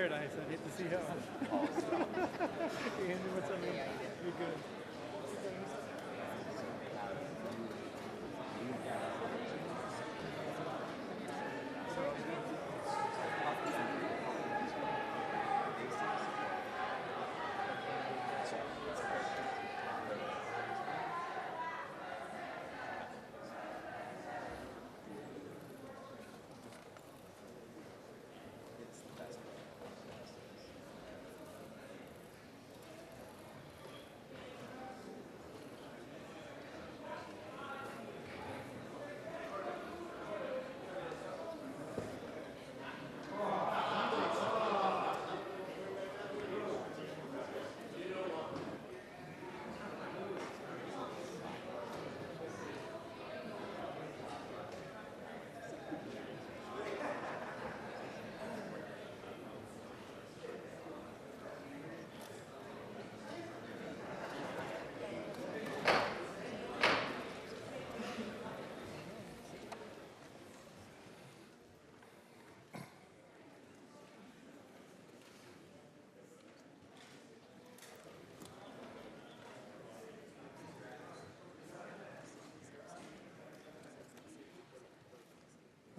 paradise. I get to see how. Andy, what's up, man? You're good.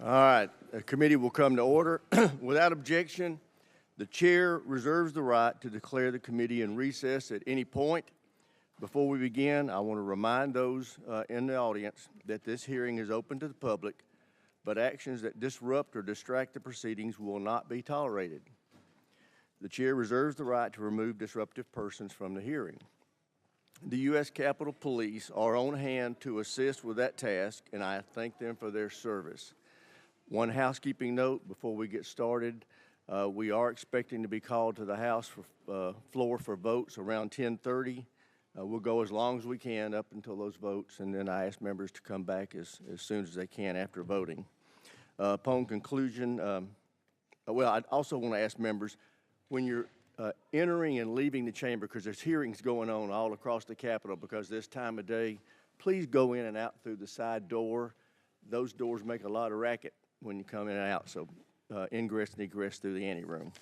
All right, the committee will come to order. Without objection, the chair reserves the right to declare the committee in recess at any point. Before we begin, I want to remind those in the audience that this hearing is open to the public, but actions that disrupt or distract the proceedings will not be tolerated. The chair reserves the right to remove disruptive persons from the hearing. The U.S. Capitol Police are on hand to assist with that task, and I thank them for their service. One housekeeping note before we get started. We are expecting to be called to the House floor for votes around 10:30. We'll go as long as we can up until those votes, and then I ask members to come back as soon as they can after voting. Upon conclusion, I also want to ask members, when you're entering and leaving the chamber, because there's hearings going on all across the Capitol because this time of day, please go in and out through the side door. Those doors make a lot of racket when you come in and out, so ingress and egress through the anteroom.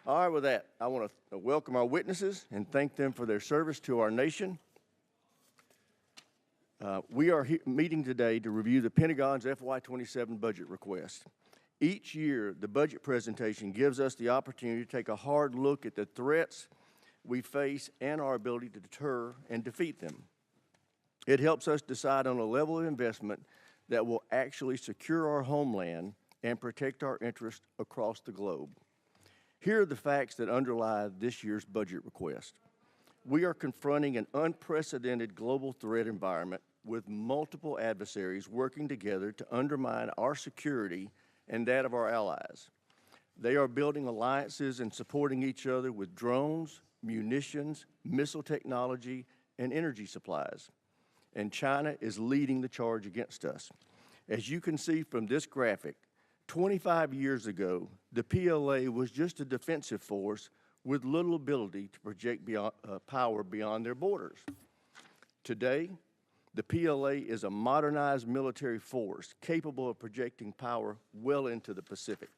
All right, with that, I want to welcome our witnesses and thank them for their service to our nation. We are meeting today to review the Pentagon's FY27 budget request. Each year, the budget presentation gives us the opportunity to take a hard look at the threats we face and our ability to deter and defeat them. It helps us decide on a level of investment that will actually secure our homeland and protect our interests across the globe. Here are the facts that underlie this year's budget request. We are confronting an unprecedented global threat environment with multiple adversaries working together to undermine our security and that of our allies. They are building alliances and supporting each other with drones, munitions, missile technology, and energy supplies. And China is leading the charge against us. As you can see from this graphic, 25 years ago, the PLA was just a defensive force with little ability to project power beyond their borders. Today, the PLA is a modernized military force capable of projecting power well into the Pacific.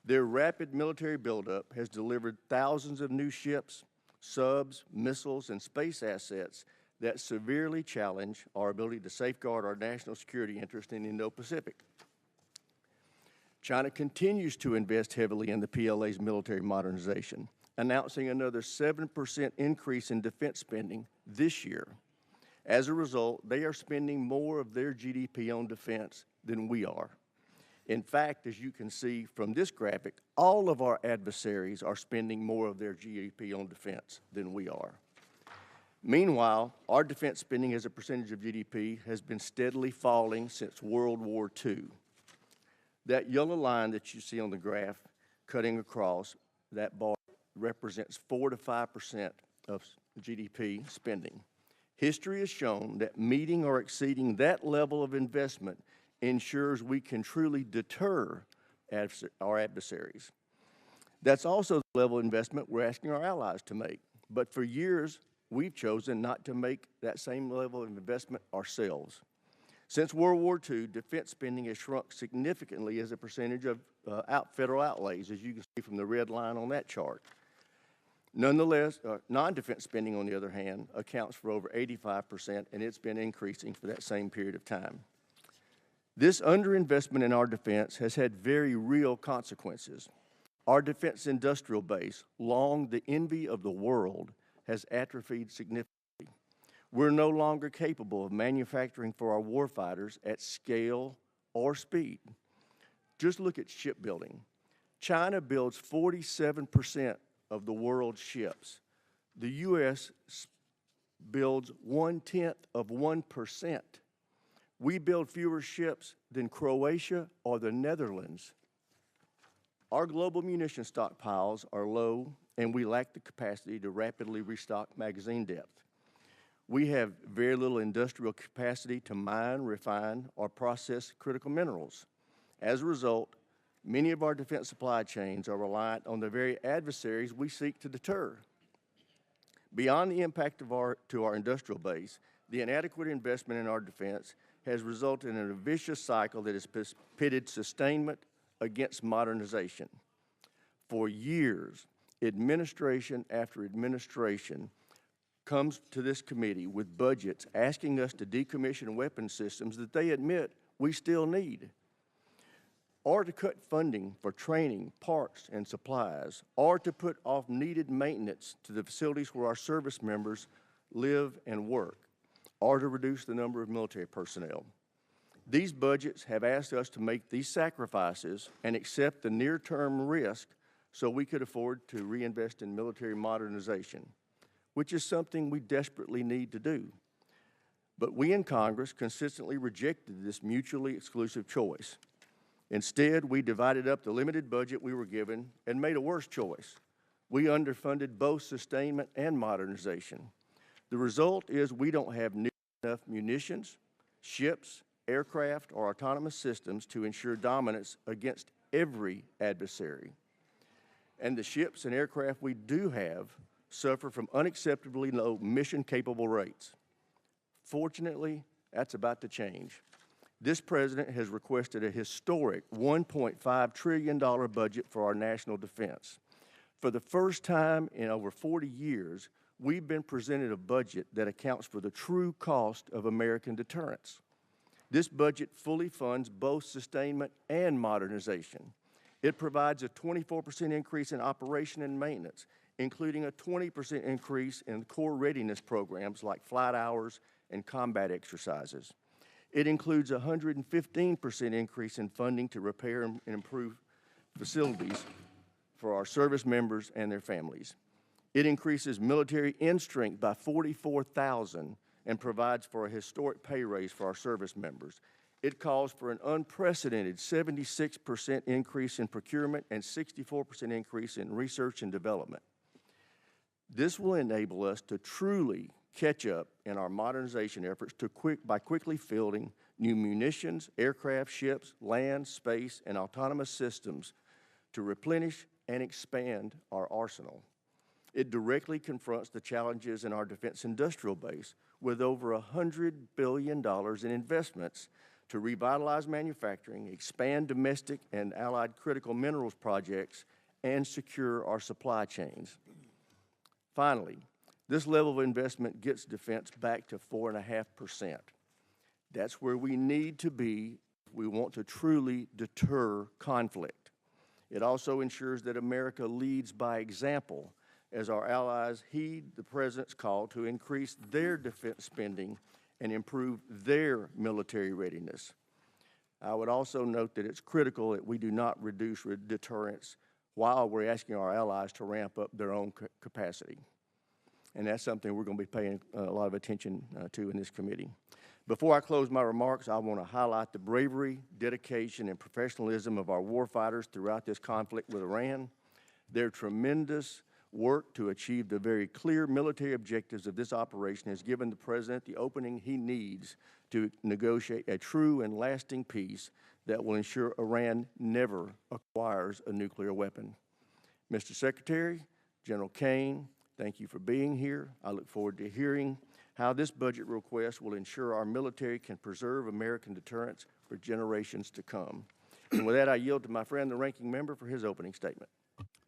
Their rapid military buildup has delivered thousands of new ships, subs, missiles, and space assets that severely challenge our ability to safeguard our national security interest in the Indo-Pacific. China continues to invest heavily in the PLA's military modernization, announcing another 7% increase in defense spending this year. As a result, they are spending more of their GDP on defense than we are. In fact, as you can see from this graphic, all of our adversaries are spending more of their GDP on defense than we are. Meanwhile, our defense spending as a percentage of GDP has been steadily falling since World War II. That yellow line that you see on the graph cutting across that bar represents 4 to 5% of GDP spending. History has shown that meeting or exceeding that level of investment ensures we can truly deter our adversaries. That's also the level of investment we're asking our allies to make. But for years, we've chosen not to make that same level of investment ourselves. Since World War II, defense spending has shrunk significantly as a percentage of federal outlays, as you can see from the red line on that chart. Nonetheless, non-defense spending, on the other hand, accounts for over 85%, and it's been increasing for that same period of time. This underinvestment in our defense has had very real consequences. Our defense industrial base, long the envy of the world, has atrophied significantly. We're no longer capable of manufacturing for our warfighters at scale or speed. Just look at shipbuilding. China builds 47% of the world's ships. The U.S. builds 0.1%. We build fewer ships than Croatia or the Netherlands. Our global munition stockpiles are low, and we lack the capacity to rapidly restock magazine depth. We have very little industrial capacity to mine, refine, or process critical minerals. As a result, many of our defense supply chains are reliant on the very adversaries we seek to deter. Beyond the impact to our industrial base, the inadequate investment in our defense has resulted in a vicious cycle that has pitted sustainment against modernization. For years, administration after administration comes to this committee with budgets asking us to decommission weapon systems that they admit we still need, or to cut funding for training, parts, and supplies, or to put off needed maintenance to the facilities where our service members live and work, or to reduce the number of military personnel. These budgets have asked us to make these sacrifices and accept the near-term risk so we could afford to reinvest in military modernization, which is something we desperately need to do. But we in Congress consistently rejected this mutually exclusive choice. Instead, we divided up the limited budget we were given and made a worse choice. We underfunded both sustainment and modernization. The result is we don't have enough munitions, ships, aircraft, or autonomous systems to ensure dominance against every adversary. And the ships and aircraft we do have suffer from unacceptably low mission-capable rates. Fortunately, that's about to change. This president has requested a historic $1.5 trillion budget for our national defense. For the first time in over 40 years, we've been presented a budget that accounts for the true cost of American deterrence. This budget fully funds both sustainment and modernization. It provides a 24% increase in operation and maintenance, including a 20% increase in core readiness programs like flight hours and combat exercises. It includes a 115% increase in funding to repair and improve facilities for our service members and their families. It increases military end strength by 44,000 and provides for a historic pay raise for our service members. It calls for an unprecedented 76% increase in procurement and 64% increase in research and development. This will enable us to truly catch up in our modernization efforts by quickly fielding new munitions, aircraft, ships, land, space, and autonomous systems to replenish and expand our arsenal. It directly confronts the challenges in our defense industrial base with over $100 billion in investments to revitalize manufacturing, expand domestic and allied critical minerals projects, and secure our supply chains. Finally, this level of investment gets defense back to 4.5%. That's where we need to be if we want to truly deter conflict. It also ensures that America leads by example as our allies heed the President's call to increase their defense spending and improve their military readiness. I would also note that it's critical that we do not reduce deterrence while we're asking our allies to ramp up their own capacity. And that's something we're going to be paying a lot of attention to in this committee. Before I close my remarks, I want to highlight the bravery, dedication, and professionalism of our warfighters throughout this conflict with Iran. Their tremendous work to achieve the very clear military objectives of this operation has given the President the opening he needs to negotiate a true and lasting peace that will ensure Iran never acquires a nuclear weapon. Mr. Secretary, General Caine, thank you for being here. I look forward to hearing how this budget request will ensure our military can preserve American deterrence for generations to come. And with that, I yield to my friend, the ranking member, for his opening statement.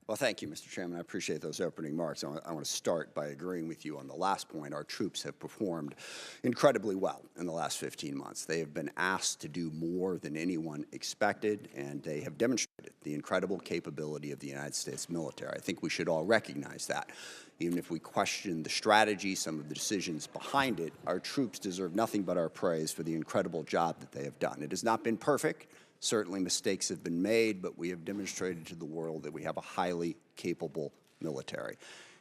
Well, thank you, Mr. Chairman. I appreciate those opening remarks. I want to start by agreeing with you on the last point. Our troops have performed incredibly well in the last 15 months. They have been asked to do more than anyone expected, and they have demonstrated the incredible capability of the United States military. I think we should all recognize that. Even if we question the strategy, some of the decisions behind it, our troops deserve nothing but our praise for the incredible job that they have done. It has not been perfect. Certainly mistakes have been made, but we have demonstrated to the world that we have a highly capable military.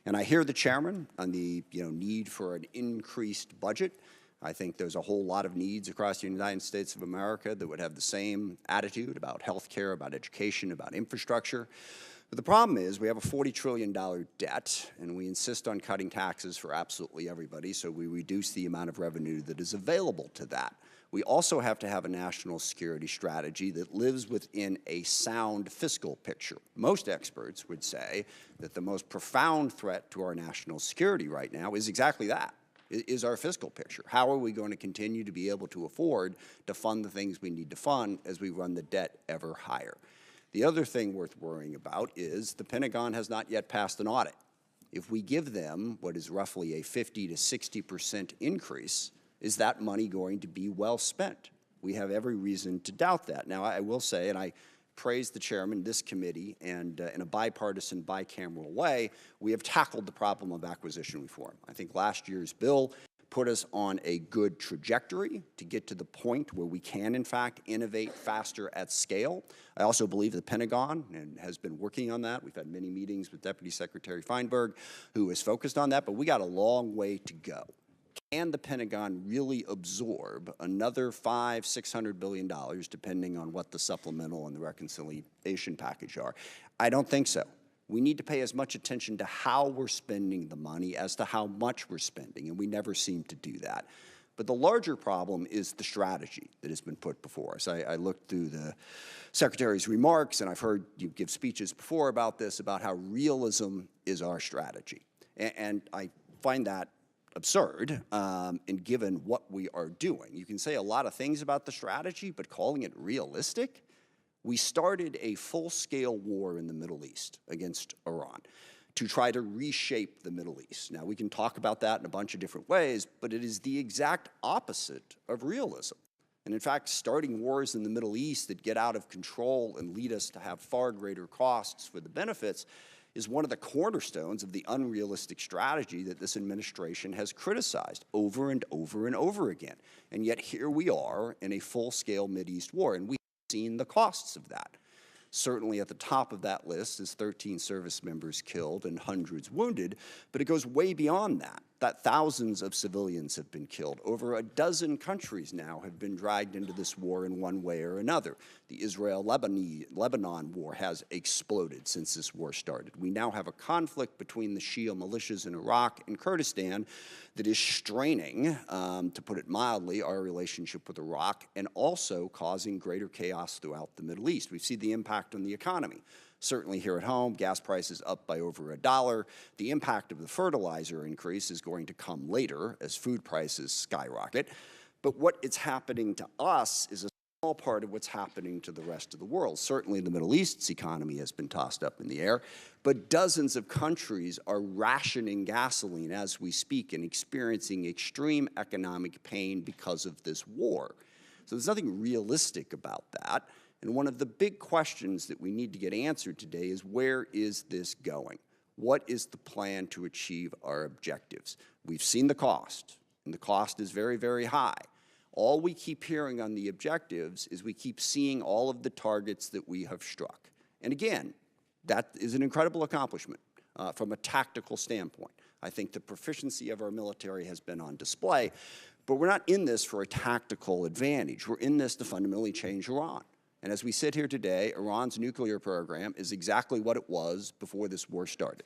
And I hear the chairman on the need for an increased budget. I think there's a whole lot of needs across the United States of America that would have the same attitude about health care, about education, about infrastructure. But the problem is we have a $40 trillion debt, and we insist on cutting taxes for absolutely everybody, so we reduce the amount of revenue that is available to that. We also have to have a national security strategy that lives within a sound fiscal picture. Most experts would say that the most profound threat to our national security right now is exactly that, is our fiscal picture. How are we going to continue to be able to afford to fund the things we need to fund as we run the debt ever higher? The other thing worth worrying about is the Pentagon has not yet passed an audit. If we give them what is roughly a 50 to 60% increase, is that money going to be well spent? We have every reason to doubt that. Now, I will say, and I praise the chairman, this committee, and in a bipartisan, bicameral way, we have tackled the problem of acquisition reform. I think last year's bill put us on a good trajectory to get to the point where we can, in fact, innovate faster at scale. I also believe the Pentagon has been working on that. We've had many meetings with Deputy Secretary Feinberg, who is focused on that, but we got a long way to go. Can the Pentagon really absorb another $500–600 billion, depending on what the supplemental and the reconciliation package are? I don't think so. We need to pay as much attention to how we're spending the money as to how much we're spending, and we never seem to do that. But the larger problem is the strategy that has been put before us. I looked through the Secretary's remarks, and I've heard you give speeches before about this, about how realism is our strategy. And I find that absurd, and given what we are doing. You can say a lot of things about the strategy, but calling it realistic? We started a full-scale war in the Middle East against Iran to try to reshape the Middle East. Now, we can talk about that in a bunch of different ways, but it is the exact opposite of realism. And in fact, starting wars in the Middle East that get out of control and lead us to have far greater costs for the benefits is one of the cornerstones of the unrealistic strategy that this administration has criticized over and over and over again. And yet here we are in a full-scale Mideast war, and we've seen the costs of that. Certainly at the top of that list is 13 service members killed and hundreds wounded, but it goes way beyond that thousands of civilians have been killed. Over a dozen countries now have been dragged into this war in one way or another. The Israel-Lebanon war has exploded since this war started. We now have a conflict between the Shia militias in Iraq and Kurdistan that is straining, to put it mildly, our relationship with Iraq and also causing greater chaos throughout the Middle East. We see the impact on the economy. Certainly here at home, gas prices up by over $1. The impact of the fertilizer increase is going to come later as food prices skyrocket. But what is happening to us is a small part of what's happening to the rest of the world. Certainly the Middle East's economy has been tossed up in the air, but dozens of countries are rationing gasoline as we speak and experiencing extreme economic pain because of this war. So there's nothing realistic about that. And one of the big questions that we need to get answered today is, where is this going? What is the plan to achieve our objectives? We've seen the cost, and the cost is very, very high. All we keep hearing on the objectives is we keep seeing all of the targets that we have struck. And again, that is an incredible accomplishment from a tactical standpoint. I think the proficiency of our military has been on display, but we're not in this for a tactical advantage. We're in this to fundamentally change Iran. And as we sit here today, Iran's nuclear program is exactly what it was before this war started.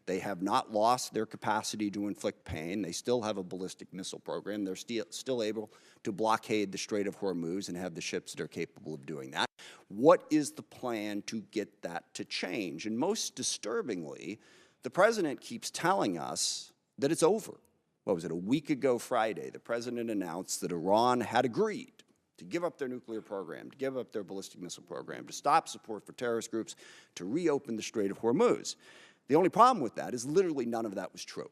They have not lost their capacity to inflict pain. They still have a ballistic missile program. They're still able to blockade the Strait of Hormuz and have the ships that are capable of doing that. What is the plan to get that to change? And most disturbingly, the president keeps telling us that it's over. what was it, a week ago Friday, the president announced that Iran had agreed to give up their nuclear program, to give up their ballistic missile program, to stop support for terrorist groups, to reopen the Strait of Hormuz. The only problem with that is literally none of that was true.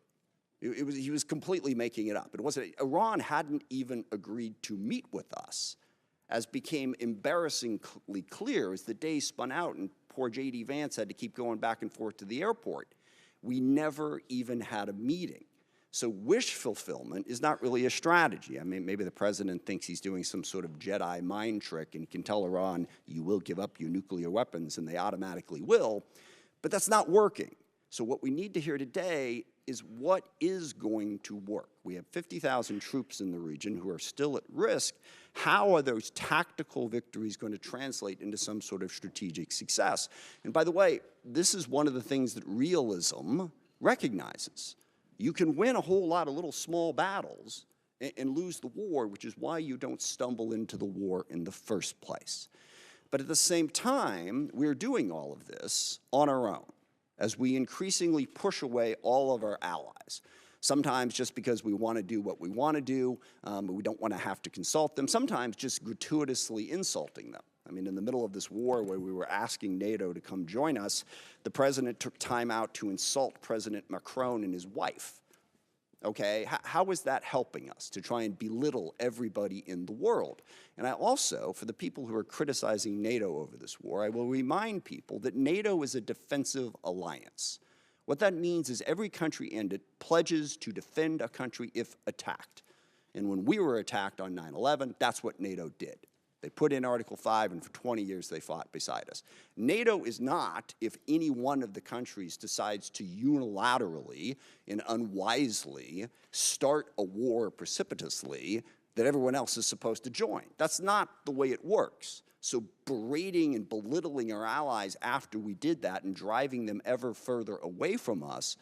He was completely making it up. It wasn't, Iran hadn't even agreed to meet with us, as became embarrassingly clear as the day spun out and poor J.D. Vance had to keep going back and forth to the airport. We never even had a meeting. So wish fulfillment is not really a strategy. I mean, maybe the president thinks he's doing some sort of Jedi mind trick and can tell Iran, you will give up your nuclear weapons, and they automatically will, but that's not working. So what we need to hear today is what is going to work. We have 50,000 troops in the region who are still at risk. How are those tactical victories going to translate into some sort of strategic success? And by the way, this is one of the things that realism recognizes. You can win a whole lot of little small battles and lose the war, which is why you don't stumble into the war in the first place. But at the same time, we're doing all of this on our own, as we increasingly push away all of our allies. Sometimes just because we want to do what we want to do, but we don't want to have to consult them. Sometimes just gratuitously insulting them. I mean, in the middle of this war where we were asking NATO to come join us, the president took time out to insult President Macron and his wife. Okay, how is that helping us to try and belittle everybody in the world? And I also, for the people who are criticizing NATO over this war, I will remind people that NATO is a defensive alliance. What that means is every country in it pledges to defend a country if attacked. And when we were attacked on 9/11, that's what NATO did. They put in Article 5, and for 20 years they fought beside us. NATO is not if any one of the countries decides to unilaterally and unwisely start a war precipitously that everyone else is supposed to join. That's not the way it works. So berating and belittling our allies after we did that and driving them ever further away from us,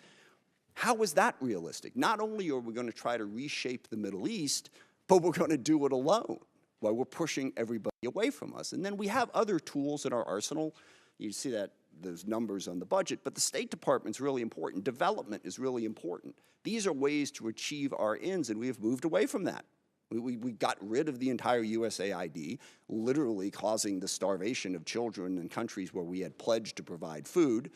how is that realistic? Not only are we going to try to reshape the Middle East, but we're going to do it alone, while we're pushing everybody away from us. And then we have other tools in our arsenal. You see that those numbers on the budget, but the State Department's really important. Development is really important. These are ways to achieve our ends, and we have moved away from that. We got rid of the entire USAID, literally causing the starvation of children in countries where we had pledged to provide food,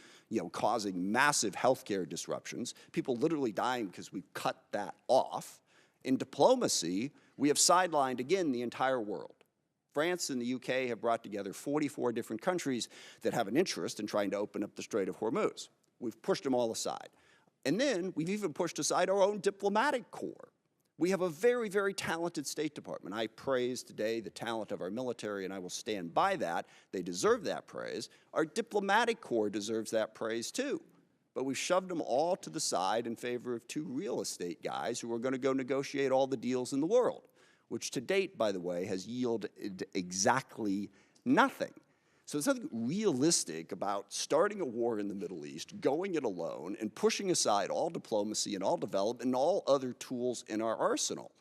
causing massive healthcare disruptions, people literally dying because we cut that off. In diplomacy, we have sidelined, again, the entire world. France and the UK have brought together 44 different countries that have an interest in trying to open up the Strait of Hormuz. We've pushed them all aside. And then we've even pushed aside our own diplomatic corps. We have a very, very talented State Department. I praise today the talent of our military, and I will stand by that. They deserve that praise. Our diplomatic corps deserves that praise too. But we shoved them all to the side in favor of two real estate guys who are going to go negotiate all the deals in the world, which to date, by the way, has yielded exactly nothing. So there's nothing realistic about starting a war in the Middle East, going it alone, and pushing aside all diplomacy and all development and all other tools in our arsenal.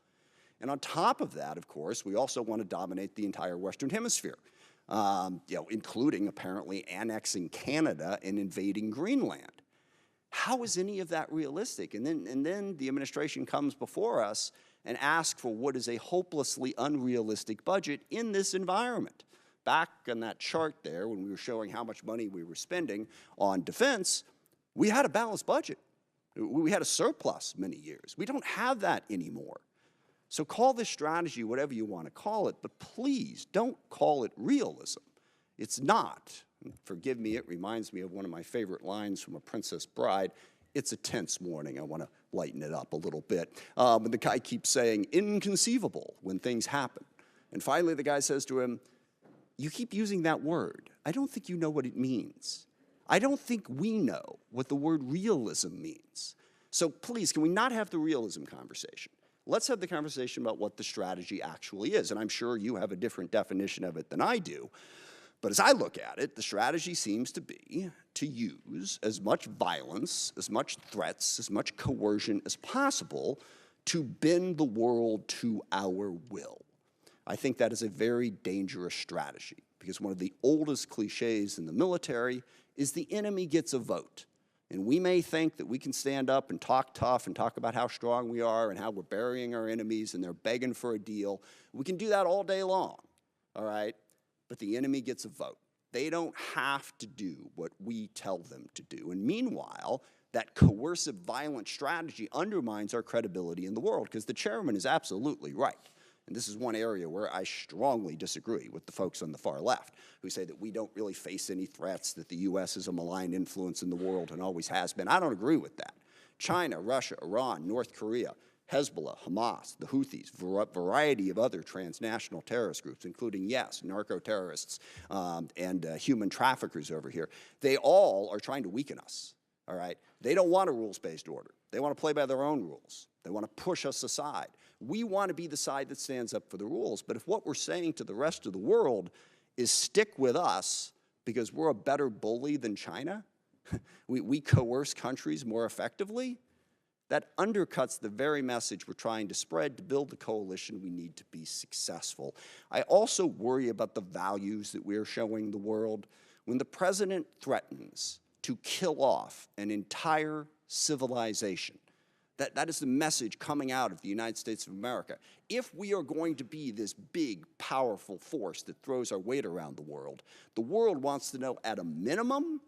And on top of that, of course, we also want to dominate the entire Western Hemisphere, including apparently annexing Canada and invading Greenland. How is any of that realistic? And then the administration comes before us and asks for what is a hopelessly unrealistic budget in this environment. Back on that chart there, when we were showing how much money we were spending on defense, we had a balanced budget. We had a surplus many years. We don't have that anymore. So call this strategy whatever you want to call it, but please don't call it realism. It's not. Forgive me, it reminds me of one of my favorite lines from A Princess Bride. It's a tense morning. I want to lighten it up a little bit. And the guy keeps saying, inconceivable, when things happen. And finally the guy says to him, you keep using that word. I don't think you know what it means. I don't think we know what the word realism means. So please, can we not have the realism conversation? Let's have the conversation about what the strategy actually is. And I'm sure you have a different definition of it than I do. But as I look at it, the strategy seems to be to use as much violence, as much threats, as much coercion as possible to bend the world to our will. I think that is a very dangerous strategy because one of the oldest cliches in the military is the enemy gets a vote. And we may think that we can stand up and talk tough and talk about how strong we are and how we're burying our enemies and they're begging for a deal. We can do that all day long, all right? But the enemy gets a vote. They don't have to do what we tell them to do. And meanwhile, that coercive, violent strategy undermines our credibility in the world, because the chairman is absolutely right. And this is one area where I strongly disagree with the folks on the far left who say that we don't really face any threats, that the U.S. is a malign influence in the world and always has been. I don't agree with that. China, Russia, Iran, North Korea, Hezbollah, Hamas, the Houthis, variety of other transnational terrorist groups, including, yes, narco-terrorists and human traffickers over here, they all are trying to weaken us, all right? They don't want a rules-based order. They want to play by their own rules. They want to push us aside. We want to be the side that stands up for the rules. But if what we're saying to the rest of the world is stick with us because we're a better bully than China, we coerce countries more effectively, that undercuts the very message we're trying to spread to build the coalition we need to be successful. I also worry about the values that we're showing the world. When the president threatens to kill off an entire civilization, that is the message coming out of the United States of America. If we are going to be this big, powerful force that throws our weight around the world wants to know at a minimum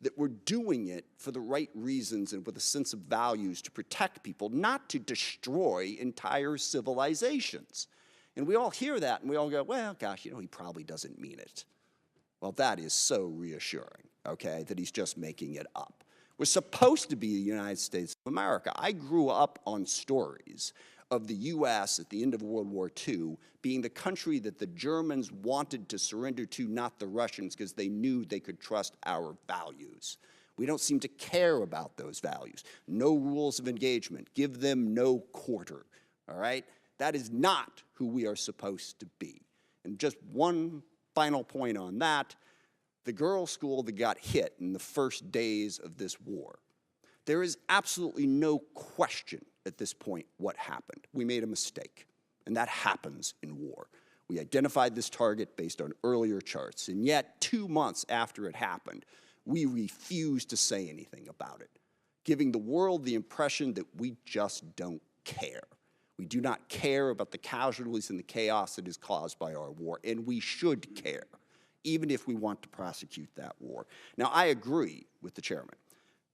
that we're doing it for the right reasons and with a sense of values to protect people, not to destroy entire civilizations. And we all hear that and we all go, well, gosh, he probably doesn't mean it. Well, that is so reassuring, okay, that he's just making it up. We're supposed to be the United States of America. I grew up on stories of the U.S. at the end of World War II being the country that the Germans wanted to surrender to, not the Russians, because they knew they could trust our values. We don't seem to care about those values. No rules of engagement. Give them no quarter, all right? That is not who we are supposed to be. And just one final point on that. The girls' school that got hit in the first days of this war, there is absolutely no question at this point what happened. We made a mistake, and that happens in war. We identified this target based on earlier charts, and yet 2 months after it happened, we refused to say anything about it, giving the world the impression that we just don't care. We do not care about the casualties and the chaos that is caused by our war, and we should care, even if we want to prosecute that war. Now, I agree with the chairman.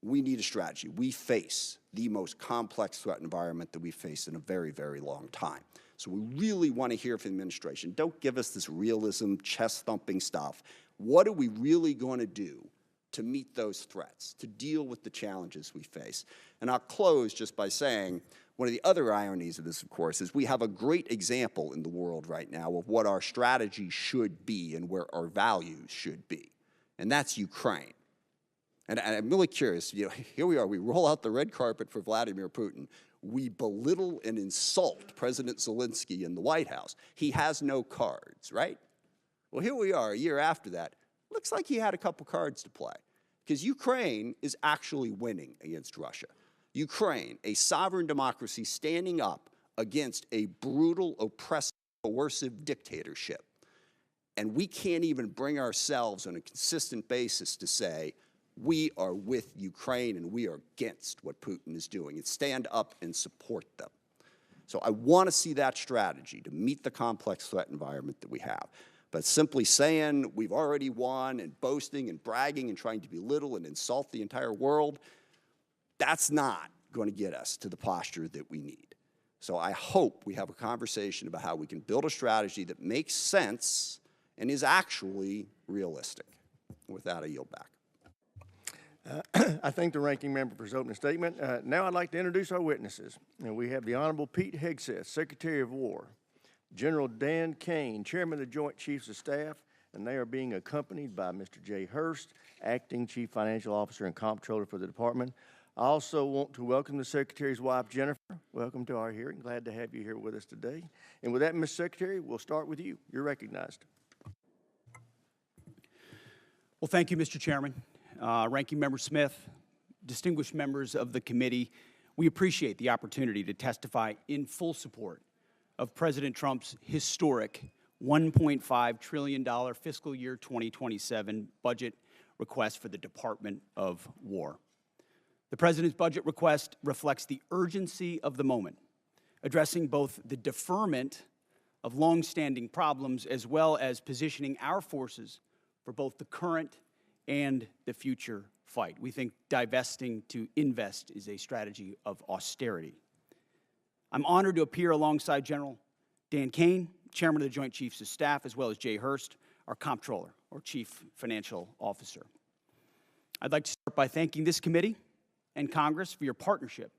We need a strategy. We face the most complex threat environment that we've faced in a very, very long time. So we really want to hear from the administration. Don't give us this realism, chest-thumping stuff. What are we really going to do to meet those threats, to deal with the challenges we face? And I'll close just by saying, one of the other ironies of this, of course, is we have a great example in the world right now of what our strategy should be and where our values should be, and that's Ukraine. And I'm really curious, here we are, we roll out the red carpet for Vladimir Putin. We belittle and insult President Zelensky in the White House. He has no cards, right? Well, here we are, a year after that. Looks like he had a couple cards to play, because Ukraine is actually winning against Russia. Ukraine, a sovereign democracy standing up against a brutal, oppressive, coercive dictatorship. And we can't even bring ourselves on a consistent basis to say, we are with Ukraine and we are against what Putin is doing, and stand up and support them. So I want to see that strategy to meet the complex threat environment that we have. But simply saying we've already won and boasting and bragging and trying to belittle and insult the entire world, that's not going to get us to the posture that we need. So I hope we have a conversation about how we can build a strategy that makes sense and is actually realistic. With that, I yield back. I thank the ranking member for his opening statement. Now I'd like to introduce our witnesses. And we have the Honorable Pete Hegseth, Secretary of War, General Dan Caine, Chairman of the Joint Chiefs of Staff, and they are being accompanied by Mr. Jay Hurst, Acting Chief Financial Officer and Comptroller for the Department. I also want to welcome the Secretary's wife, Jennifer. Welcome to our hearing. Glad to have you here with us today. And with that, Ms. Secretary, we'll start with you. You're recognized. Well, thank you, Mr. Chairman. Ranking Member Smith, distinguished members of the committee, we appreciate the opportunity to testify in full support of President Trump's historic $1.5 trillion fiscal year 2027 budget request for the Department of War. The President's budget request reflects the urgency of the moment, addressing both the deferment of long-standing problems as well as positioning our forces for both the current and the future fight. We think divesting to invest is a strategy of austerity. I'm honored to appear alongside General Dan Caine, Chairman of the Joint Chiefs of Staff, as well as Jay Hurst, our Comptroller, or Chief Financial Officer. I'd like to start by thanking this committee and Congress for your partnership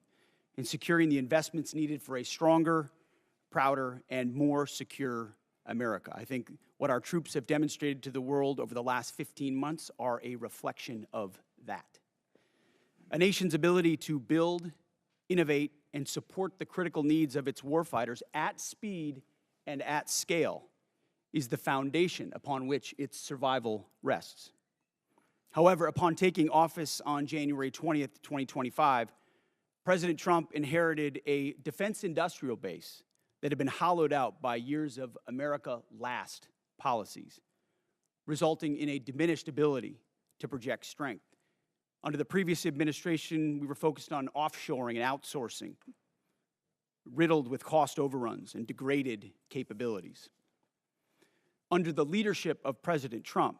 in securing the investments needed for a stronger, prouder, and more secure America. I think what our troops have demonstrated to the world over the last 15 months are a reflection of that. A nation's ability to build, innovate, and support the critical needs of its warfighters at speed and at scale is the foundation upon which its survival rests. However, upon taking office on January 20th, 2025, President Trump inherited a defense industrial base that had been hollowed out by years of America Last policies, resulting in a diminished ability to project strength. Under the previous administration, we were focused on offshoring and outsourcing, riddled with cost overruns and degraded capabilities. Under the leadership of President Trump,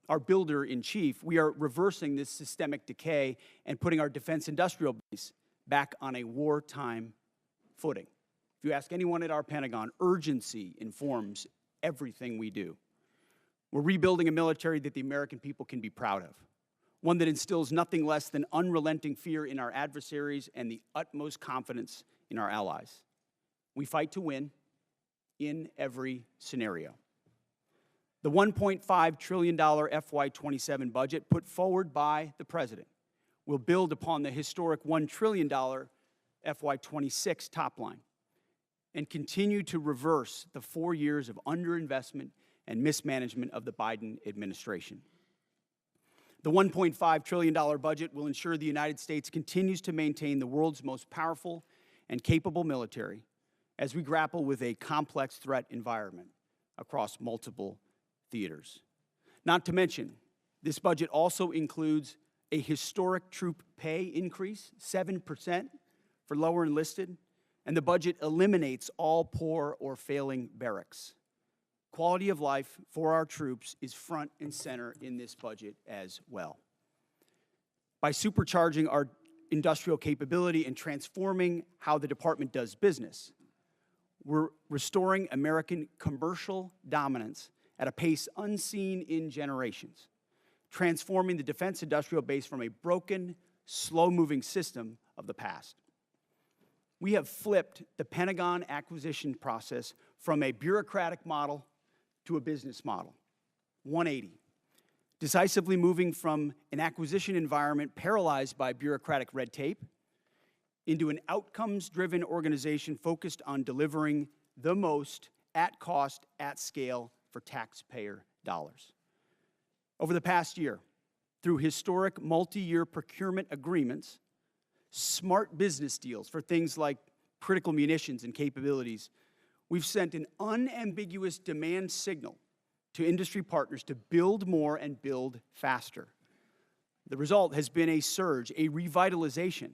our builder-in-chief, we are reversing this systemic decay and putting our defense industrial base back on a wartime footing. If you ask anyone at our Pentagon, urgency informs everything we do. We're rebuilding a military that the American people can be proud of, one that instills nothing less than unrelenting fear in our adversaries and the utmost confidence in our allies. We fight to win in every scenario. The $1.5 trillion FY27 budget put forward by the President will build upon the historic $1 trillion FY26 top line and continue to reverse the 4 years of underinvestment and mismanagement of the Biden administration. The $1.5 trillion budget will ensure the United States continues to maintain the world's most powerful and capable military as we grapple with a complex threat environment across multiple theaters. Not to mention, this budget also includes a historic troop pay increase, 7% for lower enlisted, and the budget eliminates all poor or failing barracks. Quality of life for our troops is front and center in this budget as well. By supercharging our industrial capability and transforming how the department does business, we're restoring American commercial dominance at a pace unseen in generations, transforming the defense industrial base from a broken, slow-moving system of the past. We have flipped the Pentagon acquisition process from a bureaucratic model to a business model, 180, decisively moving from an acquisition environment paralyzed by bureaucratic red tape into an outcomes-driven organization focused on delivering the most at cost, at scale for taxpayer dollars. Over the past year, through historic multi-year procurement agreements, smart business deals for things like critical munitions and capabilities, we've sent an unambiguous demand signal to industry partners to build more and build faster. The result has been a surge, a revitalization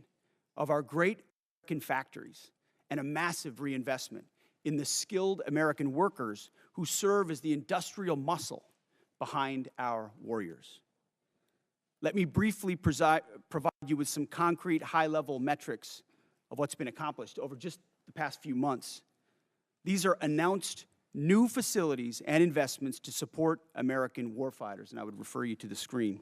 of our great American factories and a massive reinvestment in the skilled American workers who serve as the industrial muscle behind our warriors. Let me briefly provide you with some concrete high-level metrics of what's been accomplished over just the past few months. These are announced new facilities and investments to support American warfighters, and I would refer you to the screen.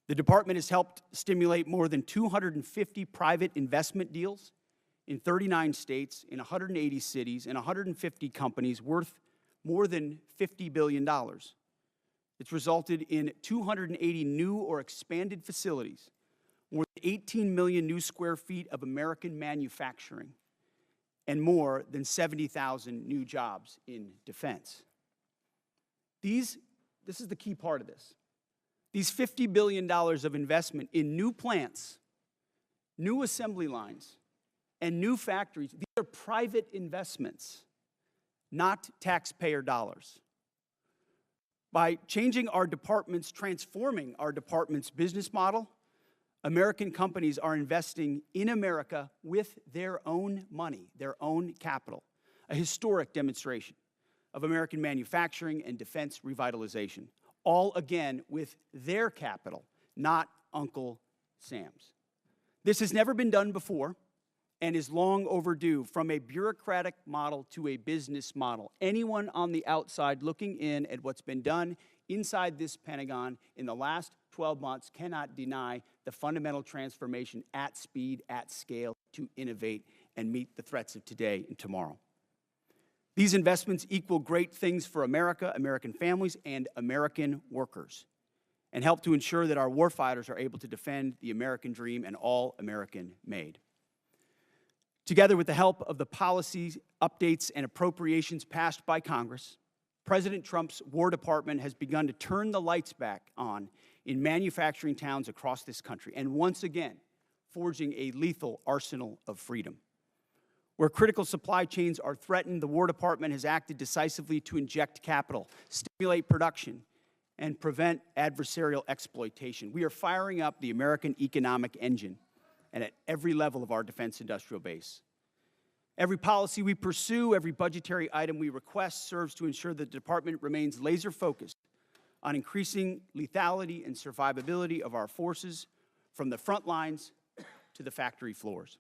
The department has helped stimulate more than 250 private investment deals in 39 states, in 180 cities, and 150 companies worth more than $50 billion. It's resulted in 280 new or expanded facilities, more than 18 million new square feet of American manufacturing, and more than 70,000 new jobs in defense. This is the key part of this. These $50 billion of investment in new plants, new assembly lines, and new factories, these are private investments, not taxpayer dollars. By changing our department's, transforming our department's business model, American companies are investing in America with their own money, their own capital, a historic demonstration of American manufacturing and defense revitalization, all again with their capital, not Uncle Sam's. This has never been done before and is long overdue. From a bureaucratic model to a business model, anyone on the outside looking in at what's been done inside this Pentagon in the last 12 months cannot deny the fundamental transformation at speed, at scale, to innovate and meet the threats of today and tomorrow. These investments equal great things for America, American families, and American workers, and help to ensure that our warfighters are able to defend the American dream and all American made. Together with the help of the policy updates and appropriations passed by Congress, President Trump's War Department has begun to turn the lights back on in manufacturing towns across this country, and once again, forging a lethal arsenal of freedom. Where critical supply chains are threatened, the War Department has acted decisively to inject capital, stimulate production, and prevent adversarial exploitation. We are firing up the American economic engine and at every level of our defense industrial base. Every policy we pursue, every budgetary item we request serves to ensure that the department remains laser-focused on increasing lethality and survivability of our forces from the front lines to the factory floors.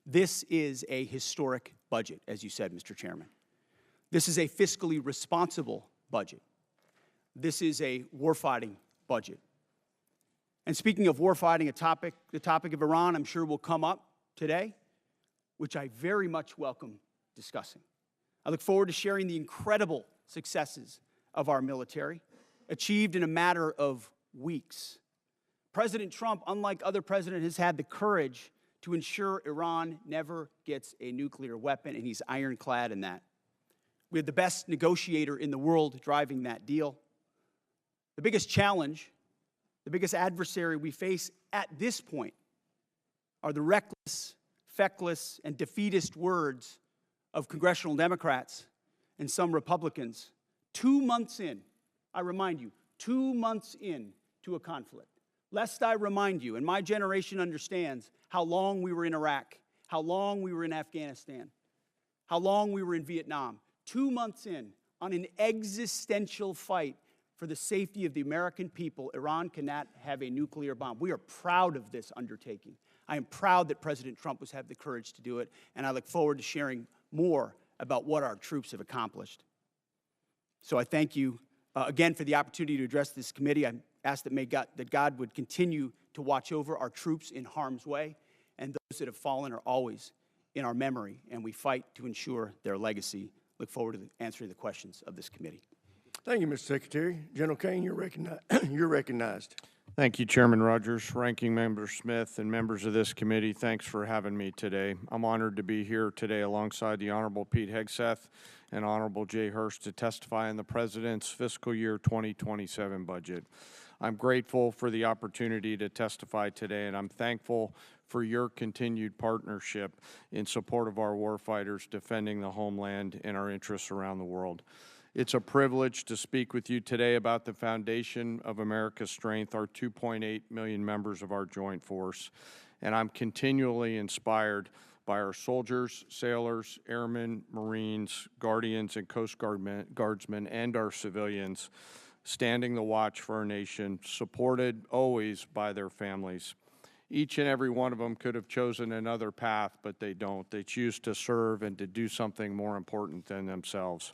This is a historic budget, as you said, Mr. Chairman. This is a fiscally responsible budget. This is a warfighting budget. And speaking of warfighting, the topic of Iran, I'm sure will come up today, which I very much welcome discussing. I look forward to sharing the incredible successes of our military, achieved in a matter of weeks. President Trump, unlike other presidents, has had the courage to ensure Iran never gets a nuclear weapon, and he's ironclad in that. We have the best negotiator in the world driving that deal. The biggest challenge, the biggest adversary we face at this point are the reckless, feckless, and defeatist words of congressional Democrats and some Republicans 2 months in, I remind you, 2 months in to a conflict. Lest I remind you, and my generation understands how long we were in Iraq, how long we were in Afghanistan, how long we were in Vietnam. 2 months in, on an existential fight for the safety of the American people, Iran cannot have a nuclear bomb. We are proud of this undertaking. I am proud that President Trump has had the courage to do it, and I look forward to sharing more about what our troops have accomplished. So I thank you again for the opportunity to address this committee. I ask that God would continue to watch over our troops in harm's way, and those that have fallen are always in our memory, and we fight to ensure their legacy. Look forward to answering the questions of this committee. Thank you, Mr. Secretary. General Caine, you're recognized. Thank you, Chairman Rogers, Ranking Member Smith, and members of this committee. Thanks for having me today. I'm honored to be here today alongside the Honorable Pete Hegseth and Honorable Jay Hurst to testify on the President's fiscal year 2027 budget. I'm grateful for the opportunity to testify today, and I'm thankful for your continued partnership in support of our warfighters defending the homeland and our interests around the world. It's a privilege to speak with you today about the foundation of America's strength, our 2.8 million members of our joint force. And I'm continually inspired by our soldiers, sailors, airmen, Marines, Guardians, and Coast Guardsmen, and our civilians standing the watch for our nation, supported always by their families. Each and every one of them could have chosen another path, but they don't. They choose to serve and to do something more important than themselves.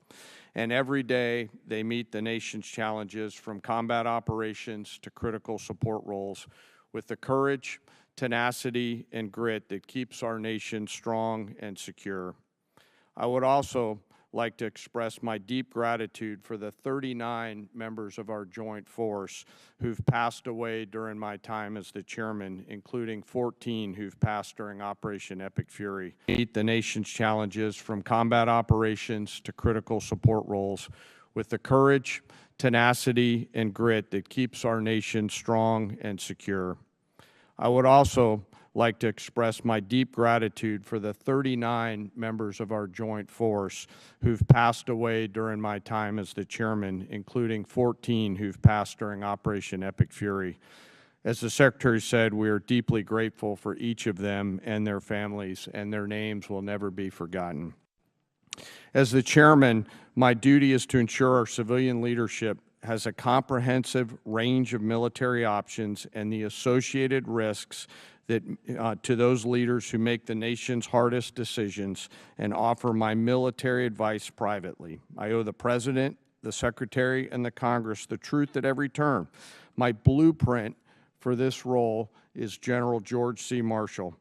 And every day they meet the nation's challenges, from combat operations to critical support roles, with the courage, tenacity, and grit that keeps our nation strong and secure. I would also like to express my deep gratitude for the 39 members of our joint force who've passed away during my time as the chairman, including 14 who've passed during Operation Epic Fury. Meet the nation's challenges, from combat operations to critical support roles, with the courage, tenacity, and grit that keeps our nation strong and secure. I would also like to express my deep gratitude for the 39 members of our joint force who've passed away during my time as the chairman, including 14 who've passed during Operation Epic Fury. As the Secretary said, we are deeply grateful for each of them and their families, and their names will never be forgotten. As the Chairman, my duty is to ensure our civilian leadership has a comprehensive range of military options and the associated risks that, to those leaders who make the nation's hardest decisions, and offer my military advice privately. I owe the President, the Secretary, and the Congress the truth at every turn. My blueprint for this role is General George C. Marshall.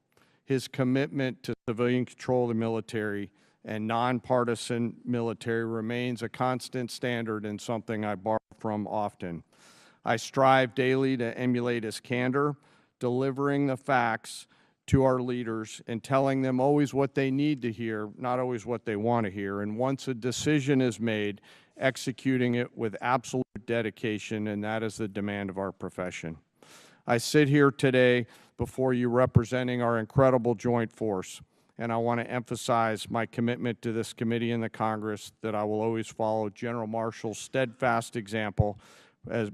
His commitment to civilian control of the military and nonpartisan military remains a constant standard and something I borrow from often. I strive daily to emulate his candor, delivering the facts to our leaders and telling them always what they need to hear, not always what they want to hear. And once a decision is made, executing it with absolute dedication, and that is the demand of our profession. I sit here today before you representing our incredible joint force, and I want to emphasize my commitment to this committee and the Congress that I will always follow General Marshall's steadfast example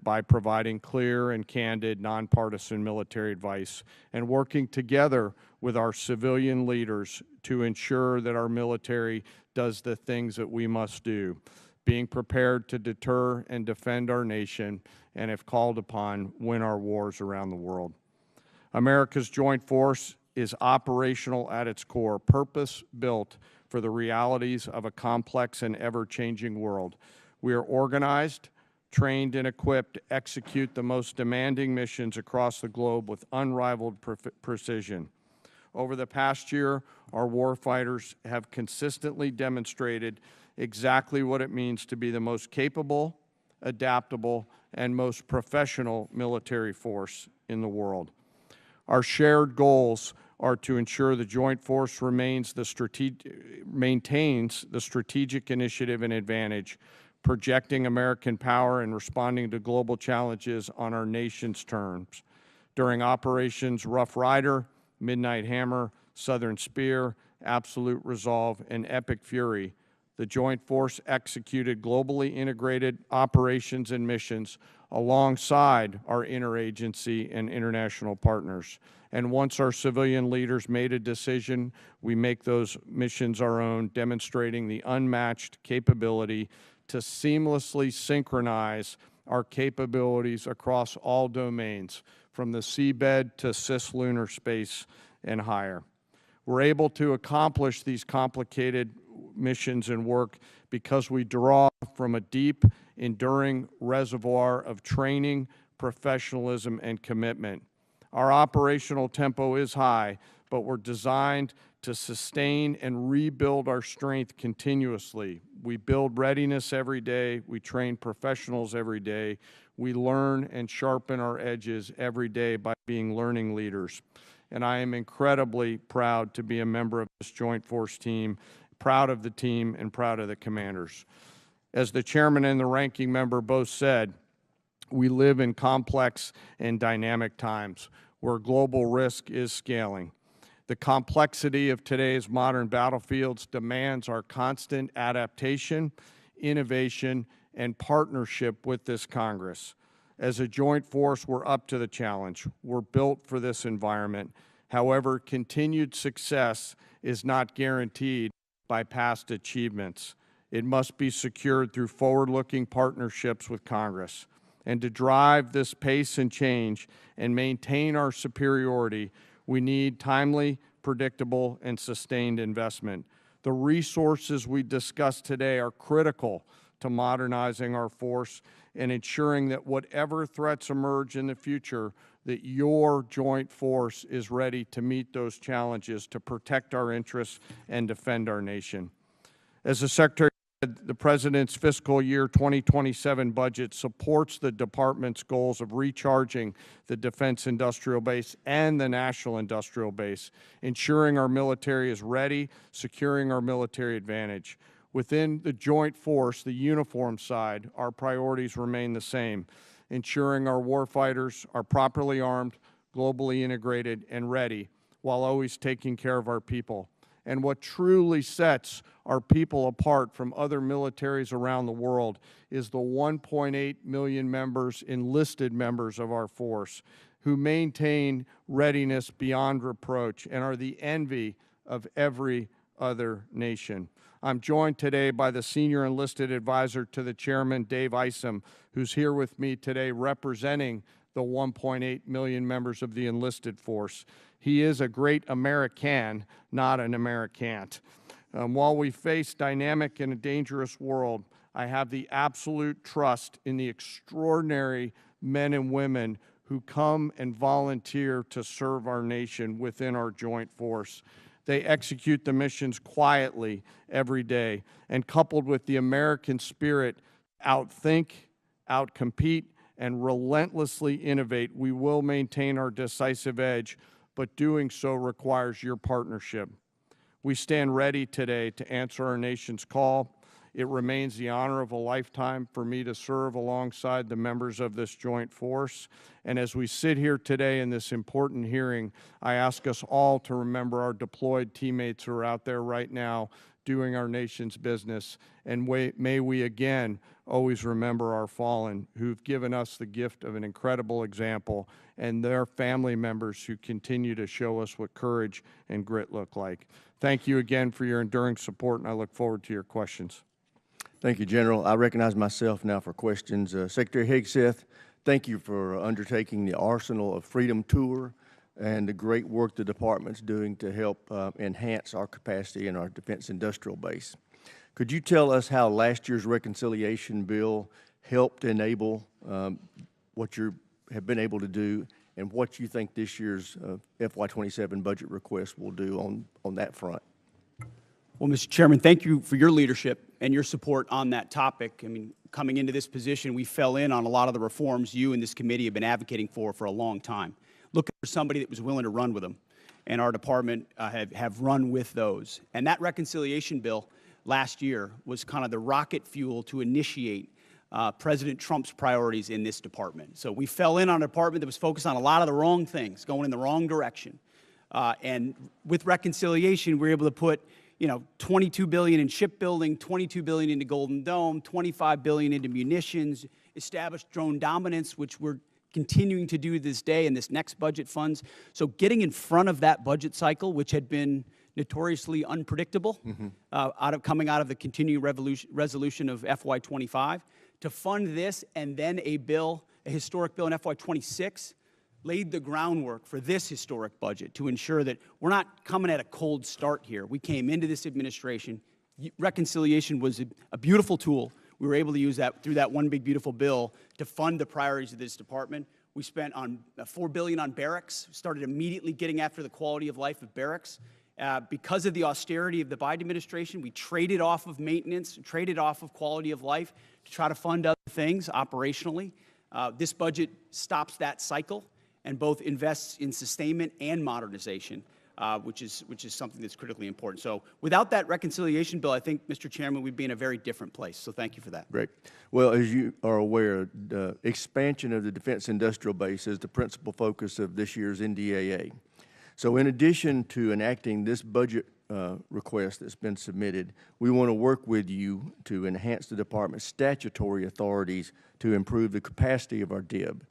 by providing clear and candid, nonpartisan military advice and working together with our civilian leaders to ensure that our military does the things that we must do, being prepared to deter and defend our nation, and if called upon, win our wars around the world. America's joint force is operational at its core, purpose-built for the realities of a complex and ever-changing world. We are organized, trained, and equipped to execute the most demanding missions across the globe with unrivaled precision. Over the past year, our warfighters have consistently demonstrated exactly what it means to be the most capable, adaptable, and most professional military force in the world. Our shared goals are to ensure the joint force maintains the strategic initiative and advantage, projecting American power and responding to global challenges on our nation's terms. During Operations Rough Rider, Midnight Hammer, Southern Spear, Absolute Resolve, and Epic Fury, the Joint Force executed globally integrated operations and missions alongside our interagency and international partners. And once our civilian leaders made a decision, we make those missions our own, demonstrating the unmatched capability to seamlessly synchronize our capabilities across all domains, from the seabed to cislunar space and higher. We're able to accomplish these complicated missions and work because we draw from a deep, enduring reservoir of training, professionalism, and commitment. Our operational tempo is high, but we're designed to sustain and rebuild our strength continuously. We build readiness every day. We train professionals every day. We learn and sharpen our edges every day by being learning leaders. And I am incredibly proud to be a member of this Joint Force team, proud of the team and proud of the commanders. As the chairman and the ranking member both said, we live in complex and dynamic times where global risk is scaling. The complexity of today's modern battlefields demands our constant adaptation, innovation, and partnership with this Congress. As a joint force, we're up to the challenge. We're built for this environment. However, continued success is not guaranteed by past achievements. It must be secured through forward-looking partnerships with Congress. And to drive this pace and change and maintain our superiority, we need timely, predictable, and sustained investment. The resources we discussed today are critical to modernizing our force and ensuring that whatever threats emerge in the future, that your joint force is ready to meet those challenges, to protect our interests and defend our nation. As the Secretary said, the President's fiscal year 2027 budget supports the Department's goals of recharging the defense industrial base and the national industrial base, ensuring our military is ready, securing our military advantage. Within the joint force, the uniform side, our priorities remain the same, ensuring our warfighters are properly armed, globally integrated, and ready, while always taking care of our people. And what truly sets our people apart from other militaries around the world is the 1.8 million members, enlisted members of our force. who maintain readiness beyond reproach and are the envy of every other nation. I'm joined today by the Senior Enlisted Advisor to the Chairman, Dave Isom, who's here with me today representing the 1.8 million members of the enlisted force. He is a great American, not an Americant. While we face dynamic and a dangerous world, I have the absolute trust in the extraordinary men and women who come and volunteer to serve our nation within our joint force. They execute the missions quietly every day, and coupled with the American spirit, outthink, outcompete, and relentlessly innovate, we will maintain our decisive edge, but doing so requires your partnership. We stand ready today to answer our nation's call. It remains the honor of a lifetime for me to serve alongside the members of this joint force. And as we sit here today in this important hearing, I ask us all to remember our deployed teammates who are out there right now doing our nation's business. And may we again always remember our fallen who've given us the gift of an incredible example, and their family members who continue to show us what courage and grit look like. Thank you again for your enduring support, and I look forward to your questions. Thank you, General. I recognize myself now for questions. Secretary Hegseth, thank you for undertaking the Arsenal of Freedom tour and the great work the department's doing to help enhance our capacity in our defense industrial base. Could you tell us how last year's reconciliation bill helped enable what you have been able to do, and what you think this year's FY27 budget request will do on that front? Well, Mr. Chairman, thank you for your leadership and your support on that topic. I mean, coming into this position, we fell in on a lot of the reforms you and this committee have been advocating for a long time, looking for somebody that was willing to run with them. And our department have run with those. And that reconciliation bill last year was kind of the rocket fuel to initiate President Trump's priorities in this department. So we fell in on a department that was focused on a lot of the wrong things, going in the wrong direction. And with reconciliation, we were able to put $22 billion in shipbuilding, $22 billion into Golden Dome, $25 billion into munitions, established drone dominance, which we're continuing to do this day in this next budget funds. So getting in front of that budget cycle, which had been notoriously unpredictable, coming out of the continuing resolution of FY25, to fund this and then a historic bill in FY26, laid the groundwork for this historic budget to ensure that we're not coming at a cold start here. We came into this administration. Reconciliation was a beautiful tool. We were able to use that through that one big beautiful bill to fund the priorities of this department. We spent on $4 billion on barracks, started immediately getting after the quality of life of barracks. Because of the austerity of the Biden administration, we traded off of maintenance, traded off of quality of life to try to fund other things operationally. This budget stops that cycle and both invests in sustainment and modernization, which is something that's critically important. So without that reconciliation bill, I think, Mr. Chairman, we'd be in a very different place. So thank you for that. Great. Well, as you are aware, the expansion of the defense industrial base is the principal focus of this year's NDAA. So in addition to enacting this budget request that's been submitted, we want to work with you to enhance the department's statutory authorities to improve the capacity of our DIB.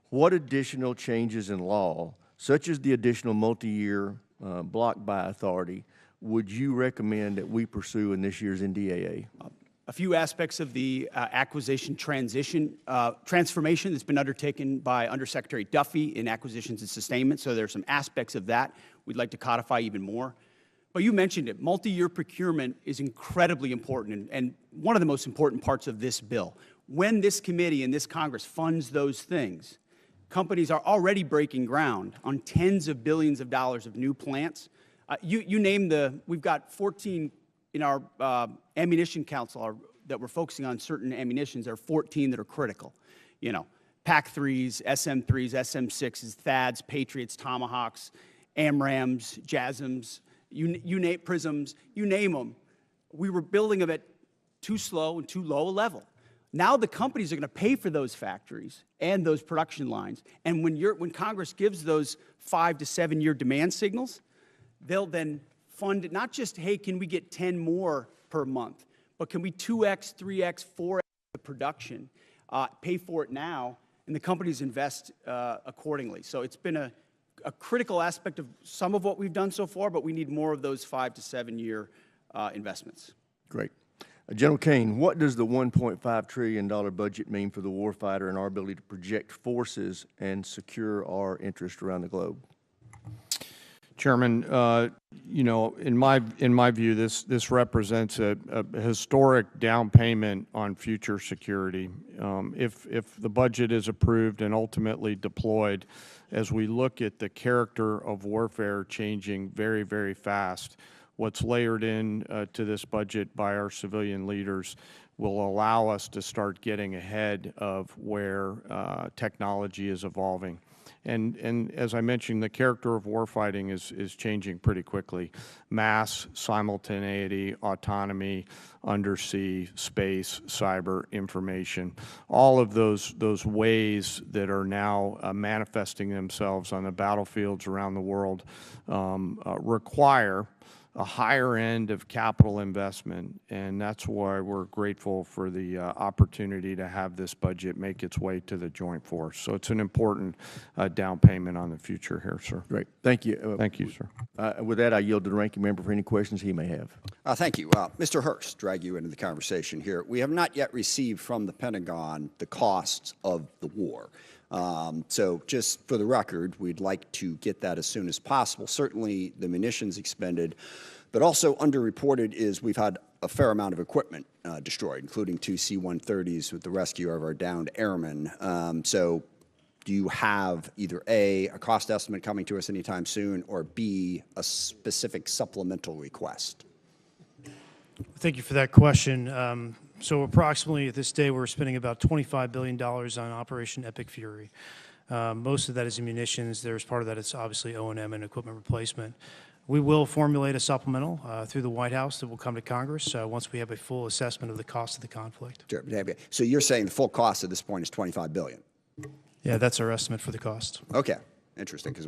What additional changes in law, such as the additional multi-year block buy authority, would you recommend that we pursue in this year's NDAA? A few aspects of the acquisition transformation that's been undertaken by Undersecretary Duffy in acquisitions and sustainment. So there are some aspects of that we'd like to codify even more. But you mentioned it. Multi-year procurement is incredibly important and one of the most important parts of this bill. When this committee and this Congress funds those things, companies are already breaking ground on tens of billions of dollars of new plants. You name we've got 14 in our ammunition council that we're focusing on certain ammunitions. There are 14 that are critical. PAC-3s, SM-3s, SM-6s, THAADs, Patriots, Tomahawks, AMRAAMs, JASSMs, you name prisms, you name them. We were building them at too slow and too low a level. Now the companies are going to pay for those factories and those production lines. And when Congress gives those 5 to 7 year demand signals, they'll then fund it, not just, hey, can we get 10 more per month, but can we 2x, 3x, 4x the production, pay for it now, and the companies invest accordingly. So it's been a critical aspect of some of what we've done so far, but we need more of those 5 to 7 year investments. Great. General Caine, what does the $1.5 trillion budget mean for the warfighter and our ability to project forces and secure our interests around the globe? Chairman, you know, in my view, this represents a historic down payment on future security. If the budget is approved and ultimately deployed, as we look at the character of warfare changing very, very fast, what's layered in to this budget by our civilian leaders will allow us to start getting ahead of where technology is evolving. And as I mentioned, the character of warfighting is changing pretty quickly. Mass, simultaneity, autonomy, undersea, space, cyber, information, all of those ways that are now manifesting themselves on the battlefields around the world require a higher end of capital investment, and that's why we're grateful for the opportunity to have this budget make its way to the joint force. So it's an important down payment on the future here, sir. Great. Thank you. Thank you, sir. With that, I yield to the ranking member for any questions he may have. Thank you. Mr. Hurst, drag you into the conversation here. We have not yet received from the Pentagon the costs of the war. So just for the record, we'd like to get that as soon as possible. Certainly the munitions expended, but also underreported is we've had a fair amount of equipment destroyed, including 2 C-130s with the rescue of our downed airmen. So do you have either A, a cost estimate coming to us anytime soon, or B, a specific supplemental request? Thank you for that question. So approximately at this day, we're spending about $25 billion on Operation Epic Fury. Most of that is in munitions. There's part of that is obviously O&M and equipment replacement. We will formulate a supplemental through the White House that will come to Congress once we have a full assessment of the cost of the conflict. Sure. So you're saying the full cost at this point is $25 billion? Yeah, that's our estimate for the cost. Okay. Interesting, because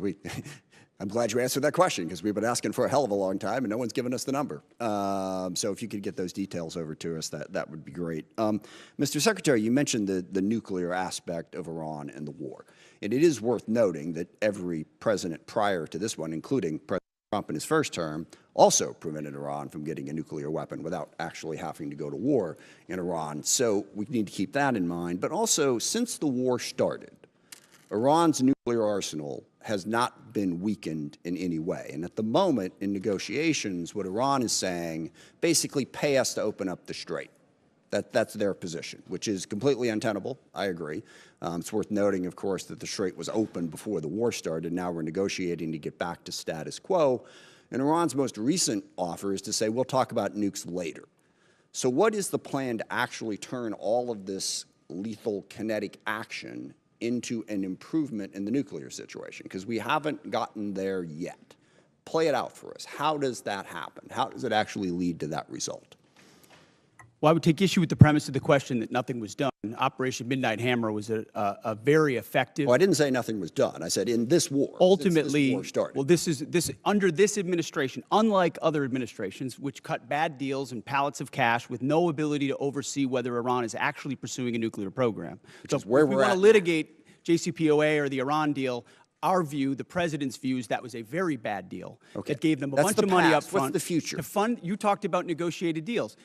I'm glad you answered that question, because we've been asking for a hell of a long time and no one's given us the number. So if you could get those details over to us, that would be great. Mr. Secretary, you mentioned the nuclear aspect of Iran and the war. And it is worth noting that every president prior to this one, including President Trump in his first term, also prevented Iran from getting a nuclear weapon without actually having to go to war in Iran. So we need to keep that in mind. But also, since the war started, Iran's nuclear arsenal has not been weakened in any way. And at the moment, in negotiations, what Iran is saying, basically pay us to open up the strait. That's their position, which is completely untenable. I agree. It's worth noting, of course, that the strait was open before the war started. Now we're negotiating to get back to status quo. And Iran's most recent offer is to say, we'll talk about nukes later. So what is the plan to actually turn all of this lethal kinetic action into an improvement in the nuclear situation? Because we haven't gotten there yet. Play it out for us. How does that happen? How does it actually lead to that result? Well, I would take issue with the premise of the question that nothing was done. Operation Midnight Hammer was a very effective. Well, I didn't say nothing was done. I said in this war. Ultimately, this war started. well, under this administration, unlike other administrations, which cut bad deals and pallets of cash with no ability to oversee whether Iran is actually pursuing a nuclear program. So if we want to litigate JCPOA or the Iran deal, our view, the president's view, is that was a very bad deal. Okay. That gave them a That's bunch the of money up past. front. What's the future? To fund, you talked about negotiated deals.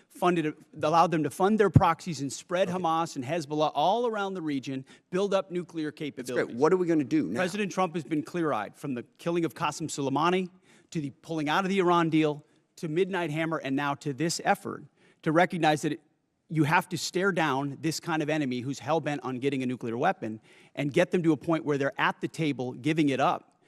Allowed them to fund their proxies and spread Hamas and Hezbollah all around the region, build up nuclear capabilities. That's great. What are we going to do now? President Trump has been clear-eyed, from the killing of Qasem Soleimani to the pulling out of the Iran deal to Midnight Hammer and now to this effort, to recognize that you have to stare down this kind of enemy who's hell-bent on getting a nuclear weapon and get them to a point where they're at the table giving it up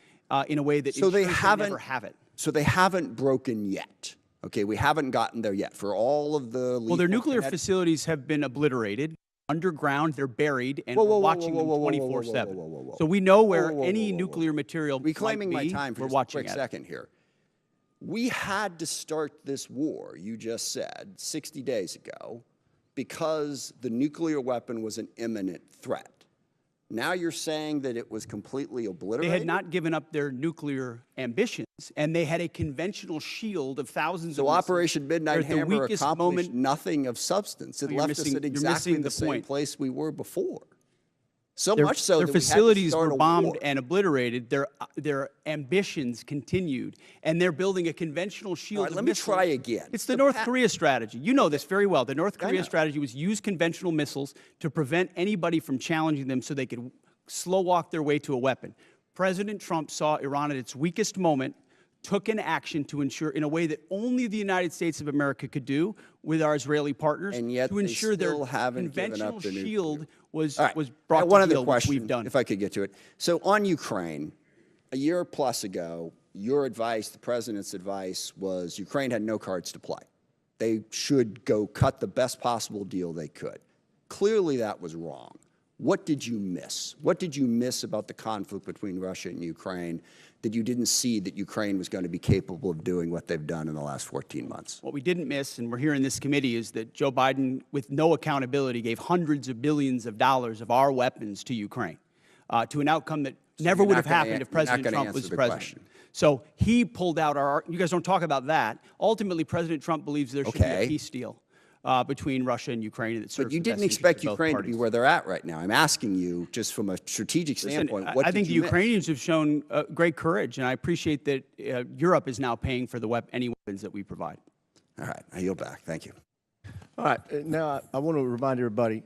in a way that ensures they never have it. So they haven't broken yet. Okay, we haven't gotten there yet. For all of the well, their nuclear facilities have been obliterated. Underground, they're buried, and we're watching them 24/7. So we know where any nuclear material reclaiming might be. my time for we're just watching a quick second here. We had to start this war, you just said, 60 days ago, because the nuclear weapon was an imminent threat. Now you're saying that it was completely obliterated? They had not given up their nuclear ambitions, and they had a conventional shield of thousands of missiles. So Operation Midnight Hammer accomplished nothing of substance. It left us at exactly the same place we were before. So much so their that we had to facilities start were a bombed war. and obliterated. Their ambitions continued, and they're building a conventional shield. All right, of let me missiles. try again. It's the North Korea strategy. You know this very well. The North I Korea know. strategy was use conventional missiles to prevent anybody from challenging them, so they could slow walk their way to a weapon. President Trump saw Iran at its weakest moment, took an action to ensure, in a way that only the United States of America could do with our Israeli partners, And yet to they ensure their still haven't given conventional up the nuclear. shield was All right. brought One to other heel, which question, we've done. if I could get to it. So on Ukraine, a year plus ago, your advice, the president's advice, was Ukraine had no cards to play. They should go cut the best possible deal they could. Clearly that was wrong. What did you miss? What did you miss about the conflict between Russia and Ukraine that you didn't see that Ukraine was going to be capable of doing what they've done in the last 14 months? What we didn't miss, and we're here in this committee, is that Joe Biden, with no accountability, gave hundreds of billions of dollars of our weapons to Ukraine, to an outcome that never you're would not have gonna happened an- if you're not President gonna Trump was answer the president. question. So he pulled out our. You guys don't talk about that. Ultimately, President Trump believes there should be Okay. a peace deal between Russia and Ukraine that serves But you the best didn't interests expect of both Ukraine to be parties. where they're at right now. I'm asking you, just from a strategic Listen, standpoint, what I did think the you miss? Ukrainians have shown great courage, and I appreciate that Europe is now paying for any weapons that we provide. All right, I yield back. Thank you. All right, now I want to remind everybody,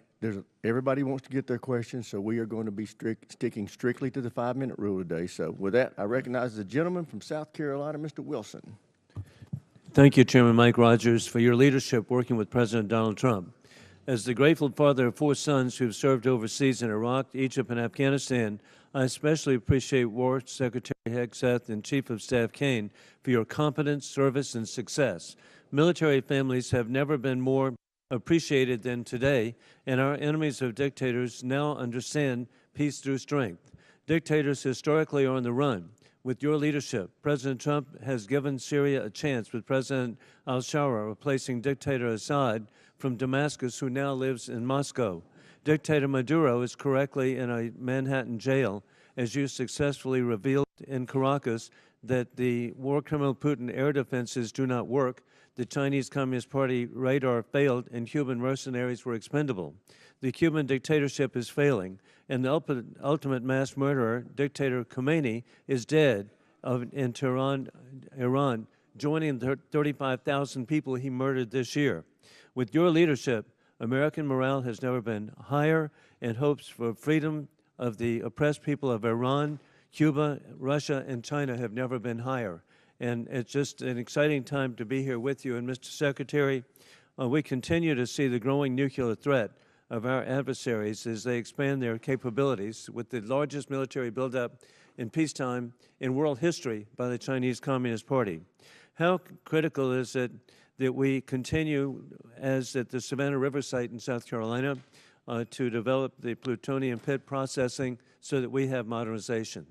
everybody wants to get their questions, so we are going to be sticking strictly to the 5-minute rule today. So with that, I recognize the gentleman from South Carolina, Mr. Wilson. Thank you, Chairman Mike Rogers, for your leadership working with President Donald Trump. As the grateful father of 4 sons who have served overseas in Iraq, Egypt, and Afghanistan, I especially appreciate War Secretary Hegseth and Chief of Staff Caine for your competence, service, and success. Military families have never been more appreciated than today, and our enemies of dictators now understand peace through strength. Dictators historically are on the run. With your leadership, President Trump has given Syria a chance with President al-Shara replacing dictator Assad from Damascus, who now lives in Moscow. Dictator Maduro is correctly in a Manhattan jail, as you successfully revealed in Caracas that the war criminal Putin air defenses do not work, the Chinese Communist Party radar failed, and Cuban mercenaries were expendable. The Cuban dictatorship is failing, and the ultimate mass murderer, dictator Khomeini, is dead in Tehran, Iran, joining the 35,000 people he murdered this year. With your leadership, American morale has never been higher, and hopes for freedom of the oppressed people of Iran, Cuba, Russia, and China have never been higher. And it's just an exciting time to be here with you. And Mr. Secretary, we continue to see the growing nuclear threat of our adversaries as they expand their capabilities, with the largest military buildup in peacetime in world history by the Chinese Communist Party. How critical is it that we continue, as at the Savannah River site in South Carolina, to develop the plutonium pit processing so that we have modernization?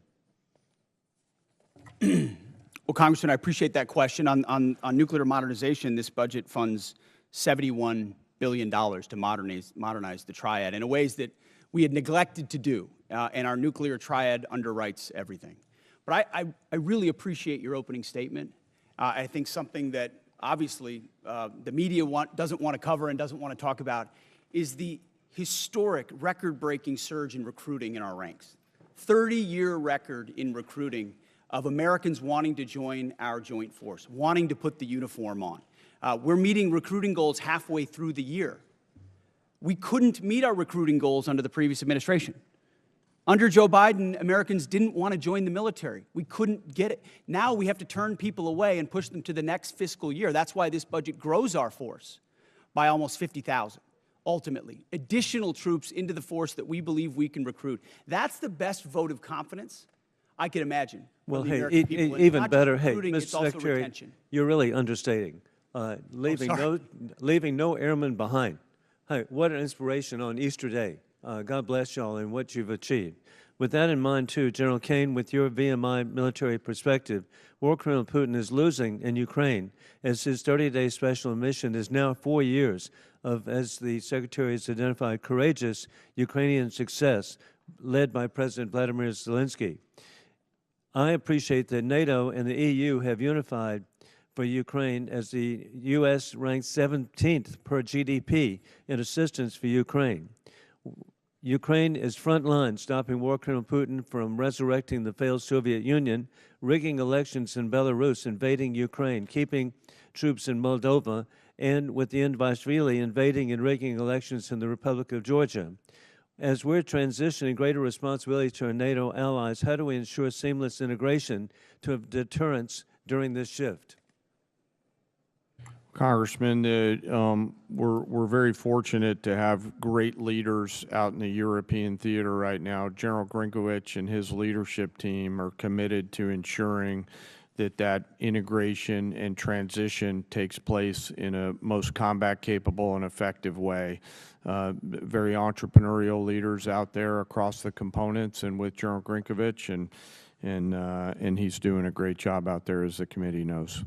Well, Congressman, I appreciate that question. On nuclear modernization, this budget funds $71 billion to modernize the triad in ways that we had neglected to do, and our nuclear triad underwrites everything. But I really appreciate your opening statement. I think something that obviously the media doesn't want to cover and doesn't want to talk about is the historic, record-breaking surge in recruiting in our ranks. 30-year record in recruiting of Americans wanting to join our joint force, wanting to put the uniform on. We're meeting recruiting goals halfway through the year. We couldn't meet our recruiting goals under the previous administration. Under Joe Biden, Americans didn't want to join the military. We couldn't get it. Now we have to turn people away and push them to the next fiscal year. That's why this budget grows our force by almost 50,000, ultimately. Additional troops into the force that we believe we can recruit. That's the best vote of confidence I can imagine. Well, the hey, American people. And even not just better, hey, recruiting, Mr. it's also Secretary, retention. you're really understating. Leaving no airmen behind. Hey, what an inspiration on Easter Day. God bless y'all and what you've achieved. With that in mind, too, General Caine, with your VMI military perspective, war criminal Putin is losing in Ukraine as his 30-day special mission is now 4 years of, as the Secretary has identified, courageous Ukrainian success led by President Vladimir Zelensky. I appreciate that NATO and the EU have unified for Ukraine as the U.S. ranks 17th per GDP in assistance for Ukraine. Ukraine is front line, stopping war criminal Putin from resurrecting the failed Soviet Union, rigging elections in Belarus, invading Ukraine, keeping troops in Moldova, and with the end of Ishvili, invading and rigging elections in the Republic of Georgia. As we're transitioning greater responsibility to our NATO allies, how do we ensure seamless integration to have deterrence during this shift? Congressman, we're very fortunate to have great leaders out in the European theater right now. General Grinkovich and his leadership team are committed to ensuring that integration and transition takes place in a most combat-capable and effective way. Very entrepreneurial leaders out there across the components, and with General Grinkovich, and he's doing a great job out there, as the committee knows.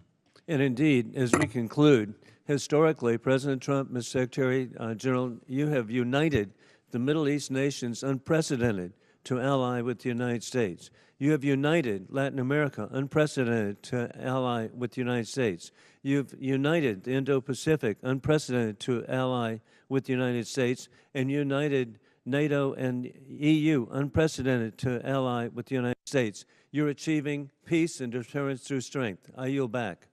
And indeed, as we conclude, historically, President Trump, Mr. Secretary General, you have united the Middle East nations unprecedented to ally with the United States. You have united Latin America unprecedented to ally with the United States. You've united the Indo-Pacific unprecedented to ally with the United States, and united NATO and EU unprecedented to ally with the United States. You're achieving peace and deterrence through strength. I yield back.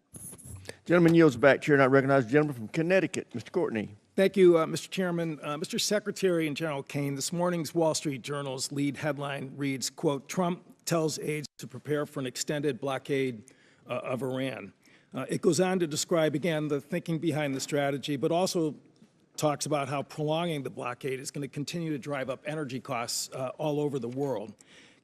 Gentleman yields back. Chair, and I recognize the gentleman from Connecticut, Mr. Courtney. Thank you, Mr. Chairman. Mr. Secretary and General Caine, this morning's Wall Street Journal's lead headline reads, quote, Trump tells aides to prepare for an extended blockade of Iran. It goes on to describe, again, the thinking behind the strategy, but also talks about how prolonging the blockade is going to continue to drive up energy costs all over the world.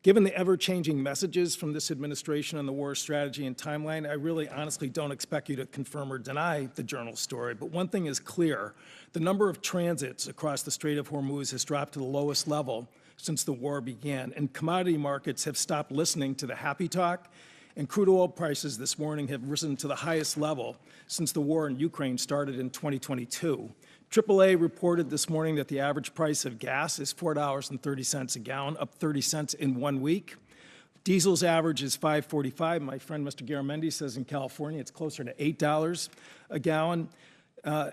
Given the ever-changing messages from this administration on the war strategy and timeline, I really honestly don't expect you to confirm or deny the Journal's story. But one thing is clear. The number of transits across the Strait of Hormuz has dropped to the lowest level since the war began, and commodity markets have stopped listening to the happy talk, and crude oil prices this morning have risen to the highest level since the war in Ukraine started in 2022. AAA reported this morning that the average price of gas is $4.30 a gallon, up 30 cents in 1 week. Diesel's average is $5.45. My friend Mr. Garamendi says in California it's closer to $8 a gallon.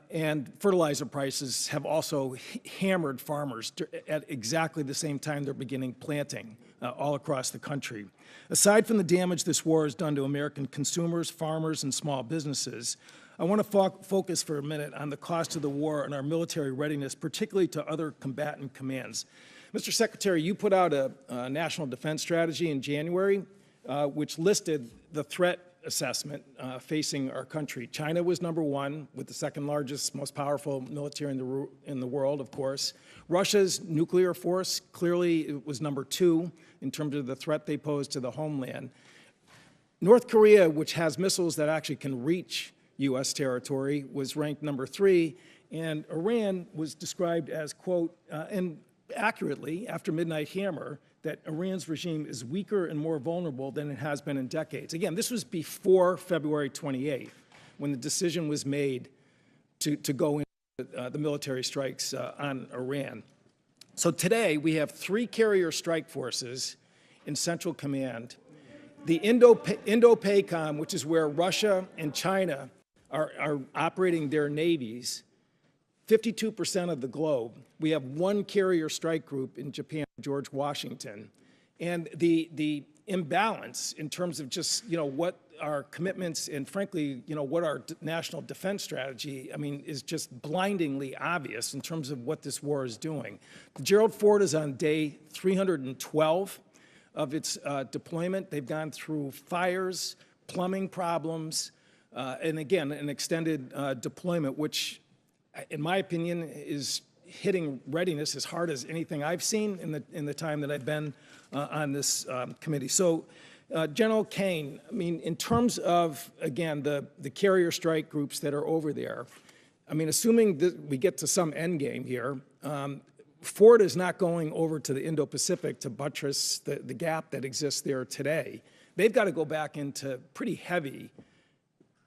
And fertilizer prices have also hammered farmers at exactly the same time they're beginning planting all across the country. Aside from the damage this war has done to American consumers, farmers, and small businesses, I want to focus for a minute on the cost of the war and our military readiness, particularly to other combatant commands. Mr. Secretary, you put out a national defense strategy in January, which listed the threat assessment facing our country. China was #1, with the second largest, most powerful military in the world, of course. Russia's nuclear force clearly was #2 in terms of the threat they pose to the homeland. North Korea, which has missiles that actually can reach U.S. territory, was ranked #3, and Iran was described as, quote, and accurately, after Midnight Hammer, that Iran's regime is weaker and more vulnerable than it has been in decades. Again, this was before February 28th, when the decision was made to go into the military strikes on Iran. So today, we have 3 carrier strike forces in Central Command. The Indo-PACOM, which is where Russia and China are operating their navies, 52% of the globe. We have 1 carrier strike group in Japan, George Washington. And the imbalance in terms of just, what our commitments and frankly, what our national defense strategy, is just blindingly obvious in terms of what this war is doing. Gerald Ford is on day 312 of its deployment. They've gone through fires, plumbing problems, and again, an extended deployment, which, in my opinion, is hitting readiness as hard as anything I've seen in the time that I've been on this committee. So, General Caine, in terms of, again, the carrier strike groups that are over there, assuming that we get to some end game here, Ford is not going over to the Indo-Pacific to buttress the gap that exists there today. They've got to go back into pretty heavy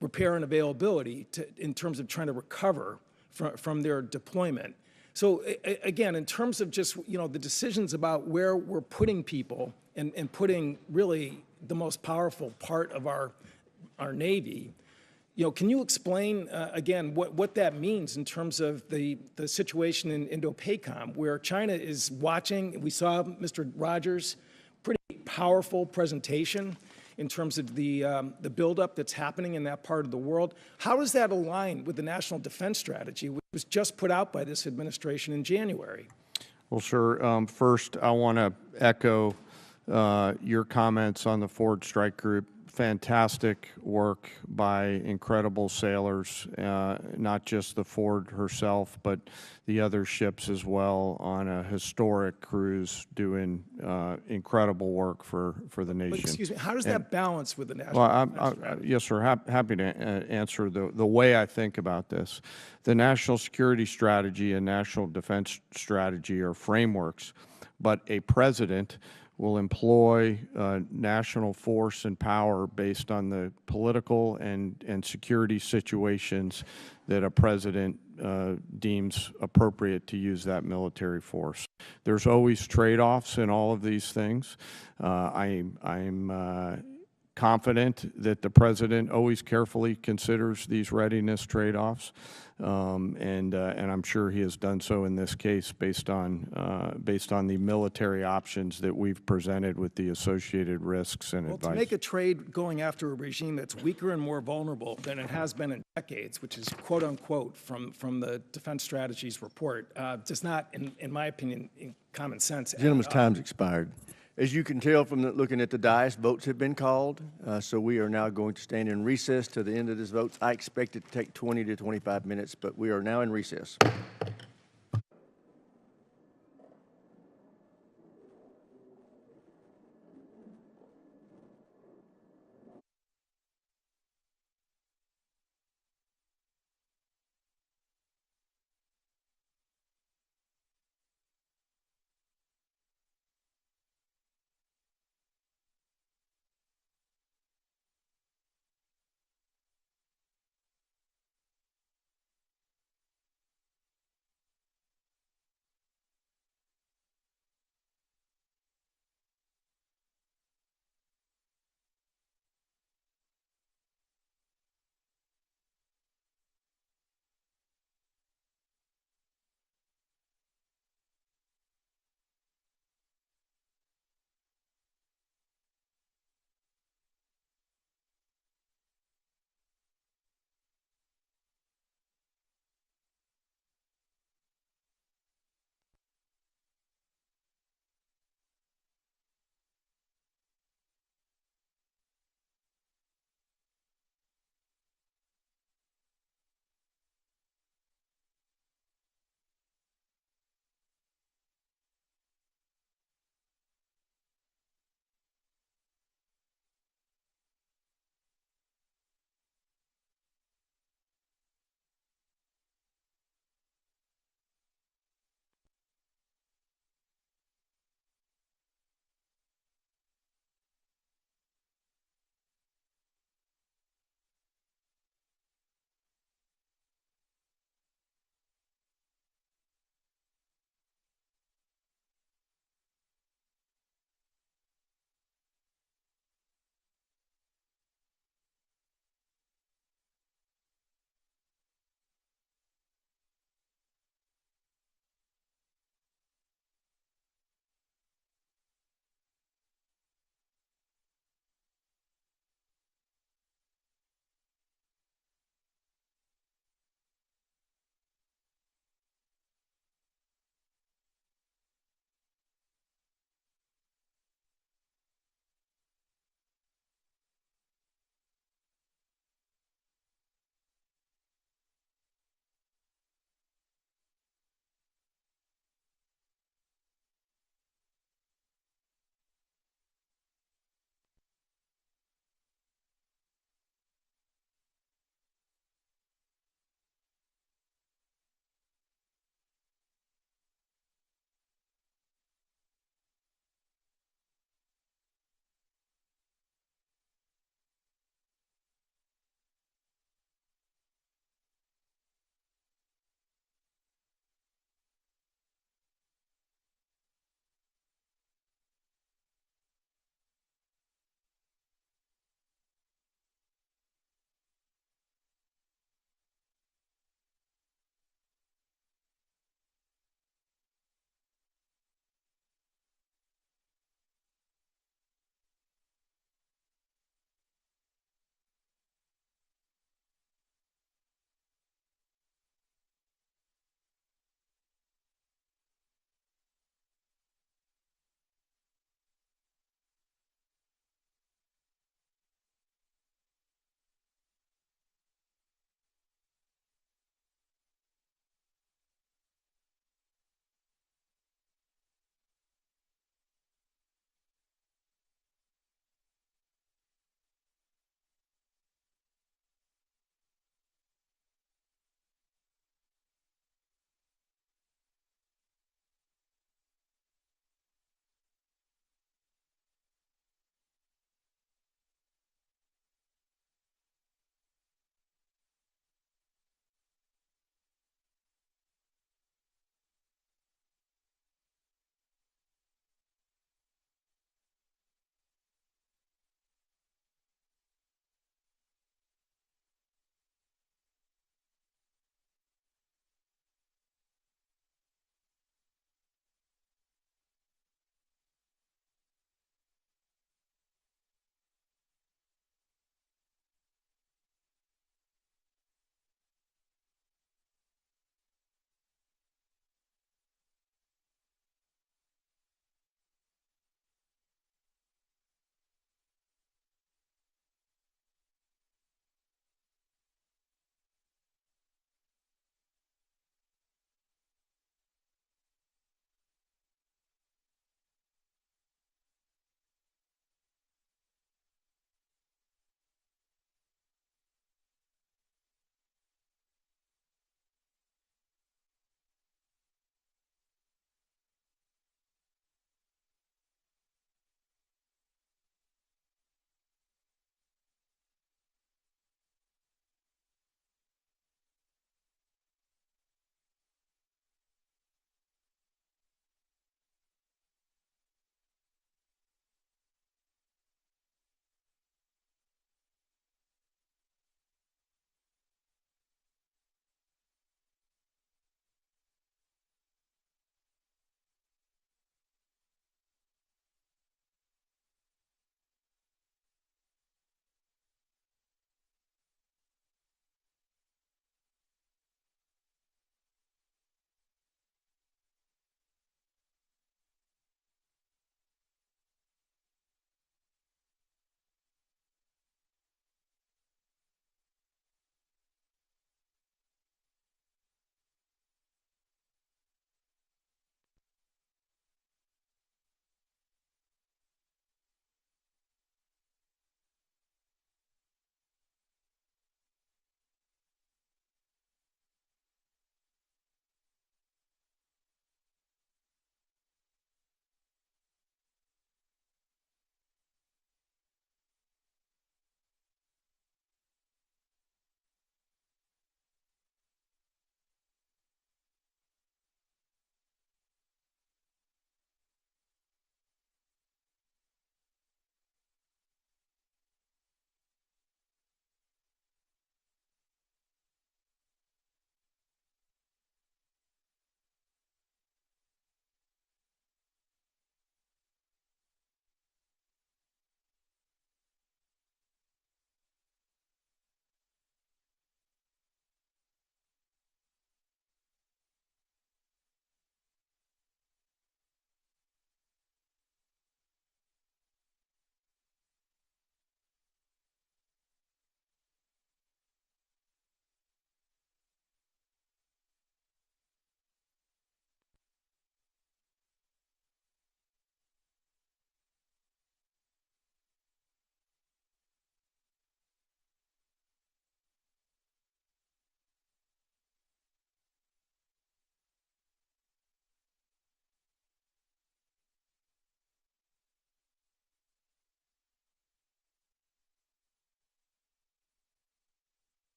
repair and availability in terms of trying to recover from their deployment. So again, in terms of just, the decisions about where we're putting people and putting really the most powerful part of our Navy, Can you explain, again, what that means in terms of the situation in Indo-PACOM, where China is watching? We saw Mr. Rogers' pretty powerful presentation in terms of the buildup that's happening in that part of the world. How does that align with the National Defense Strategy, which was just put out by this administration in January? Well, sure. First, I want to echo your comments on the Ford Strike Group. Fantastic work by incredible sailors, not just the Ford herself, but the other ships as well, on a historic cruise doing incredible work for the nation. But excuse me, how does that balance with the National Well, Defense Strategy? yes, sir. Happy to answer the way I think about this. The National Security Strategy and National Defense Strategy are frameworks, but a president will employ national force and power based on the political and security situations that a president deems appropriate to use that military force. There's always trade-offs in all of these things. I'm confident that the president always carefully considers these readiness trade-offs, and I'm sure he has done so in this case based on the military options that we've presented with the associated risks and advice. To make a trade going after a regime that's weaker and more vulnerable than it has been in decades, which is quote unquote from the Defense Strategy's report, does not, in my opinion, in common sense. Gentleman's time's expired. As you can tell from looking at the dais, votes have been called, so we are now going to stand in recess to the end of this vote. I expect it to take 20 to 25 minutes, but we are now in recess.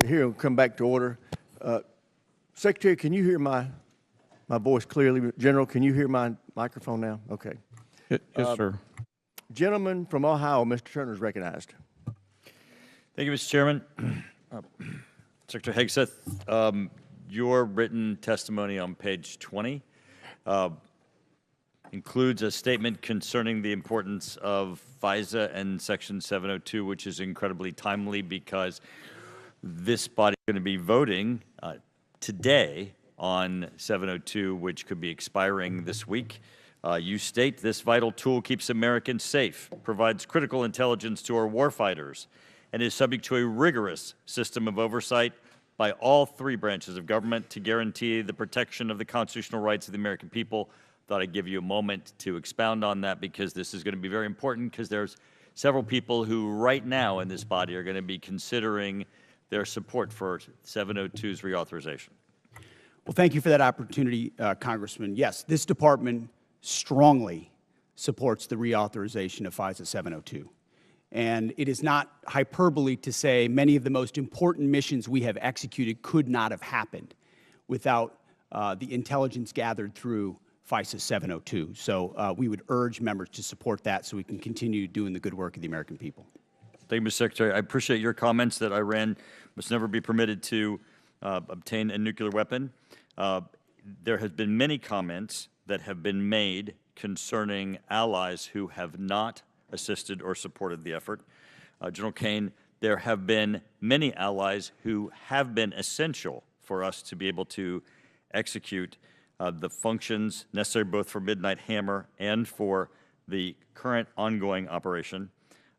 Here, we'll come back to order. Secretary, can you hear my voice clearly? General, can you hear my microphone now? Okay. Yes, sir. Gentleman from Ohio, Mr. Turner is recognized. Thank you, Mr. Chairman. Secretary Hegseth, your written testimony on page 20 includes a statement concerning the importance of FISA and Section 702, which is incredibly timely because this body is going to be voting today on 702, which could be expiring this week. You state this vital tool keeps Americans safe, provides critical intelligence to our warfighters, and is subject to a rigorous system of oversight by all three branches of government to guarantee the protection of the constitutional rights of the American people. Thought I'd give you a moment to expound on that because this is going to be very important because there's several people who right now in this body are going to be considering their support for 702's reauthorization. Well, thank you for that opportunity, Congressman. Yes, this department strongly supports the reauthorization of FISA 702. And it is not hyperbole to say many of the most important missions we have executed could not have happened without the intelligence gathered through FISA 702. So we would urge members to support that so we can continue doing the good work of the American people. Thank you, Mr. Secretary. I appreciate your comments that Iran must never be permitted to obtain a nuclear weapon. There has been many comments that have been made concerning allies who have not assisted or supported the effort. General Caine, there have been many allies who have been essential for us to be able to execute the functions necessary both for Midnight Hammer and for the current ongoing operation.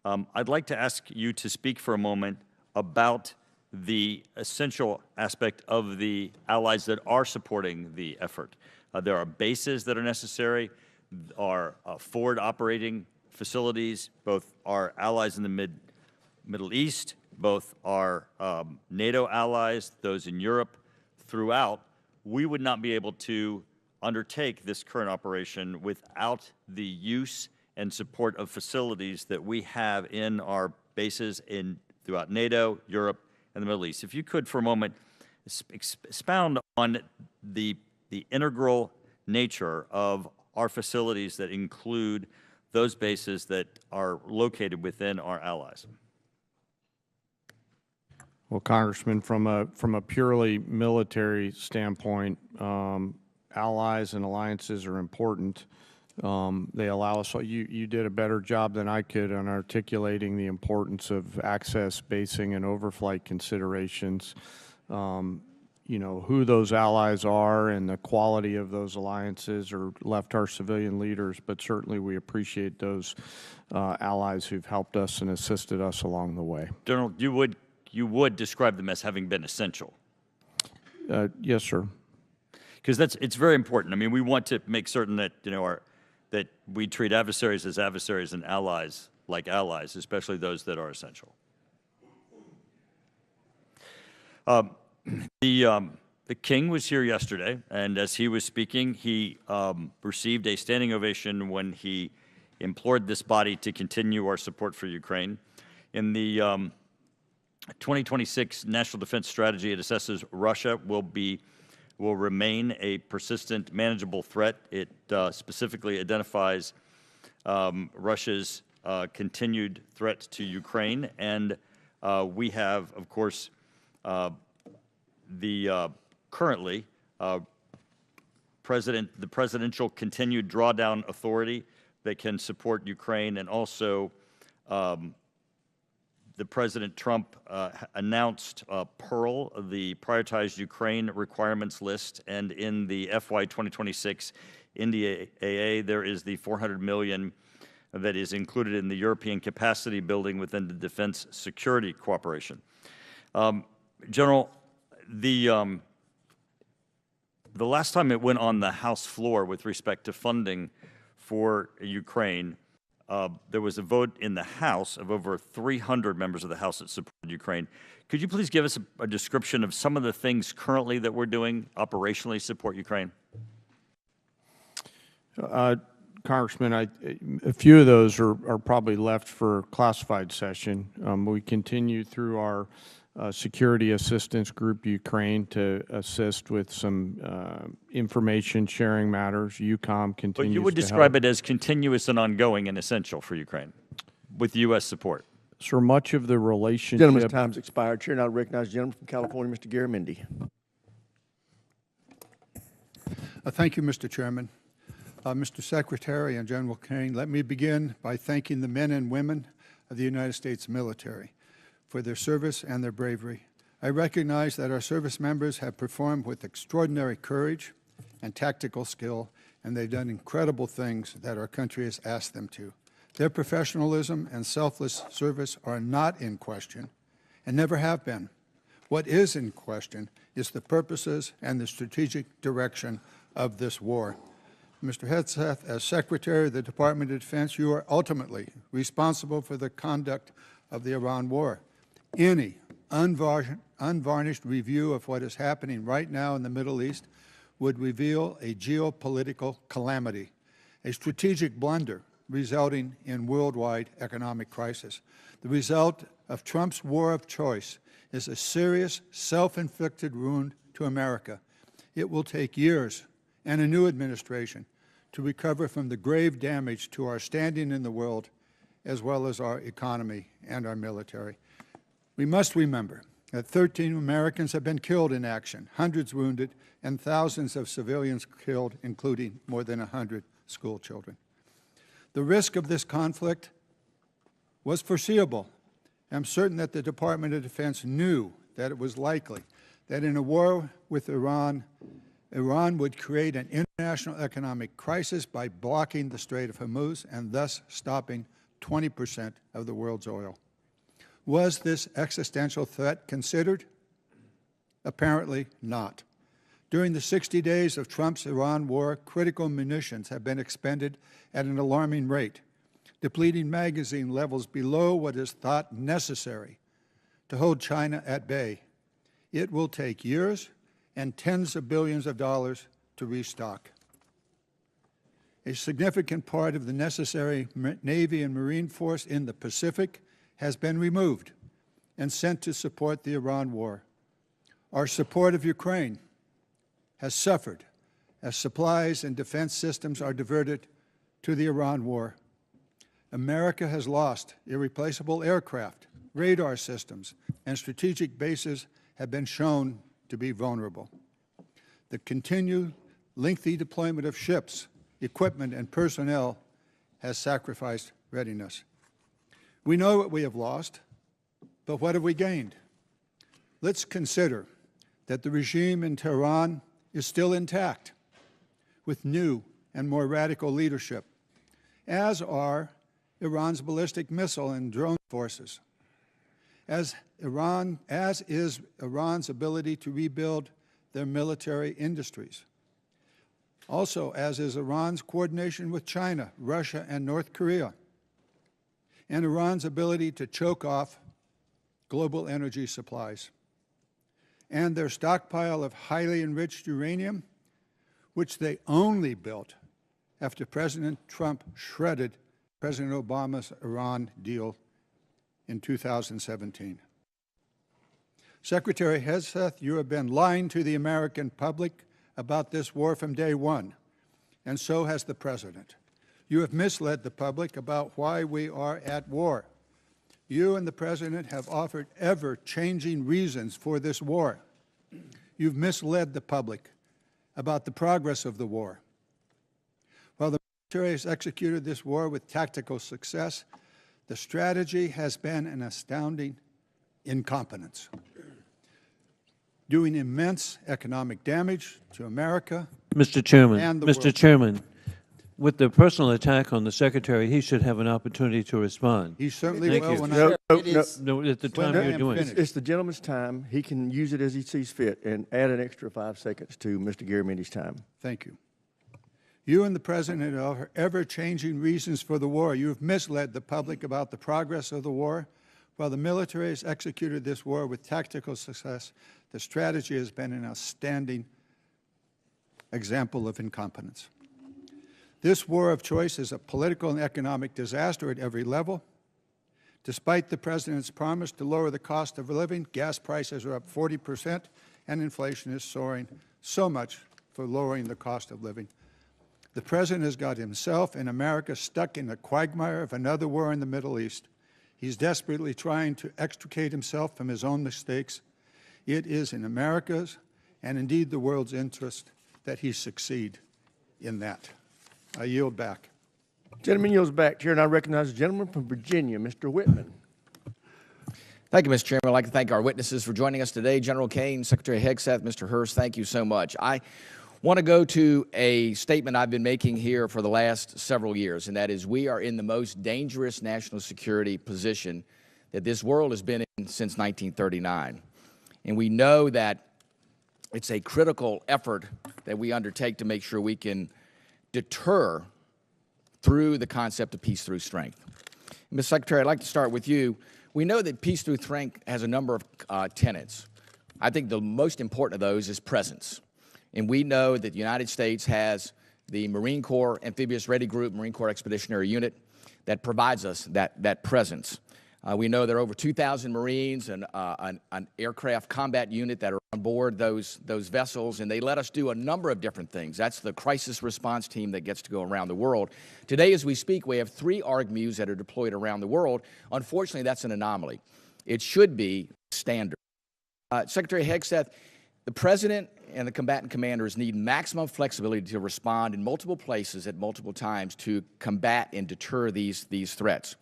I'd like to ask you to speak for a moment about the essential aspect of the allies that are supporting the effort. There are bases that are necessary, are forward operating facilities, both our allies in the Middle East, both our NATO allies, those in Europe, throughout. We would not be able to undertake this current operation without the use and support of facilities that we have in our bases throughout NATO, Europe, and the Middle East. If you could, for a moment, expound on the integral nature of our facilities that include those bases that are located within our allies. Well, Congressman, from a purely military standpoint, allies and alliances are important. They allow us. You did a better job than I could on articulating the importance of access, basing, and overflight considerations. You know, who those allies are and the quality of those alliances are left our civilian leaders, but certainly we appreciate those allies who've helped us and assisted us along the way. General, you would describe them as having been essential. Yes, sir. Because it's very important. I mean, we want to make certain that that we treat adversaries as adversaries and allies like allies, especially those that are essential. The King was here yesterday, and as he was speaking, he received a standing ovation when he implored this body to continue our support for Ukraine. In the 2026 National Defense Strategy, it assesses Russia will remain a persistent, manageable threat. It specifically identifies Russia's continued threat to Ukraine, and we have, of course, currently the presidential continued drawdown authority that can support Ukraine, and also the President Trump announced Pearl, the prioritized Ukraine requirements list, and in the FY 2026 NDAA, there is the $400 million that is included in the European capacity building within the defense security cooperation. General, the last time it went on the House floor with respect to funding for Ukraine, there was a vote in the House of over 300 members of the House that supported Ukraine. Could you please give us a description of some of the things currently that we're doing operationally to support Ukraine? Congressman, a few of those are probably left for classified session. We continue through our security assistance group, Ukraine, to assist with some information sharing matters. UCOM continues But you would to describe help. it as continuous and ongoing and essential for Ukraine with U.S. support. So much of the relationship. Gentleman's time's expired. Chair now recognizes the gentleman from California, Mr. Garamendi. Thank you, Mr. Chairman. Mr. Secretary and General Caine, let me begin by thanking the men and women of the United States military for their service and their bravery. I recognize that our service members have performed with extraordinary courage and tactical skill, and they've done incredible things that our country has asked them to. Their professionalism and selfless service are not in question and never have been. What is in question is the purposes and the strategic direction of this war. Mr. Hegseth, as Secretary of the Department of Defense, you are ultimately responsible for the conduct of the Iran war. Any unvarnished review of what is happening right now in the Middle East would reveal a geopolitical calamity, a strategic blunder resulting in worldwide economic crisis. The result of Trump's war of choice is a serious, self-inflicted wound to America. It will take years and a new administration to recover from the grave damage to our standing in the world, as well as our economy and our military. We must remember that 13 Americans have been killed in action, hundreds wounded, and thousands of civilians killed, including more than 100 school children. The risk of this conflict was foreseeable. I'm certain that the Department of Defense knew that it was likely that in a war with Iran, Iran would create an international economic crisis by blocking the Strait of Hormuz and thus stopping 20% of the world's oil. Was this existential threat considered? Apparently not. During the 60 days of Trump's Iran war, critical munitions have been expended at an alarming rate, depleting magazine levels below what is thought necessary to hold China at bay. It will take years and tens of billions of dollars to restock. A significant part of the necessary Navy and Marine force in the Pacific has been removed and sent to support the Iran war. Our support of Ukraine has suffered as supplies and defense systems are diverted to the Iran war. America has lost irreplaceable aircraft, radar systems, and strategic bases have been shown to be vulnerable. The continued lengthy deployment of ships, equipment, and personnel has sacrificed readiness. We know what we have lost, but what have we gained? Let's consider that the regime in Tehran is still intact, with new and more radical leadership, as are Iran's ballistic missile and drone forces, as is Iran's ability to rebuild their military industries. Also, as is Iran's coordination with China, Russia, and North Korea, and Iran's ability to choke off global energy supplies, and their stockpile of highly enriched uranium, which they only built after President Trump shredded President Obama's Iran deal in 2017. Secretary Hegseth, you have been lying to the American public about this war from day one, and so has the President. You have misled the public about why we are at war. You and the President have offered ever-changing reasons for this war. You've misled the public about the progress of the war. While the military has executed this war with tactical success, the strategy has been an astounding incompetence, doing immense economic damage to America. Mr. Chairman, and the Mr. world. Chairman, with the personal attack on the Secretary, he should have an opportunity to respond. He certainly Thank will you. when No, at the time you're doing it. It's the gentleman's time. He can use it as he sees fit and add an extra 5 seconds to Mr. Garamendi's time. Thank you. You and the President offer ever-changing reasons for the war. You have misled the public about the progress of the war. While the military has executed this war with tactical success, the strategy has been an outstanding example of incompetence. This war of choice is a political and economic disaster at every level. Despite the President's promise to lower the cost of living, gas prices are up 40%, and inflation is soaring, so much for lowering the cost of living. The President has got himself and America stuck in the quagmire of another war in the Middle East. He's desperately trying to extricate himself from his own mistakes. It is in America's, and indeed the world's interest, that he succeed in that. I yield back. Gentleman yields back. Chair, and I recognize the gentleman from Virginia, Mr. Whitman. Thank you, Mr. Chairman. I'd like to thank our witnesses for joining us today. General Caine, Secretary Hegseth, Mr. Hurst, thank you so much. I want to go to a statement I've been making here for the last several years, and that is we are in the most dangerous national security position that this world has been in since 1939. And we know that it's a critical effort that we undertake to make sure we can deter through the concept of peace through strength. Ms. Secretary, I'd like to start with you. We know that peace through strength has a number of tenets. I think the most important of those is presence. And we know that the United States has the Marine Corps Amphibious Ready Group, Marine Corps Expeditionary Unit, that provides us that presence. We know there are over 2,000 Marines and an aircraft combat unit that are on board those vessels, and they let us do a number of different things. That's the crisis response team that gets to go around the world. Today, as we speak, we have 3 ARGMUs that are deployed around the world. Unfortunately, that's an anomaly. It should be standard. Secretary Hegseth, the President and the combatant commanders need maximum flexibility to respond in multiple places at multiple times to combat and deter these threats.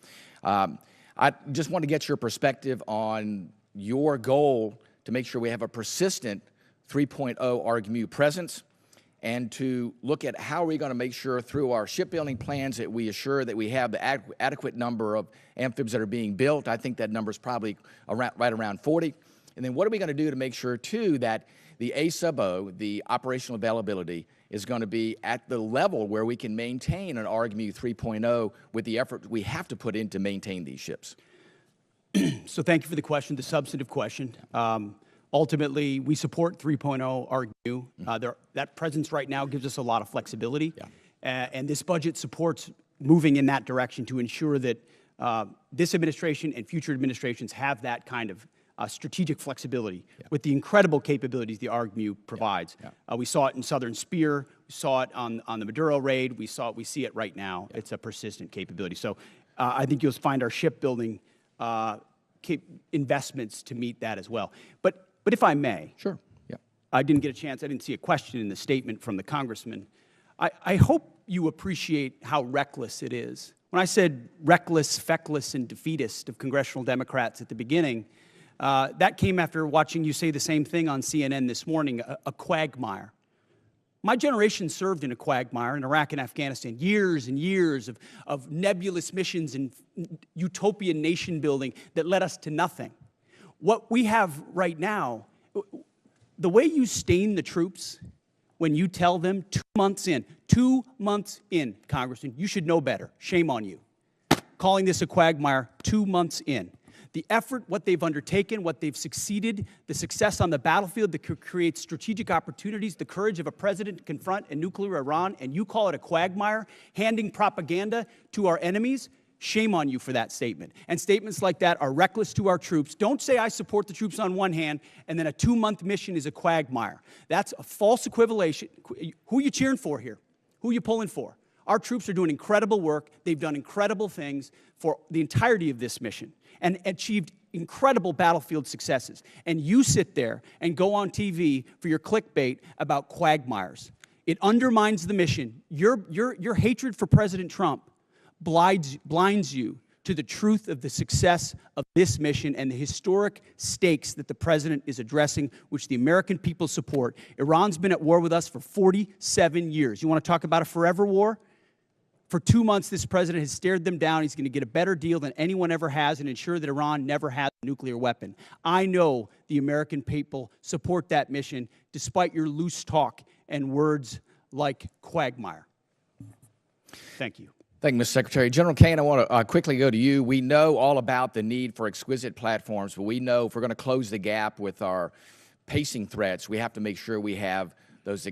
I just want to get your perspective on your goal to make sure we have a persistent 3.0 ARGMU presence, and to look at how are we going to make sure through our shipbuilding plans that we assure that we have the adequate number of amphibs that are being built. I think that number is probably right around 40. And then what are we going to do to make sure, too, that the A sub O, the operational availability, is going to be at the level where we can maintain an ARGMU 3.0 with the effort we have to put in to maintain these ships? So thank you for the question, the substantive question. Ultimately, we support 3.0 ARGMU. That presence right now gives us a lot of flexibility. Yeah. And this budget supports moving in that direction to ensure that this administration and future administrations have that kind of strategic flexibility with the incredible capabilities the ARGMU provides. We saw it in Southern Spear. We saw it on the Maduro raid. We see it right now. It's a persistent capability. So I think you'll find our shipbuilding investments to meet that as well. But if I may. Sure. Yeah. I didn't get a chance. I didn't see a question in the statement from the congressman. I hope you appreciate how reckless it is. When I said reckless, feckless, and defeatist of congressional Democrats at the beginning, that came after watching you say the same thing on CNN this morning, a quagmire. My generation served in a quagmire in Iraq and Afghanistan, years and years of nebulous missions and utopian nation building that led us to nothing. What we have right now, the way you stain the troops when you tell them 2 months in, Congressman, you should know better. Shame on you. Calling this a quagmire 2 months in. The effort, what they've undertaken, what they've succeeded, the success on the battlefield that creates strategic opportunities, the courage of a president to confront a nuclear Iran, and you call it a quagmire, handing propaganda to our enemies, shame on you for that statement. And statements like that are reckless to our troops. Don't say I support the troops on one hand, and then a 2-month mission is a quagmire. That's a false equivalation. Who are you cheering for here? Who are you pulling for? Our troops are doing incredible work. They've done incredible things for the entirety of this mission and achieved incredible battlefield successes. And you sit there and go on TV for your clickbait about quagmires. It undermines the mission. Your hatred for President Trump blinds you to the truth of the success of this mission and the historic stakes that the president is addressing, which the American people support. Iran's been at war with us for 47 years. You want to talk about a forever war? For 2 months, this president has stared them down. He's going to get a better deal than anyone ever has and ensure that Iran never has a nuclear weapon. I know the American people support that mission, despite your loose talk and words like quagmire. Thank you. Thank you, Mr. Secretary. General Caine, I want to quickly go to you. We know all about the need for exquisite platforms, but we know if we're going to close the gap with our pacing threats, we have to make sure we have those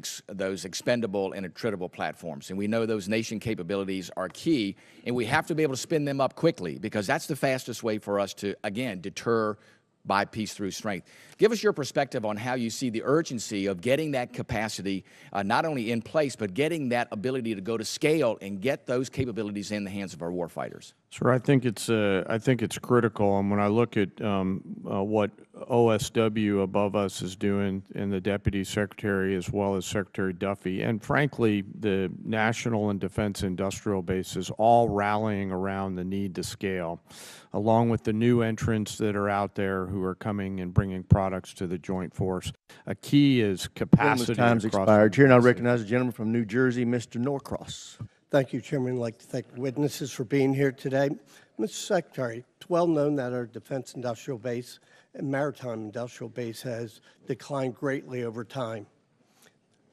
expendable and attritable platforms. And we know those nation capabilities are key, and we have to be able to spin them up quickly because that's the fastest way for us to, again, deter by peace through strength. Give us your perspective on how you see the urgency of getting that capacity not only in place, but getting that ability to go to scale and get those capabilities in the hands of our warfighters. Sir, I think it's critical, and when I look at what OSW above us is doing, and the Deputy Secretary as well as Secretary Duffy, and frankly, the National and Defense Industrial Bases all rallying around the need to scale, along with the new entrants that are out there who are coming and bringing products to the joint force. A key is capacity. Time's expired. Chair, now recognize the gentleman from New Jersey, Mr. Norcross. Thank you, Chairman. I'd like to thank the witnesses for being here today. Mr. Secretary, it's well known that our Defense Industrial Base and Maritime Industrial Base has declined greatly over time.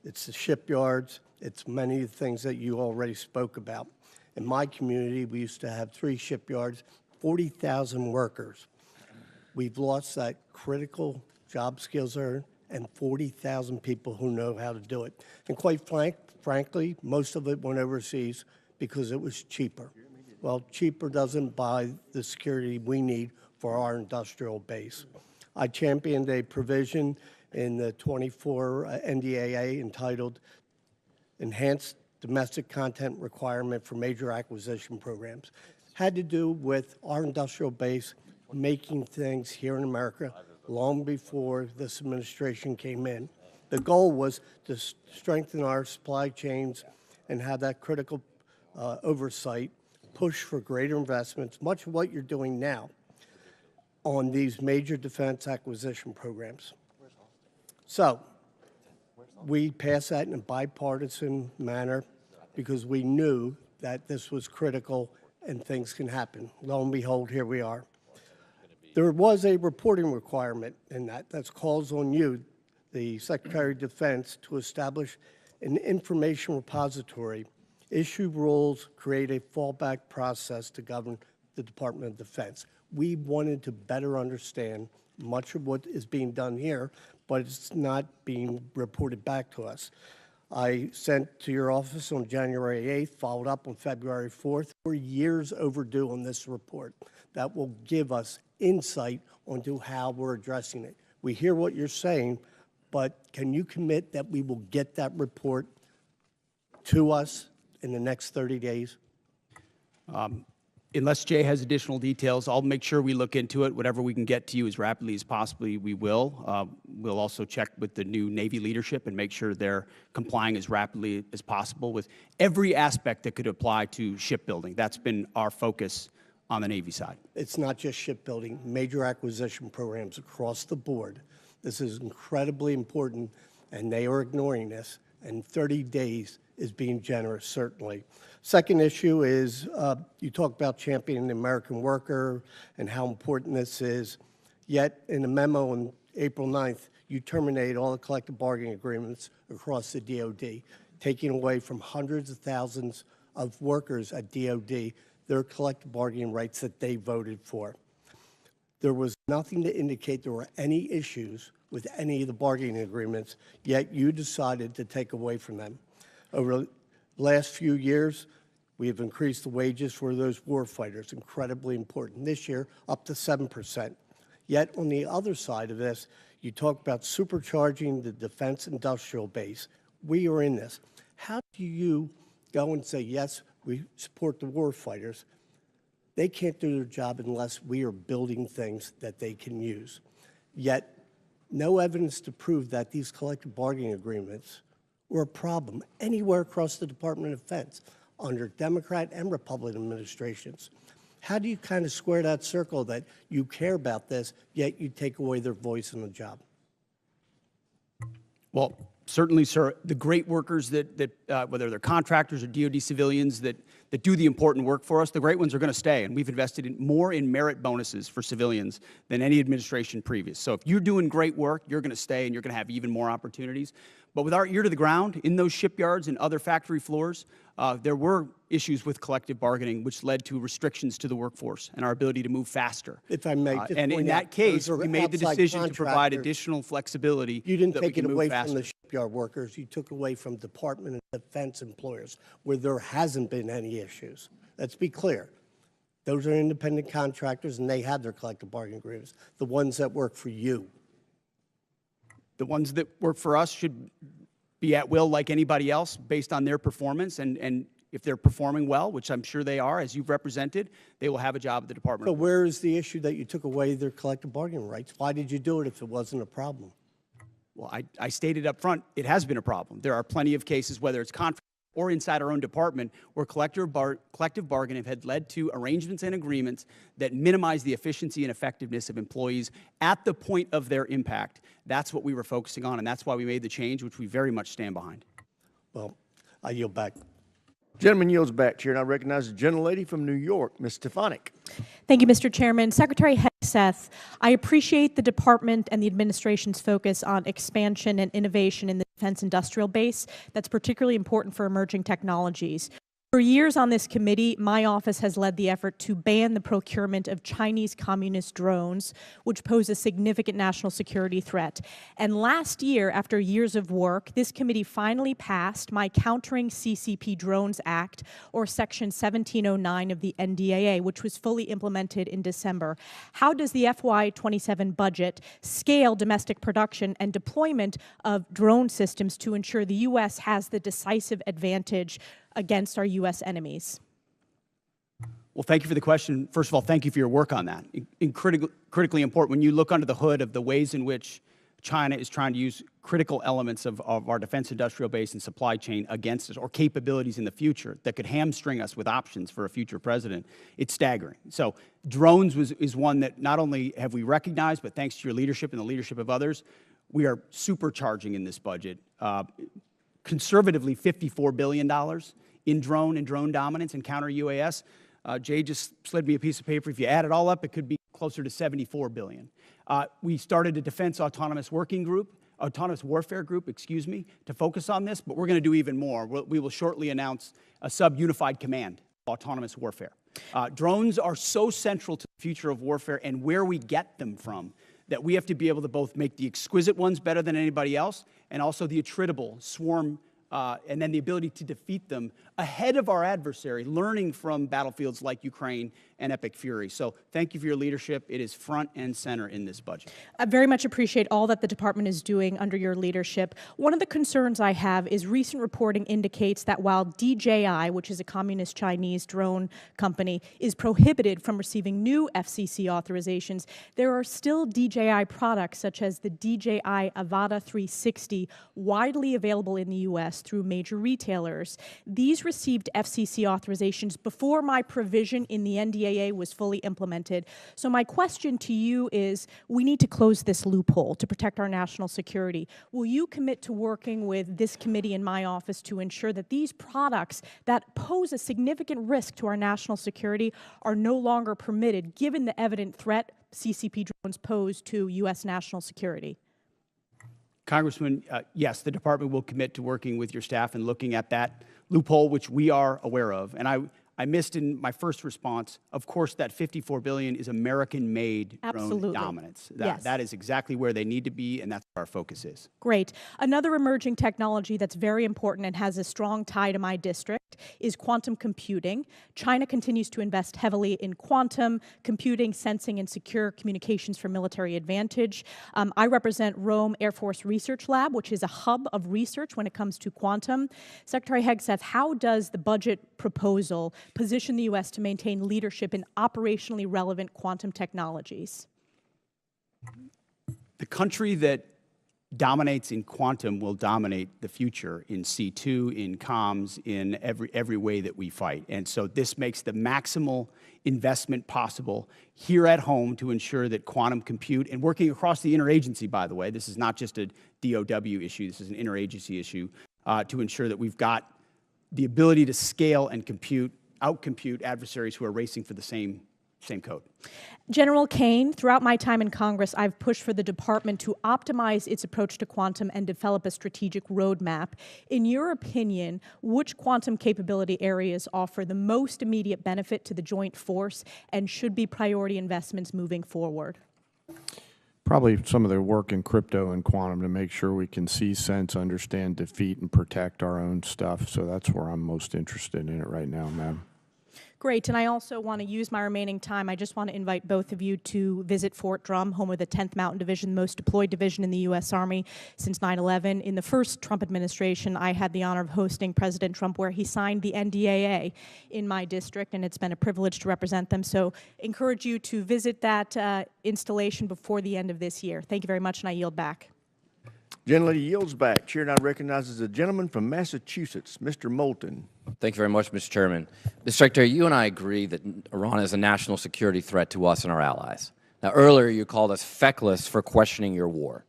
It's the shipyards. It's many of the things that you already spoke about. In my community, we used to have 3 shipyards, 40,000 workers. We've lost that critical job skills there and 40,000 people who know how to do it. And quite frankly, most of it went overseas because it was cheaper. Well, cheaper doesn't buy the security we need for our industrial base. I championed a provision in the 24 NDAA entitled Enhanced Domestic Content Requirement for Major Acquisition Programs. Had to do with our industrial base making things here in America long before this administration came in. The goal was to strengthen our supply chains and have that critical oversight, push for greater investments, much of what you're doing now on these major defense acquisition programs. So we passed that in a bipartisan manner because we knew that this was critical and things can happen. Lo and behold, here we are. There was a reporting requirement in that. That calls on you, the Secretary of Defense, to establish an information repository, issue rules, create a fallback process to govern the Department of Defense. We wanted to better understand much of what is being done here, but it's not being reported back to us. I sent to your office on January 8th, followed up on February 4th. We're years overdue on this report. That will give us insight onto how we're addressing it. We hear what you're saying, but can you commit that we will get that report to us in the next 30 days? Unless Jay has additional details, I'll make sure we look into it. Whatever we can get to you as rapidly as possibly, we will. We'll also check with the new Navy leadership and make sure they're complying as rapidly as possible with every aspect that could apply to shipbuilding. That's been our focus on the Navy side. It's not just shipbuilding, major acquisition programs across the board. This is incredibly important, and they are ignoring this, and 30 days is being generous, certainly. Second issue is you talk about championing the American worker and how important this is, yet in a memo on April 9th, you terminate all the collective bargaining agreements across the DOD, taking away from hundreds of thousands of workers at DOD their collective bargaining rights that they voted for. There was nothing to indicate there were any issues with any of the bargaining agreements, yet you decided to take away from them. Over the last few years, we have increased the wages for those war fighters, incredibly important. This year, up to 7%. Yet on the other side of this, you talk about supercharging the defense industrial base. We are in this. How do you go and say, yes, we support the war fighters? They can't do their job unless we are building things that they can use. Yet, no evidence to prove that these collective bargaining agreements were a problem anywhere across the Department of Defense under Democrat and Republican administrations. How do you kind of square that circle that you care about this, yet you take away their voice in the job? Well, certainly, sir, the great workers that whether they're contractors or DOD civilians that do the important work for us, the great ones are going to stay. And we've invested more in merit bonuses for civilians than any administration previous. So if you're doing great work, you're going to stay and you're going to have even more opportunities. But with our ear to the ground in those shipyards and other factory floors, there were issues with collective bargaining, which led to restrictions to the workforce and our ability to move faster. If I may just and in point that out, case, those are we made the outside decision to provide contractors. additional flexibility. You didn't so that we take it can move away faster. from the shipyard workers. You took away from Department of Defense employers where there hasn't been any issues. Let's be clear. Those are independent contractors, and they have their collective bargaining agreements, the ones that work for you. The ones that work for us should be at will like anybody else based on their performance. And if they're performing well, which I'm sure they are, as you've represented, they will have a job at the Department. So where is the issue that you took away their collective bargaining rights? Why did you do it if it wasn't a problem? Well, I stated up front, it has been a problem. There are plenty of cases, whether it's contract or inside our own department, where collective bargaining had led to arrangements and agreements that minimize the efficiency and effectiveness of employees at the point of their impact. That's what we were focusing on, and that's why we made the change, which we very much stand behind. Well, I yield back. Gentleman yields back, Chair, and I recognize the gentlelady from New York, Ms. Stefanik. Thank you, Mr. Chairman. Secretary Hegseth, I appreciate the department and the administration's focus on expansion and innovation in the defense industrial base. That's particularly important for emerging technologies. For years on this committee, my office has led the effort to ban the procurement of Chinese communist drones, which pose a significant national security threat. And last year, after years of work, this committee finally passed my Countering CCP Drones Act, or Section 1709 of the NDAA, which was fully implemented in December. How does the FY27 budget scale domestic production and deployment of drone systems to ensure the U.S. has the decisive advantage against our U.S. enemies? Well, thank you for the question. First of all, thank you for your work on that. Critically important. When you look under the hood of the ways in which China is trying to use critical elements of our defense industrial base and supply chain against us, or capabilities in the future that could hamstring us with options for a future president, it's staggering. So drones is one that not only have we recognized, but thanks to your leadership and the leadership of others, we are supercharging in this budget. Conservatively, $54 billion in drone and drone dominance and counter UAS. Jay just slid me a piece of paper. If you add it all up, it could be closer to $74 billion. We started a defense autonomous warfare group, to focus on this, but we're going to do even more. We will shortly announce a sub-unified command of autonomous warfare. Drones are so central to the future of warfare and where we get them from that we have to be able to both make the exquisite ones better than anybody else and also the attritable swarm, and then the ability to defeat them ahead of our adversary, learning from battlefields like Ukraine and Epic Fury. So thank you for your leadership. It is front and center in this budget. I very much appreciate all that the department is doing under your leadership. One of the concerns I have is recent reporting indicates that while DJI, which is a communist Chinese drone company, is prohibited from receiving new FCC authorizations, there are still DJI products such as the DJI Avata 360 widely available in the U.S. through major retailers. These received FCC authorizations before my provision in the NDAA was fully implemented. So my question to you is, we need to close this loophole to protect our national security. Will you commit to working with this committee in my office to ensure that these products that pose a significant risk to our national security are no longer permitted, given the evident threat CCP drones pose to U.S. national security? Congressman, yes, the department will commit to working with your staff and looking at that loophole, which we are aware of. And I missed in my first response, of course, that $54 billion is American-made drone dominance. That is exactly where they need to be, and that's where our focus is. Great. Another emerging technology that's very important and has a strong tie to my district is quantum computing. China continues to invest heavily in quantum computing, sensing, and secure communications for military advantage. I represent Rome Air Force Research Lab, which is a hub of research when it comes to quantum. Secretary Hegseth, how does the budget proposal position the U.S. to maintain leadership in operationally relevant quantum technologies? The country that dominates in quantum will dominate the future in C2, in comms, in every way that we fight. And so this makes the maximal investment possible here at home to ensure that quantum compute, and working across the interagency, by the way, this is not just a DOW issue, this is an interagency issue, to ensure that we've got the ability to scale and outcompute adversaries who are racing for the same same code. General Caine, throughout my time in Congress, I've pushed for the department to optimize its approach to quantum and develop a strategic roadmap. In your opinion, which quantum capability areas offer the most immediate benefit to the joint force and should be priority investments moving forward? Probably some of the work in crypto and quantum to make sure we can see, sense, understand, defeat, and protect our own stuff. So that's where I'm most interested in it right now, ma'am. Great, and I also want to use my remaining time. I just want to invite both of you to visit Fort Drum, home of the 10th Mountain Division, the most deployed division in the U.S. Army since 9/11. In the first Trump administration, I had the honor of hosting President Trump, where he signed the NDAA in my district, and it's been a privilege to represent them. So encourage you to visit that installation before the end of this year. Thank you very much, and I yield back. Gentlelady yields back. Chair now recognizes the gentleman from Massachusetts, Mr. Moulton. Thank you very much, Mr. Chairman. Mr. Secretary, you and I agree that Iran is a national security threat to us and our allies. Now, earlier you called us feckless for questioning your war.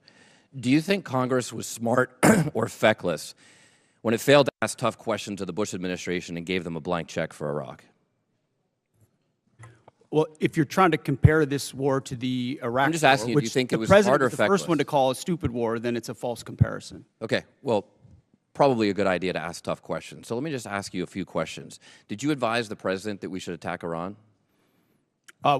Do you think Congress was smart or feckless when it failed to ask tough questions of the Bush administration and gave them a blank check for Iraq? Well, if you're trying to compare this war to the Iraq I'm just asking war, you, do you think the it was president hard or was the first feckless? one to call a stupid war, then it's a false comparison. Okay, well, probably a good idea to ask tough questions. So let me just ask you a few questions. Did you advise the president that we should attack Iran?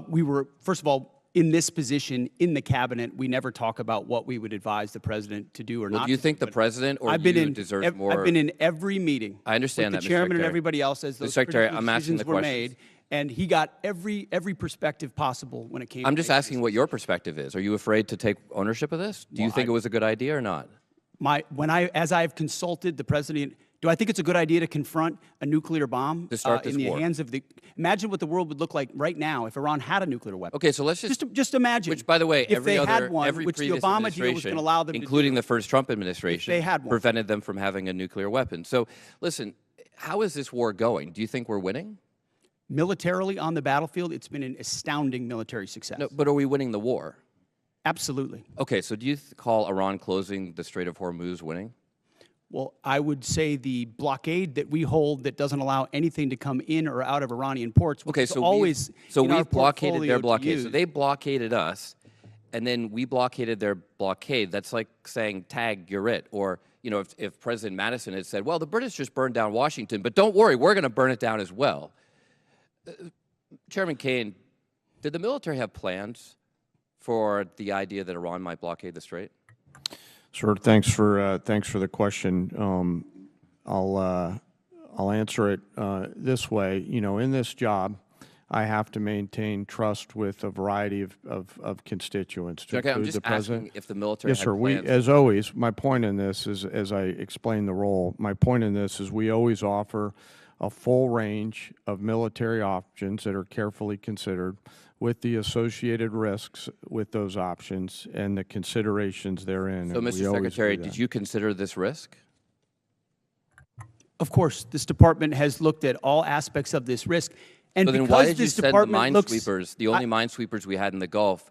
We were, first of all, in this position in the cabinet, we never talk about what we would advise the president to do or not. Do you think the president or you deserve more? I've been in every meeting. I understand with that, the chairman Mr. and Secretary. everybody else as those Mr. Secretary, critical I'm asking the decisions were questions. made, and he got every perspective possible when it came. I'm to just making asking what your perspective is. Are you afraid to take ownership of this? Do you think it was a good idea or not? As I've consulted the president, do I think it's a good idea to confront a nuclear bomb To start this in the war. hands of the? Imagine what the world would look like right now if Iran had a nuclear weapon. Okay, so let's just imagine. Which, by the way, if every they other, had one, every which the previous Obama deal was administration, going to allow them including to do. the first Trump administration, they had one. prevented them from having a nuclear weapon. So, listen, how is this war going? Do you think we're winning? Militarily on the battlefield, it's been an astounding military success. No, but are we winning the war? Absolutely. Okay, so do you call Iran closing the Strait of Hormuz winning? Well, I would say the blockade that we hold that doesn't allow anything to come in or out of Iranian ports, which Okay, is so always we've blockaded their blockade. use. So they blockaded us, and then we blockaded their blockade. That's like saying, tag, you're it. Or, you know, if President Madison had said, well, the British just burned down Washington, but don't worry, we're going to burn it down as well. Chairman Caine, did the military have plans for the idea that Iran might blockade the Strait? Sir, thanks for the question. I'll answer it this way. You know, in this job, I have to maintain trust with a variety of constituents. To Okay, I'm include just the president. asking if the military Yes, had sir. plans. As always, my point in this is, as I explain the role, my point in this is we always offer a full range of military options that are carefully considered with the associated risks with those options and the considerations therein. So, and we Mr. always Secretary, do did that. you consider this risk? Of course, this department has looked at all aspects of this risk. And So then because why did you this send the department looks, minesweepers, the only minesweepers we had in the Gulf,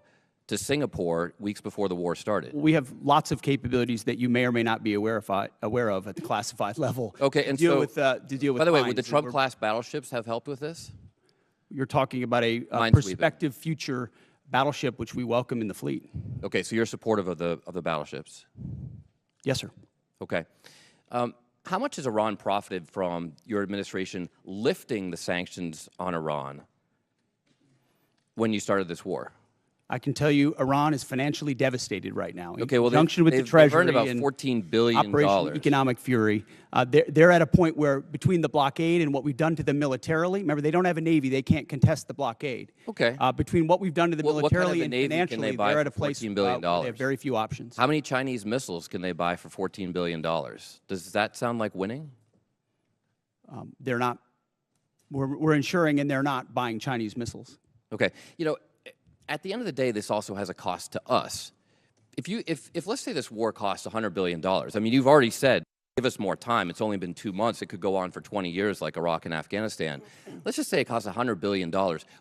to Singapore weeks before the war started? we have lots of capabilities that you may or may not be aware of at the classified level. Okay, and to deal so, with, to deal with by the way, mines. would the And Trump-class battleships have helped with this? you're talking about a Minesweeping. prospective future battleship, which we welcome in the fleet. Okay, so you're supportive of the battleships. Yes, sir. Okay. How much has Iran profited from your administration lifting the sanctions on Iran when you started this war? I can tell you Iran is financially devastated right now. Okay, well, in conjunction with the they've Treasury earned about and $14 billion. Operation Economic Fury. They're at a point where between the blockade and what we've done to them militarily, remember, they don't have a Navy. They can't contest the blockade. Okay. Between what we've done to them What kind of militarily a and Navy can financially, they buy they're at a for place $14 billion? where they have very few options. How many Chinese missiles can they buy for $14 billion? Does that sound like winning? They're not. We're ensuring, and they're not buying Chinese missiles. Okay. You know, at the end of the day, this also has a cost to us. If let's say this war costs $100 billion, I mean, you've already said, give us more time. It's only been 2 months. It could go on for 20 years like Iraq and Afghanistan. Let's just say it costs $100 billion.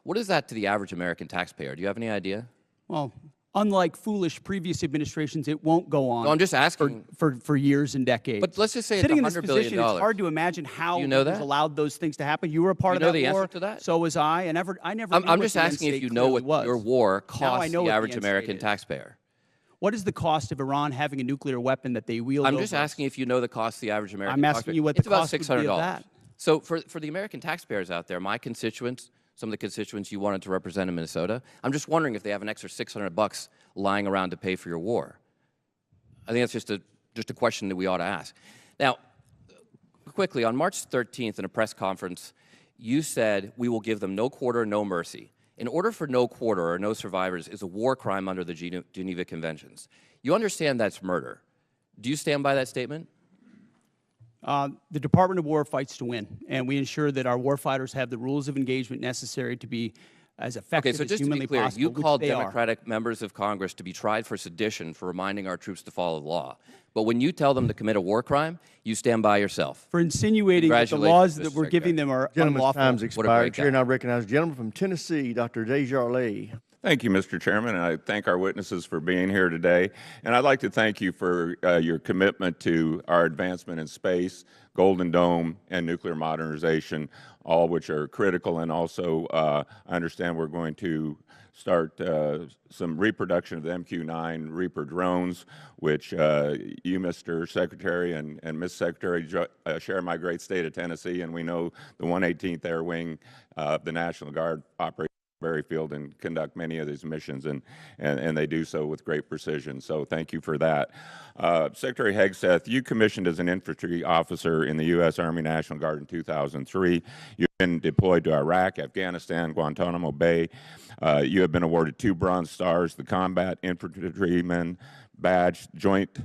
What is that to the average American taxpayer? Do you have any idea? Well, unlike foolish previous administrations, it won't go on. No, I'm just asking. For years and decades. But let's just say sitting it's in this $100 billion. position, it's hard to imagine how you know it was that? allowed those things to happen. You were a part You of know that the war. answer to that? So was I. I never. I'm just asking if you know what your war costs know the what average the end American state is. taxpayer. What is the cost of Iran having a nuclear weapon that they wield? I'm just over us? asking if you know the cost of the average American I'm asking taxpayer. you what the it's about cost would be of $600. that. So for the American taxpayers out there, my constituents, some of the constituents you wanted to represent in Minnesota, I'm just wondering if they have an extra $600 lying around to pay for your war. I think that's just a question that we ought to ask. Now, quickly, on March 13th in a press conference, you said we will give them no quarter, no mercy. In order for no quarter or no survivors is a war crime under the Geneva Conventions. You understand that's murder. Do you stand by that statement? The Department of War fights to win, and we ensure that our warfighters have the rules of engagement necessary to be as effective Okay, so as just to humanly be clear, possible. you which called they are. Democratic members of Congress to be tried for sedition for reminding our troops to follow the law. But when you tell them to commit a war crime, you stand by yourself. For insinuating that the laws that we're giving them are Gentleman's unlawful. time's What a expired. breakdown. Chair now recognizes the gentleman from Tennessee, Dr. Desjardins. Thank you, Mr. Chairman, and I thank our witnesses for being here today. And I'd like to thank you for your commitment to our advancement in space, Golden Dome, and nuclear modernization, all which are critical. And also, I understand we're going to start some reproduction of the MQ-9 Reaper drones, which you, Mr. Secretary, and Ms. Secretary share my great state of Tennessee, and we know the 118th Air Wing of the National Guard operates very field and conduct many of these missions, and they do so with great precision. So thank you for that. Secretary Hegseth, you commissioned as an infantry officer in the U.S. Army National Guard in 2003. You've been deployed to Iraq, Afghanistan, Guantanamo Bay. You have been awarded 2 Bronze Stars, the Combat Infantryman Badge, Joint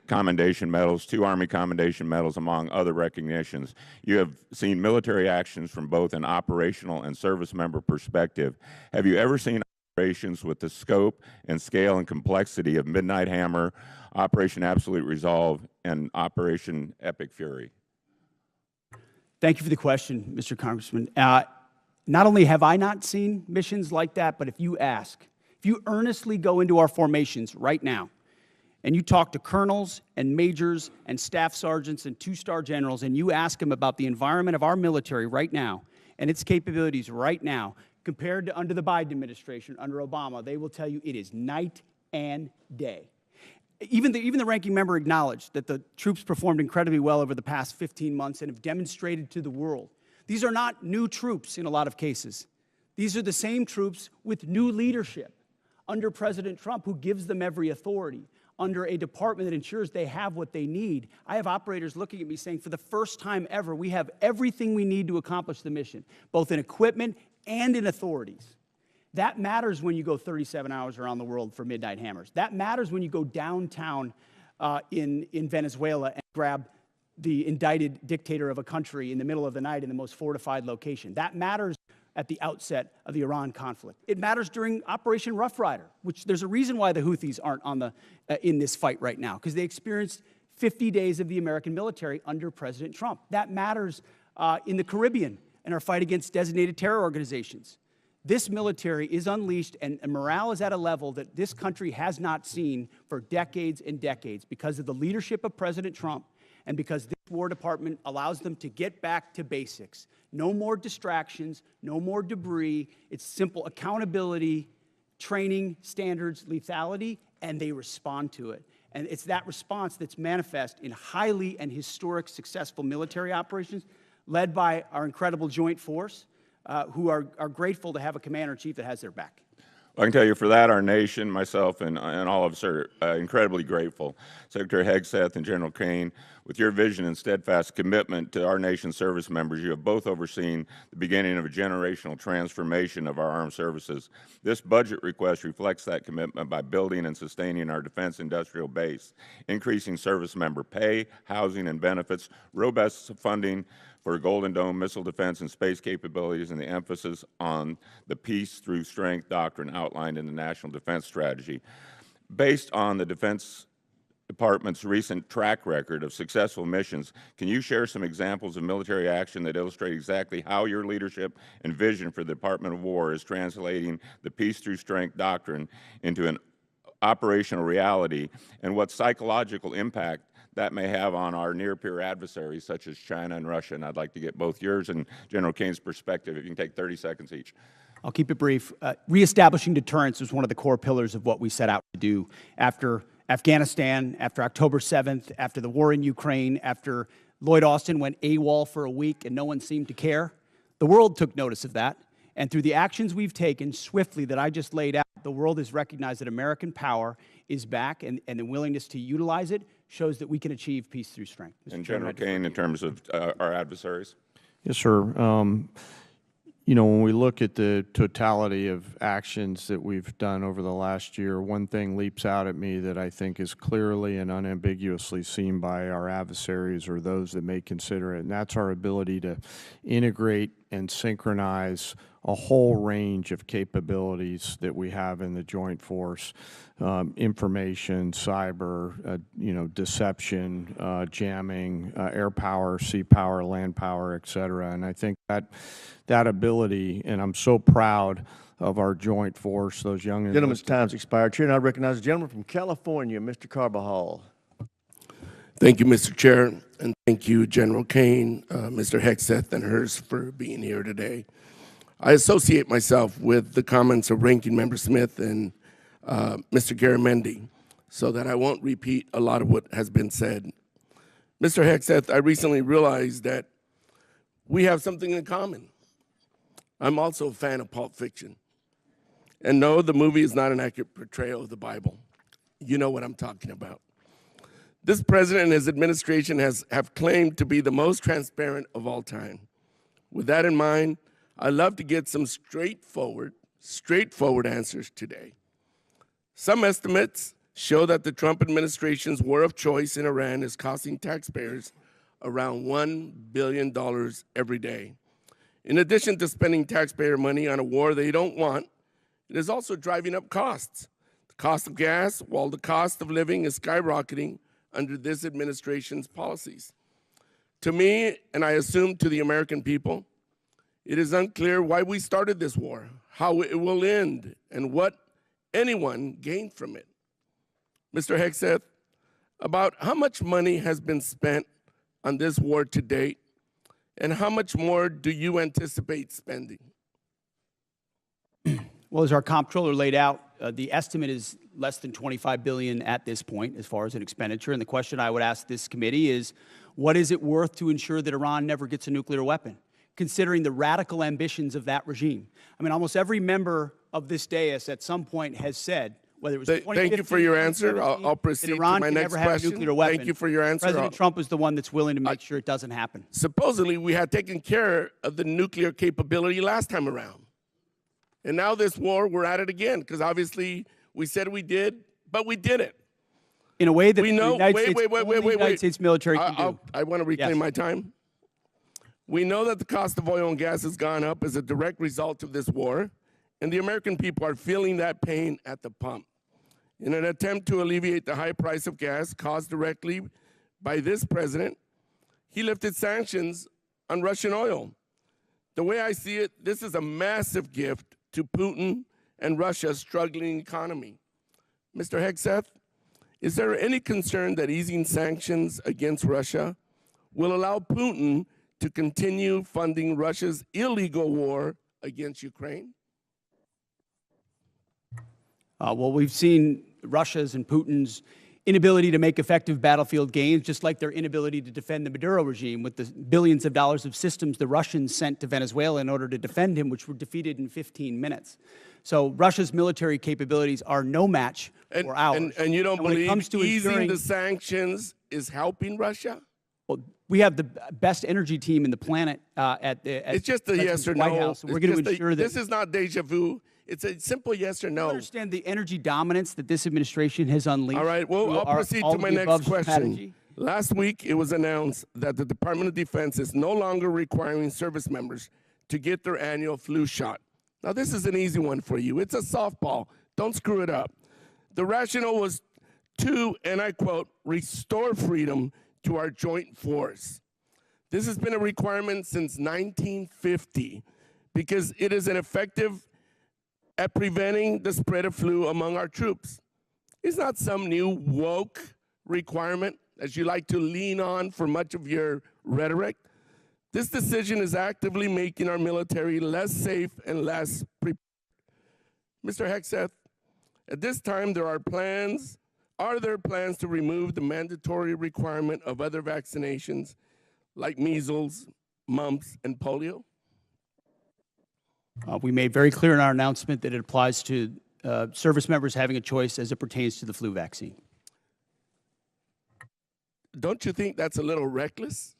Commendation Medals, 2 Army Commendation Medals, among other recognitions. You have seen military actions from both an operational and service member perspective. Have you ever seen operations with the scope and scale and complexity of Midnight Hammer, Operation Absolute Resolve, and Operation Epic Fury? Thank you for the question, Mr. Congressman. Not only have I not seen missions like that, but if you ask, if you earnestly go into our formations right now, and you talk to colonels and majors and staff sergeants and 2-star generals, and you ask them about the environment of our military right now and its capabilities right now, compared to under the Biden administration, under Obama, they will tell you it is night and day. Even the ranking member acknowledged that the troops performed incredibly well over the past 15 months and have demonstrated to the world. These are not new troops in a lot of cases. These are the same troops with new leadership under President Trump, who gives them every authority, under a department that ensures they have what they need. I have operators looking at me saying, for the first time ever, we have everything we need to accomplish the mission, both in equipment and in authorities. That matters when you go 37 hours around the world for Midnight Hammers. That matters when you go downtown in Venezuela and grab the indicted dictator of a country in the middle of the night in the most fortified location. That matters at the outset of the Iran conflict. It matters during Operation Rough Rider, which there's a reason why the Houthis aren't on in this fight right now, because they experienced 50 days of the American military under President Trump. That matters in the Caribbean and our fight against designated terror organizations. This military is unleashed, and morale is at a level that this country has not seen for decades and decades because of the leadership of President Trump and because this War Department allows them to get back to basics. No more distractions, no more debris. It's simple accountability, training, standards, lethality, and they respond to it. And it's that response that's manifest in highly and historic successful military operations led by our incredible joint force, who are grateful to have a commander-in-chief that has their back. I can tell you for that, our nation, myself, and all of us are incredibly grateful. Secretary Hegseth and General Caine, with your vision and steadfast commitment to our nation's service members, you have both overseen the beginning of a generational transformation of our armed services. This budget request reflects that commitment by building and sustaining our defense industrial base, increasing service member pay, housing, and benefits, robust funding for Golden Dome missile defense and space capabilities, and the emphasis on the peace through strength doctrine outlined in the National Defense Strategy. Based on the Defense Department's recent track record of successful missions, can you share some examples of military action that illustrate exactly how your leadership and vision for the Department of War is translating the peace through strength doctrine into an operational reality and what psychological impact that may have on our near-peer adversaries, such as China and Russia. And I'd like to get both yours and General Caine's perspective. If you can take 30 seconds each. I'll keep it brief. Reestablishing deterrence was one of the core pillars of what we set out to do after Afghanistan, after October 7th, after the war in Ukraine, after Lloyd Austin went AWOL for a week and no one seemed to care. The world took notice of that. And through the actions we've taken swiftly that I just laid out, the world has recognized that American power is back, and the willingness to utilize it shows that we can achieve peace through strength. And General Caine, in terms of our adversaries? Yes, sir. You know, when we look at the totality of actions that we've done over the last year, one thing leaps out at me that I think is clearly and unambiguously seen by our adversaries or those that may consider it, and that's our ability to integrate and synchronize a whole range of capabilities that we have in the joint force, information, cyber, you know, deception, jamming, air power, sea power, land power, et cetera. And I think that ability, and I'm so proud of our joint force, those young... Gentleman's time's expired. Chair, and I recognize the gentleman from California, Mr. Carbajal. Thank you, Mr. Chair, and thank you, General Caine, Mr. Hegseth, and Hurst for being here today. I associate myself with the comments of Ranking Member Smith and Mr. Garamendi, so that I won't repeat a lot of what has been said. Mr. Hegseth, I recently realized that we have something in common. I'm also a fan of Pulp Fiction. And no, the movie is not an accurate portrayal of the Bible. You know what I'm talking about. This president and his administration have claimed to be the most transparent of all time. With that in mind, I'd love to get some straightforward answers today. Some estimates show that the Trump administration's war of choice in Iran is costing taxpayers around $1 billion every day. In addition to spending taxpayer money on a war they don't want, it is also driving up costs. The cost of gas, while the cost of living is skyrocketing under this administration's policies. To me, and I assume to the American people, it is unclear why we started this war, how it will end, and what anyone gained from it. Mr. Hegseth, about how much money has been spent on this war to date, and how much more do you anticipate spending? Well, as our comptroller laid out, the estimate is less than $25 billion at this point as far as an expenditure. And the question I would ask this committee is, what is it worth to ensure that Iran never gets a nuclear weapon, considering the radical ambitions of that regime? I mean, almost every member of this dais at some point has said, whether it was 2015, thank you for your answer. I'll proceed to my next question. Thank you for your answer. President Trump is the one that's willing to make sure it doesn't happen. Supposedly, we had taken care of the nuclear capability last time around. And now this war, we're at it again, because obviously we said we did, but we did it. In a way that we know, the United States military can do. I want to reclaim my time. We know that the cost of oil and gas has gone up as a direct result of this war, and the American people are feeling that pain at the pump. In an attempt to alleviate the high price of gas caused directly by this president, he lifted sanctions on Russian oil. The way I see it, this is a massive gift to Putin and Russia's struggling economy. Mr. Hegseth, is there any concern that easing sanctions against Russia will allow Putin to continue funding Russia's illegal war against Ukraine? Well, we've seen Russia's and Putin's inability to make effective battlefield gains, just like their inability to defend the Maduro regime with the billions of dollars of systems the Russians sent to Venezuela in order to defend him, which were defeated in 15 minutes. So Russia's military capabilities are no match for ours. And you don't believe easing the sanctions is helping Russia? Well, we have the best energy team in the planet it's just a yes or no. White House, and we're going to ensure that this is not deja vu. It's a simple yes or no. I understand the energy dominance that this administration has unleashed. All right, well, I'll proceed to my next question. Strategy. Last week, it was announced that the Department of Defense is no longer requiring service members to get their annual flu shot. Now, this is an easy one for you. It's a softball. Don't screw it up. The rationale was to, and I quote, restore freedom to our joint force. This has been a requirement since 1950 because it is an effective at preventing the spread of flu among our troops. It's not some new woke requirement as you like to lean on for much of your rhetoric. This decision is actively making our military less safe and less prepared. Mr. Hegseth, at this time, are there plans to remove the mandatory requirement of other vaccinations like measles, mumps, and polio? We made very clear in our announcement that it applies to service members having a choice as it pertains to the flu vaccine. Don't you think that's a little reckless?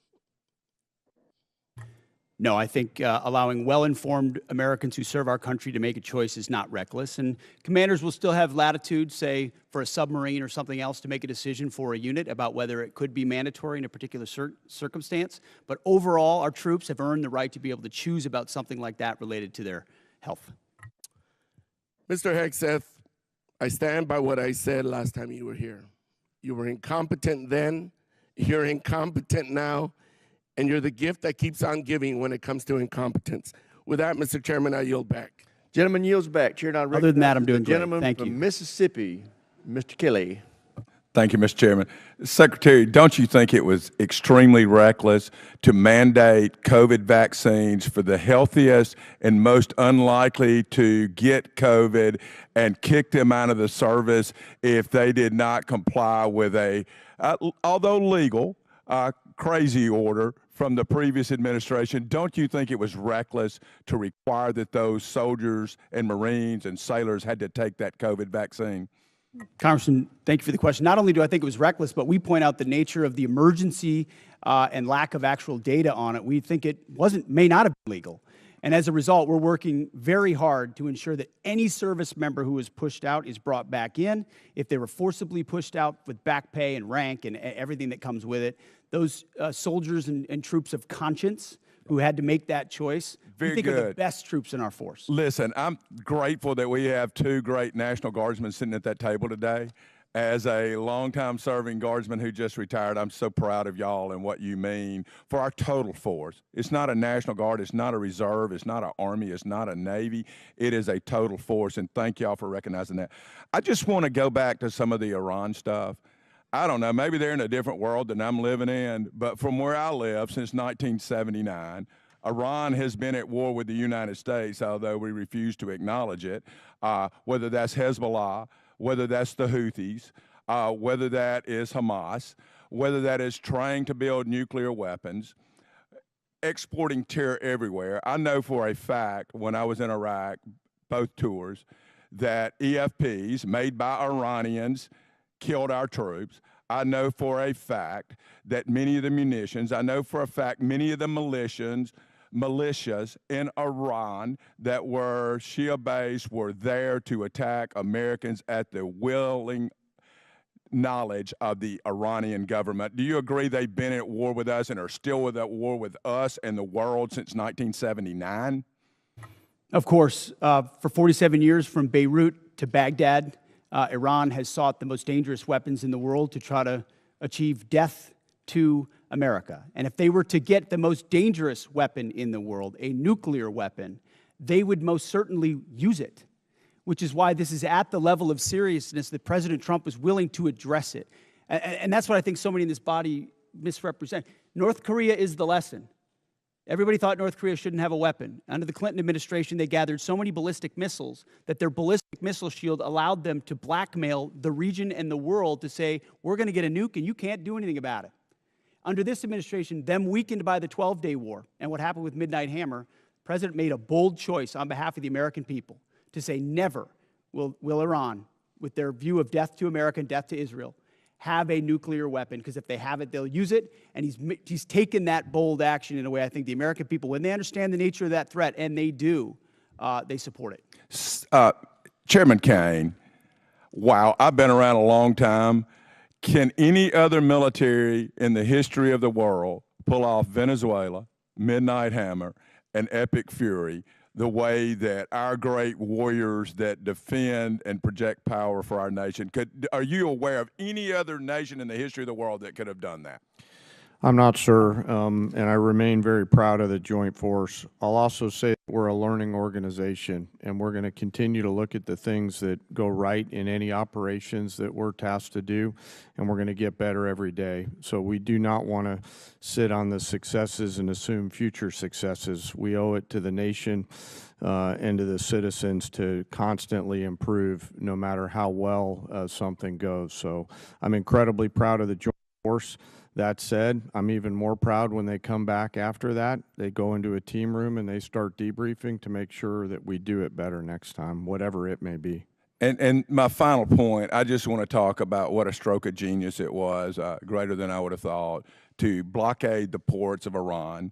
No, I think allowing well-informed Americans who serve our country to make a choice is not reckless. And commanders will still have latitude, say, for a submarine or something else, to make a decision for a unit about whether it could be mandatory in a particular circumstance. But overall, our troops have earned the right to be able to choose about something like that related to their health. Mr. Hegseth, I stand by what I said last time you were here. You were incompetent then, you're incompetent now, and you're the gift that keeps on giving when it comes to incompetence. With that, Mr. Chairman, I yield back. Gentleman yields back. Chair, now Other than that, I'm doing great. gentleman Thank from you. Mississippi, Mr. Kelly. Thank you, Mr. Chairman. Secretary, don't you think it was extremely reckless to mandate COVID vaccines for the healthiest and most unlikely to get COVID and kick them out of the service if they did not comply with a, although legal, crazy order from the previous administration? Don't you think it was reckless to require that those soldiers and Marines and sailors had to take that COVID vaccine? Congressman, thank you for the question. Not only do I think it was reckless, but we point out the nature of the emergency and lack of actual data on it. We think it may not have been legal. And as a result, we're working very hard to ensure that any service member who was pushed out is brought back in. If they were forcibly pushed out with back pay and rank and everything that comes with it, those soldiers and troops of conscience who had to make that choice, we think are the best troops in our force. Listen, I'm grateful that we have two great National Guardsmen sitting at that table today. As a longtime serving Guardsman who just retired, I'm so proud of y'all and what you mean for our total force. It's not a National Guard, it's not a reserve, it's not an Army, it's not a Navy. It is a total force, and thank y'all for recognizing that. I just want to go back to some of the Iran stuff. I don't know, maybe they're in a different world than I'm living in, but from where I live since 1979, Iran has been at war with the United States, although we refuse to acknowledge it, whether that's Hezbollah, whether that's the Houthis, whether that is Hamas, whether that is trying to build nuclear weapons, exporting terror everywhere. I know for a fact when I was in Iraq, both tours, that EFPs made by Iranians killed our troops. I know for a fact that many of the munitions, I know for a fact many of the militias in Iran that were Shia-based were there to attack Americans at the willing knowledge of the Iranian government. Do you agree they've been at war with us and are still at war with us and the world since 1979? Of course, for 47 years from Beirut to Baghdad, Iran has sought the most dangerous weapons in the world to try to achieve death to America. And if they were to get the most dangerous weapon in the world, a nuclear weapon, they would most certainly use it, which is why this is at the level of seriousness that President Trump was willing to address it. And that's what I think so many in this body misrepresent. North Korea is the lesson. Everybody thought North Korea shouldn't have a weapon. Under the Clinton administration, they gathered so many ballistic missiles that their ballistic missile shield allowed them to blackmail the region and the world to say, we're going to get a nuke and you can't do anything about it. Under this administration, them weakened by the 12-day war and what happened with Midnight Hammer, the President made a bold choice on behalf of the American people to say never will Iran, with their view of death to America and death to Israel, have a nuclear weapon, because if they have it, they'll use it. And he's taken that bold action in a way I think the American people, when they understand the nature of that threat, and they do, they support it. Chairman Caine, wow, I've been around a long time. Can any other military in the history of the world pull off Venezuela, Midnight Hammer, and Epic Fury the way that our great warriors that defend and project power for our nation? Are you aware of any other nation in the history of the world that could have done that? I'm not, sir, and I remain very proud of the Joint Force. I'll also say that we're a learning organization, and we're going to continue to look at the things that go right in any operations that we're tasked to do, and we're going to get better every day. So we do not want to sit on the successes and assume future successes. We owe it to the nation and to the citizens to constantly improve no matter how well something goes. So I'm incredibly proud of the Joint Force. That said, I'm even more proud when they come back after that. They go into a team room and they start debriefing to make sure that we do it better next time, whatever it may be. And my final point, I just want to talk about what a stroke of genius it was, greater than I would have thought, to blockade the ports of Iran.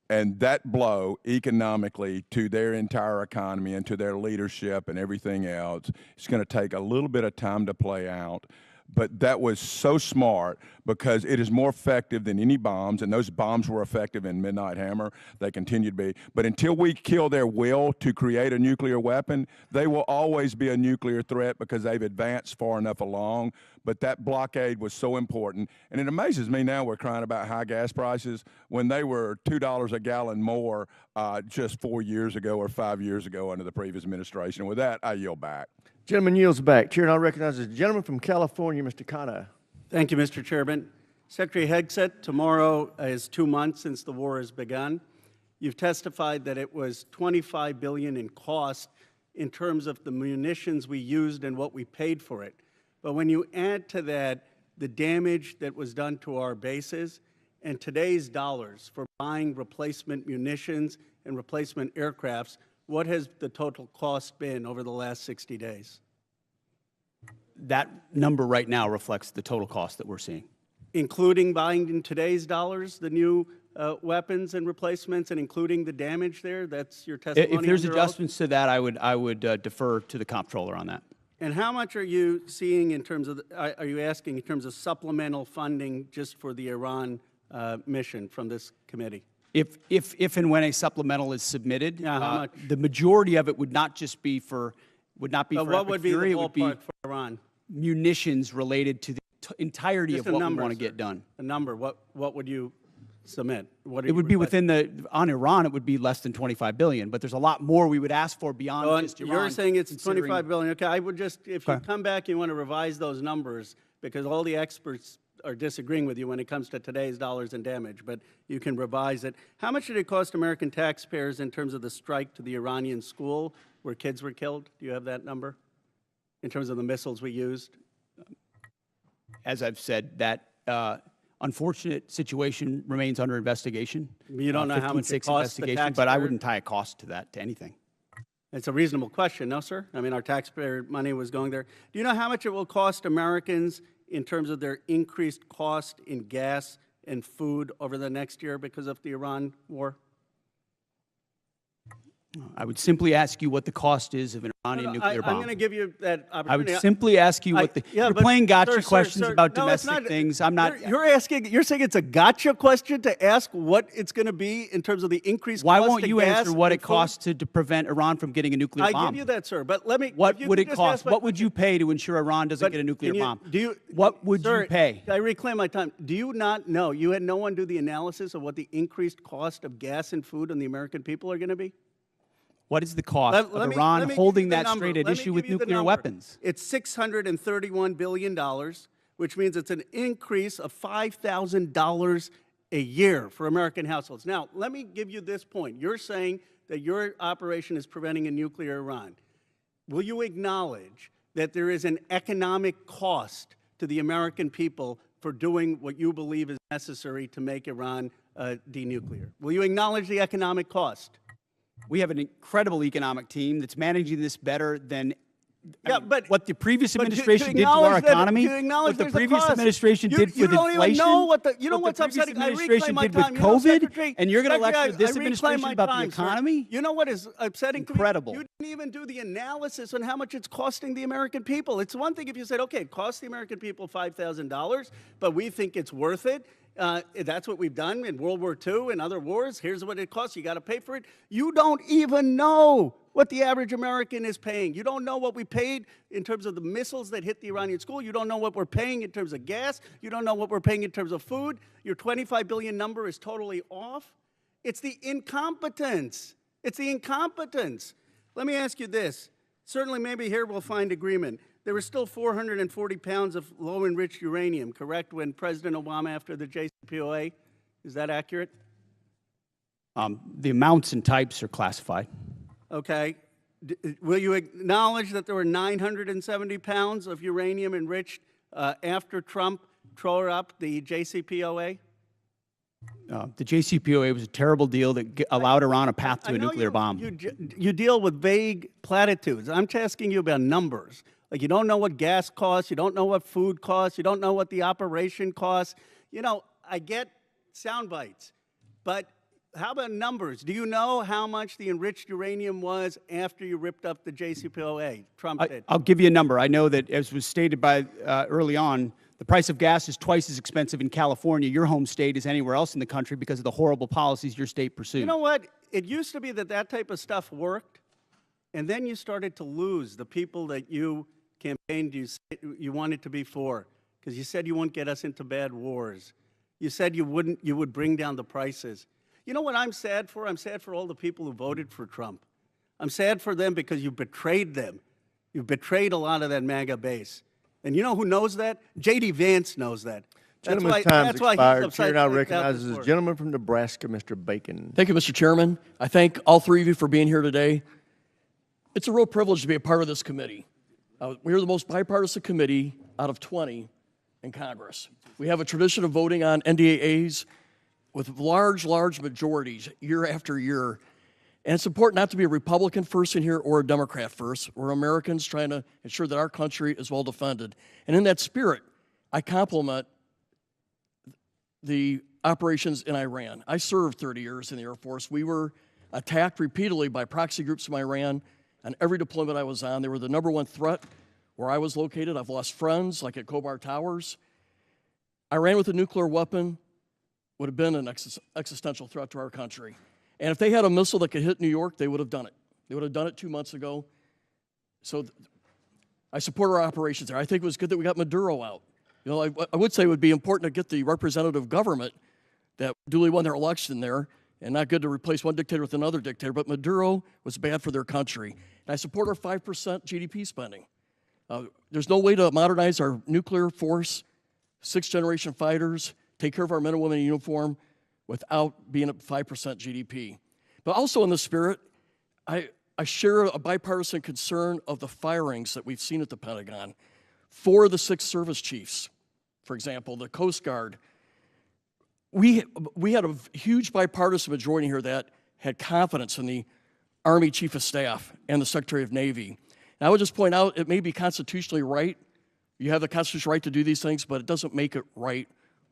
And that blow economically to their entire economy and to their leadership and everything else, it's going to take a little bit of time to play out. But that was so smart because it is more effective than any bombs, and those bombs were effective in Midnight Hammer. They continue to be. But until we kill their will to create a nuclear weapon, they will always be a nuclear threat because they've advanced far enough along. But that blockade was so important. And it amazes me now we're crying about high gas prices when they were $2 a gallon more just 4 years ago or 5 years ago under the previous administration. And with that, I yield back. Gentleman yields back. Chair now recognizes the gentleman from California, Mr. Caine. Thank you, Mr. Chairman. Secretary Hegseth, tomorrow is 2 months since the war has begun. You've testified that it was $25 billion in cost in terms of the munitions we used and what we paid for it. But when you add to that the damage that was done to our bases and today's dollars for buying replacement munitions and replacement aircrafts, what has the total cost been over the last 60 days? That number right now reflects the total cost that we're seeing. Including buying in today's dollars the new weapons and replacements and including the damage there? That's your testimony? If there's under adjustments oath? to that, I would defer to the comptroller on that. And how much are you seeing in terms of, are you asking in terms of supplemental funding just for the Iran mission from this committee? If and when a supplemental is submitted, Yeah, how much? the majority of it would not just be for, But for what Epic would be the Fury, it would be ballpark for Iran? munitions related to the entirety Just of a what number, we want to sir. get done. A number, what would you submit? What are It you would be requesting? within the, on Iran, it would be less than $25 billion, but there's a lot more we would ask for beyond So just Iran. you're saying it's considering- $25 billion. Okay, I would just, if you Okay. come back, you want to revise those numbers, because all the experts are disagreeing with you when it comes to today's dollars and damage, but you can revise it. How much did it cost American taxpayers in terms of the strike to the Iranian school where kids were killed? Do you have that number? In terms of the missiles we used? As I've said, that unfortunate situation remains under investigation. You don't know how much it 15-6 costs the investigation, but I taxpayer? wouldn't tie a cost to that, to anything. It's a reasonable question, no, sir? I mean, our taxpayer money was going there. Do you know how much it will cost Americans in terms of their increased cost in gas and food over the next year because of the Iran war? I would simply ask you what the cost is of an Iranian nuclear bomb. I'm going to give you that opportunity. I would simply ask you what the... Yeah, you're but playing gotcha sir, questions sir, about no, it's domestic not. things. I'm not... You're saying it's a gotcha question to ask what it's going to be in terms of the increased Why cost won't of you gas answer what and it food? costs to prevent Iran from getting a nuclear bomb? I give you that, sir, but let me... What if you would could it just cost? ask my What would you pay to ensure Iran doesn't get a nuclear bomb? What would sir, you pay? I reclaim my time. Do you not know? You had no one do the analysis of what the increased cost of gas and food on the American people are going to be? What is the cost of Iran holding that straight at issue with nuclear weapons? It's $631 billion, which means it's an increase of $5,000 a year for American households. Now, let me give you this point. You're saying that your operation is preventing a nuclear Iran. Will you acknowledge that there is an economic cost to the American people for doing what you believe is necessary to make Iran denuclear? Will you acknowledge the economic cost? We have an incredible economic team that's managing this better than what the previous administration did to our economy, what the previous administration did with inflation, what the what's upsetting? I administration reclaim my did time. with COVID, You know, and you're going to Secretary, lecture this I reclaim administration my about the time, sir. economy? You know what is upsetting? Incredible. To me? You didn't even do the analysis on how much it's costing the American people. It's one thing if you said, okay, it costs the American people $5,000, but we think it's worth it. That's what we've done in World War II and other wars. Here's what it costs. You got to pay for it. You don't even know what the average American is paying. You don't know what we paid in terms of the missiles that hit the Iranian school. You don't know what we're paying in terms of gas. You don't know what we're paying in terms of food. Your 25 billion number is totally off. It's the incompetence. It's the incompetence. Let me ask you this. Certainly, maybe here we'll find agreement. There were still 440 pounds of low-enriched uranium, correct, when President Obama, after the JCPOA? Is that accurate? The amounts and types are classified. Okay. Will you acknowledge that there were 970 pounds of uranium enriched after Trump tore up the JCPOA? The JCPOA was a terrible deal that allowed Iran a path to a nuclear bomb. You deal with vague platitudes. I'm asking you about numbers. Like, you don't know what gas costs, you don't know what food costs, you don't know what the operation costs. You know, I get sound bites, but how about numbers? Do you know how much the enriched uranium was after you ripped up the JCPOA? Trump did. I'll give you a number. I know that, as was stated by early on, the price of gas is twice as expensive in California, your home state, as anywhere else in the country because of the horrible policies your state pursued. You know what? It used to be that that type of stuff worked, and then you started to lose the people that you campaigned you wanted to be for, because you said you wouldn't get us into bad wars. You said you would bring down the prices. You know what I'm sad for? I'm sad for all the people who voted for Trump. I'm sad for them because you betrayed them. You've betrayed a lot of that MAGA base. And you know who knows that? J.D. Vance knows that. Gentleman's time's expired. Chair now recognizes the gentleman from Nebraska, Mr. Bacon. Thank you, Mr. Chairman. I thank all three of you for being here today. It's a real privilege to be a part of this committee. We're the most bipartisan committee out of 20 in Congress. We have a tradition of voting on NDAAs with large majorities year after year. And it's important not to be a Republican first in here or a Democrat first. We're Americans trying to ensure that our country is well defended. And in that spirit, I compliment the operations in Iran. I served 30 years in the Air Force. We were attacked repeatedly by proxy groups from Iran on every deployment I was on. They were the #1 threat where I was located. I've lost friends, like at Khobar Towers. Iran with a nuclear weapon would have been an existential threat to our country. And if they had a missile that could hit New York, they would have done it. They would have done it 2 months ago. So I support our operations there. I think it was good that we got Maduro out. You know, I would say it would be important to get the representative government that duly won their election there, and not good to replace one dictator with another dictator, but Maduro was bad for their country. And I support our 5% GDP spending. There's no way to modernize our nuclear force, 6th-generation fighters, take care of our men and women in uniform without being at 5% GDP. But also in the spirit, I share a bipartisan concern of the firings that we've seen at the Pentagon. 4 of the 6 service chiefs, for example, the Coast Guard. We had a huge bipartisan majority here that had confidence in the Army Chief of Staff and the Secretary of Navy. And I would just point out, it may be constitutionally right. You have the constitutional right to do these things, but it doesn't make it right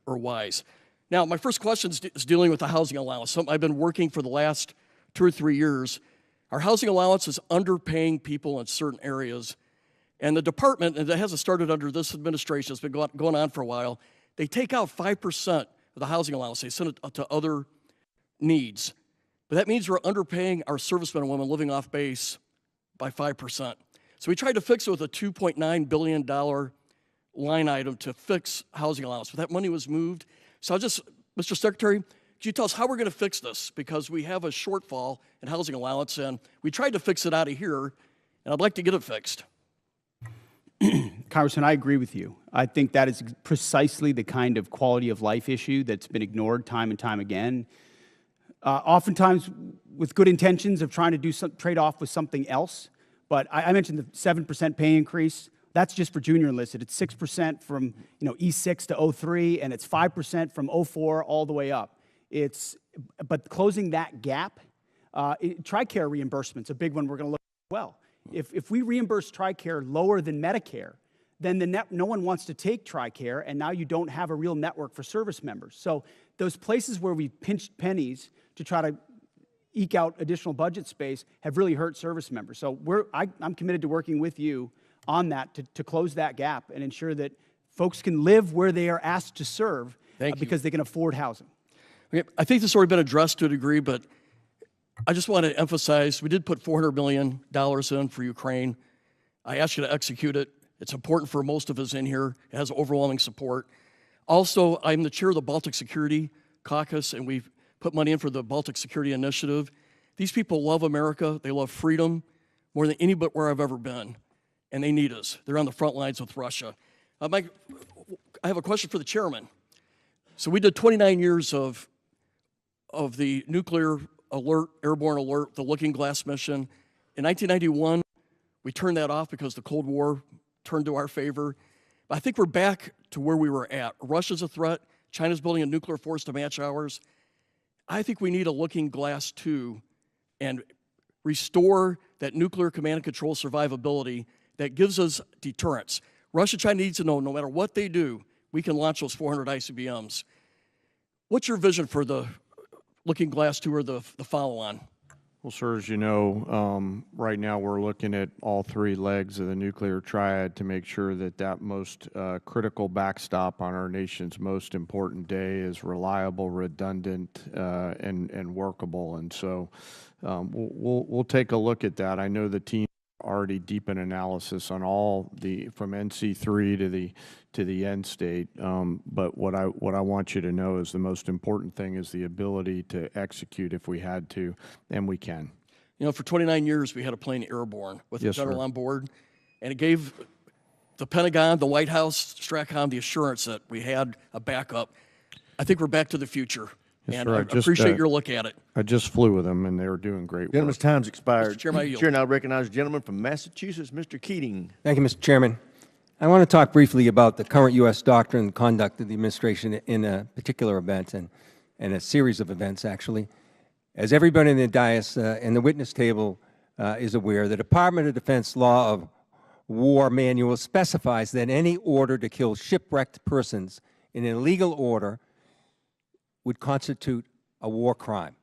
or wise. Now, my first question is dealing with the housing allowance, something I've been working for the last 2 or 3 years. Our housing allowance is underpaying people in certain areas. And the department, and it hasn't started under this administration, it's been going on for a while, they take out 5% of the housing allowance. They send it to other needs. But that means we're underpaying our servicemen and women living off base by 5%. So we tried to fix it with a $2.9 billion line item to fix housing allowance, but that money was moved. So Mr. Secretary, could you tell us how we're going to fix this? Because we have a shortfall in housing allowance, and we tried to fix it out of here, and I'd like to get it fixed. Congressman, I agree with you. I think that is precisely the kind of quality of life issue that's been ignored time and time again. Oftentimes with good intentions of trying to do some trade-off with something else. But I mentioned the 7% pay increase. That's just for junior enlisted. It's 6% from E6 to 03, and it's 5% from 04 all the way up. But closing that gap, TRICARE reimbursement's a big one we're going to look at as well. If we reimburse TRICARE lower than Medicare, then no one wants to take TRICARE, and now you don't have a real network for service members. So those places where we pinched pennies to try to eke out additional budget space have really hurt service members. So I'm committed to working with you on that to close that gap and ensure that folks can live where they are asked to serve because they can afford housing. Okay, I think this has already been addressed to a degree, but I just want to emphasize we did put $400 million in for Ukraine. I asked you to execute it. It's important for most of us in here. It has overwhelming support. Also, I'm the chair of the Baltic Security Caucus, and we've put money in for the Baltic Security Initiative. These people love America. They love freedom more than anywhere I've ever been, and they need us. They're on the front lines with Russia. Mike, I have a question for the chairman. So we did 29 years of the nuclear alert, airborne alert, the Looking Glass mission. In 1991, we turned that off because the Cold War turned to our favor. But I think we're back to where we were at. Russia's a threat. China's building a nuclear force to match ours. I think we need a Looking Glass 2 and restore that nuclear command and control survivability that gives us deterrence. Russia, China needs to know no matter what they do, we can launch those 400 ICBMs. What's your vision for the Looking Glass 2 or the follow-on? Well, sir, as you know, right now we're looking at all three legs of the nuclear triad to make sure that that most critical backstop on our nation's most important day is reliable, redundant, and workable. And so we'll take a look at that. I know the team already deep in analysis on all the from NC3 to the end state. But what I want you to know is the most important thing is the ability to execute if we had to, and we can. You know, for 29 years we had a plane airborne with the general on board, and it gave the Pentagon, the White House, STRATCOM the assurance that we had a backup. I think we're back to the future. Yes, and sir. I appreciate your look at it. I just flew with them, and they were doing great work. Gentleman's time's expired. Mr. Chairman, I yield. Chair now recognizes the gentleman from Massachusetts, Mr. Keating. Thank you, Mr. Chairman. I want to talk briefly about the current U.S. doctrine and conduct of the administration in a particular event and a series of events, actually. As everybody in the dais and the witness table is aware, the Department of Defense Law of War Manual specifies that any order to kill shipwrecked persons in an illegal order would constitute a war crime.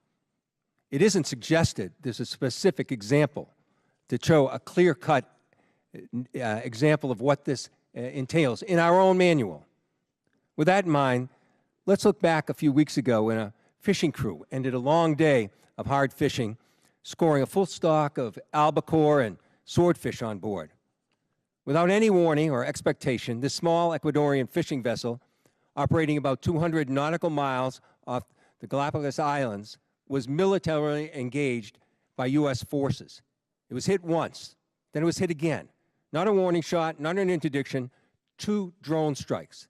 It isn't suggested. There's a specific example to show a clear-cut example of what this entails in our own manual. With that in mind, let's look back a few weeks ago when a fishing crew ended a long day of hard fishing, scoring a full stock of albacore and swordfish on board. Without any warning or expectation, this small Ecuadorian fishing vessel, operating about 200 nautical miles off the Galapagos Islands, was militarily engaged by U.S. forces. It was hit once, then it was hit again. Not a warning shot, not an interdiction, 2 drone strikes.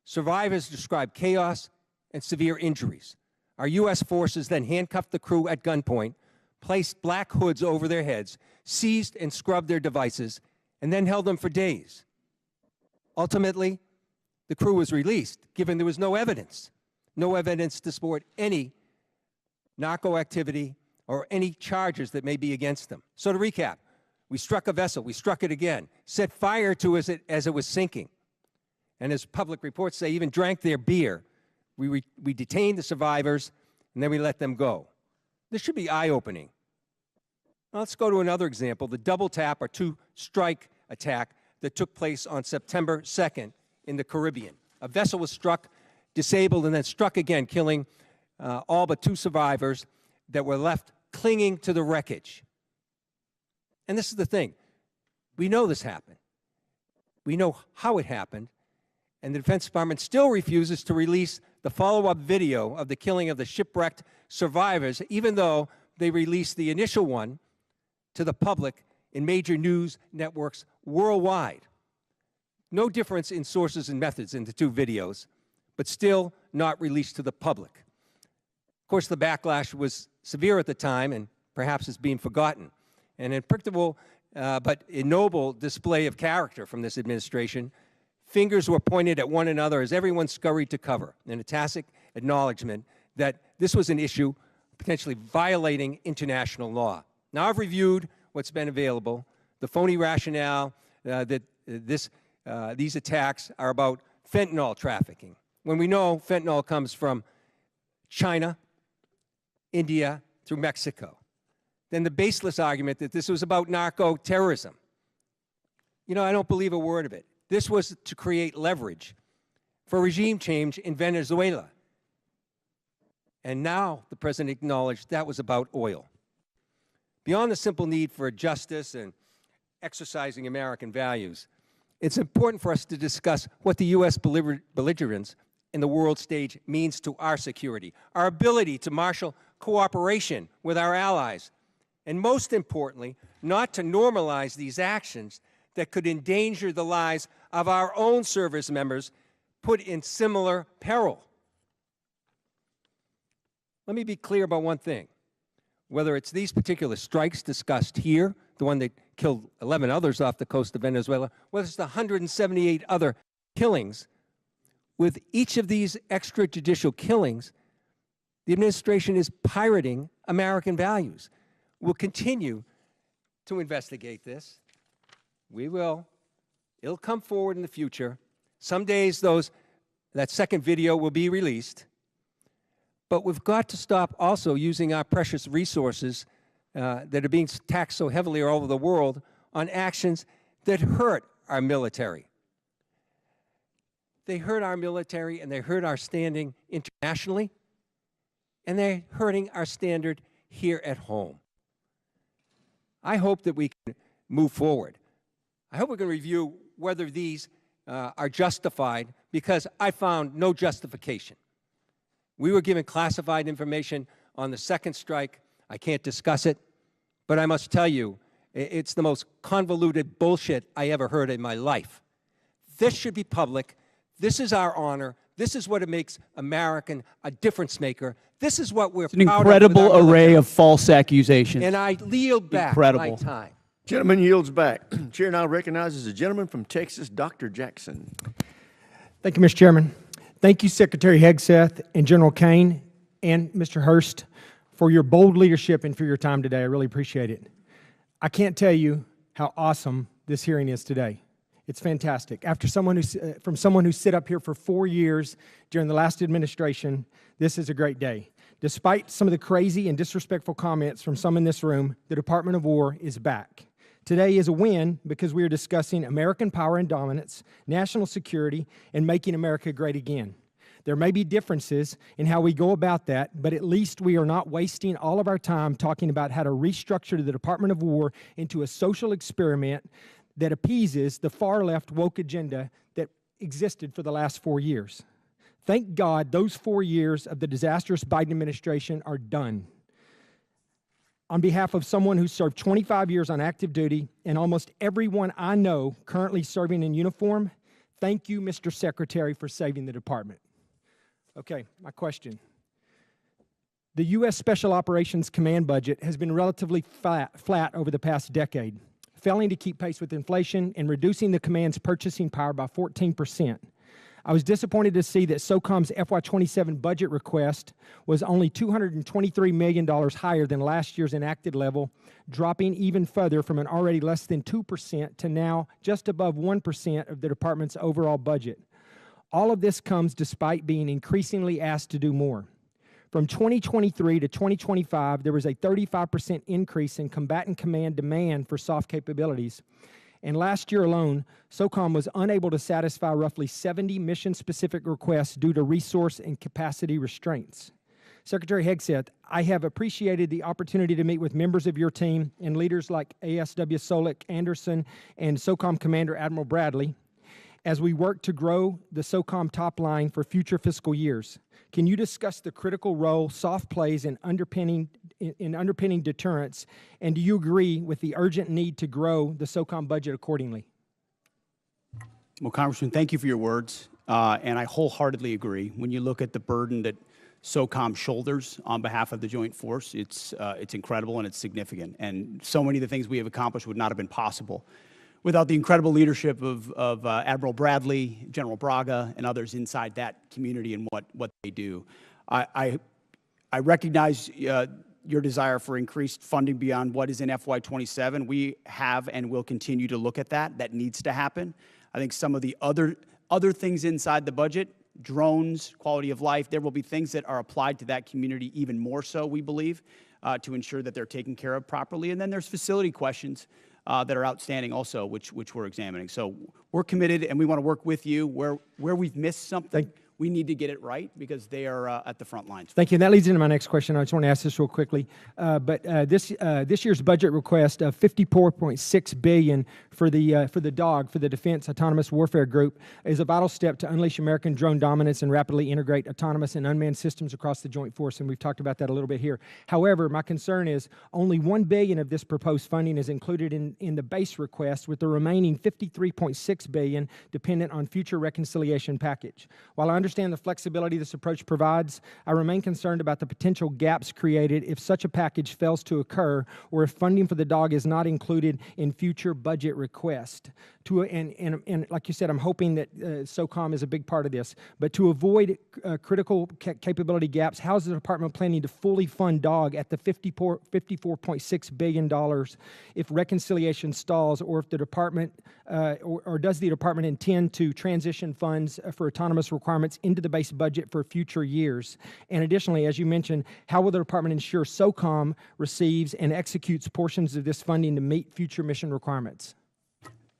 Survivors described chaos and severe injuries. Our U.S. forces then handcuffed the crew at gunpoint, placed black hoods over their heads, seized and scrubbed their devices, and then held them for days. Ultimately, the crew was released, given there was no evidence to support any narco activity or any charges that may be against them. So to recap, we struck a vessel, we struck it again, set fire to it as it was sinking, and as public reports say, even drank their beer. We detained the survivors, and then we let them go. This should be eye-opening. Now let's go to another example, the double tap or 2-strike attack that took place on September 2nd in the Caribbean. A vessel was struck, disabled, and then struck again, killing all but 2 survivors that were left clinging to the wreckage. And this is the thing. We know this happened. We know how it happened, and the Defense Department still refuses to release the follow-up video of the killing of the shipwrecked survivors, even though they released the initial one to the public in major news networks worldwide. No difference in sources and methods in the 2 videos, but still not released to the public. Of course, the backlash was severe at the time and perhaps is being forgotten. An unpredictable but ignoble display of character from this administration, fingers were pointed at one another as everyone scurried to cover in a tacit acknowledgement that this was an issue potentially violating international law. Now I've reviewed what's been available, the phony rationale that these attacks are about fentanyl trafficking, when we know fentanyl comes from China, India, through Mexico. Then the baseless argument that this was about narco-terrorism. You know, I don't believe a word of it. This was to create leverage for regime change in Venezuela. And now the president acknowledged that was about oil. Beyond the simple need for justice and exercising American values, it's important for us to discuss what the U.S. belligerence in the world stage means to our security, our ability to marshal cooperation with our allies, and most importantly, not to normalize these actions that could endanger the lives of our own service members put in similar peril. Let me be clear about one thing. Whether it's these particular strikes discussed here, the one that killed 11 others off the coast of Venezuela, whether it's the 178 other killings, with each of these extrajudicial killings, the administration is pirating American values. We'll continue to investigate this. We will. It'll come forward in the future. Some days that second video will be released. But we've got to stop also using our precious resources that are being taxed so heavily all over the world on actions that hurt our military. They hurt our military and they hurt our standing internationally, and they're hurting our standard here at home. I hope that we can move forward. I hope we can review whether these are justified, because I found no justification. We were given classified information on the second strike. I can't discuss it, but I must tell you, it's the most convoluted bullshit I ever heard in my life. This should be public. This is our honor. This is what it makes American a difference maker. This is what we're proud of. It's an incredible array of false accusations. And I yield back my time. Gentleman yields back. Chair now recognizes the gentleman from Texas, Dr. Jackson. Thank you, Mr. Chairman. Thank you, Secretary Hegseth and General Caine and Mr. Hurst, for your bold leadership and for your time today. I really appreciate it. I can't tell you how awesome this hearing is today. It's fantastic. From someone who sat up here for 4 years during the last administration, this is a great day. Despite some of the crazy and disrespectful comments from some in this room, the Department of War is back. Today is a win because we are discussing American power and dominance, national security, and making America great again. There may be differences in how we go about that, but at least we are not wasting all of our time talking about how to restructure the Department of War into a social experiment that appeases the far-left woke agenda that existed for the last 4 years. Thank God those 4 years of the disastrous Biden administration are done. On behalf of someone who served 25 years on active duty and almost everyone I know currently serving in uniform, thank you, Mr. Secretary, for saving the department. Okay, my question. The U.S. Special Operations Command budget has been relatively flat over the past decade, failing to keep pace with inflation and reducing the command's purchasing power by 14%. I was disappointed to see that SOCOM's FY27 budget request was only $223 million higher than last year's enacted level, dropping even further from an already less than 2% to now just above 1% of the department's overall budget. All of this comes despite being increasingly asked to do more. From 2023 to 2025, there was a 35% increase in combatant command demand for soft capabilities. And last year alone, SOCOM was unable to satisfy roughly 70 mission-specific requests due to resource and capacity restraints. Secretary Hegseth, I have appreciated the opportunity to meet with members of your team and leaders like ASW Solik Anderson and SOCOM Commander Admiral Bradley as we work to grow the SOCOM top line for future fiscal years. Can you discuss the critical role soft plays in underpinning deterrence, and do you agree with the urgent need to grow the SOCOM budget accordingly? Well, Congressman, thank you for your words, and I wholeheartedly agree. When you look at the burden that SOCOM shoulders on behalf of the Joint Force, it's incredible and it's significant. And so many of the things we have accomplished would not have been possible without the incredible leadership of Admiral Bradley, General Braga, and others inside that community and what they do. I recognize your desire for increased funding beyond what is in FY27. We have and will continue to look at that. That needs to happen. I think some of the other things inside the budget, drones, quality of life, there will be things that are applied to that community even more so, we believe, to ensure that they're taken care of properly. And then there's facility questions that are outstanding also, which we're examining. So we're committed, and we want to work with you. Where we've missed something, we need to get it right because they are at the front lines. Thank you. And that leads into my next question. I just want to ask this real quickly. This year's budget request of $54.6 billion for the DAWG, for the Defense Autonomous Warfare Group, is a vital step to unleash American drone dominance and rapidly integrate autonomous and unmanned systems across the joint force. And we've talked about that a little bit here. However, my concern is only $1 billion of this proposed funding is included in the base request, with the remaining $53.6 billion dependent on future reconciliation package. While I understand the flexibility this approach provides, I remain concerned about the potential gaps created if such a package fails to occur, or if funding for the DAWG is not included in future budget requests. And like you said, I'm hoping that SOCOM is a big part of this. But to avoid critical capability gaps, how is the department planning to fully fund DAWG at the $54.6 billion if reconciliation stalls, or if the department, or does the department intend to transition funds for autonomous requirements into the base budget for future years? And additionally, as you mentioned, how will the department ensure SOCOM receives and executes portions of this funding to meet future mission requirements?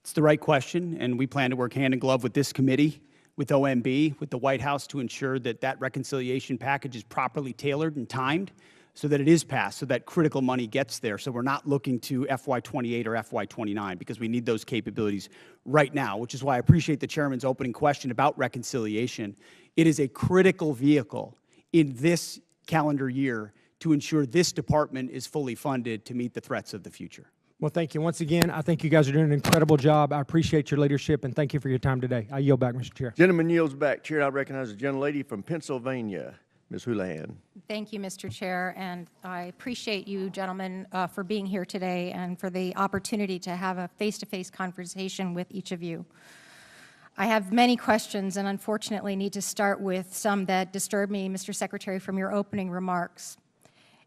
It's the right question, and we plan to work hand in glove with this committee, with OMB, with the White House to ensure that that reconciliation package is properly tailored and timed so that it is passed, so that critical money gets there. So we're not looking to FY28 or FY29 because we need those capabilities right now, which is why I appreciate the chairman's opening question about reconciliation. It is a critical vehicle in this calendar year to ensure this department is fully funded to meet the threats of the future. Well, thank you. Once again, I think you guys are doing an incredible job. I appreciate your leadership, and thank you for your time today. I yield back, Mr. Chair. Gentleman yields back. Chair, I recognize the gentlelady from Pennsylvania, Ms. Houlihan. Thank you, Mr. Chair, and I appreciate you gentlemen for being here today and for the opportunity to have a face-to-face conversation with each of you. I have many questions and unfortunately need to start with some that disturb me, Mr. Secretary, from your opening remarks.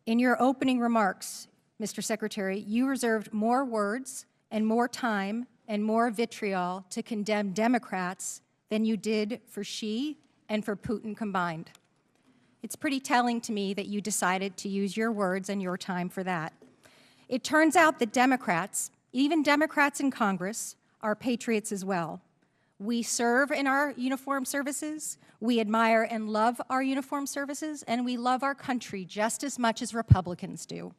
In your opening remarks, Mr. Secretary, you reserved more words and more time and more vitriol to condemn Democrats than you did for Xi and for Putin combined. It's pretty telling to me that you decided to use your words and your time for that. It turns out that Democrats, even Democrats in Congress, are patriots as well. We serve in our uniformed services, we admire and love our uniformed services, and we love our country just as much as Republicans do.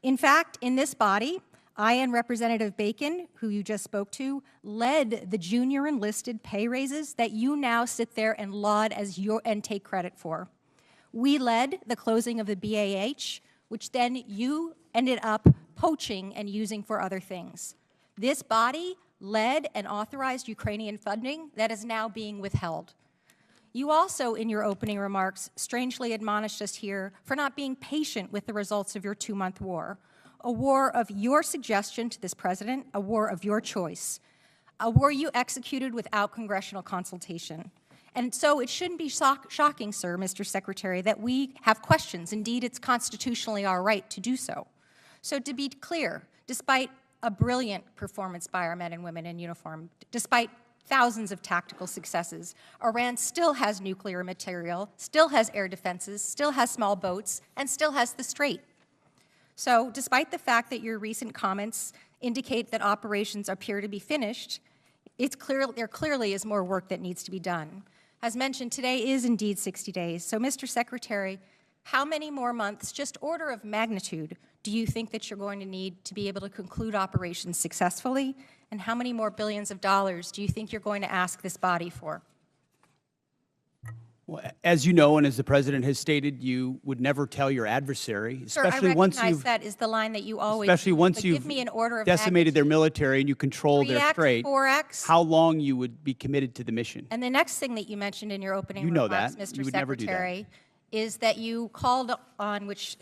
In fact, in this body, I and Representative Bacon, who you just spoke to, led the junior enlisted pay raises that you now sit there and laud as and take credit for. We led the closing of the BAH, which then you ended up poaching and using for other things. This body led and authorized Ukrainian funding that is now being withheld. You also, in your opening remarks, strangely admonished us here for not being patient with the results of your 2-month war, a war of your suggestion to this president, a war of your choice, a war you executed without congressional consultation. And so it shouldn't be shocking, sir, Mr. Secretary, that we have questions. Indeed, it's constitutionally our right to do so. So to be clear, despite a brilliant performance by our men and women in uniform, despite thousands of tactical successes, Iran still has nuclear material, still has air defenses, still has small boats, and still has the Strait. So despite the fact that your recent comments indicate that operations appear to be finished, there clearly is more work that needs to be done. As mentioned, today is indeed 60 days. So Mr. Secretary, how many more months, just order of magnitude, do you think that you're going to need to be able to conclude operations successfully? And how many more billions of dollars do you think you're going to ask this body for? Well, as you know, and as the President has stated, you would never tell your adversary, especially once you've that is the line that you always especially once you've give me an order of decimated their military and you control their 3X, strait, 4X. how long you would be committed to the mission. And the next thing that you mentioned in your opening You know remarks, that. Mr. You would never do that. Secretary, is that you called on, which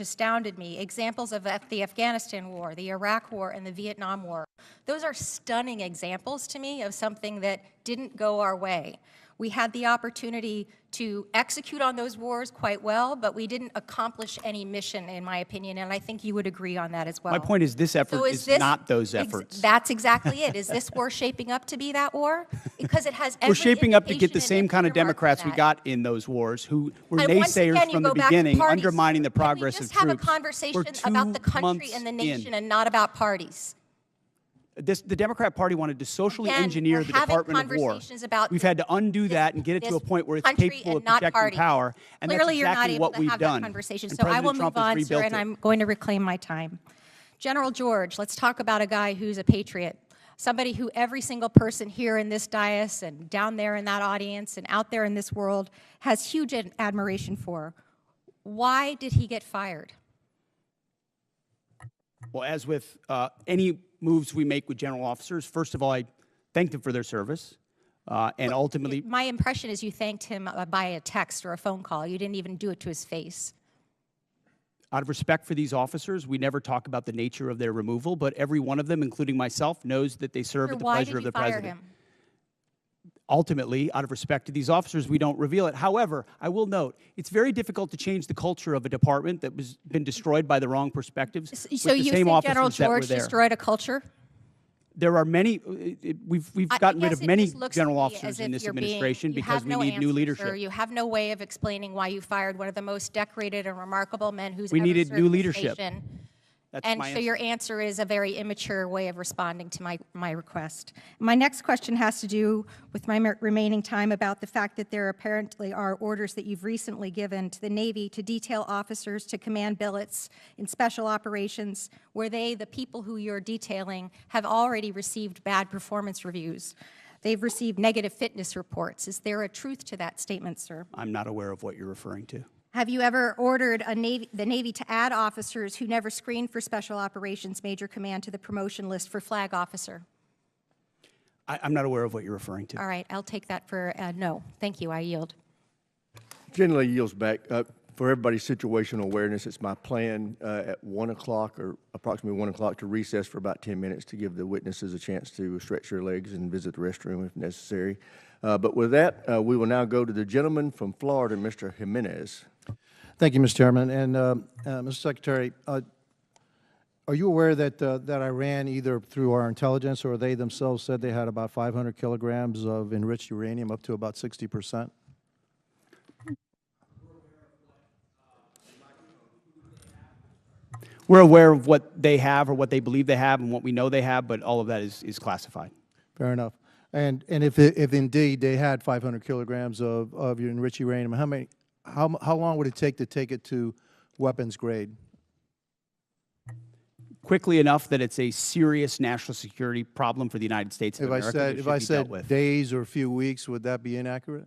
astounded me, examples of the Afghanistan war, the Iraq war, and the Vietnam war. Those are stunning examples to me of something that didn't go our way. We had the opportunity to execute on those wars quite well, but we didn't accomplish any mission, in my opinion, and I think you would agree on that as well. My point is this effort is not those efforts. That's exactly it. Is this war shaping up to be that war? Because it has every We're shaping up to get the indication same kind of Democrats we got in those wars who were naysayers from the beginning, undermining the progress of troops. Just have a conversation about the country and the nation and not about parties. The Democrat Party wanted to socially Again, engineer we're the having Department of War. conversations about We've had to undo that and get it to a point where it's country capable of and not projecting party. power, and Clearly, that's you're not exactly able what to we've have done. that conversation. And So I will President Trump move has on, sir, rebuilt and it. I'm going to reclaim my time. General George, let's talk about a guy who's a patriot, somebody who every single person here in this dais and down there in that audience and out there in this world has huge admiration for. Why did he get fired? Well, as with any moves we make with general officers, first of all, I thank them for their service, and ultimately... My impression is you thanked him by a text or a phone call. You didn't even do it to his face. Out of respect for these officers, we never talk about the nature of their removal, but every one of them, including myself, knows that they serve at the pleasure of the president. Why did you fire him? Ultimately, out of respect to these officers, we don't reveal it. However, I will note, it's very difficult to change the culture of a department that was been destroyed by the wrong perspectives. So you think General George there. destroyed a culture? There are many, we've gotten rid of many general to me officers as in if this you're administration you because have we no need new answer, leadership. Sir. You have no way of explaining why you fired one of the most decorated and remarkable men who's We ever needed served new this leadership. nation. That's And my so answer. your answer is a very immature way of responding to my request. My next question has to do with my remaining time about the fact that there apparently are orders that you've recently given to the Navy to detail officers to command billets in special operations where they, the people who you're detailing, have already received bad performance reviews. They've received negative fitness reports. Is there a truth to that statement, sir? I'm not aware of what you're referring to. Have you ever ordered the Navy to add officers who never screened for Special Operations Major Command to the promotion list for flag officer? I'm not aware of what you're referring to. All right, I'll take that for no. Thank you, I yield. Generally yields back. For everybody's situational awareness, it's my plan at 1 o'clock or approximately 1 o'clock to recess for about 10 minutes to give the witnesses a chance to stretch their legs and visit the restroom if necessary. But with that, we will now go to the gentleman from Florida, Mr. Jimenez. Thank you, Mr. Chairman. And Mr. Secretary, are you aware that that Iran, either through our intelligence or they themselves, said they had about 500 kilograms of enriched uranium, up to about 60%? We're aware of what they have or what they believe they have and what we know they have, but all of that is classified. Fair enough. And if indeed they had 500 kilograms of your enriched uranium, how long would it take it to weapons grade? Quickly enough that it's a serious national security problem for the United States of America. If I said days or a few weeks, would that be inaccurate?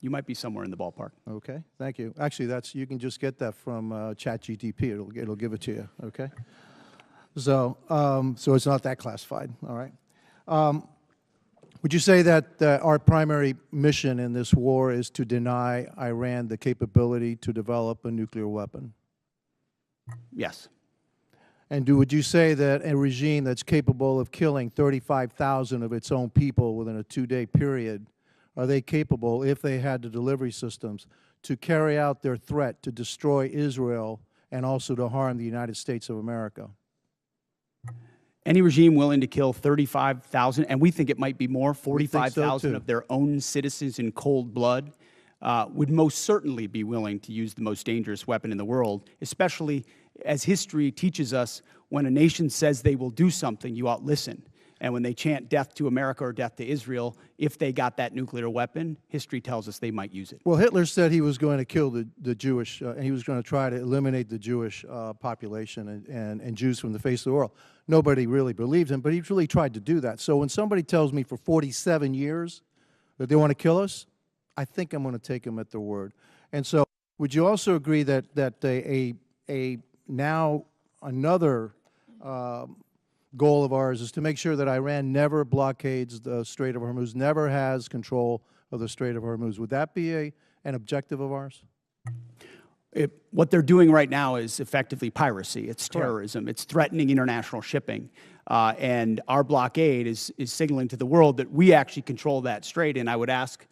You might be somewhere in the ballpark. Okay, thank you. Actually, you can just get that from ChatGPT. It'll give it to you. Okay. So it's not that classified. All right. Would you say that our primary mission in this war is to deny Iran the capability to develop a nuclear weapon? Yes. And would you say that a regime that's capable of killing 35,000 of its own people within a 2-day period, are they capable, if they had the delivery systems, to carry out their threat to destroy Israel and also to harm the United States of America? Any regime willing to kill 35,000, and we think it might be more, 45,000 of their own citizens in cold blood, would most certainly be willing to use the most dangerous weapon in the world, especially as history teaches us, when a nation says they will do something, you ought listen. And when they chant death to America or death to Israel, if they got that nuclear weapon, history tells us they might use it. Well, Hitler said he was going to kill the Jewish, and he was going to try to eliminate the Jewish population and Jews from the face of the world. Nobody really believed him, but he really tried to do that. So when somebody tells me for 47 years that they want to kill us, I think I'm going to take them at their word. And so would you also agree that now another goal of ours is to make sure that Iran never blockades the Strait of Hormuz, never has control of the Strait of Hormuz? Would that be an objective of ours? What they're doing right now is effectively piracy. It's terrorism. It's threatening international shipping. And our blockade is signaling to the world that we actually control that strait. And I would ask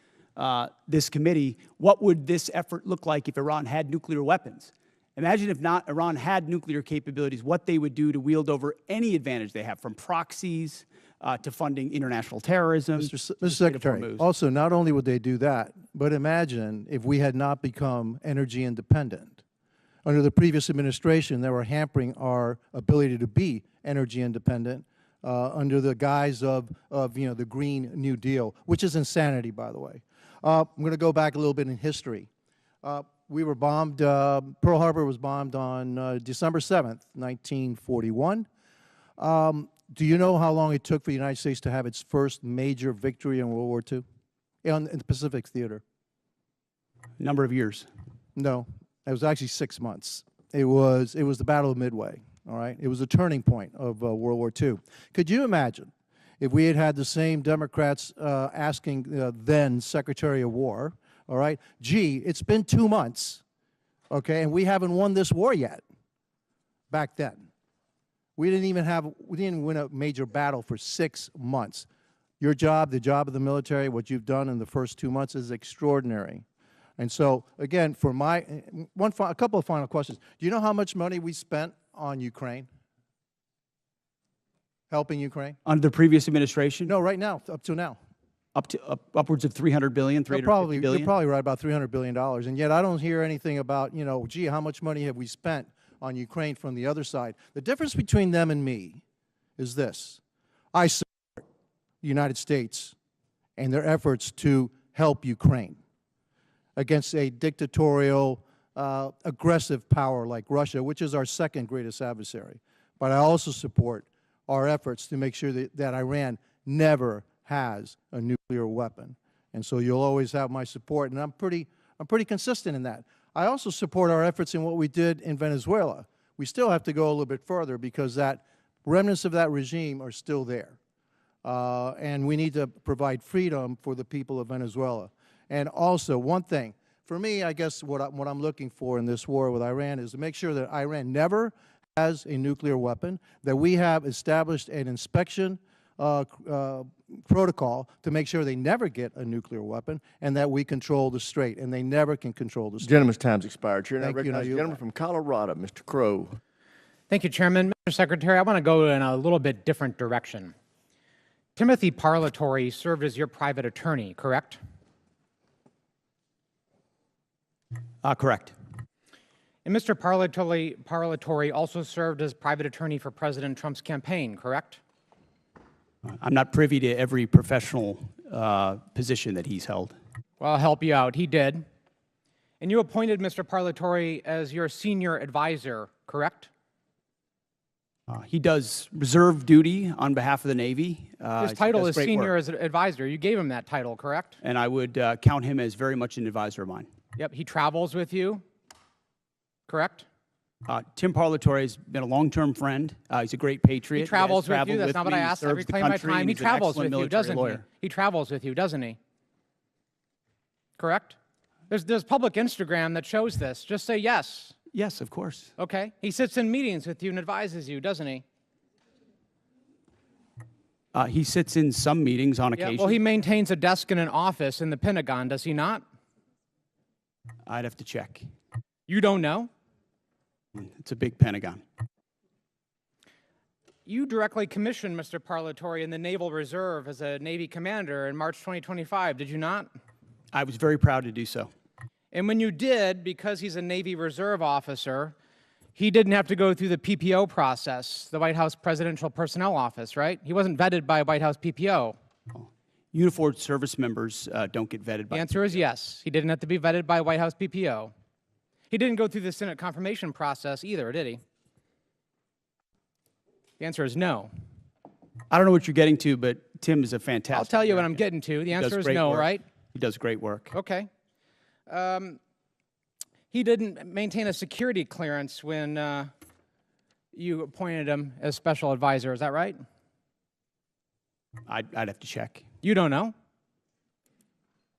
this committee, what would this effort look like if Iran had nuclear weapons? Imagine if not Iran had nuclear capabilities, what they would do to wield over any advantage they have, from proxies to funding international terrorism. Mr. Secretary, also, not only would they do that, but imagine if we had not become energy independent. Under the previous administration, they were hampering our ability to be energy independent under the guise of the Green New Deal, which is insanity, by the way. I'm going to go back a little bit in history. We were bombed, Pearl Harbor was bombed on December 7th, 1941. Do you know how long it took for the United States to have its first major victory in World War II? In the Pacific Theater? Number of years. No, it was actually 6 months. It was the Battle of Midway, all right? It was a turning point of World War II. Could you imagine if we had the same Democrats asking then Secretary of War, all right, gee, it's been 2 months, okay, and we haven't won this war yet, back then. We didn't win a major battle for 6 months. Your job, the job of the military, what you've done in the first 2 months is extraordinary. And so, again, for a couple of final questions. Do you know how much money we spent on Ukraine? Helping Ukraine? Under the previous administration? No, right now, up to now. Upwards of $300 billion, $350 billion? You're probably right, about $300 billion. And yet I don't hear anything about, gee, how much money have we spent on Ukraine from the other side? The difference between them and me is this. I support the United States and their efforts to help Ukraine against a dictatorial, aggressive power like Russia, which is our second greatest adversary. But I also support our efforts to make sure that Iran never has a nuclear weapon. And so you'll always have my support, and I'm pretty consistent in that. I also support our efforts in what we did in Venezuela. We still have to go a little bit further because that remnants of that regime are still there. And we need to provide freedom for the people of Venezuela. And also, one thing, for me, I guess what I'm looking for in this war with Iran is to make sure that Iran never has a nuclear weapon, that we have established an inspection protocol to make sure they never get a nuclear weapon, and that we control the strait, and they never can control the strait. Gentleman's time's expired. Chair, now Thank you. recognize the gentleman from Colorado, Mr. Crow. Thank you, Chairman. Mr. Secretary, I want to go in a little bit different direction. Timothy Parlatore served as your private attorney, correct? Correct. And Mr. Parlatore also served as private attorney for President Trump's campaign, correct? I'm not privy to every professional position that he's held. Well, I'll help you out. He did. And you appointed Mr. Parlatore as your senior advisor, correct? He does reserve duty on behalf of the Navy. His title is senior advisor. You gave him that title, correct? And I would count him as very much an advisor of mine. Yep, he travels with you, correct? Tim Parlatore has been a long-term friend. He's a great patriot. He travels with you. That's not what I asked. I reclaim my time. He travels with you, doesn't he? He travels with you, doesn't he? Correct? There's public Instagram that shows this. Just say yes. Yes, of course. Okay. He sits in meetings with you and advises you, doesn't he? He sits in some meetings on occasion. Well, he maintains a desk in an office in the Pentagon, does he not? I'd have to check. You don't know? It's a big Pentagon. You directly commissioned Mr. Parlatore in the Naval Reserve as a Navy commander in March 2025, did you not? I was very proud to do so. And when you did, because he's a Navy Reserve officer, he didn't have to go through the PPO process, the White House Presidential Personnel Office, right? He wasn't vetted by a White House PPO. Uniformed service members don't get vetted by The answer is yes. He didn't have to be vetted by a White House PPO. He didn't go through the Senate confirmation process either, did he? The answer is no. I don't know what you're getting to, but Tim is a fantastic I'll tell you what American. I'm getting to. The answer is great no, work. right? He does great work. Okay. He didn't maintain a security clearance when you appointed him as special advisor. Is that right? I'd have to check. You don't know?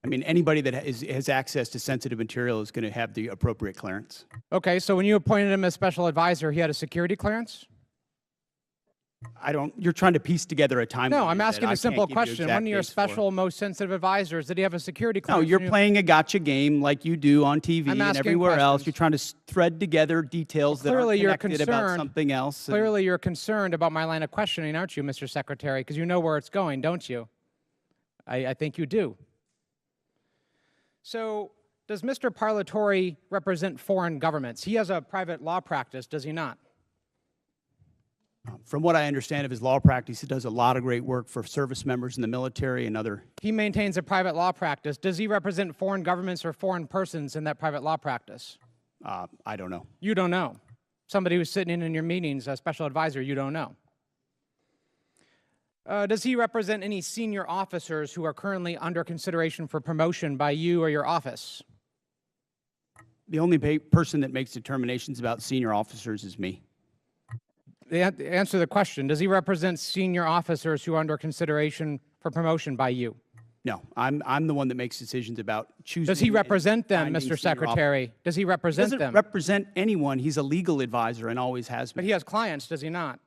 I mean, anybody that has access to sensitive material is going to have the appropriate clearance. Okay, so when you appointed him as special advisor, he had a security clearance? You're trying to piece together a timeline. No, I'm asking a simple question. One of your special, most sensitive advisors, did he have a security clearance? No, you're playing a gotcha game like you do on TV and everywhere else. You're trying to thread together details that are connected about something else. Clearly, you're concerned about my line of questioning, aren't you, Mr. Secretary? Because you know where it's going, don't you? I think you do. So, does Mr. Parlatore represent foreign governments? He has a private law practice, does he not? From what I understand of his law practice, he does a lot of great work for service members in the military and other. He maintains a private law practice. Does he represent foreign governments or foreign persons in that private law practice? I don't know. You don't know. Somebody who's sitting in your meetings, a special advisor, you don't know. Does he represent any senior officers who are currently under consideration for promotion by you or your office? The only person that makes determinations about senior officers is me. Answer the question. Does he represent senior officers who are under consideration for promotion by you? No, I'm the one that makes decisions about choosing. Does he represent them, finding Mr. senior Secretary? Does he represent He them? doesn't represent anyone. He's a legal advisor and always has been. But he has clients, does he not?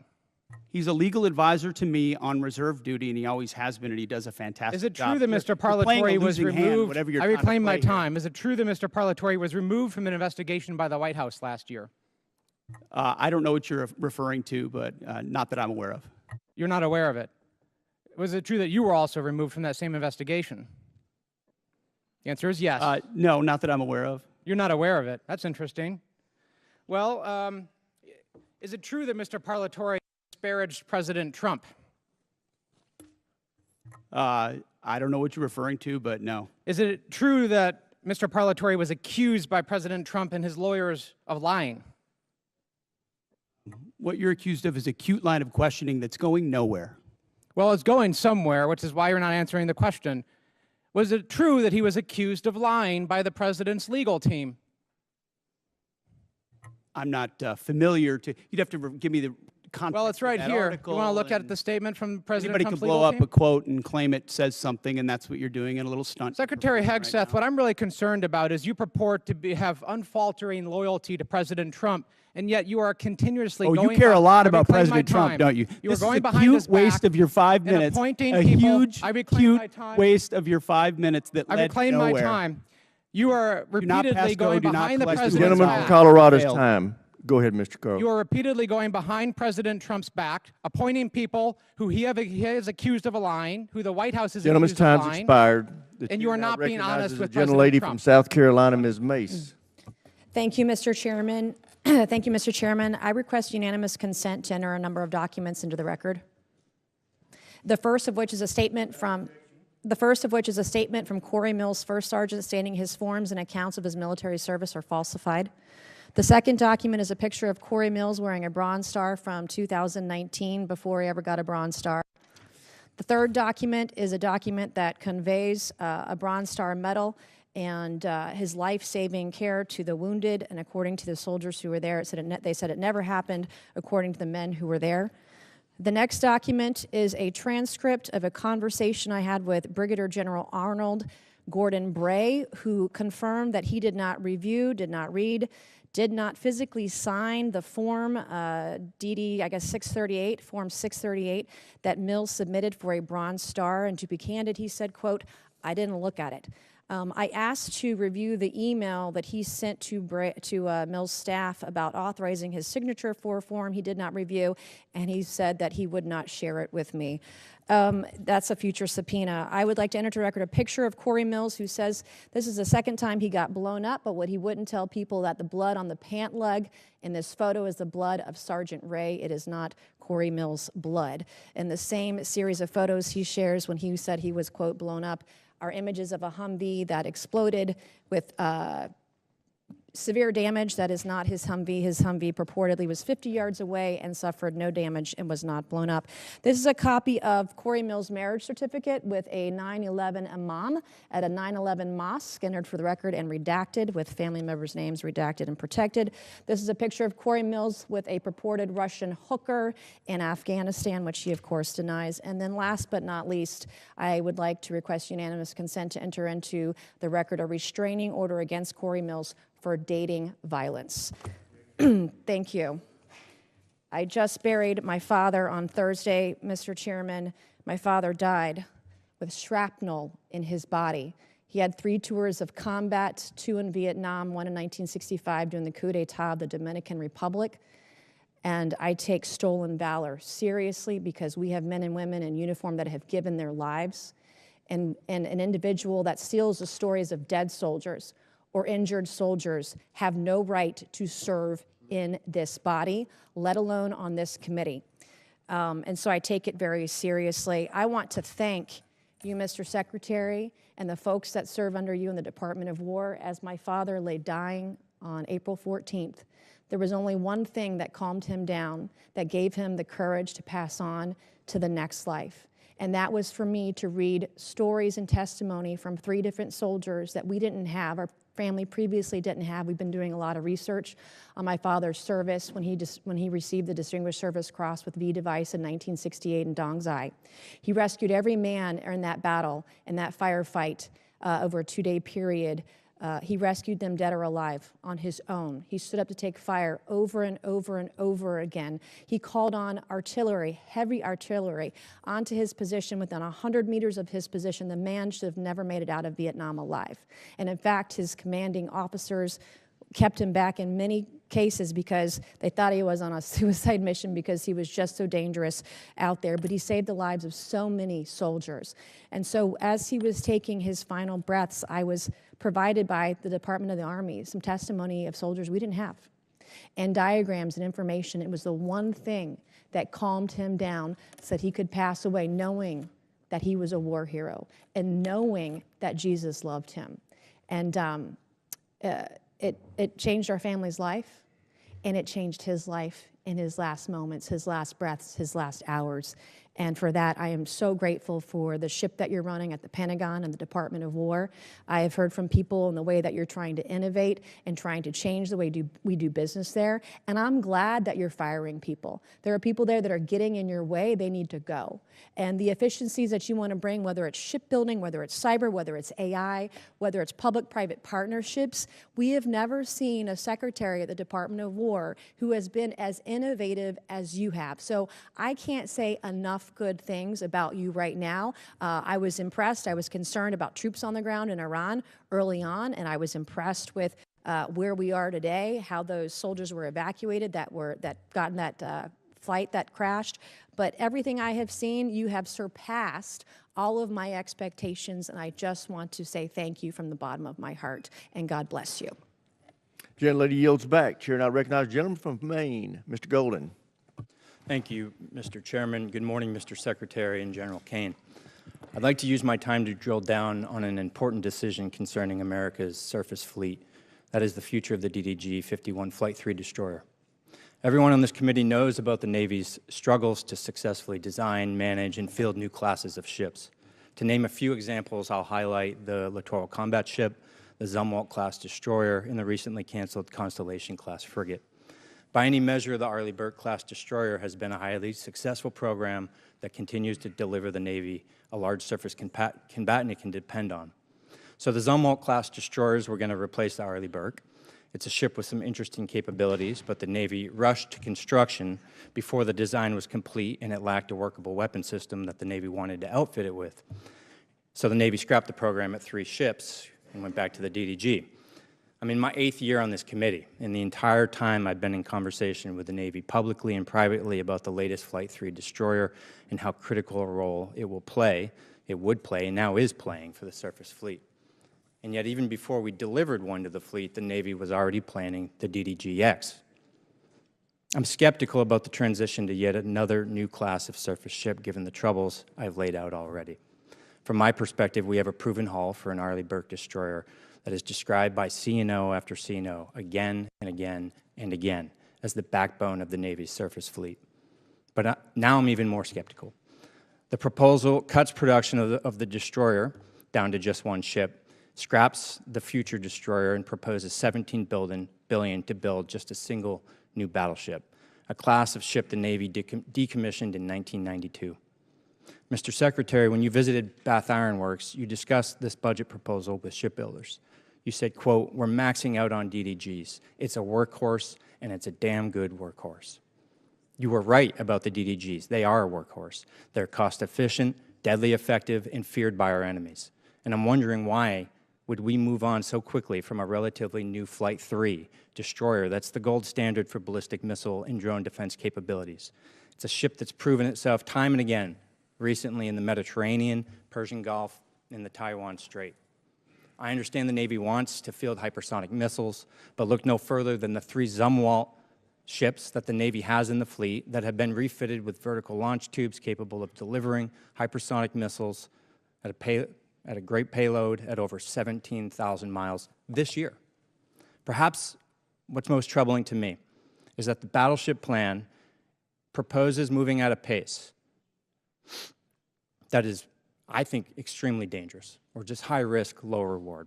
He's a legal advisor to me on reserve duty, and he always has been, and he does a fantastic job. Is it true that Mr. You're playing a Parlatore was losing hand, removed? whatever you're I trying to reclaim my play here. time. Is it true that Mr. Parlatore was removed from an investigation by the White House last year? I don't know what you're referring to, but not that I'm aware of. You're not aware of it. Was it true that you were also removed from that same investigation? The answer is yes. No, not that I'm aware of. You're not aware of it. That's interesting. Well, is it true that Mr. Parlatore disparaged President Trump? I don't know what you're referring to, but no. Is it true that Mr. Parlatore was accused by President Trump and his lawyers of lying? What you're accused of is a cute line of questioning that's going nowhere. Well, it's going somewhere, which is why you're not answering the question. Was it true that he was accused of lying by the president's legal team? I'm not familiar to. You'd have to give me the context. Well, it's right of that here. article, You want to look at the statement from President Anybody Trump's could blow legal up team? a quote and claim it says something, and that's what you're doing in a little stunt. Secretary Hegseth, what I'm really concerned about is you purport to have unfaltering loyalty to President Trump, and yet you are continuously Oh, going you care a lot about I reclaim President my Trump, time. don't you? You This are going is a behind cute his waste back of your 5 and minutes. appointing A people. huge, I reclaim my cute time. waste of your 5 minutes that I led reclaim nowhere. my time. You are Do not repeatedly pass go, going do not behind the collect president's Gentlemen back. from Colorado's time. Go ahead, Mr. Carl. You are repeatedly going behind President Trump's back, appointing people who he is accused of lying, who the White House is Gentleman's accused of time's lying. expired. The And you chair are now not being recognizes honest the with President gentlelady Trump. from South Carolina, Ms. Mace. Thank you, Mr. Chairman. Thank you, Mr. Chairman. I request unanimous consent to enter a number of documents into the record. The first of which is a statement from Corey Mills, First Sergeant, stating his forms and accounts of his military service are falsified. The second document is a picture of Corey Mills wearing a Bronze Star from 2019 before he ever got a Bronze Star. The third document is a document that conveys a Bronze Star medal and his life-saving care to the wounded, and according to the soldiers who were there, they said it never happened according to the men who were there. The next document is a transcript of a conversation I had with Brigadier General Arnold Gordon Bray, who confirmed that he did not review, did not read, did not physically sign the form, DD, I guess 638, form 638, that Mills submitted for a Bronze Star. And to be candid, he said, quote, "I didn't look at it." I asked to review the email that he sent to Mills' staff about authorizing his signature for a form he did not review, and he said that he would not share it with me. That's a future subpoena. I would like to enter to record a picture of Corey Mills, who says this is the second time he got blown up, but what he wouldn't tell people that the blood on the pant leg in this photo is the blood of Sergeant Ray. It is not Corey Mills' blood. In the same series of photos he shares when he said he was, quote, blown up, are images of a Humvee that exploded with severe damage. That is not his Humvee. His Humvee purportedly was 50 yards away and suffered no damage and was not blown up. This is a copy of Corey Mills' marriage certificate with a 9/11 imam at a 9/11 mosque, entered for the record and redacted, with family members' names redacted and protected. This is a picture of Corey Mills with a purported Russian hooker in Afghanistan, which he, of course, denies. And then last but not least, I would like to request unanimous consent to enter into the record a restraining order against Corey Mills for dating violence. Thank you. I just buried my father on Thursday, Mr. Chairman. My father died with shrapnel in his body. He had 3 tours of combat, 2 in Vietnam, 1 in 1965 during the coup d'etat of the Dominican Republic. And I take stolen valor seriously because we have men and women in uniform that have given their lives. And an individual that steals the stories of dead soldiers or injured soldiers have no right to serve in this body, let alone on this committee. And so I take it very seriously. I want to thank you, Mr. Secretary, and the folks that serve under you in the Department of War. As my father lay dying on April 14th, there was only one thing that calmed him down, that gave him the courage to pass on to the next life. And that was for me to read stories and testimony from 3 different soldiers that we didn't have, our family previously didn't have. We've been doing a lot of research on my father's service when he received the Distinguished Service Cross with V device in 1968 in Dong Zai. He rescued every man in that battle, in that firefight over a 2-day period. He rescued them dead or alive on his own. He stood up to take fire over and over and over again. He called on artillery, heavy artillery, onto his position. Within 100 meters of his position, the man should have never made it out of Vietnam alive. And in fact, his commanding officers kept him back in many cases because they thought he was on a suicide mission because he was just so dangerous out there. But he saved the lives of so many soldiers. And so as he was taking his final breaths, I was provided by the Department of the Army some testimony of soldiers we didn't have, and diagrams and information. It was the one thing that calmed him down so that he could pass away knowing that he was a war hero and knowing that Jesus loved him. And it changed our family's life, and it changed his life in his last moments, his last breaths, his last hours. And for that, I am so grateful for the ship that you're running at the Pentagon and the Department of War. I have heard from people in the way that you're trying to innovate and trying to change the way we do business there. And I'm glad that you're firing people. There are people there that are getting in your way. They need to go. And the efficiencies that you want to bring, whether it's shipbuilding, whether it's cyber, whether it's AI, whether it's public-private partnerships, we have never seen a secretary at the Department of War who has been as innovative as you have. So I can't say enough good things about you right now. I was impressed. I was concerned about troops on the ground in Iran early on, and I was impressed with where we are today, how those soldiers were evacuated that got in that flight that crashed. But everything I have seen, you have surpassed all of my expectations, and I just want to say thank you from the bottom of my heart, and God bless you. Gentlelady yields back. Chair now recognizes the gentleman from Maine, Mr. Golden. Thank you, Mr. Chairman. Good morning, Mr. Secretary and General Caine. I'd like to use my time to drill down on an important decision concerning America's surface fleet. That is the future of the DDG-51 Flight 3 destroyer. Everyone on this committee knows about the Navy's struggles to successfully design, manage, and field new classes of ships. To name a few examples, I'll highlight the Littoral Combat Ship, the Zumwalt-class destroyer, and the recently canceled Constellation-class frigate. By any measure, the Arleigh Burke-class destroyer has been a highly successful program that continues to deliver the Navy a large surface combatant it can depend on. So the Zumwalt-class destroyers were going to replace the Arleigh Burke. It's a ship with some interesting capabilities, but the Navy rushed to construction before the design was complete, and it lacked a workable weapon system that the Navy wanted to outfit it with. So the Navy scrapped the program at 3 ships and went back to the DDG. I'm in my 8th year on this committee, and the entire time I've been in conversation with the Navy publicly and privately about the latest Flight 3 destroyer and how critical a role it would play, and now is playing for the surface fleet. And yet, even before we delivered one to the fleet, the Navy was already planning the DDG-X. I'm skeptical about the transition to yet another new class of surface ship, given the troubles I've laid out already. From my perspective, we have a proven hull for an Arleigh Burke destroyer that is described by CNO after CNO again and again and again as the backbone of the Navy's surface fleet. But now I'm even more skeptical. The proposal cuts production of the destroyer down to just 1 ship, scraps the future destroyer, and proposes $17 billion to build just a single new battleship, a class of ship the Navy decommissioned in 1992. Mr. Secretary, when you visited Bath Iron Works, you discussed this budget proposal with shipbuilders. You said, quote, "We're maxing out on DDGs. It's a workhorse, and it's a damn good workhorse." You were right about the DDGs. They are a workhorse. They're cost-efficient, deadly effective, and feared by our enemies. And I'm wondering why would we move on so quickly from a relatively new Flight 3 destroyer that's the gold standard for ballistic missile and drone defense capabilities. It's a ship that's proven itself time and again, recently in the Mediterranean, Persian Gulf, and the Taiwan Strait. I understand the Navy wants to field hypersonic missiles, but look no further than the 3 Zumwalt ships that the Navy has in the fleet that have been refitted with vertical launch tubes capable of delivering hypersonic missiles at a great payload at over 17,000 miles this year. Perhaps what's most troubling to me is that the battleship plan proposes moving at a pace that is, I think, extremely dangerous, or just high risk, low reward.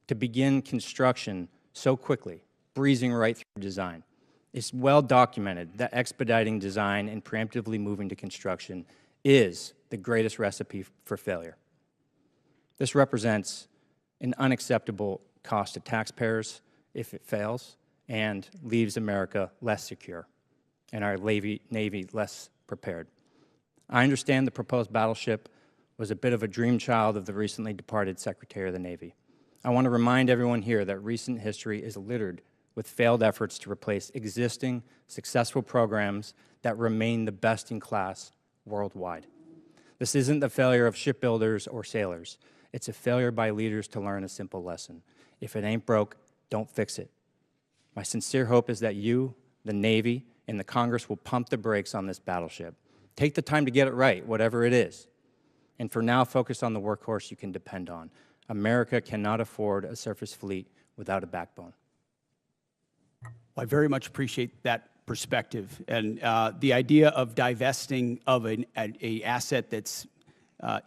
To begin construction so quickly, breezing right through design. It's well documented that expediting design and preemptively moving to construction is the greatest recipe for failure. This represents an unacceptable cost to taxpayers if it fails, and leaves America less secure and our Navy less prepared. I understand the proposed battleship was a bit of a dream child of the recently departed Secretary of the Navy. I want to remind everyone here that recent history is littered with failed efforts to replace existing successful programs that remain the best in class worldwide. This isn't the failure of shipbuilders or sailors. It's a failure by leaders to learn a simple lesson. If it ain't broke, don't fix it. My sincere hope is that you, the Navy, and the Congress will pump the brakes on this battleship. Take the time to get it right, whatever it is. And for now, focus on the workhorse you can depend on. America cannot afford a surface fleet without a backbone. I very much appreciate that perspective. And the idea of divesting of an asset that's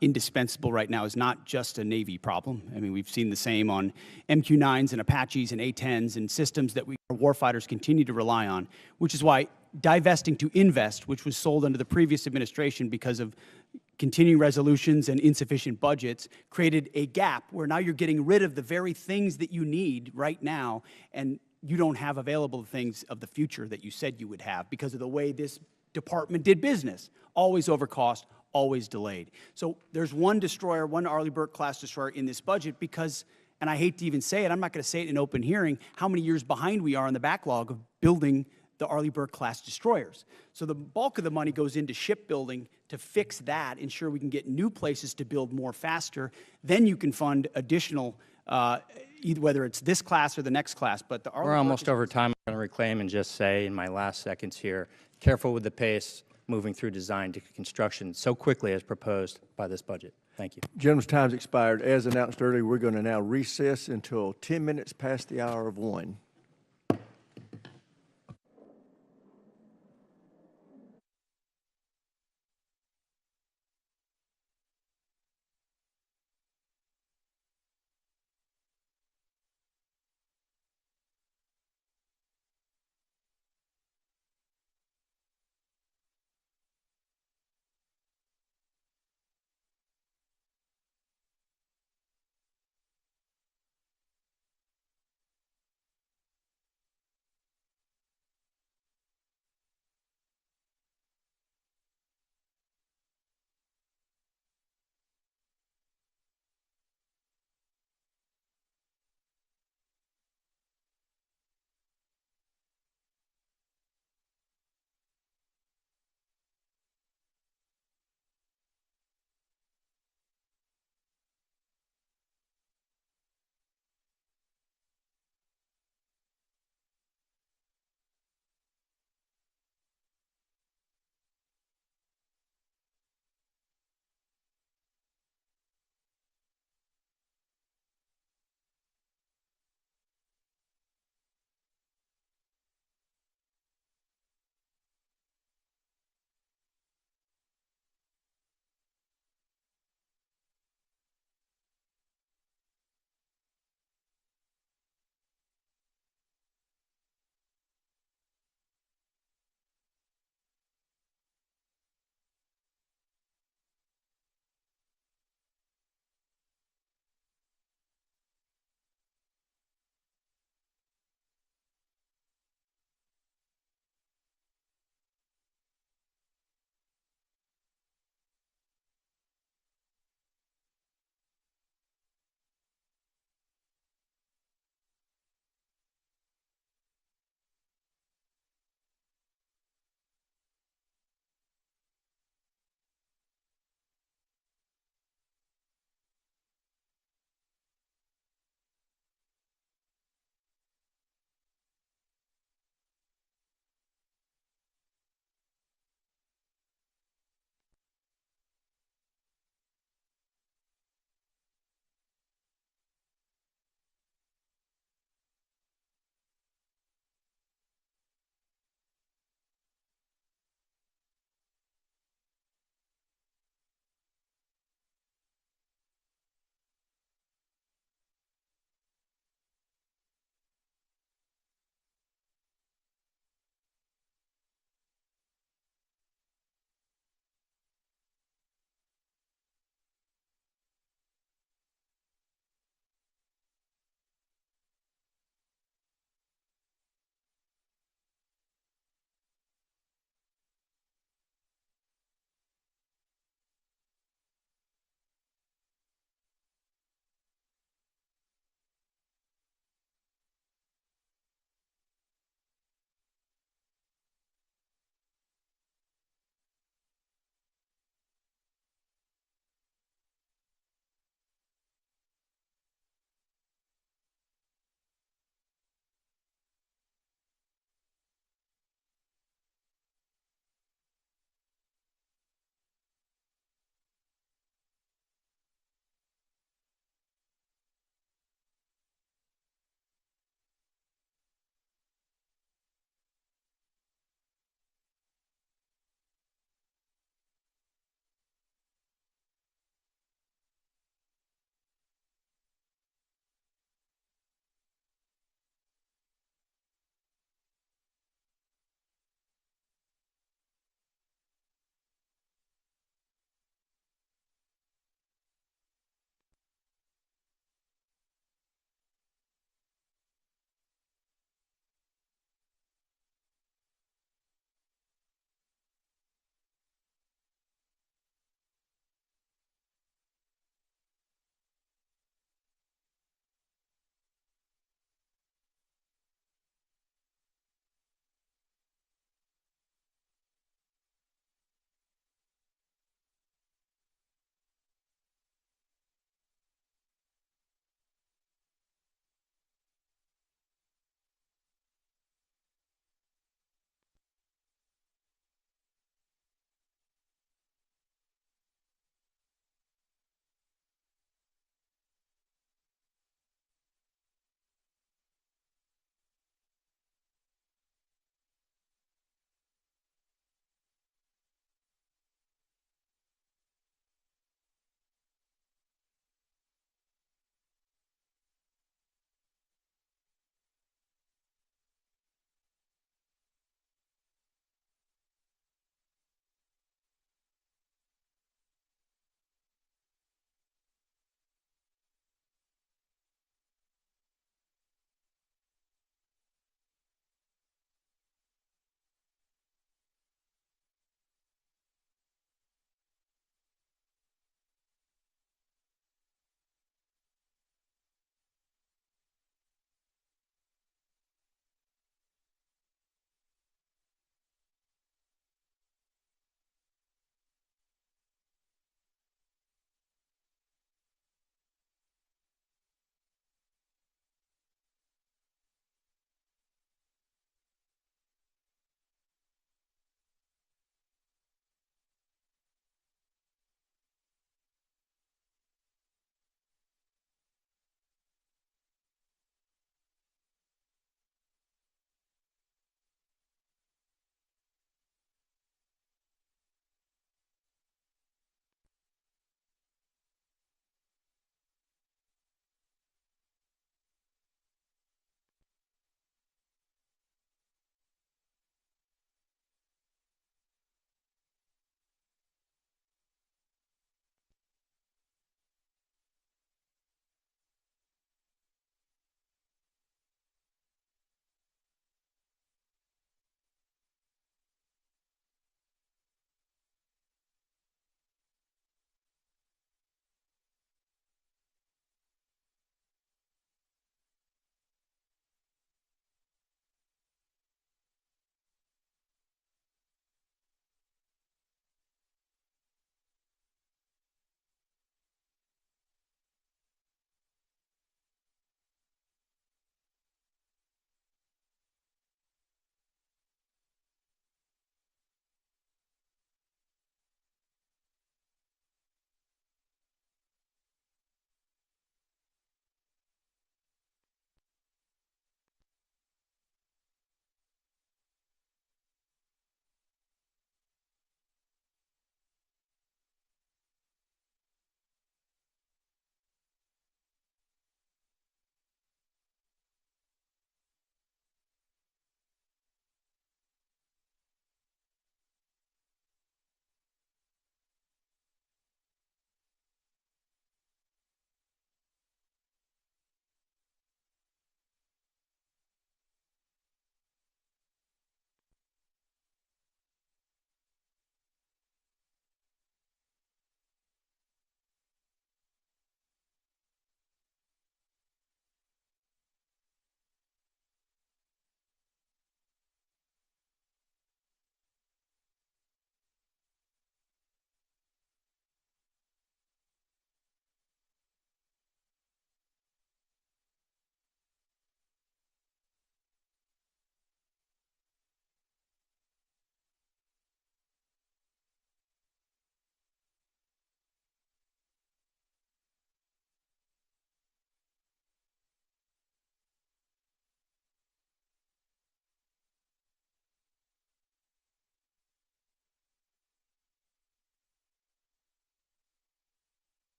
indispensable right now is not just a Navy problem. I mean, we've seen the same on MQ-9s and Apaches and A-10s and systems that our warfighters continue to rely on, which is why divesting to invest, which was sold under the previous administration because of continuing resolutions and insufficient budgets, created a gap where now you're getting rid of the very things that you need right now, and you don't have available things of the future that you said you would have because of the way this department did business. Always over cost, always delayed. So there's one destroyer, one Arleigh Burke-class destroyer in this budget because, and I hate to even say it, I'm not going to say it in open hearing, how many years behind we are on the backlog of building the Arleigh Burke-class destroyers. So the bulk of the money goes into shipbuilding to fix that, ensure we can get new places to build more faster. Then you can fund additional, either whether it's this class or the next class. But the Arleigh We're Burke almost over time. I'm going to reclaim and just say in my last seconds here, careful with the pace moving through design to construction so quickly as proposed by this budget. Thank you. Gentlemen's time's expired. As announced earlier, we're going to now recess until 10 minutes past the hour of 1.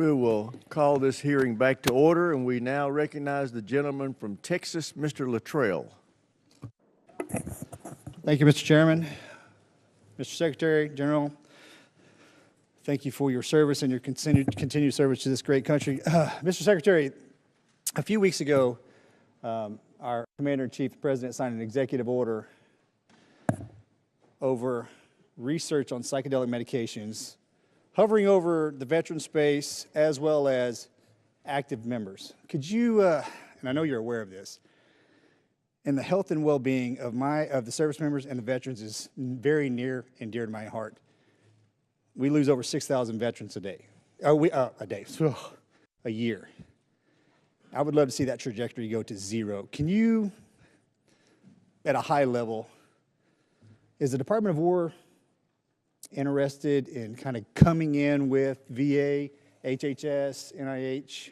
We will call this hearing back to order, and we now recognize the gentleman from Texas, Mr. Luttrell. Thank you, Mr. Chairman. Mr. Secretary General, thank you for your service and your continued service to this great country. Mr. Secretary, a few weeks ago, our Commander-in-Chief, the President, signed an executive order over research on psychedelic medications, hovering over the veteran space as well as active members. Could you, and I know you're aware of this, and the health and well-being of the service members and the veterans is very near and dear to my heart. We lose over 6,000 veterans a day. A year. I would love to see that trajectory go to zero. Can you, at a high level, is the Department of War interested in kind of coming in with VA, HHS, NIH,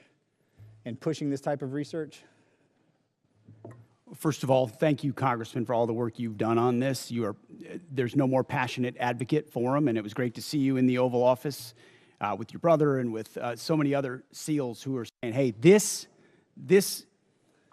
and pushing this type of research? First of all, thank you, Congressman, for all the work you've done on this. There's no more passionate advocate for them, and it was great to see you in the Oval Office with your brother and with so many other SEALs who are saying, hey, this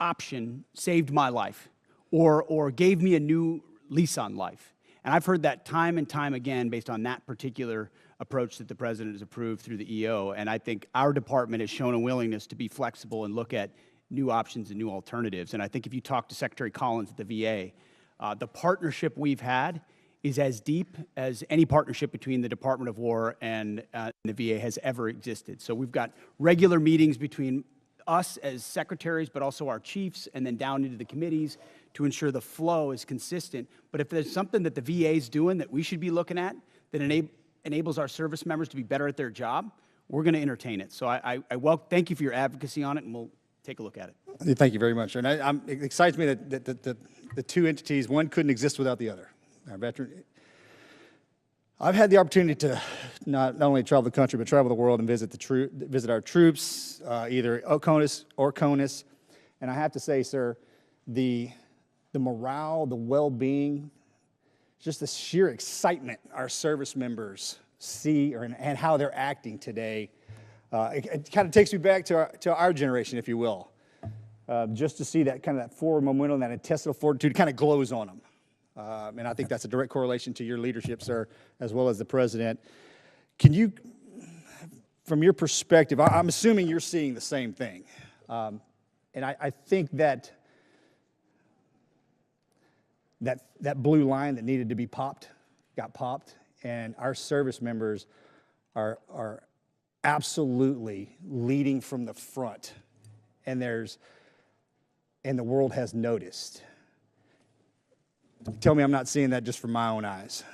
option saved my life or gave me a new lease on life. And I've heard that time and time again based on that particular approach that the President has approved through the EO. And I think our department has shown a willingness to be flexible and look at new options and new alternatives. And I think if you talk to Secretary Collins at the VA, the partnership we've had is as deep as any partnership between the Department of War and the VA has ever existed. So we've got regular meetings between us as secretaries, but also our chiefs, and then down into the committees to ensure the flow is consistent. But if there's something that the VA is doing that we should be looking at that enables our service members to be better at their job, we're going to entertain it. So thank you for your advocacy on it, and we'll take a look at it. Thank you very much. And it excites me that the two entities, one couldn't exist without the other. Our veteran. I've had the opportunity to not only travel the country, but travel the world and visit our troops, either OCONUS or CONUS. And I have to say, sir, the morale, the well-being, just the sheer excitement our service members see and how they're acting today, it kind of takes me back to our generation, if you will, just to see that kind of that forward momentum, that intestinal fortitude kind of glows on them. And I think that's a direct correlation to your leadership, sir, as well as the President. Can you, from your perspective, I'm assuming you're seeing the same thing. And I think that blue line that needed to be popped got popped, and our service members are absolutely leading from the front, and the world has noticed. Tell me I'm not seeing that just from my own eyes.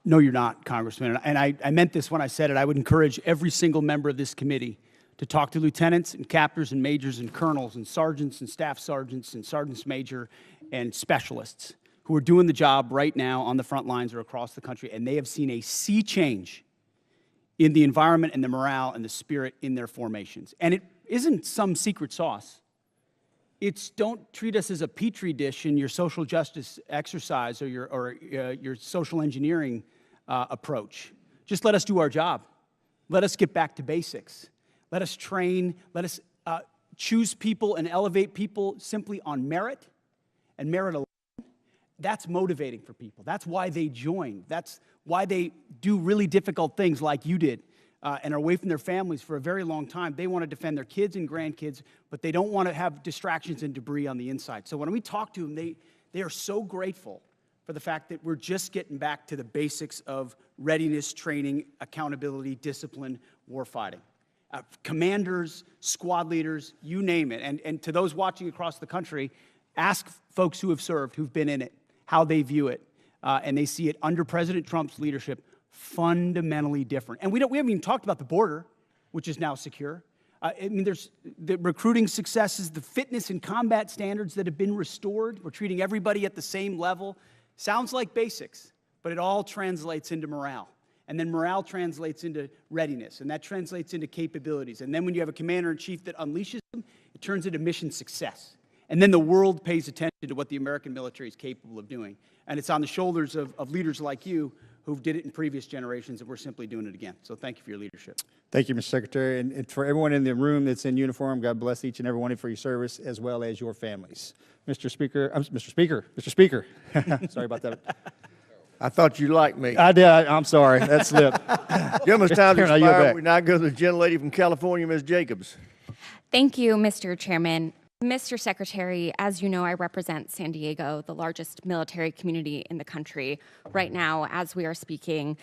No, you're not, Congressman. And I meant this when I said it. I would encourage every single member of this committee to talk to lieutenants and captains and majors and colonels and sergeants and staff sergeants and sergeants major and specialists who are doing the job right now on the front lines or across the country, and they have seen a sea change in the environment and the morale and the spirit in their formations. And it isn't some secret sauce. It's don't treat us as a petri dish in your social justice exercise or your social engineering approach. Just let us do our job. Let us get back to basics. Let us train. Let us choose people and elevate people simply on merit and merit alone. That's motivating for people. That's why they join. That's why they do really difficult things like you did. And are away from their families for a very long time. They want to defend their kids and grandkids, but they don't want to have distractions and debris on the inside. So when we talk to them, they are so grateful for the fact that we're just getting back to the basics of readiness, training, accountability, discipline, warfighting. Commanders, squad leaders, you name it. And to those watching across the country, ask folks who have served, who've been in it, how they view it. And they see it under President Trump's leadership fundamentally different. And we haven't even talked about the border, which is now secure. I mean, there's the recruiting successes, the fitness and combat standards that have been restored. We're treating everybody at the same level. Sounds like basics, but it all translates into morale. And then morale translates into readiness, and that translates into capabilities. And then when you have a commander-in-chief that unleashes them, it turns into mission success. And then the world pays attention to what the American military is capable of doing. And it's on the shoulders of leaders like you who did it in previous generations, and we're simply doing it again. So thank you for your leadership. Thank you, Mr. Secretary. And for everyone in the room that's in uniform, God bless each and every one of you for your service, as well as your families. Mr. Speaker, sorry about that. I thought you liked me. I did. I'm sorry. That slipped. Gentleman's Mr. time Chairman, I yield expired. back. We now go to the gentlelady from California, Ms. Jacobs. Thank you, Mr. Chairman. Mr. Secretary, as you know, I represent San Diego, the largest military community in the country. Right now, as we are speaking,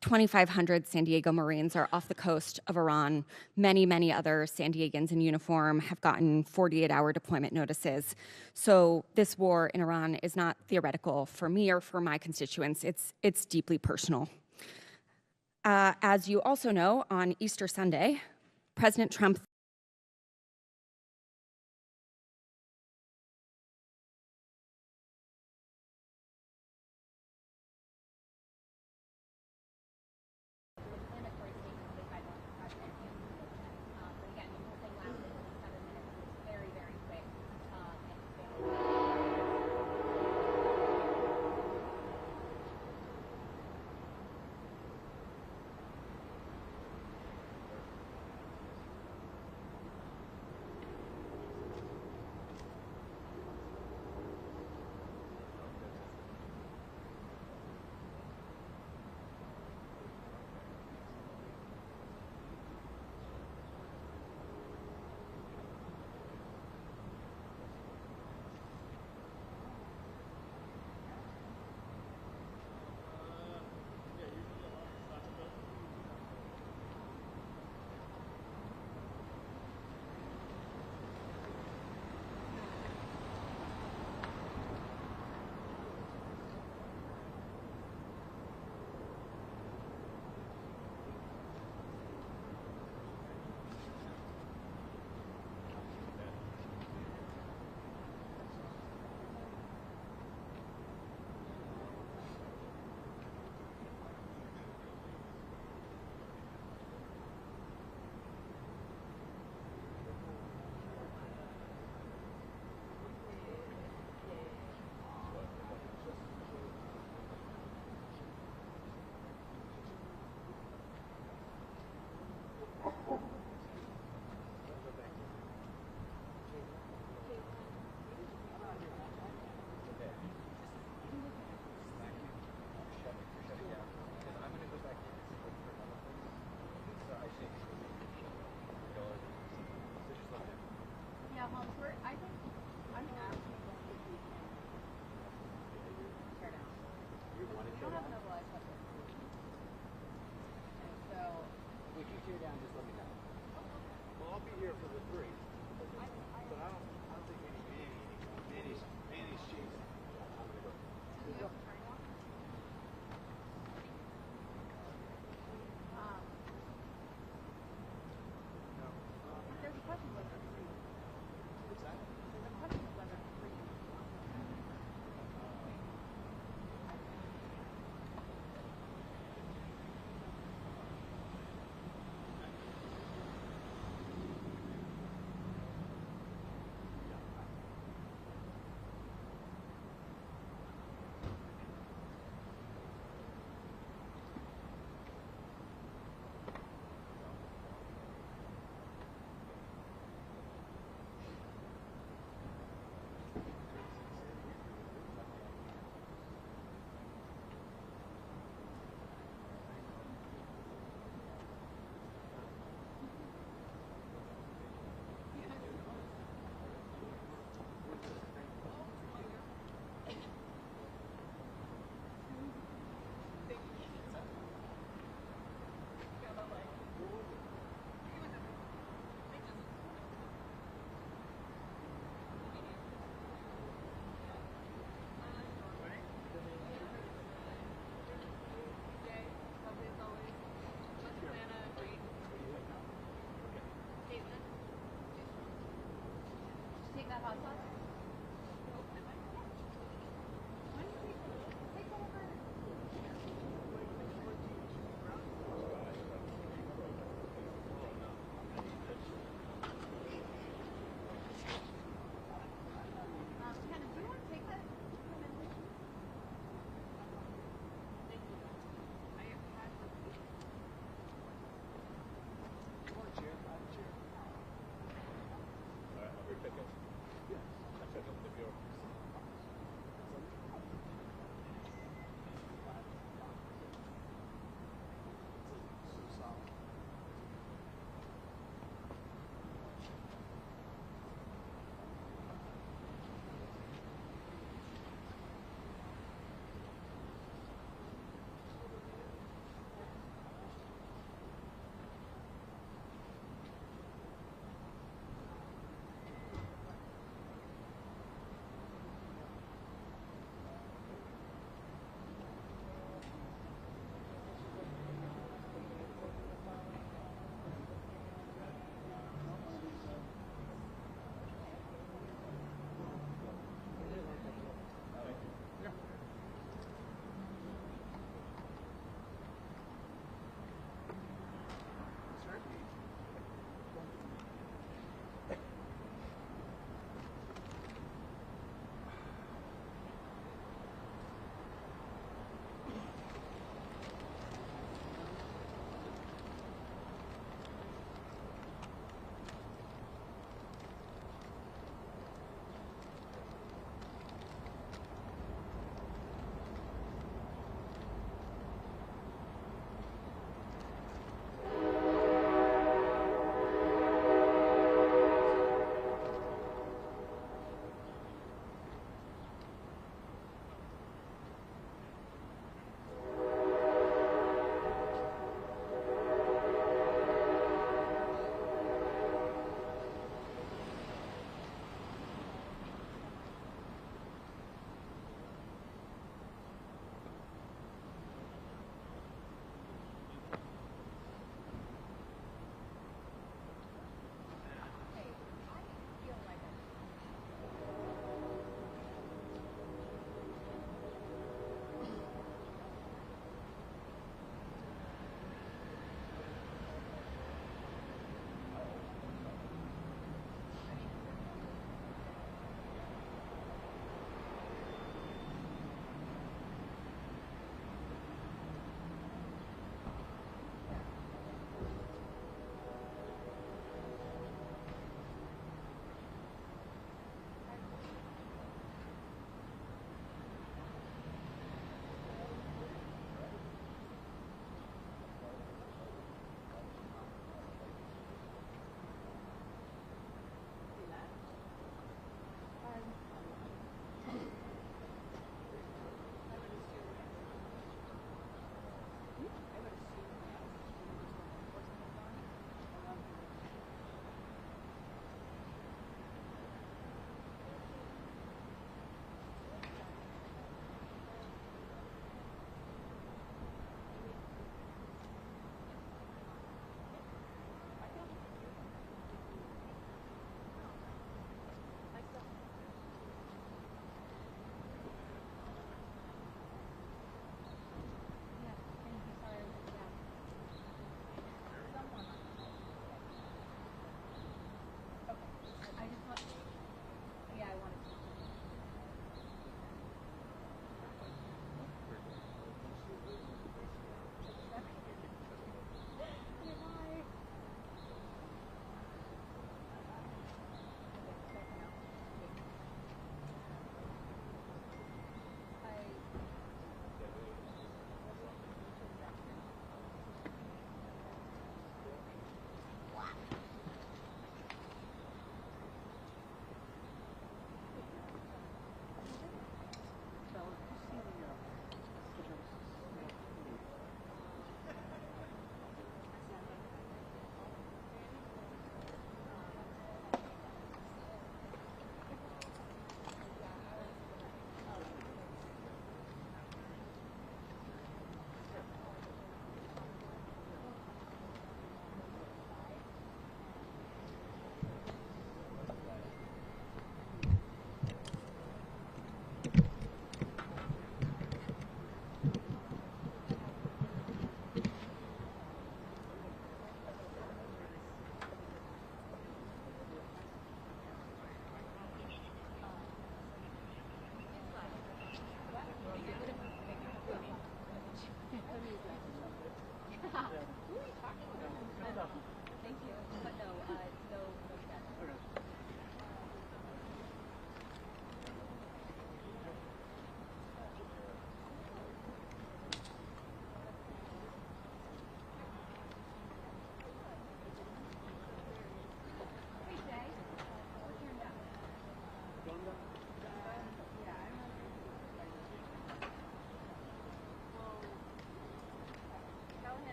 2,500 San Diego Marines are off the coast of Iran. Many, many other San Diegans in uniform have gotten 48-hour deployment notices. So this war in Iran is not theoretical for me or for my constituents. It's deeply personal. As you also know, on Easter Sunday, President Trump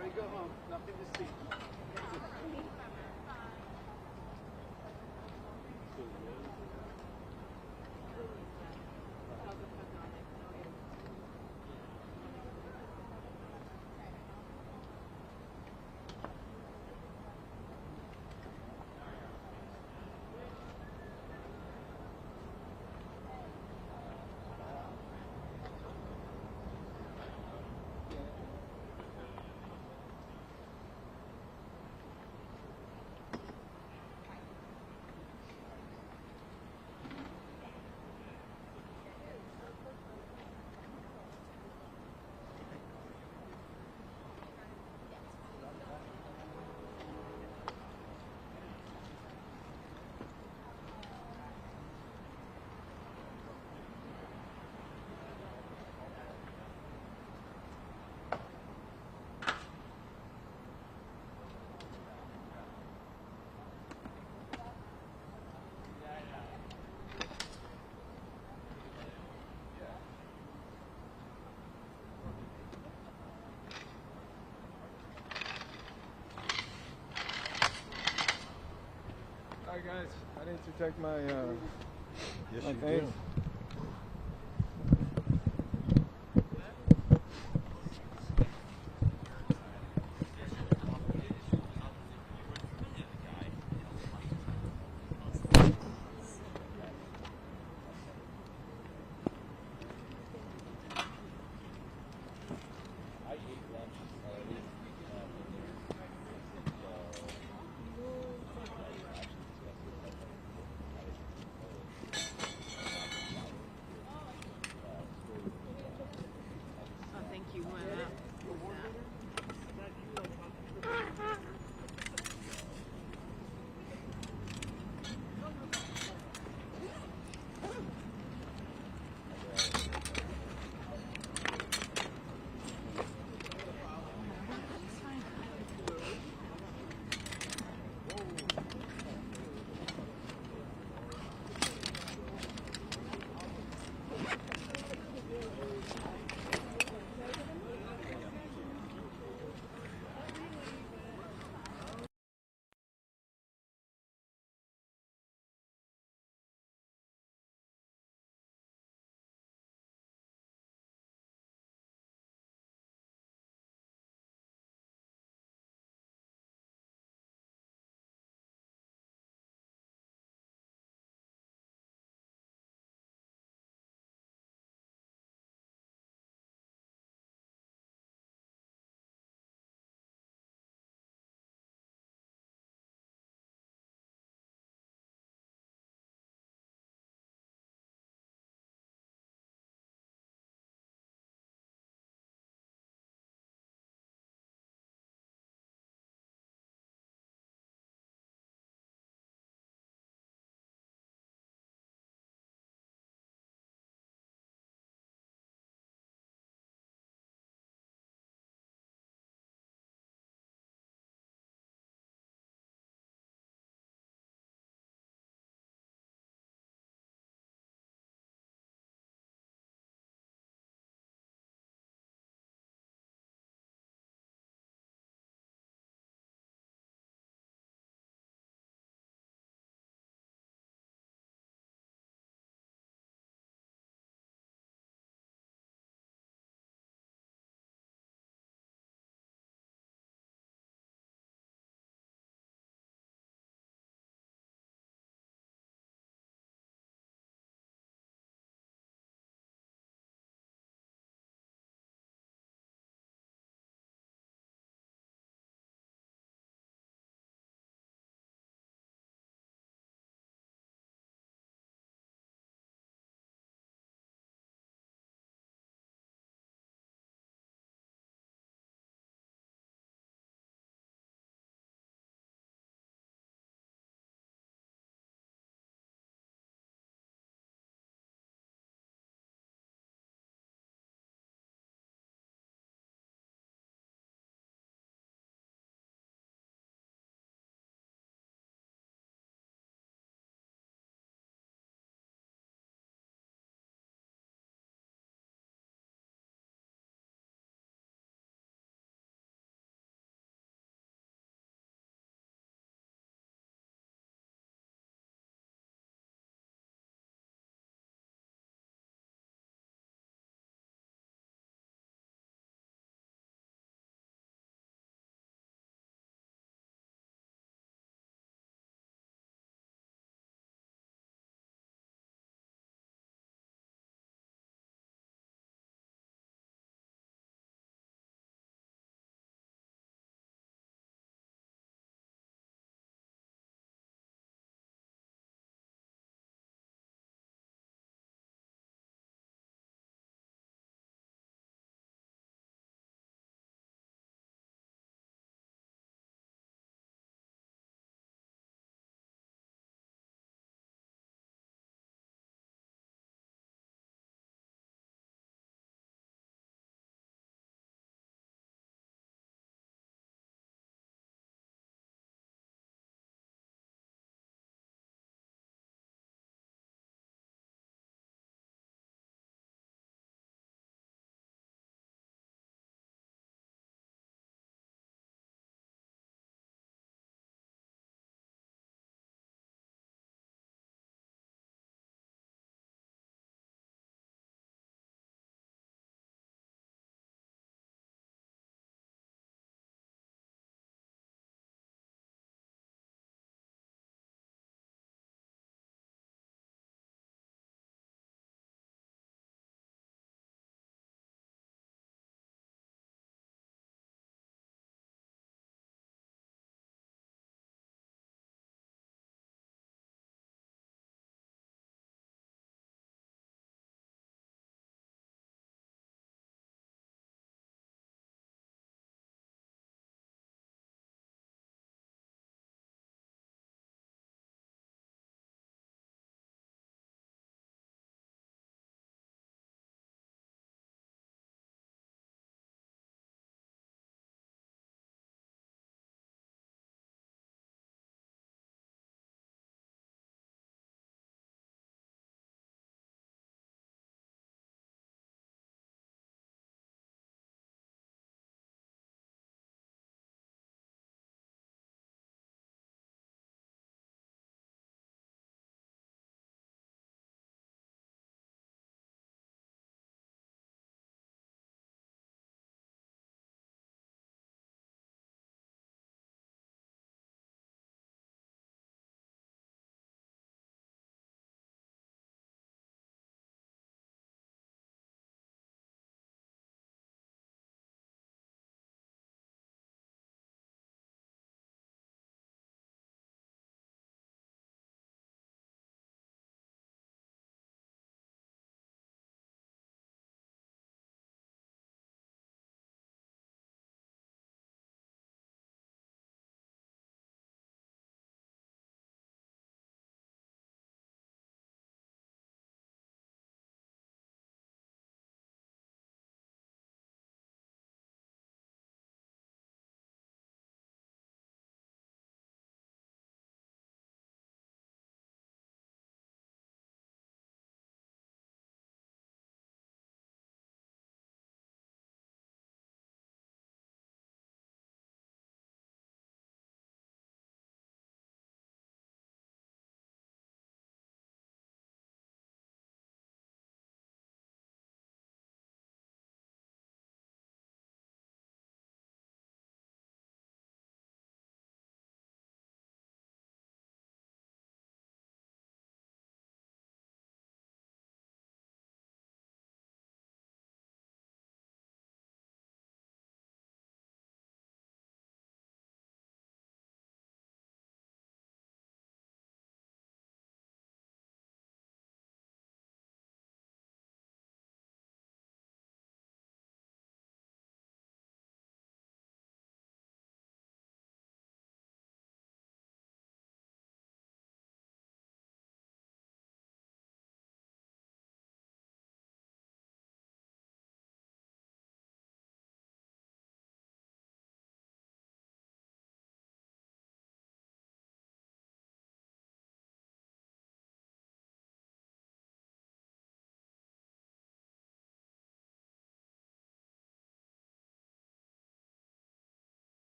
Everybody go home. Nothing to see. Hi guys, I need to take my Yes, my you things. do.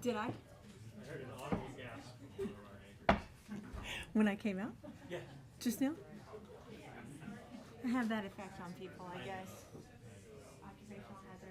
Did I? I heard an audible gasp from one of our anchors. When I came out? Yeah. Just now? I have that effect on people, I guess. Occupational hazard.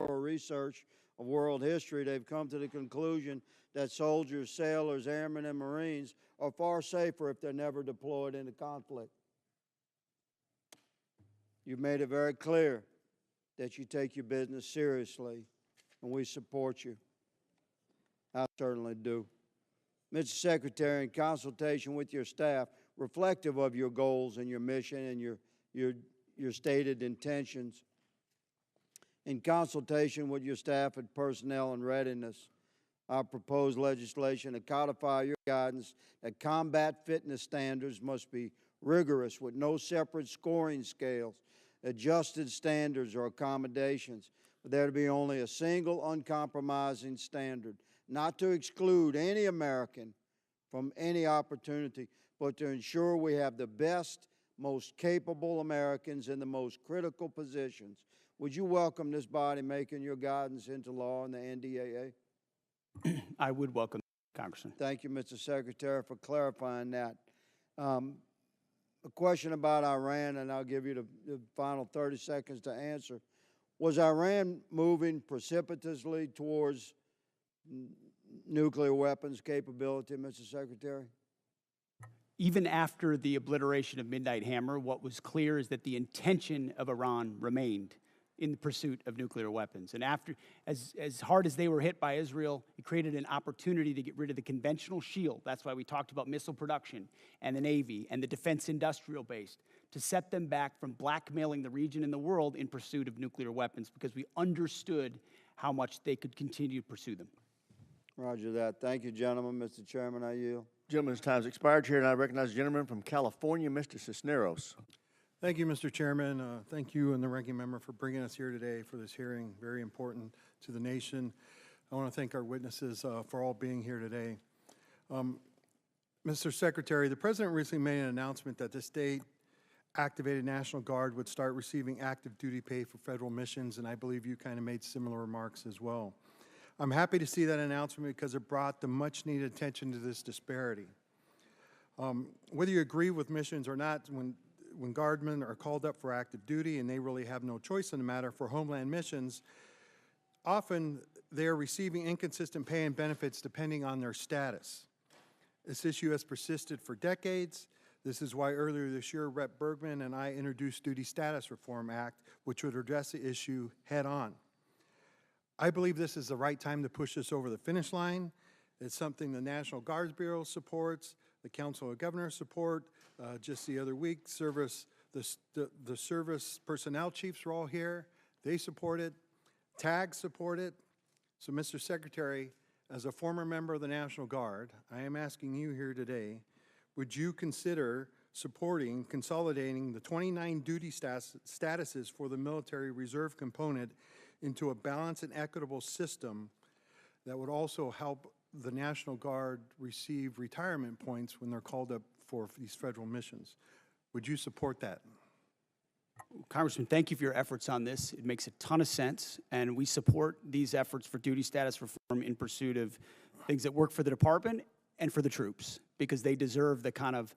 Research of world history, they've come to the conclusion that soldiers, sailors, airmen, and Marines are far safer if they're never deployed into conflict. You've made it very clear that you take your business seriously, and we support you. I certainly do. Mr. Secretary, in consultation with your staff, reflective of your goals and your mission and your stated intentions, in consultation with your staff and personnel and readiness, I propose legislation to codify your guidance that combat fitness standards must be rigorous with no separate scoring scales, adjusted standards, or accommodations, but there to be only a single uncompromising standard, not to exclude any American from any opportunity, but to ensure we have the best, most capable Americans in the most critical positions. Would you welcome this body making your guidance into law in the NDAA? I would welcome, Congressman. Thank you, Mr. Secretary, for clarifying that. A question about Iran, and I'll give you the final 30 seconds to answer. Was Iran moving precipitously towards nuclear weapons capability, Mr. Secretary? Even after the obliteration of Midnight Hammer, what was clear is that the intention of Iran remained in the pursuit of nuclear weapons. And after, as hard as they were hit by Israel, it created an opportunity to get rid of the conventional shield. That's why we talked about missile production and the Navy and the defense industrial base, to set them back from blackmailing the region and the world in pursuit of nuclear weapons, because we understood how much they could continue to pursue them. Roger that. Thank you, gentlemen. Mr. Chairman, I yield. Gentleman's time's expired. Chair, and I recognize the gentleman from California, Mr. Cisneros. Thank you, Mr. Chairman. Thank you and the ranking member for bringing us here today for this hearing, very important to the nation. I want to thank our witnesses for all being here today. Mr. Secretary, the President recently made an announcement that the state-activated National Guard would start receiving active duty pay for federal missions, and I believe you kind of made similar remarks as well. I'm happy to see that announcement because it brought the much-needed attention to this disparity. Whether you agree with missions or not, when guardmen are called up for active duty and they really have no choice in the matter for homeland missions, often they are receiving inconsistent pay and benefits depending on their status. This issue has persisted for decades. This is why earlier this year, Rep. Bergman and I introduced Duty Status Reform Act, which would address the issue head on. I believe this is the right time to push this over the finish line. It's something the National Guards Bureau supports, the Council of Governors support. Just the other week, the service personnel chiefs are all here. They support it. TAG support it. So, Mr. Secretary, as a former member of the National Guard, I am asking you here today, would you consider supporting consolidating the 29 duty statuses for the military reserve component into a balanced and equitable system that would also help the National Guard receive retirement points when they're called up for these federal missions? Would you support that? Congressman, thank you for your efforts on this. It makes a ton of sense, and we support these efforts for duty status reform in pursuit of things that work for the department and for the troops, because they deserve the kind of